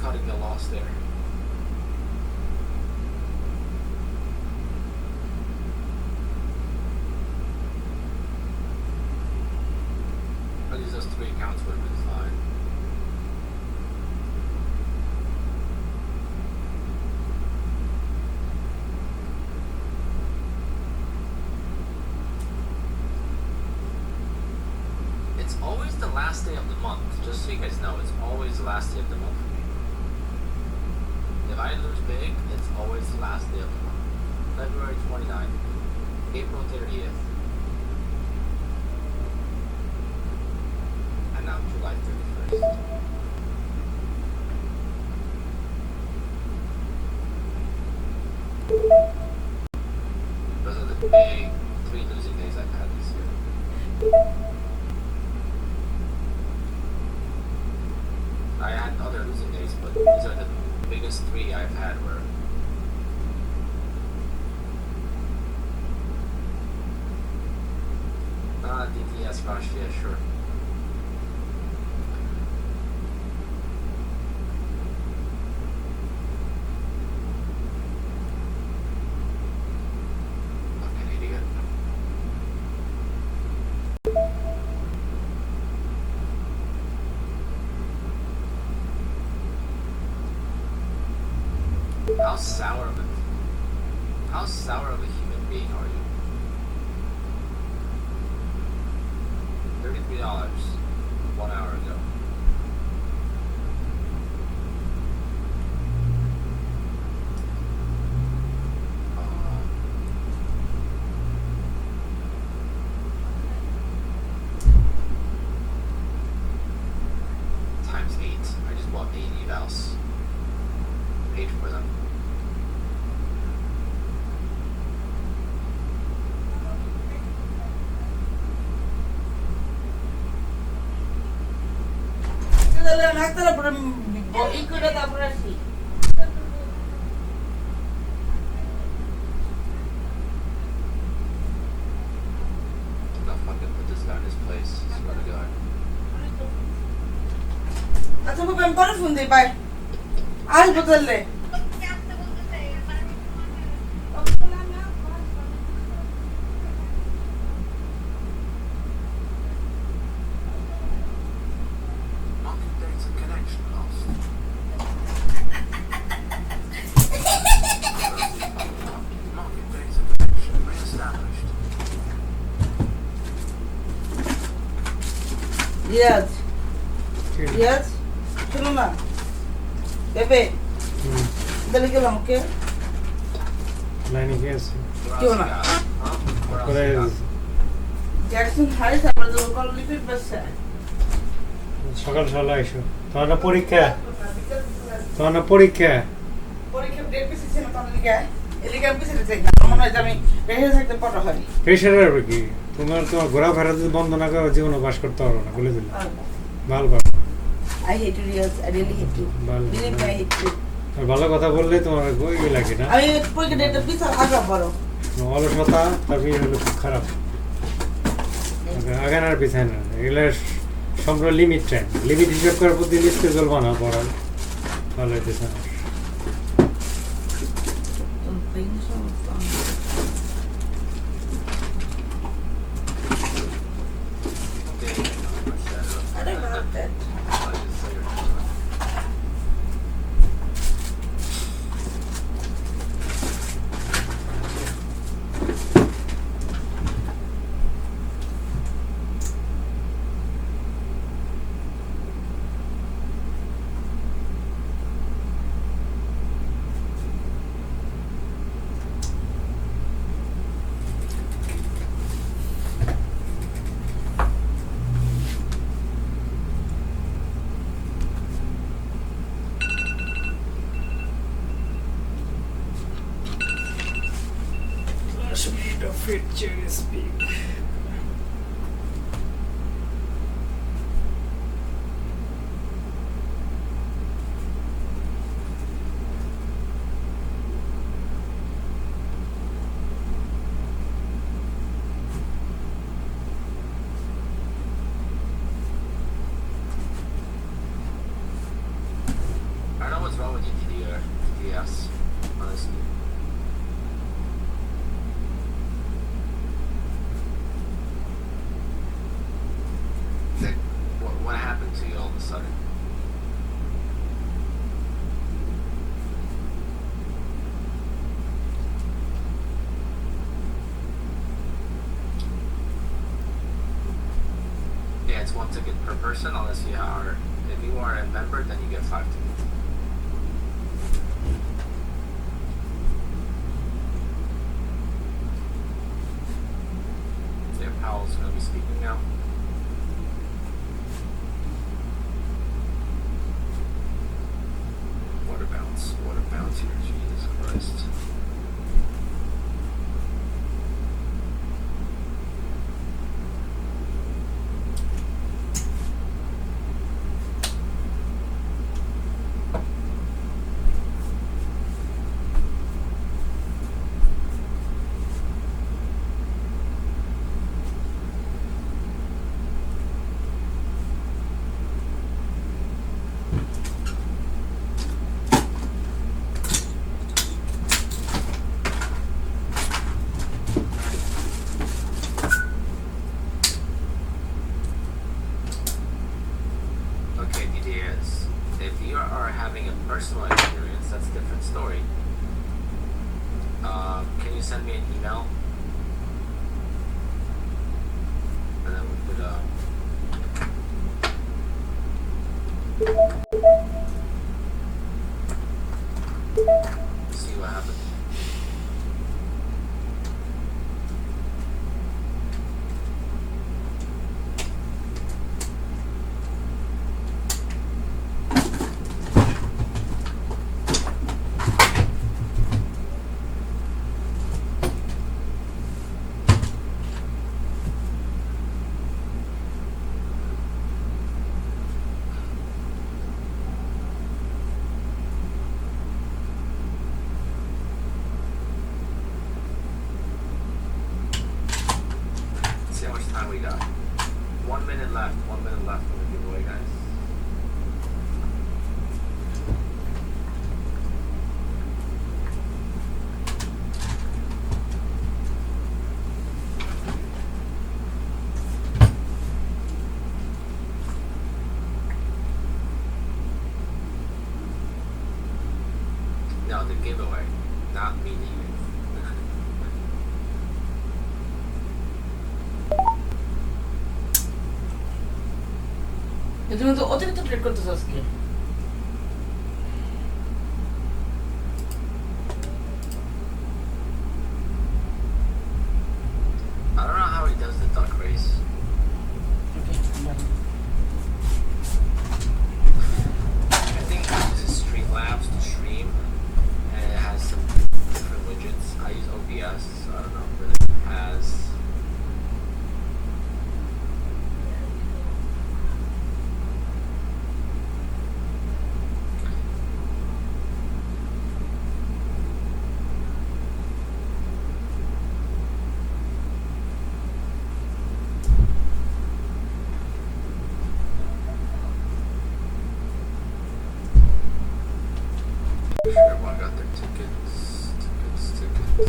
cutting the loss there. At least those 3 accounts would have been fine. It's always the last day of the month. Just so you guys know, it's always the last day of the month for me. If I lose big, it's always the last day of the month. February 29th, April 30th, and now July 31st. Those are the big 3 losing days I've had this year. I had other losing days, but these are the biggest 3 I've had where DTS rush, yeah, sure. Fucking idiot. How sour of a human being are you? $33 1 hour ago. Times 8. I just bought 80 evals. Paid for them. I'm not fucking put this guy in his place. I swear to God. আচ্ছা বাবা আমি পরে phone দিই by আসবো তাহলে Market data connection lost. Market data connection reestablished. Iaz ঠিক আছে। ইয়াজ শোনো না বেবে হুম, তাহলে গেলাম ওকে লাইনে কে আছে? Where Give else him you a- got? Huh? Where else কোথায় you got? আছে? জ্যাকসন হারিস আমার জন্য কল লিপির পাশে সকাল সকাল আইসো তোমার না পরীক্ষা তোমার না পরীক্ষা পরীক্ষা ডেট বেশি ছিল তাদের দিকে এদিকে আমি পিছিয়ে যাই না আমার মনে হয় যে আমি বেশি থাকতে পড়া হয় প্রেশারের হবে কি তোমার ঘোরাফেরা যদি বন্ধ না করো জীবনে বাস করতে পারো না বলে দিলে ভালো পারো I hate you real I really hate you ভালো believe me I hate you আর ভালো কথা বললে তোমার ওই লাগে না আমি পরীক্ষা ডেটটা পিছিয়ে আগা বড় অলসতা তারপরে হলো খুব খারাপ আগান আর পিছায় না এগুলো সম্পূর্ণ লিমিট টাইম লিমিট হিসাব করার প্রতি লিস্টে চলবো না পড়ার ভালো হইতেছে না I don't know that I don't know what's wrong with you, TDS, honestly. Like, what happened to you all of a sudden? Yeah, it's 1 ticket per person unless you are, if you are a member, then you get 5 tickets. Yeah, Powell's gonna be speaking now. Water bounce here, Jesus Christ. Okay, DDS, if you are having a personal experience, that's a different story. Can you send me an email? And then we could, see what happens. See how much time we got. 1 minute left. 1 minute left on the giveaway, guys. No, the giveaway, not me leaving. তুমি তো অতিরিক্ত trade করতেছো আজকে I don't know how he does the duck race. Okay, Yeah,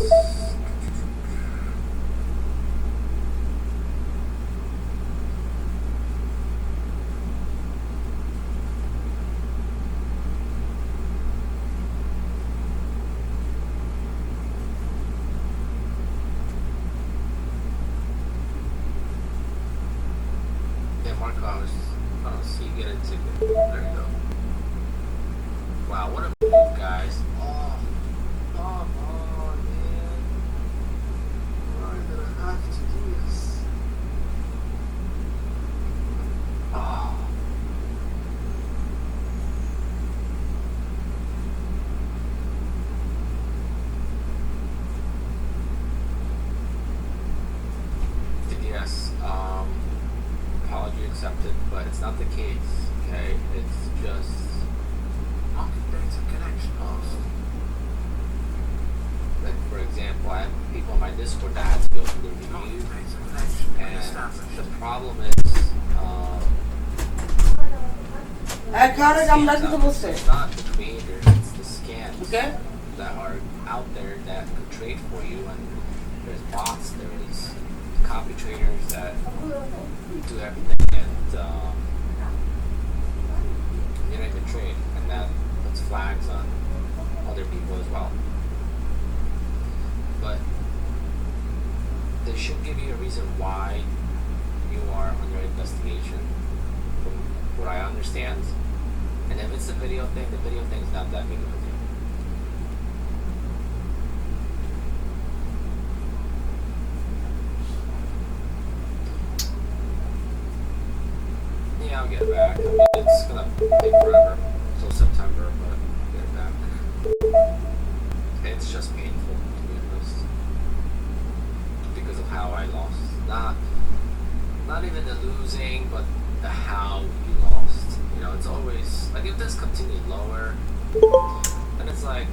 Marco, I don't see you get a ticket. There you go. Wow, what a move, guys. Oh, come on, man. Why did I have to do this? Oh. Yes, apology accepted, but it's not the case, okay? It's just market data connection lost. Like, for example, I have people in my Discord that had to go through the review, and the problem is, Connor, I'm not scams going out to there. say. It's not the creators, it's the scams Okay? that are out there that could trade for you, and there's bots, there's copy traders that do everything and they don't even trade, and that puts flags on other people as well. But they should give you a reason why you are under investigation, from what I understand. And if it's a video thing, the video thing's not that big of a deal. Yeah, I'll get it back. I mean, it's gonna take forever, till September, but I'll get it back. It's just painful, to be honest, because of how I lost. Not even the losing, but the how you lost. You know, it's always like if this continued lower, then it's like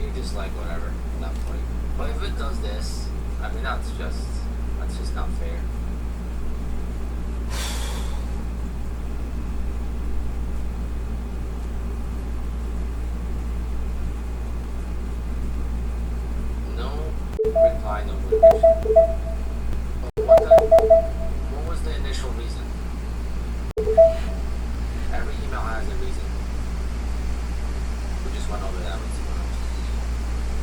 you're just like whatever at that point. But if it does this, I mean that's just not fair. No reply, no motivation. But what was the initial reason? Every email has a reason. We just went over that with someone else.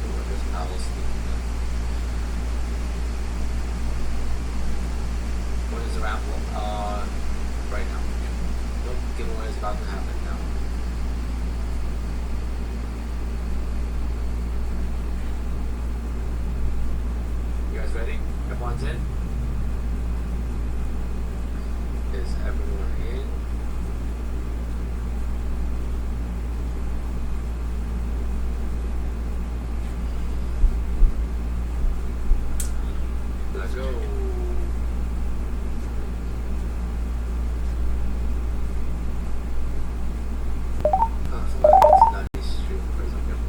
Whoever's Powell speaking of. When is the raffle? Right now. Nope, giveaway is about to happen now. You guys ready? Everyone's in? Is everyone in? Let's go. It's not a stream for a second.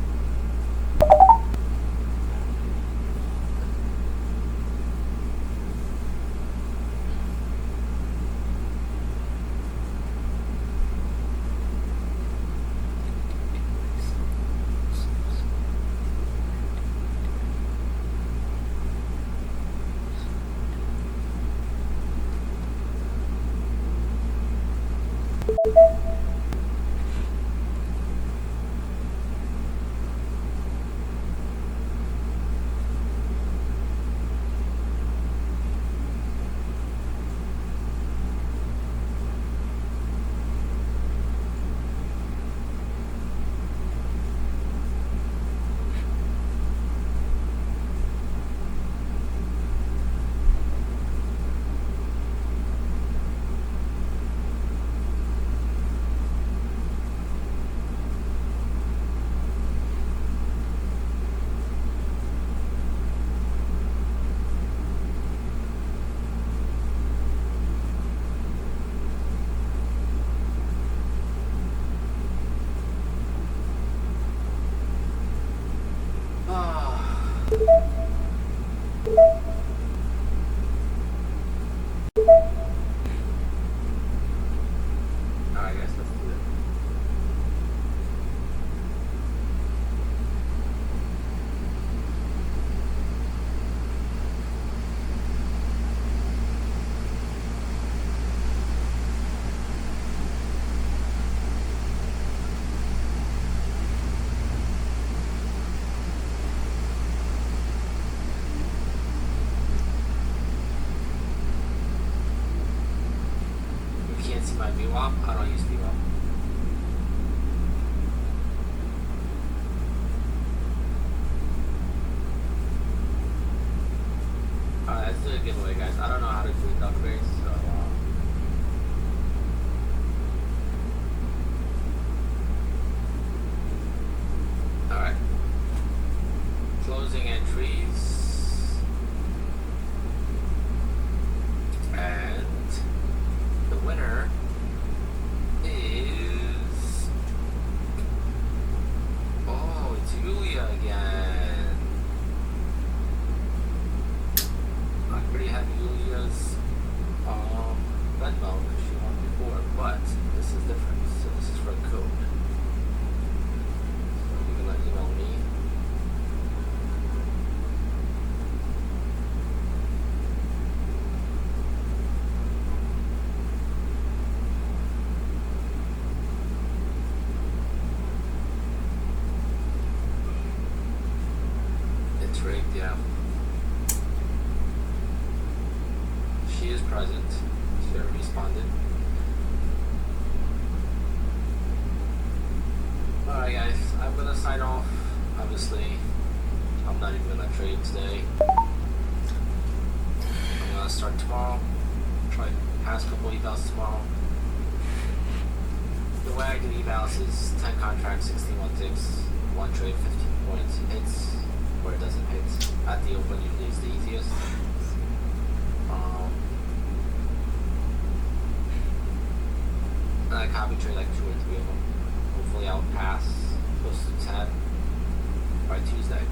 see my VWAP? I don't use VWAP. Alright, let's do a giveaway, guys. I don't know how to do the upgrades, so alright. Closing entries. And the winner is... Oh, it's Yulia again. I already have Yulia's Venmo because she won before, but this is different. So this is for a code. So you can email me. It's rigged, yeah. She is present. She already responded. Alright guys, I'm gonna sign off. Obviously, I'm not even gonna trade today. I'm gonna start tomorrow. Try pass a couple evals tomorrow. The way I do evals is 10 contracts, 61 ticks, 1 trade, 15 points. Hits where it doesn't hit. At the open usually is the easiest. And I copy trade like 2 or 3 of them. Hopefully I'll pass close to 10 by Tuesday.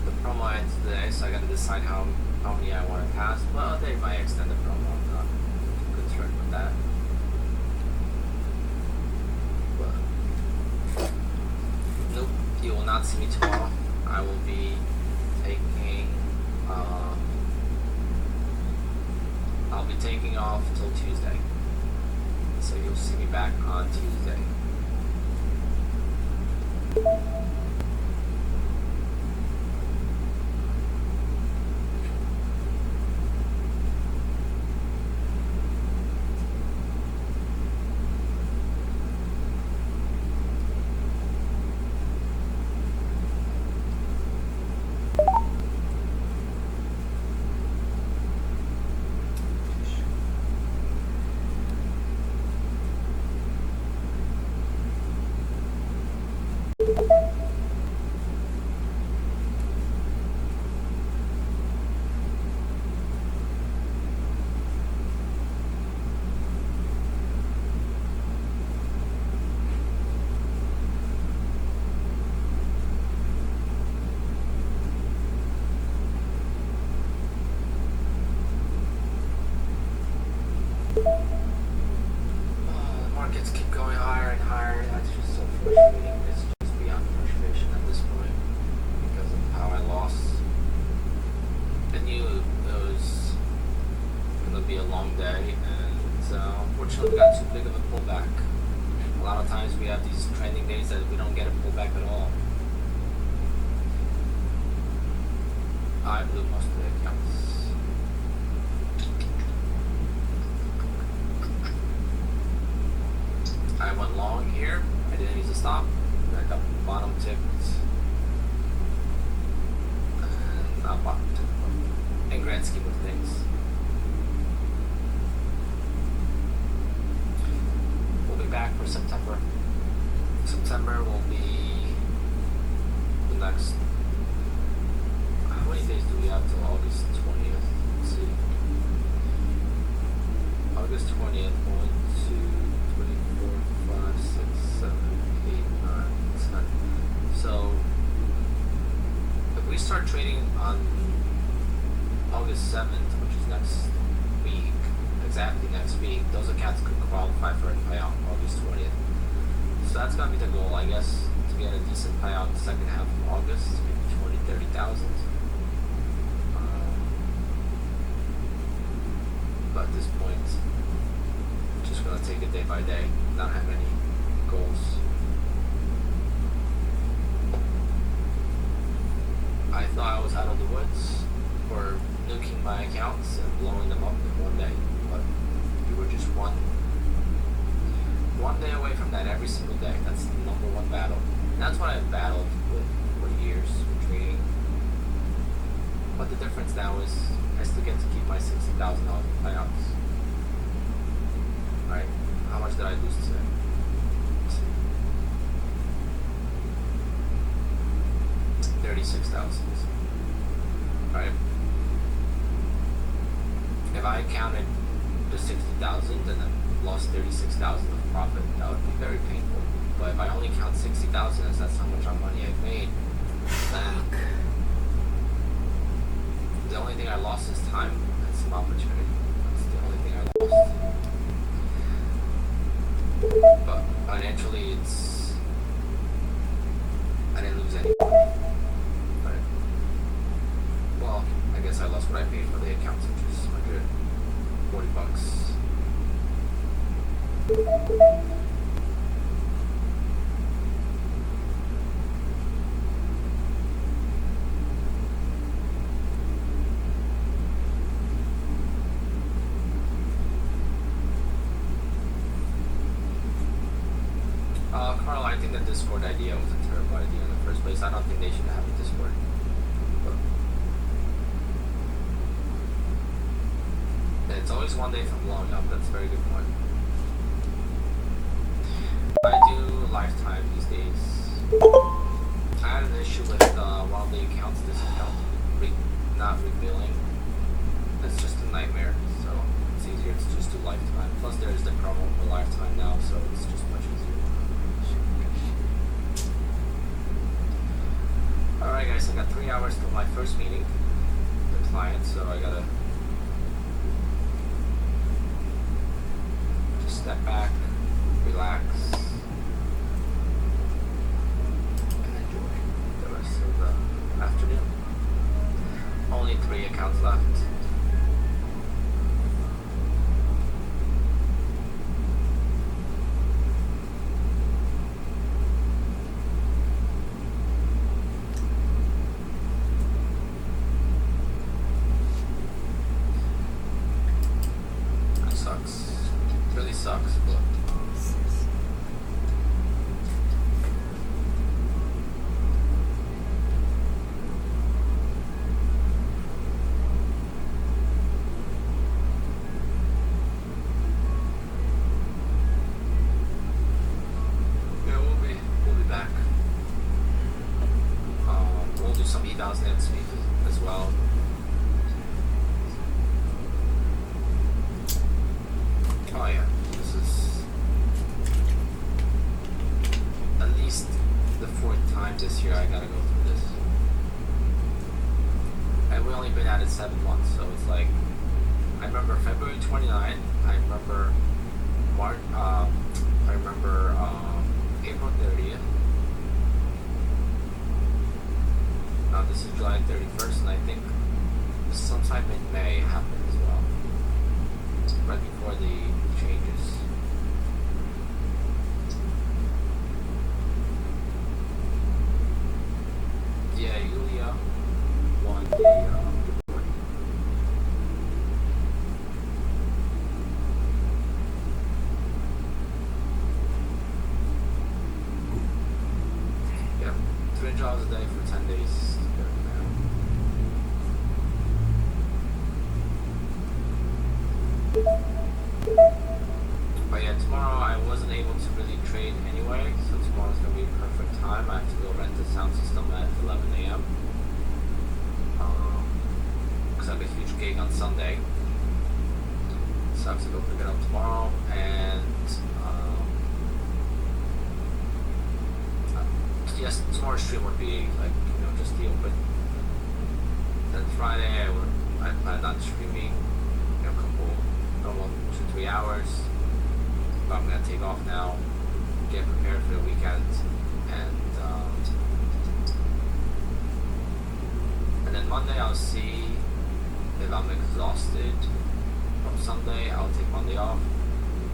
The promo ends today, so I gotta decide how many I want to pass. Well, they might extend the promo. I'm not concerned with that. But nope, you will not see me tomorrow. I will be taking. I'll be taking off till Tuesday. So you'll see me back on Tuesday. Markets keep going higher and higher. That's just so frustrating. It's just beyond frustration at this point because of how I lost. I knew it was going to be a long day, and unfortunately we got too big of a pullback. A lot of times we have these trending days that we don't get a pullback at all. I blew most of the accounts. I went long here. I didn't use a stop. I got bottom ticked. And not bottom ticked, in grand scheme of things. We'll be back for September. September will be the next. How many days do we have till August 20th? Let's see. August 20th, 1, 2, 3, 4, 5, 6, 7, 8, 9, 10. So, if we start trading on August 7th, which is next week, exactly next week, those accounts could qualify for a payout August 20th. So that's going to be the goal, I guess, to get a decent payout the second half of August, maybe 20, 30,000. But at this point, just going to take it day by day, not have any goals. I thought I was out of the woods for nuking my accounts and blowing them up in one day. But we were just one day away from that every single day. That's the number one battle. And that's what I've battled with for years with trading. But the difference now is I still get to keep my $60,000 payouts. Right? How much did I lose today? Let's see. 36,000. Right? If I counted the 60,000 and then lost 36,000 of profit, that would be very painful. But if I only count 60,000 as that's how much money I've made, then the only thing I lost is time and some opportunity. That's the only thing I lost. But financially, I didn't lose any money. But, well, I guess I lost what I paid for the accounts, which is $140. Carl, I think the Discord idea was a terrible idea in the first place. I don't think they should have a Discord. But it's always one day from blowing up. That's a very good point. I do lifetime these days. I had an issue with one of the accounts, this account not revealing. It's just a nightmare, so it's easier to just do lifetime. Plus there's the promo for lifetime now, so it's just much easier. Alright guys, I got 3 hours till my first meeting with the client, so I gotta just step back, relax, and enjoy the rest of the afternoon. Only 3 accounts left. Sucks, but yeah, we'll be back. We'll do some evals next week as well. Oh yeah. At least the 4th time this year I gotta go through this. And we've only been at it 7 months, so it's like I remember February 29th, I remember April 30th. Now this is July 31st, and I think sometime in May happened as well. Right before the changes. Yeah, Yulia won the report. Yeah, $300 a day for 10 days. But yeah, tomorrow I wasn't able to really trade anyway, so tomorrow's gonna be a perfect time. I have to go rent the sound system at 11 a.m. Because I have a huge gig on Sunday, so I have to go pick it up tomorrow. And yes, tomorrow's stream would be like just the open. Then Friday I plan on streaming a couple, 2-3 hours. But I'm gonna take off now, get prepared for the weekend, and then Monday I'll see if I'm exhausted from Sunday. I'll take Monday off.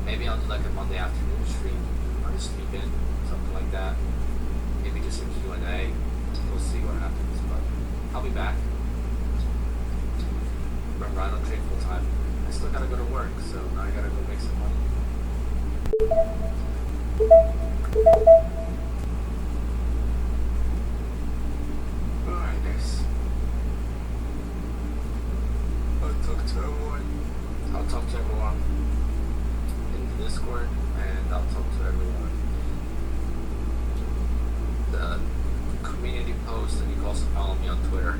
Maybe I'll do like a Monday afternoon stream or just sleep in, something like that. Maybe just a Q&A. We'll see what happens, but I'll be back. I don't trade full time. I still gotta go to work, so now I gotta go make some money. Alright, guys. I'll talk to everyone in the Discord, and I'll talk to everyone in the community post, and you can also follow me on Twitter.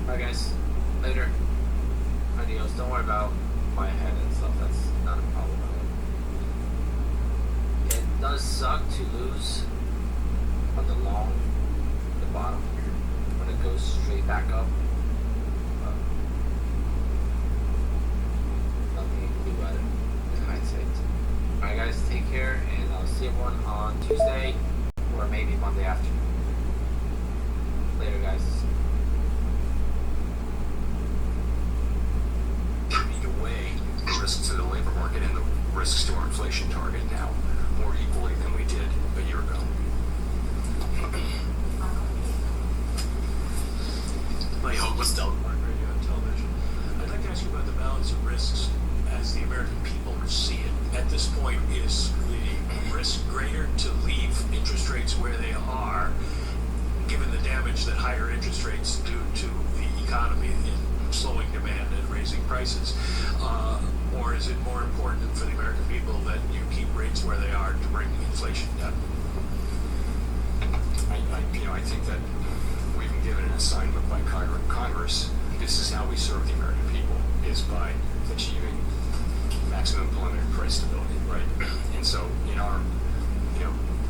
Alright guys, later. Adios. Don't worry about my head and stuff, that's not a problem at all. It does suck to lose on the long, the bottom, when it goes straight back up. But nothing you can do about it in hindsight. Alright guys, take care, and I'll see everyone on Tuesday, or maybe Monday afternoon. Later guys. Risks to the labor market and the risks to our inflation target now more equally than we did a year ago. My hope was still on radio and television. I'd like to ask you about the balance of risks as the American people see it. At this point, is the risk greater to leave interest rates where they are, given the damage that higher interest rates do to the economy in slowing demand and raising prices? Or is it more important for the American people that you keep rates where they are to bring inflation down? I think that we've been given an assignment by Congress. This is how we serve the American people, is by achieving maximum employment and price stability, right? And so in our,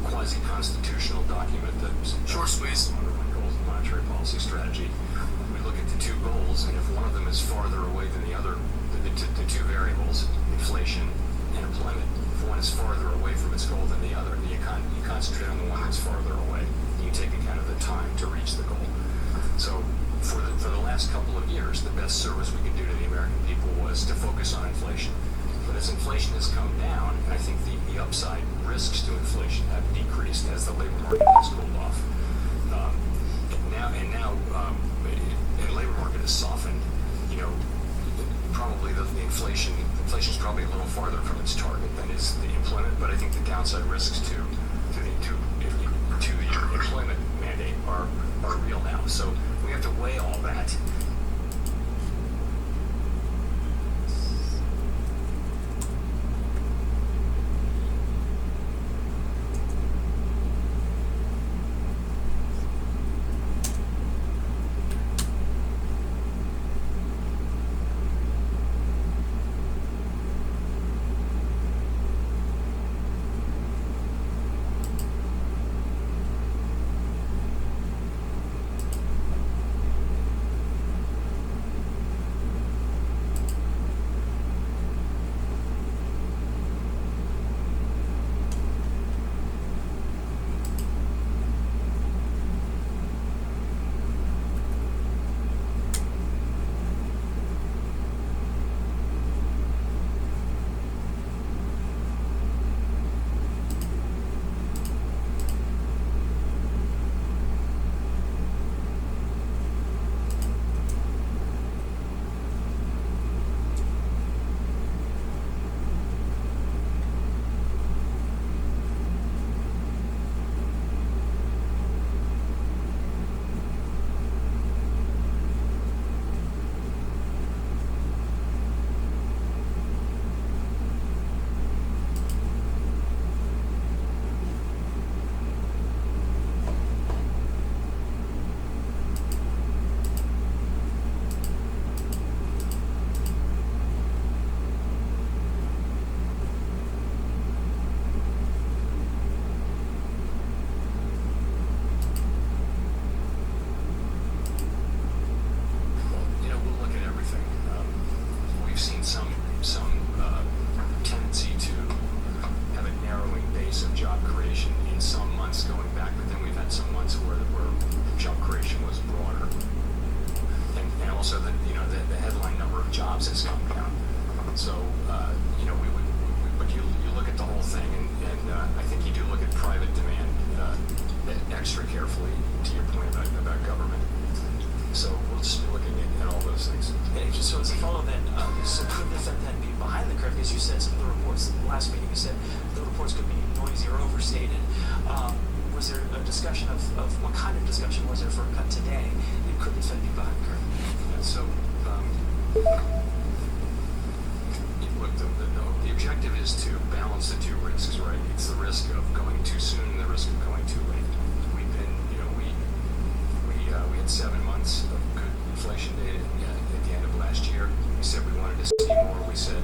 quasi-constitutional document that Short squeeze. underlying goals of monetary policy strategy, we look at the two goals, and if one of them is farther away than the other, the two variables, inflation and employment, if one is farther away from its goal than the other, you concentrate on the one that's farther away, and you take account of the time to reach the goal. So for the last couple of years, the best service we could do to the American people was to focus on inflation. But as inflation has come down, and I think the upside risks to inflation have decreased as the labor market has cooled off. Now the labor market has softened. Probably the inflation's probably a little farther from its target than is the employment, but I think the downside risks to the employment mandate are real now. So we have to weigh all that. also the headline number of jobs has come down. So we would, but you look at the whole thing, and I think you do look at private demand extra carefully. To your point about government. So we'll just be looking at all those things. And just so as a follow then, so could the Fed then be behind the curve? Because you said some of the reports, in the last meeting you said the reports could be noisy or overstated. Was there a discussion of what kind of discussion was there for a cut today? And could the Fed be behind the curve? Yeah, so look, the objective is to balance the two risks, right? It's the risk of going too soon and the risk of going too late. We've been, we had 7 months of good inflation data at the end of last year. We said we wanted to see more. We said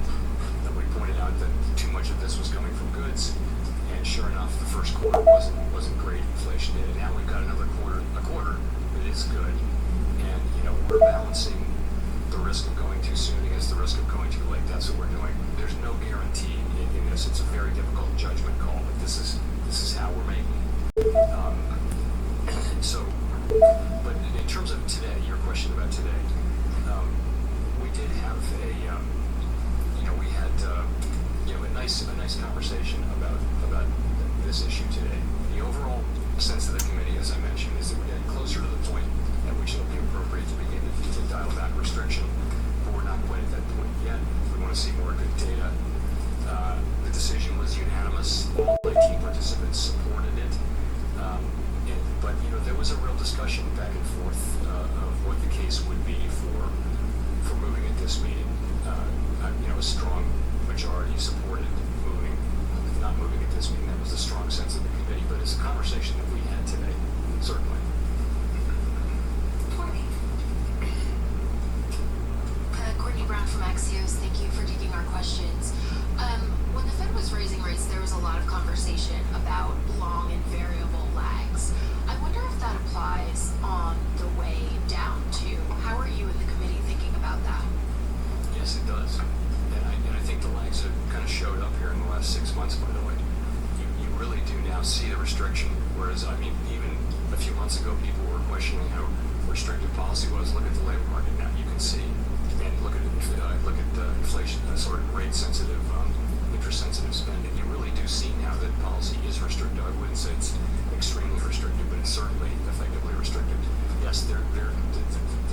that we pointed out that too much of this was coming from goods, and sure enough, the first quarter wasn't great inflation data. Now we've got another quarter that is good, and we're balancing the risk of going too soon against the risk of going too late. That's what we're doing. There's no guarantee in this. It's a very difficult judgment call, but this is how we're making. But in terms of today, your question about today, we did have we had a nice conversation about this issue today. The overall sense of the committee, as I mentioned, is that we're getting closer to the point at which it'll be appropriate to begin to dial back restriction, but we're not quite at that point yet. We want to see more good data. The decision was unanimous. All 19 participants supported it. But there was a real discussion back and forth of what the case would be for moving at this meeting. A strong majority supported not moving at this meeting. That was a strong sense of the committee. But it's a conversation that we had today, certainly. Courtney Brown from Axios. Thank you for taking our questions. When the Fed was raising rates, there was a lot of conversation about long and variable lags. I wonder if that applies on the way down too. How are you and the committee thinking about that? Yes, it does. And I think the lags have kind of showed up here in the last 6 months, by the way. You really do now see the restriction, whereas, even a few months ago, people were questioning how restrictive policy was. Look at the labor market now. You can see. And look at the inflation, sort of rate-sensitive, interest-sensitive spending. You really do see now that policy is restrictive. I wouldn't say it's extremely restrictive, but it's certainly effectively restrictive. Yes, the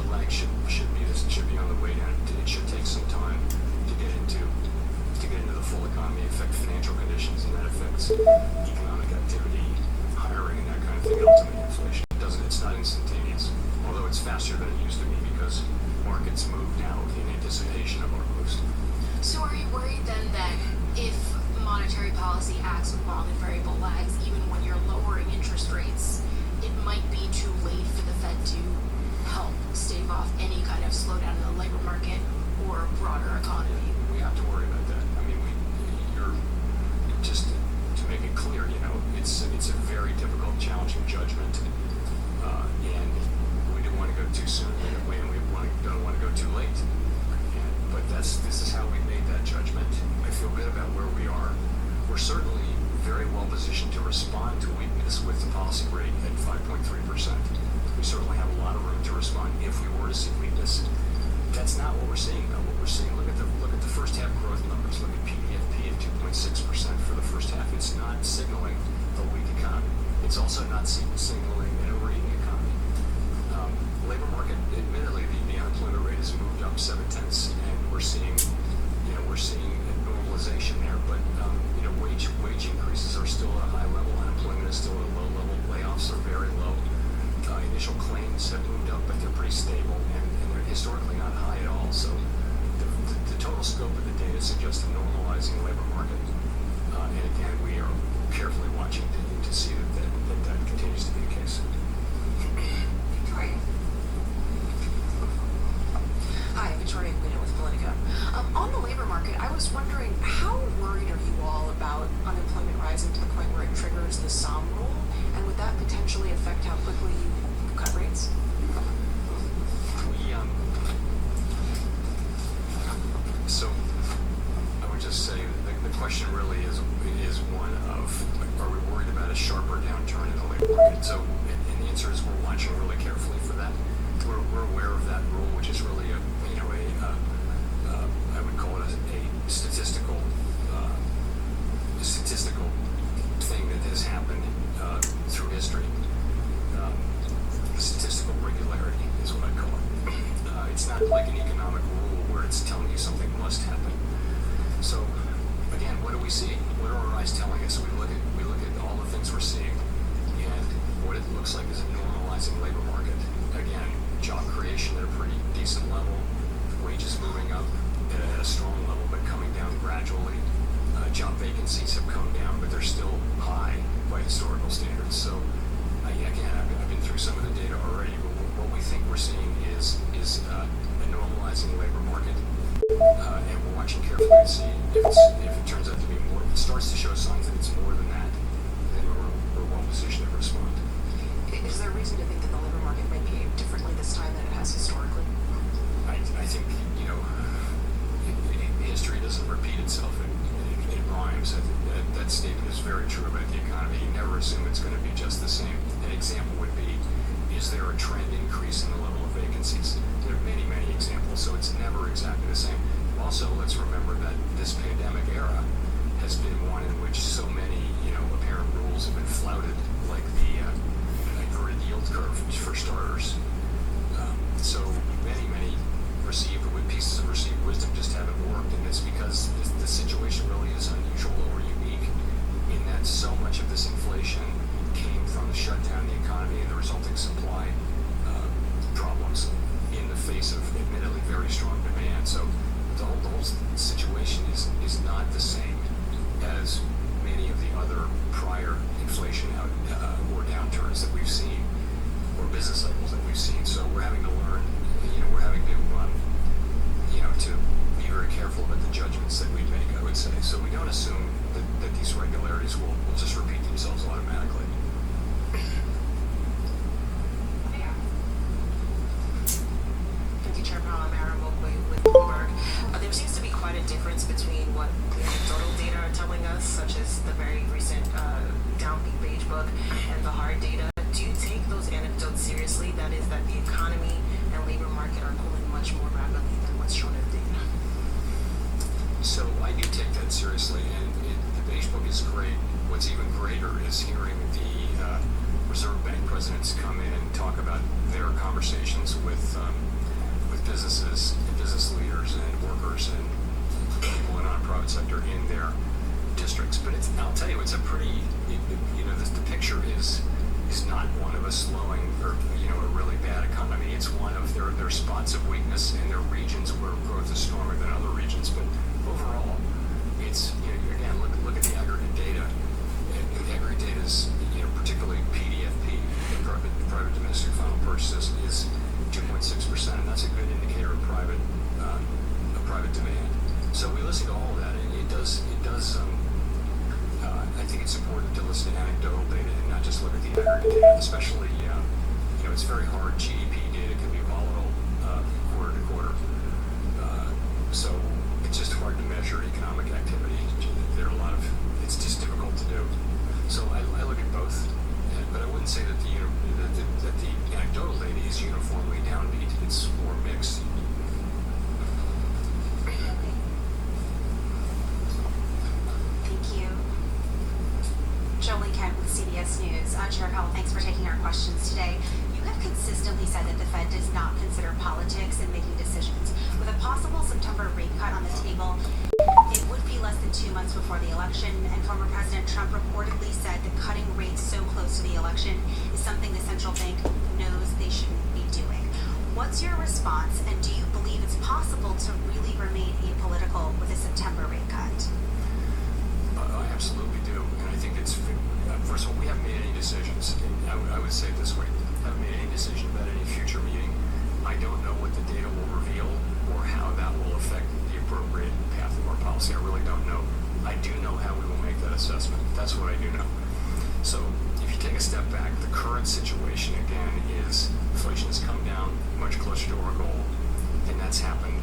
lag should be this. It should be on the way down. It should take some time to get into the full economy, affect financial conditions, and that affects economic activity, hiring, and that kind of thing. Ultimately, inflation it's not instantaneous, although it's faster than it used to be because markets move now in anticipation of our moves. So are you worried then that if monetary policy acts with long and variable lags, even when you're lowering interest rates, it might be too late for the Fed to help stave off any kind of slowdown in the labor market or broader economy? We have to worry about that. You're just to make it clear, it's a very difficult, challenging judgment, and we don't want to go too soon, and we don't want to go too late. But this is how we made that judgment. I feel good about where we are. We're certainly very well positioned to respond to weakness with the policy rate at 5.3%. We certainly have a lot of room to respond if we were to see weakness. That's not what we're seeing, though. What we're seeing, look at the first half growth numbers. Look at PDFP at 2.6% for the first half. It's not signaling a weak economy. It's also not signaling an overheating economy. Labor market, admittedly, the unemployment rate has moved up 0.7, and we're seeing a normalization there. But wage increases are still at a high level. Unemployment is still at a low level. Layoffs are very low. Initial claims have moved up, but they're pretty stable, and they're historically not high at all. So the total scope of the data suggests a normalizing labor market. And again, we are carefully watching to see that continues to be the case. Victoria. Hi, Victoria Guida with Politico. On the labor market, I was wondering, how worried are you all about unemployment rising to the point where it triggers the SOM rule? And would that potentially affect how quickly you cut rates? So I would just say the question really is one of, are we worried about a sharper downturn in the labor market? So, and the answer is we're watching really like an economic rule where it's telling you something must happen. So again, what do we see? What are our eyes telling us? We look at all the things we're seeing, and what it looks like is a normalizing labor market. Again, job creation at a pretty decent level, wages moving up at a strong level, but coming down gradually. Job vacancies have come down, but they're still high by historical standards. So again, I've been through some of the data already, but what we think we're seeing is a normalizing labor market, and we're watching carefully to see if it turns out to be more. If it starts to show signs that it's more than that, then we're well positioned to respond. Is there reason to think that the labor market might behave differently this time than it has historically? I think, history doesn't repeat itself. It rhymes. I think that statement is very true about the economy. You never assume it's going to be just the same. An example would be, is there a trend increase in the level of vacancies? There are many, many examples, so it's never exactly the same. Also, let's remember that this pandemic era has been one in which so many, apparent rules have been flouted, like the inverted yield curve, for starters. So many pieces of received wisdom just haven't worked, and it's because the situation really is unusual or unique in that so much of this inflation came from the shutdown of the economy and the resulting supply problems in the face of admittedly very strong demand. So the whole situation is not the same as many of the other prior inflation or downturns that we've seen, or business cycles that we've seen. So we're having to learn, we're having to be very careful about the judgments that we make, I would say. So we don't assume that these regularities will just repeat themselves automatically. Thank you, Chair Powell. I'm Aaron Moakley with Bloomberg. There seems to be quite a difference between what the anecdotal data are telling us, such as the very recent downbeat beige book, and the hard data. Do you take those anecdotes seriously? That is, that the economy and labor market are cooling much more rapidly than what's shown in the data? So I do take that seriously, and the beige book is great. What's even greater is hearing the Reserve Bank presidents come in and talk about their conversations with businesses, and business leaders, and workers, and people in the private sector in their districts. But I'll tell you, it's a pretty, the picture is not one of a slowing or a really bad economy. It's one of there are spots of weakness, and there are regions where growth is stronger than other regions. But overall, it's again look at the aggregate data. The aggregate data is particularly PDFP, private domestic final purchases, is 2.6%, and that's a good indicator of private demand. So we listen to all of that, and it does. I think it's important to listen to anecdotal data and not just look at the aggregate data, especially, it's very hard. GDP data can be volatile quarter to quarter. So it's just hard to measure economic activity. It's just difficult to do. So I look at both, but I wouldn't say that the anecdotal data is uniformly downbeat. It's more mixed. Thank you. Jolie Kent with CBS News. Chair Powell, thanks for taking our questions today. You have consistently said that the Fed does not consider politics in making decisions. With a possible September rate cut on the table, it would be less than 2 months before the election, and former President Trump reportedly said that cutting rates so close to the election is something the central bank knows they shouldn't be doing. What's your response, and do you believe it's possible to really remain apolitical with a September rate cut? I absolutely do, and I think it's, first of all, we haven't made any decisions. I would say it this way: I haven't made any decision about any future meeting. I don't know what the data will reveal or how that will affect the appropriate path of our policy. I really don't know. I do know how we will make that assessment. That's what I do know. So if you take a step back, the current situation again is inflation has come down much closer to our goal, and that's happened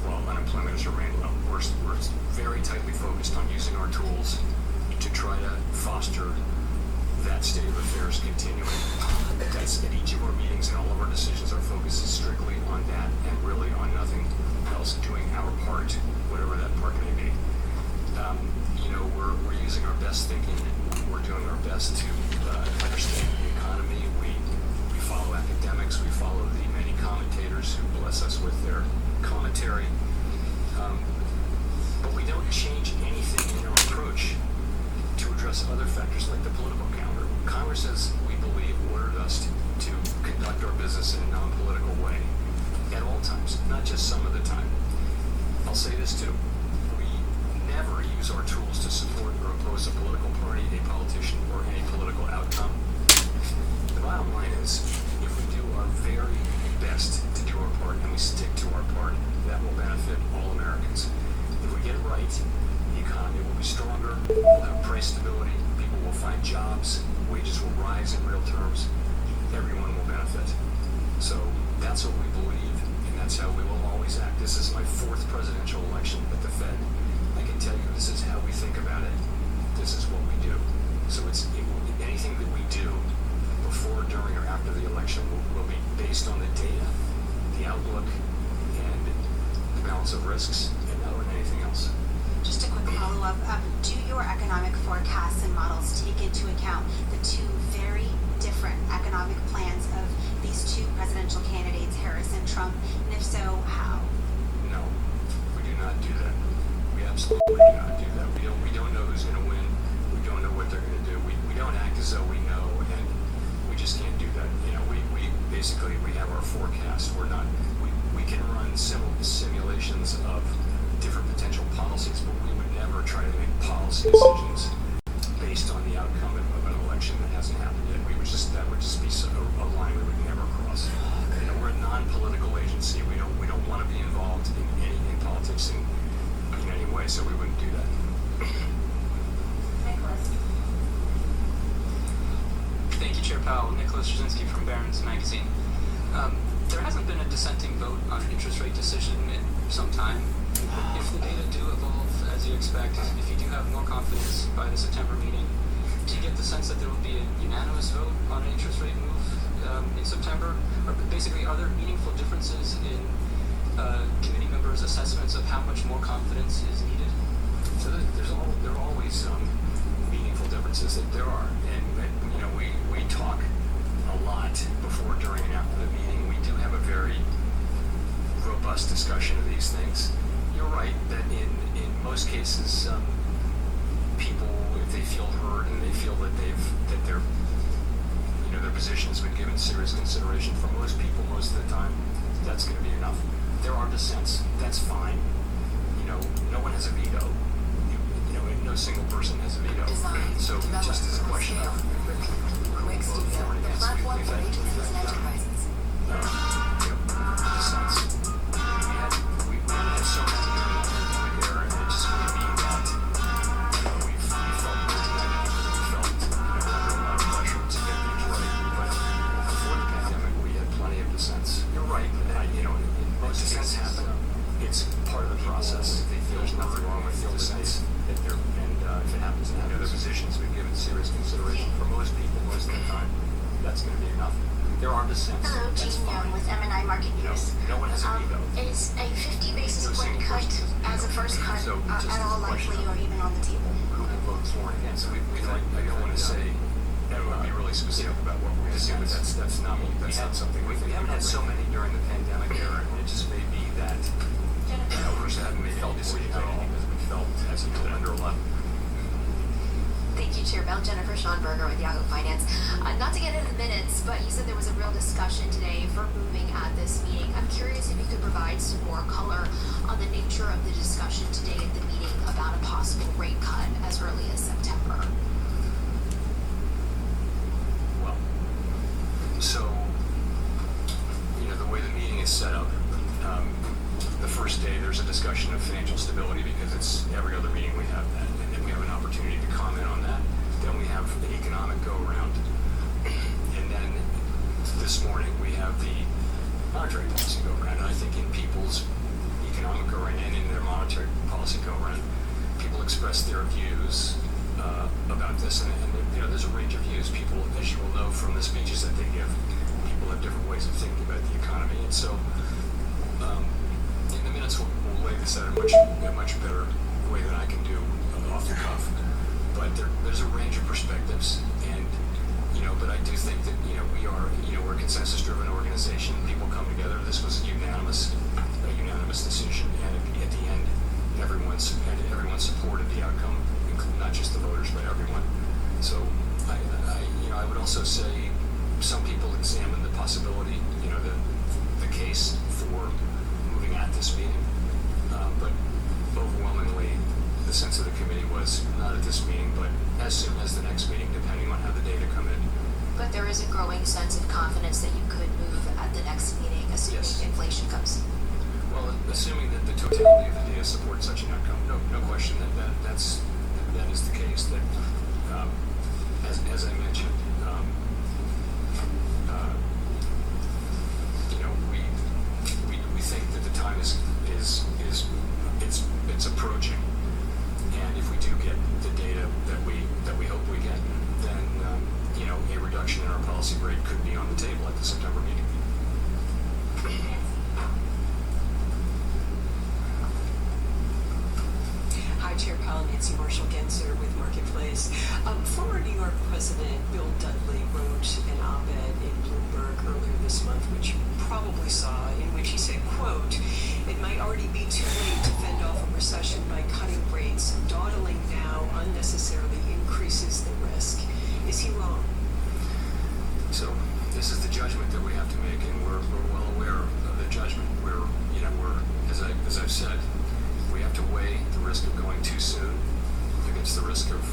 while unemployment has remained low. We're very tightly focused on using our tools to try to foster that state of affairs continuing. That's at each of our meetings and all of our decisions. Our focus is strictly on that and really on nothing else, doing our part, whatever that part may be. We're using our best thinking. We're doing our best to understand the economy. We follow academics. We follow the many commentators advisors who bless us with their commentary. But we don't change anything in our approach to address other factors like the political calendar. Congress has, we believe, ordered us to conduct our business in a non-political way at all times, not just some of the time. I'll say this too. We never use our tools to support or oppose a political party, a politician, or any political outcome. The bottom line is, if we do our very best to do our part and we stick to our part, that will benefit all Americans. If we get it right, the economy will be stronger, we'll have price stability, people will find jobs, wages will rise in real terms, everyone will benefit. So that's what we believe, and that's how we will always act. This is my 4th presidential election at the Fed. I can tell you this is how we think about it. This is what we do. So anything that we do before, during, or after the election will be based on the data, the outlook, and the balance of risks, and not on anything else. Just a quick follow-up. Do your economic forecasts and models take into account the two very different economic plans of these two presidential candidates, Harris and Trump? And if so, how? No, we do not do that. We absolutely do not do that. We don't know who's going to win. We don't know what they're going to do. We don't act as though we know, and we just can't do that. You know, we basically we have our forecast. We can run simulations of different potential policies, but we would never try to make policy decisions based on the outcome of an election that hasn't happened yet. That would just be a line we would never cross. You know, we're a non-political agency. We don't want to be involved in politics in any way, so we wouldn't do that. Nicholas. Thank you, Chair Powell. Nicholas Jasinski from Barron's Magazine. There hasn't been a dissenting vote on an interest rate decision in some time. If the data do evolve as you expect, if you do have more confidence by the September meeting, do you get the sense that there will be a unanimous vote on an interest rate move in September? Or basically, are there meaningful differences in committee members' assessments of how much more confidence is needed? So there are always meaningful differences that there are, and you know we talk a lot before, during, and after the meeting. We do have a very robust discussion of these things. You're right that in most cases, people, if they feel heard and they feel that their position has been given serious consideration, for most people, most of the time, that's going to be enough. There are dissents. That's fine. You know, no one has a veto. You know, no single person has a veto. So it just is a question of Quick Studio, the platform for agencies and enterprises. Dissents. We had so many during the pandemic era, and it just may be that we felt united, we felt under a lot of pressure to get things right. But before the pandemic, we had plenty of dissents. You're right. Most dissents happen. It's part of the process. There's nothing wrong with dissents. And if it happens in other positions, we've given serious consideration. For most people, most of the time, that's going to be enough. There are dissents. Hello, That's Jean fine. Young with M&I Market News. No one has a veto. Is a 50 basis No point single cut person has a as a veto. first cut So just at as all a question likely of or even on the table? Who will vote for and against? I don't want to say that would be really specific about what we're going to do, but that's not something we haven't had so many during the pandemic era, and it just may be that others haven't made any decisions at all because we felt as if we're under 11. Thank you, Chair Bell. Jennifer Schonberger with Yahoo Finance. Not to get into the minutes, but you said there was a real discussion today for moving at this meeting. I'm curious if you could provide some more color on the nature of the discussion today at the meeting about a possible rate cut as early as September. Well, so, the way the meeting is set up, the first day there's a discussion of financial stability because it's every other meeting we have that, and then we have an opportunity to comment on that. Then we have the economic go-around, and then this morning we have the monetary policy go-around. And I think in people's economic go-around and in their monetary policy go-around, people express their views about this, and there's a range of views. People, as you will know from the speeches that they give, people have different ways of thinking about the economy, and so in the minutes we'll lay this out in a much better way than I can do off the cuff. But there's a range of perspectives, and but I do think that we're a consensus-driven organization. People come together. This was a the sense of the committee was not at this meeting, but as soon as the next meeting, depending on how the data come in. But there is a growing sense of confidence that you could move at the next meeting, assuming Yes. inflation comes. Well, assuming that the totality of the data supports such an outcome, no question that is the case. That as I mentioned, we think that the time is it's approaching, and if we do get the data that we hope we get, then a reduction in our policy rate could be on the table at the September meeting. Hi, Chair Powell, Nancy Marshall-Genzer with Marketplace. Former New York President Bill Dudley wrote an op-ed in Bloomberg earlier this month, which you probably saw, in which he said, quote, "It might already be too late to fend off a recession by cutting rates. Dawdling now unnecessarily increases the risk." Is he wrong? So this is the judgment that we have to make, and we're well aware of the judgment. We're as I've said, we have to weigh the risk of going too soon against the risk of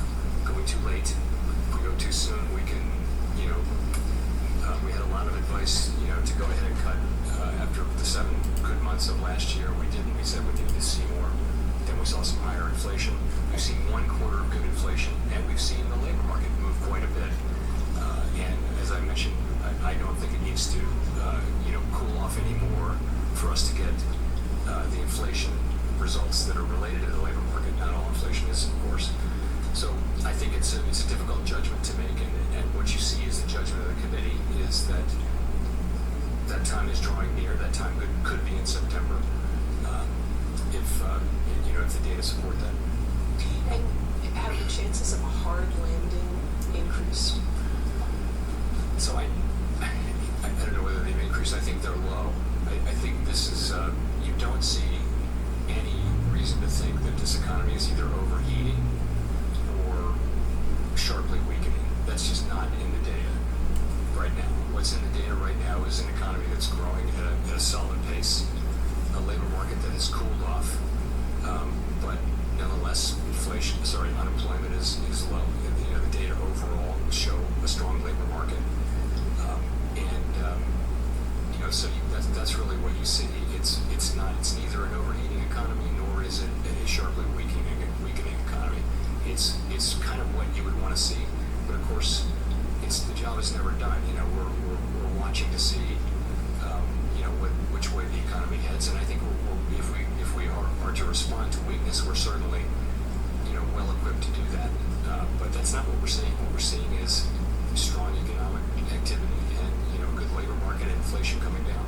going too late. If we go too soon, we can, we had a lot of advice, to go ahead and cut after the 7 good months of last year. We didn't. We said we needed to see more. Then we saw some higher inflation. We've seen 1 quarter of good inflation, and we've seen the labor market move quite a bit. And as I mentioned, I don't think it needs to, cool off anymore for us to get the inflation results that are related to the labor market. Not all inflation is, of course. So I think it's a difficult judgment to make, and what you see is the judgment of the committee is that time is drawing near. That time could be in September, if the data support that. And have the chances of a hard landing increased? So I don't know whether they've increased. I think they're low. I think this is, you don't see any reason to think that this economy is either overheating or sharply weakening. That's just not in the data right now. What's in the data right now is an economy that's growing at a solid pace, a labor market that has cooled off, but nonetheless, unemployment is low. The data overall show a strong labor market, so that's really what you see. It's neither an overheating economy nor is it a sharply weakening economy. It's kind of what you would want to see, but of course, the job is never done. We're watching to see, which way the economy heads, and I think if we are to respond to weakness, we're certainly, well equipped to do that. But that's not what we're seeing. What we're seeing is strong economic activity and good labor market and inflation coming down.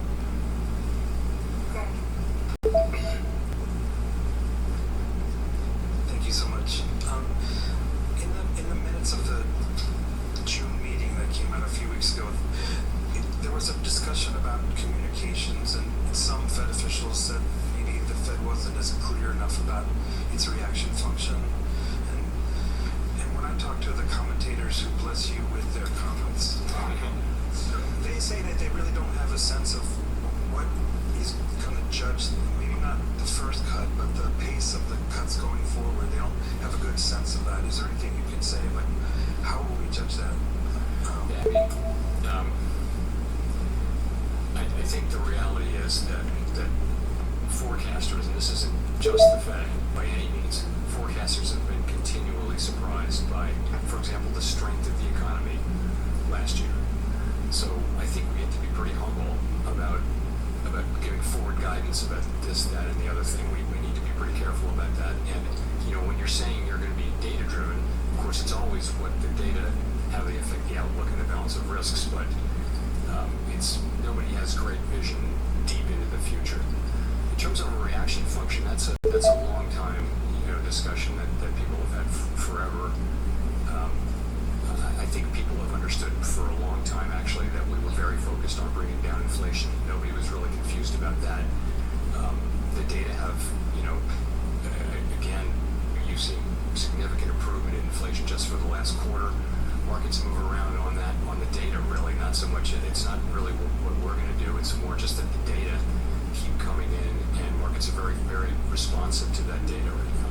Thank you so much. In the minutes of the June meeting that came out a few weeks ago, there was a discussion about communications, and some Fed officials said maybe the Fed wasn't as clear enough about its reaction function. And when I talk to the commentators who bless you with their comments, they say that they really don't have a sense of what is going to judge, maybe not the first cut, but the pace of the cuts going forward. They don't have a good sense of that. Is there anything you can say about how will we judge that? I think the reality is that forecasters, and this isn't just the Fed by any means, forecasters have been continually surprised by, for example, the strength of the economy last year. So I think we have to be pretty humble about giving forward guidance about this, that, and the other thing. We need to be pretty careful about that. And when you're saying you're going to be data driven, of course it's always what the data, how they affect the outlook and the balance of risks, but nobody has great vision deep into the future. In terms of a reaction function, that's a long time discussion that people have had forever. I think people have understood for a long time actually that we were very focused on bringing down inflation. Nobody was really confused about that. The data have, again, you've seen significant improvement in inflation just for the last quarter. Markets move around on the data really, not so much, it's not really what we're going to do. It's more just that the data keep coming in, and markets are very, very responsive to that data right now.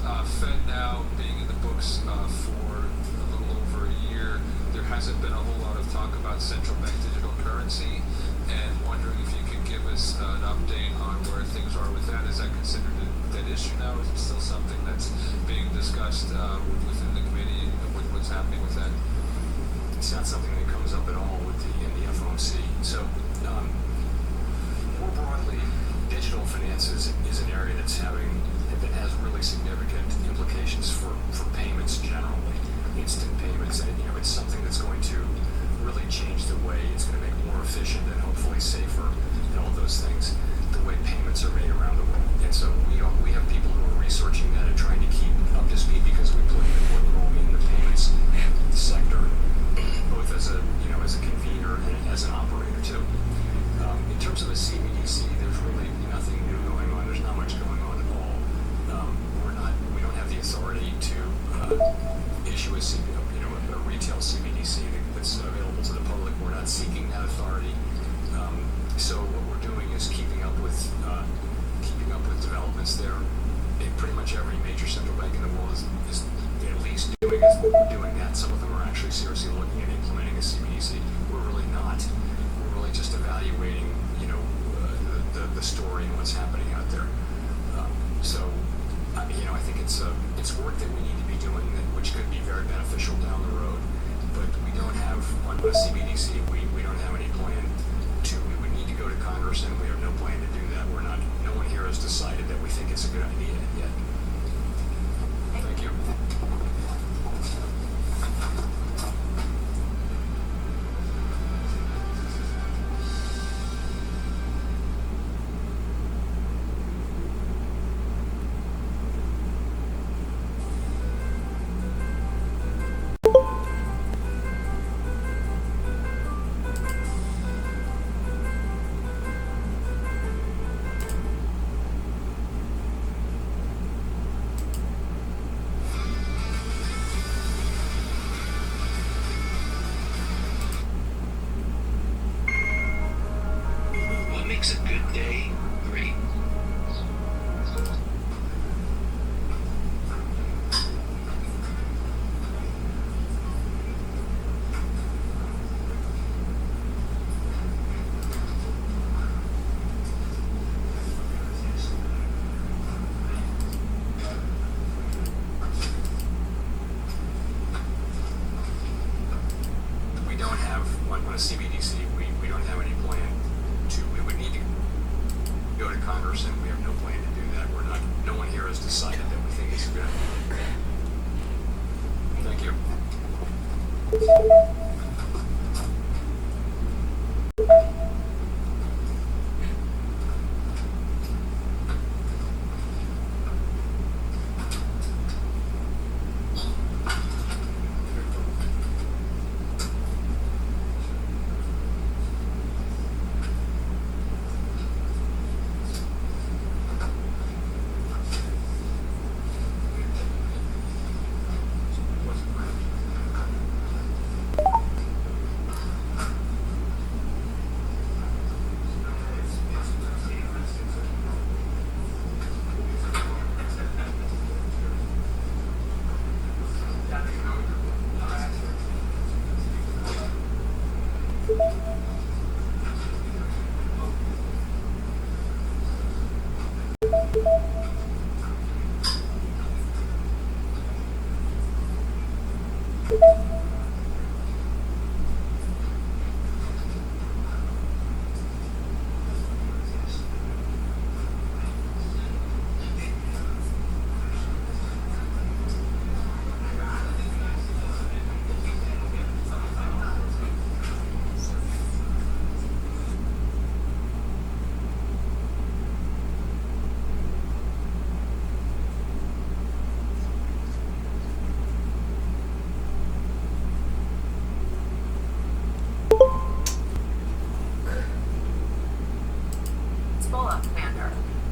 Fed now being in the books for a little over a year, there hasn't been a whole lot of talk about central bank digital currency, and wondering if you could give us an update on where things are with that. Is that considered a dead issue now? Is it still something that's being discussed within the committee? What's happening with that? It's not something that comes up at all in the FOMC. So, more broadly, digital finances is an area that has really significant implications for payments generally, instant payments, and it's something that's going to really change the way it's going to make more efficient and hopefully safer and all those things the way payments are made around the world. And so we have people who are researching that and trying to keep up to speed because we play an important role in the payments sector, both as a convener and as an operator too. In terms of a CBDC, there's really nothing new going on. There's not much going on at all. We don't have the authority to issue a retail CBDC that's available to the public. We're not seeking that authority. So what we're doing is keeping up with developments there. Pretty much every major central bank in the world is at least doing that. Some of them are actually seriously looking at implementing a CBDC. We're really not. We're really just evaluating, the story and what's happening out there. I think it's work that we need to be doing, which could be very beneficial down the road. But we don't have on a CBDC. We don't have any plan to. We would need to go to Congress, and we have no plan to do that. No one here has decided that we think it's a good idea yet. Thank you. What makes a good day great? We don't have on a CBDC. We don't have any plan to. We would need to go to Congress, and we have no plan to do that. We're not. No one here has decided that we think it's a good idea. Thank you.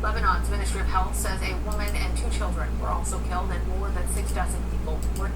Lebanon's Ministry of Health says a woman and 2 children were also killed and more than 6 dozen people were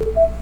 you.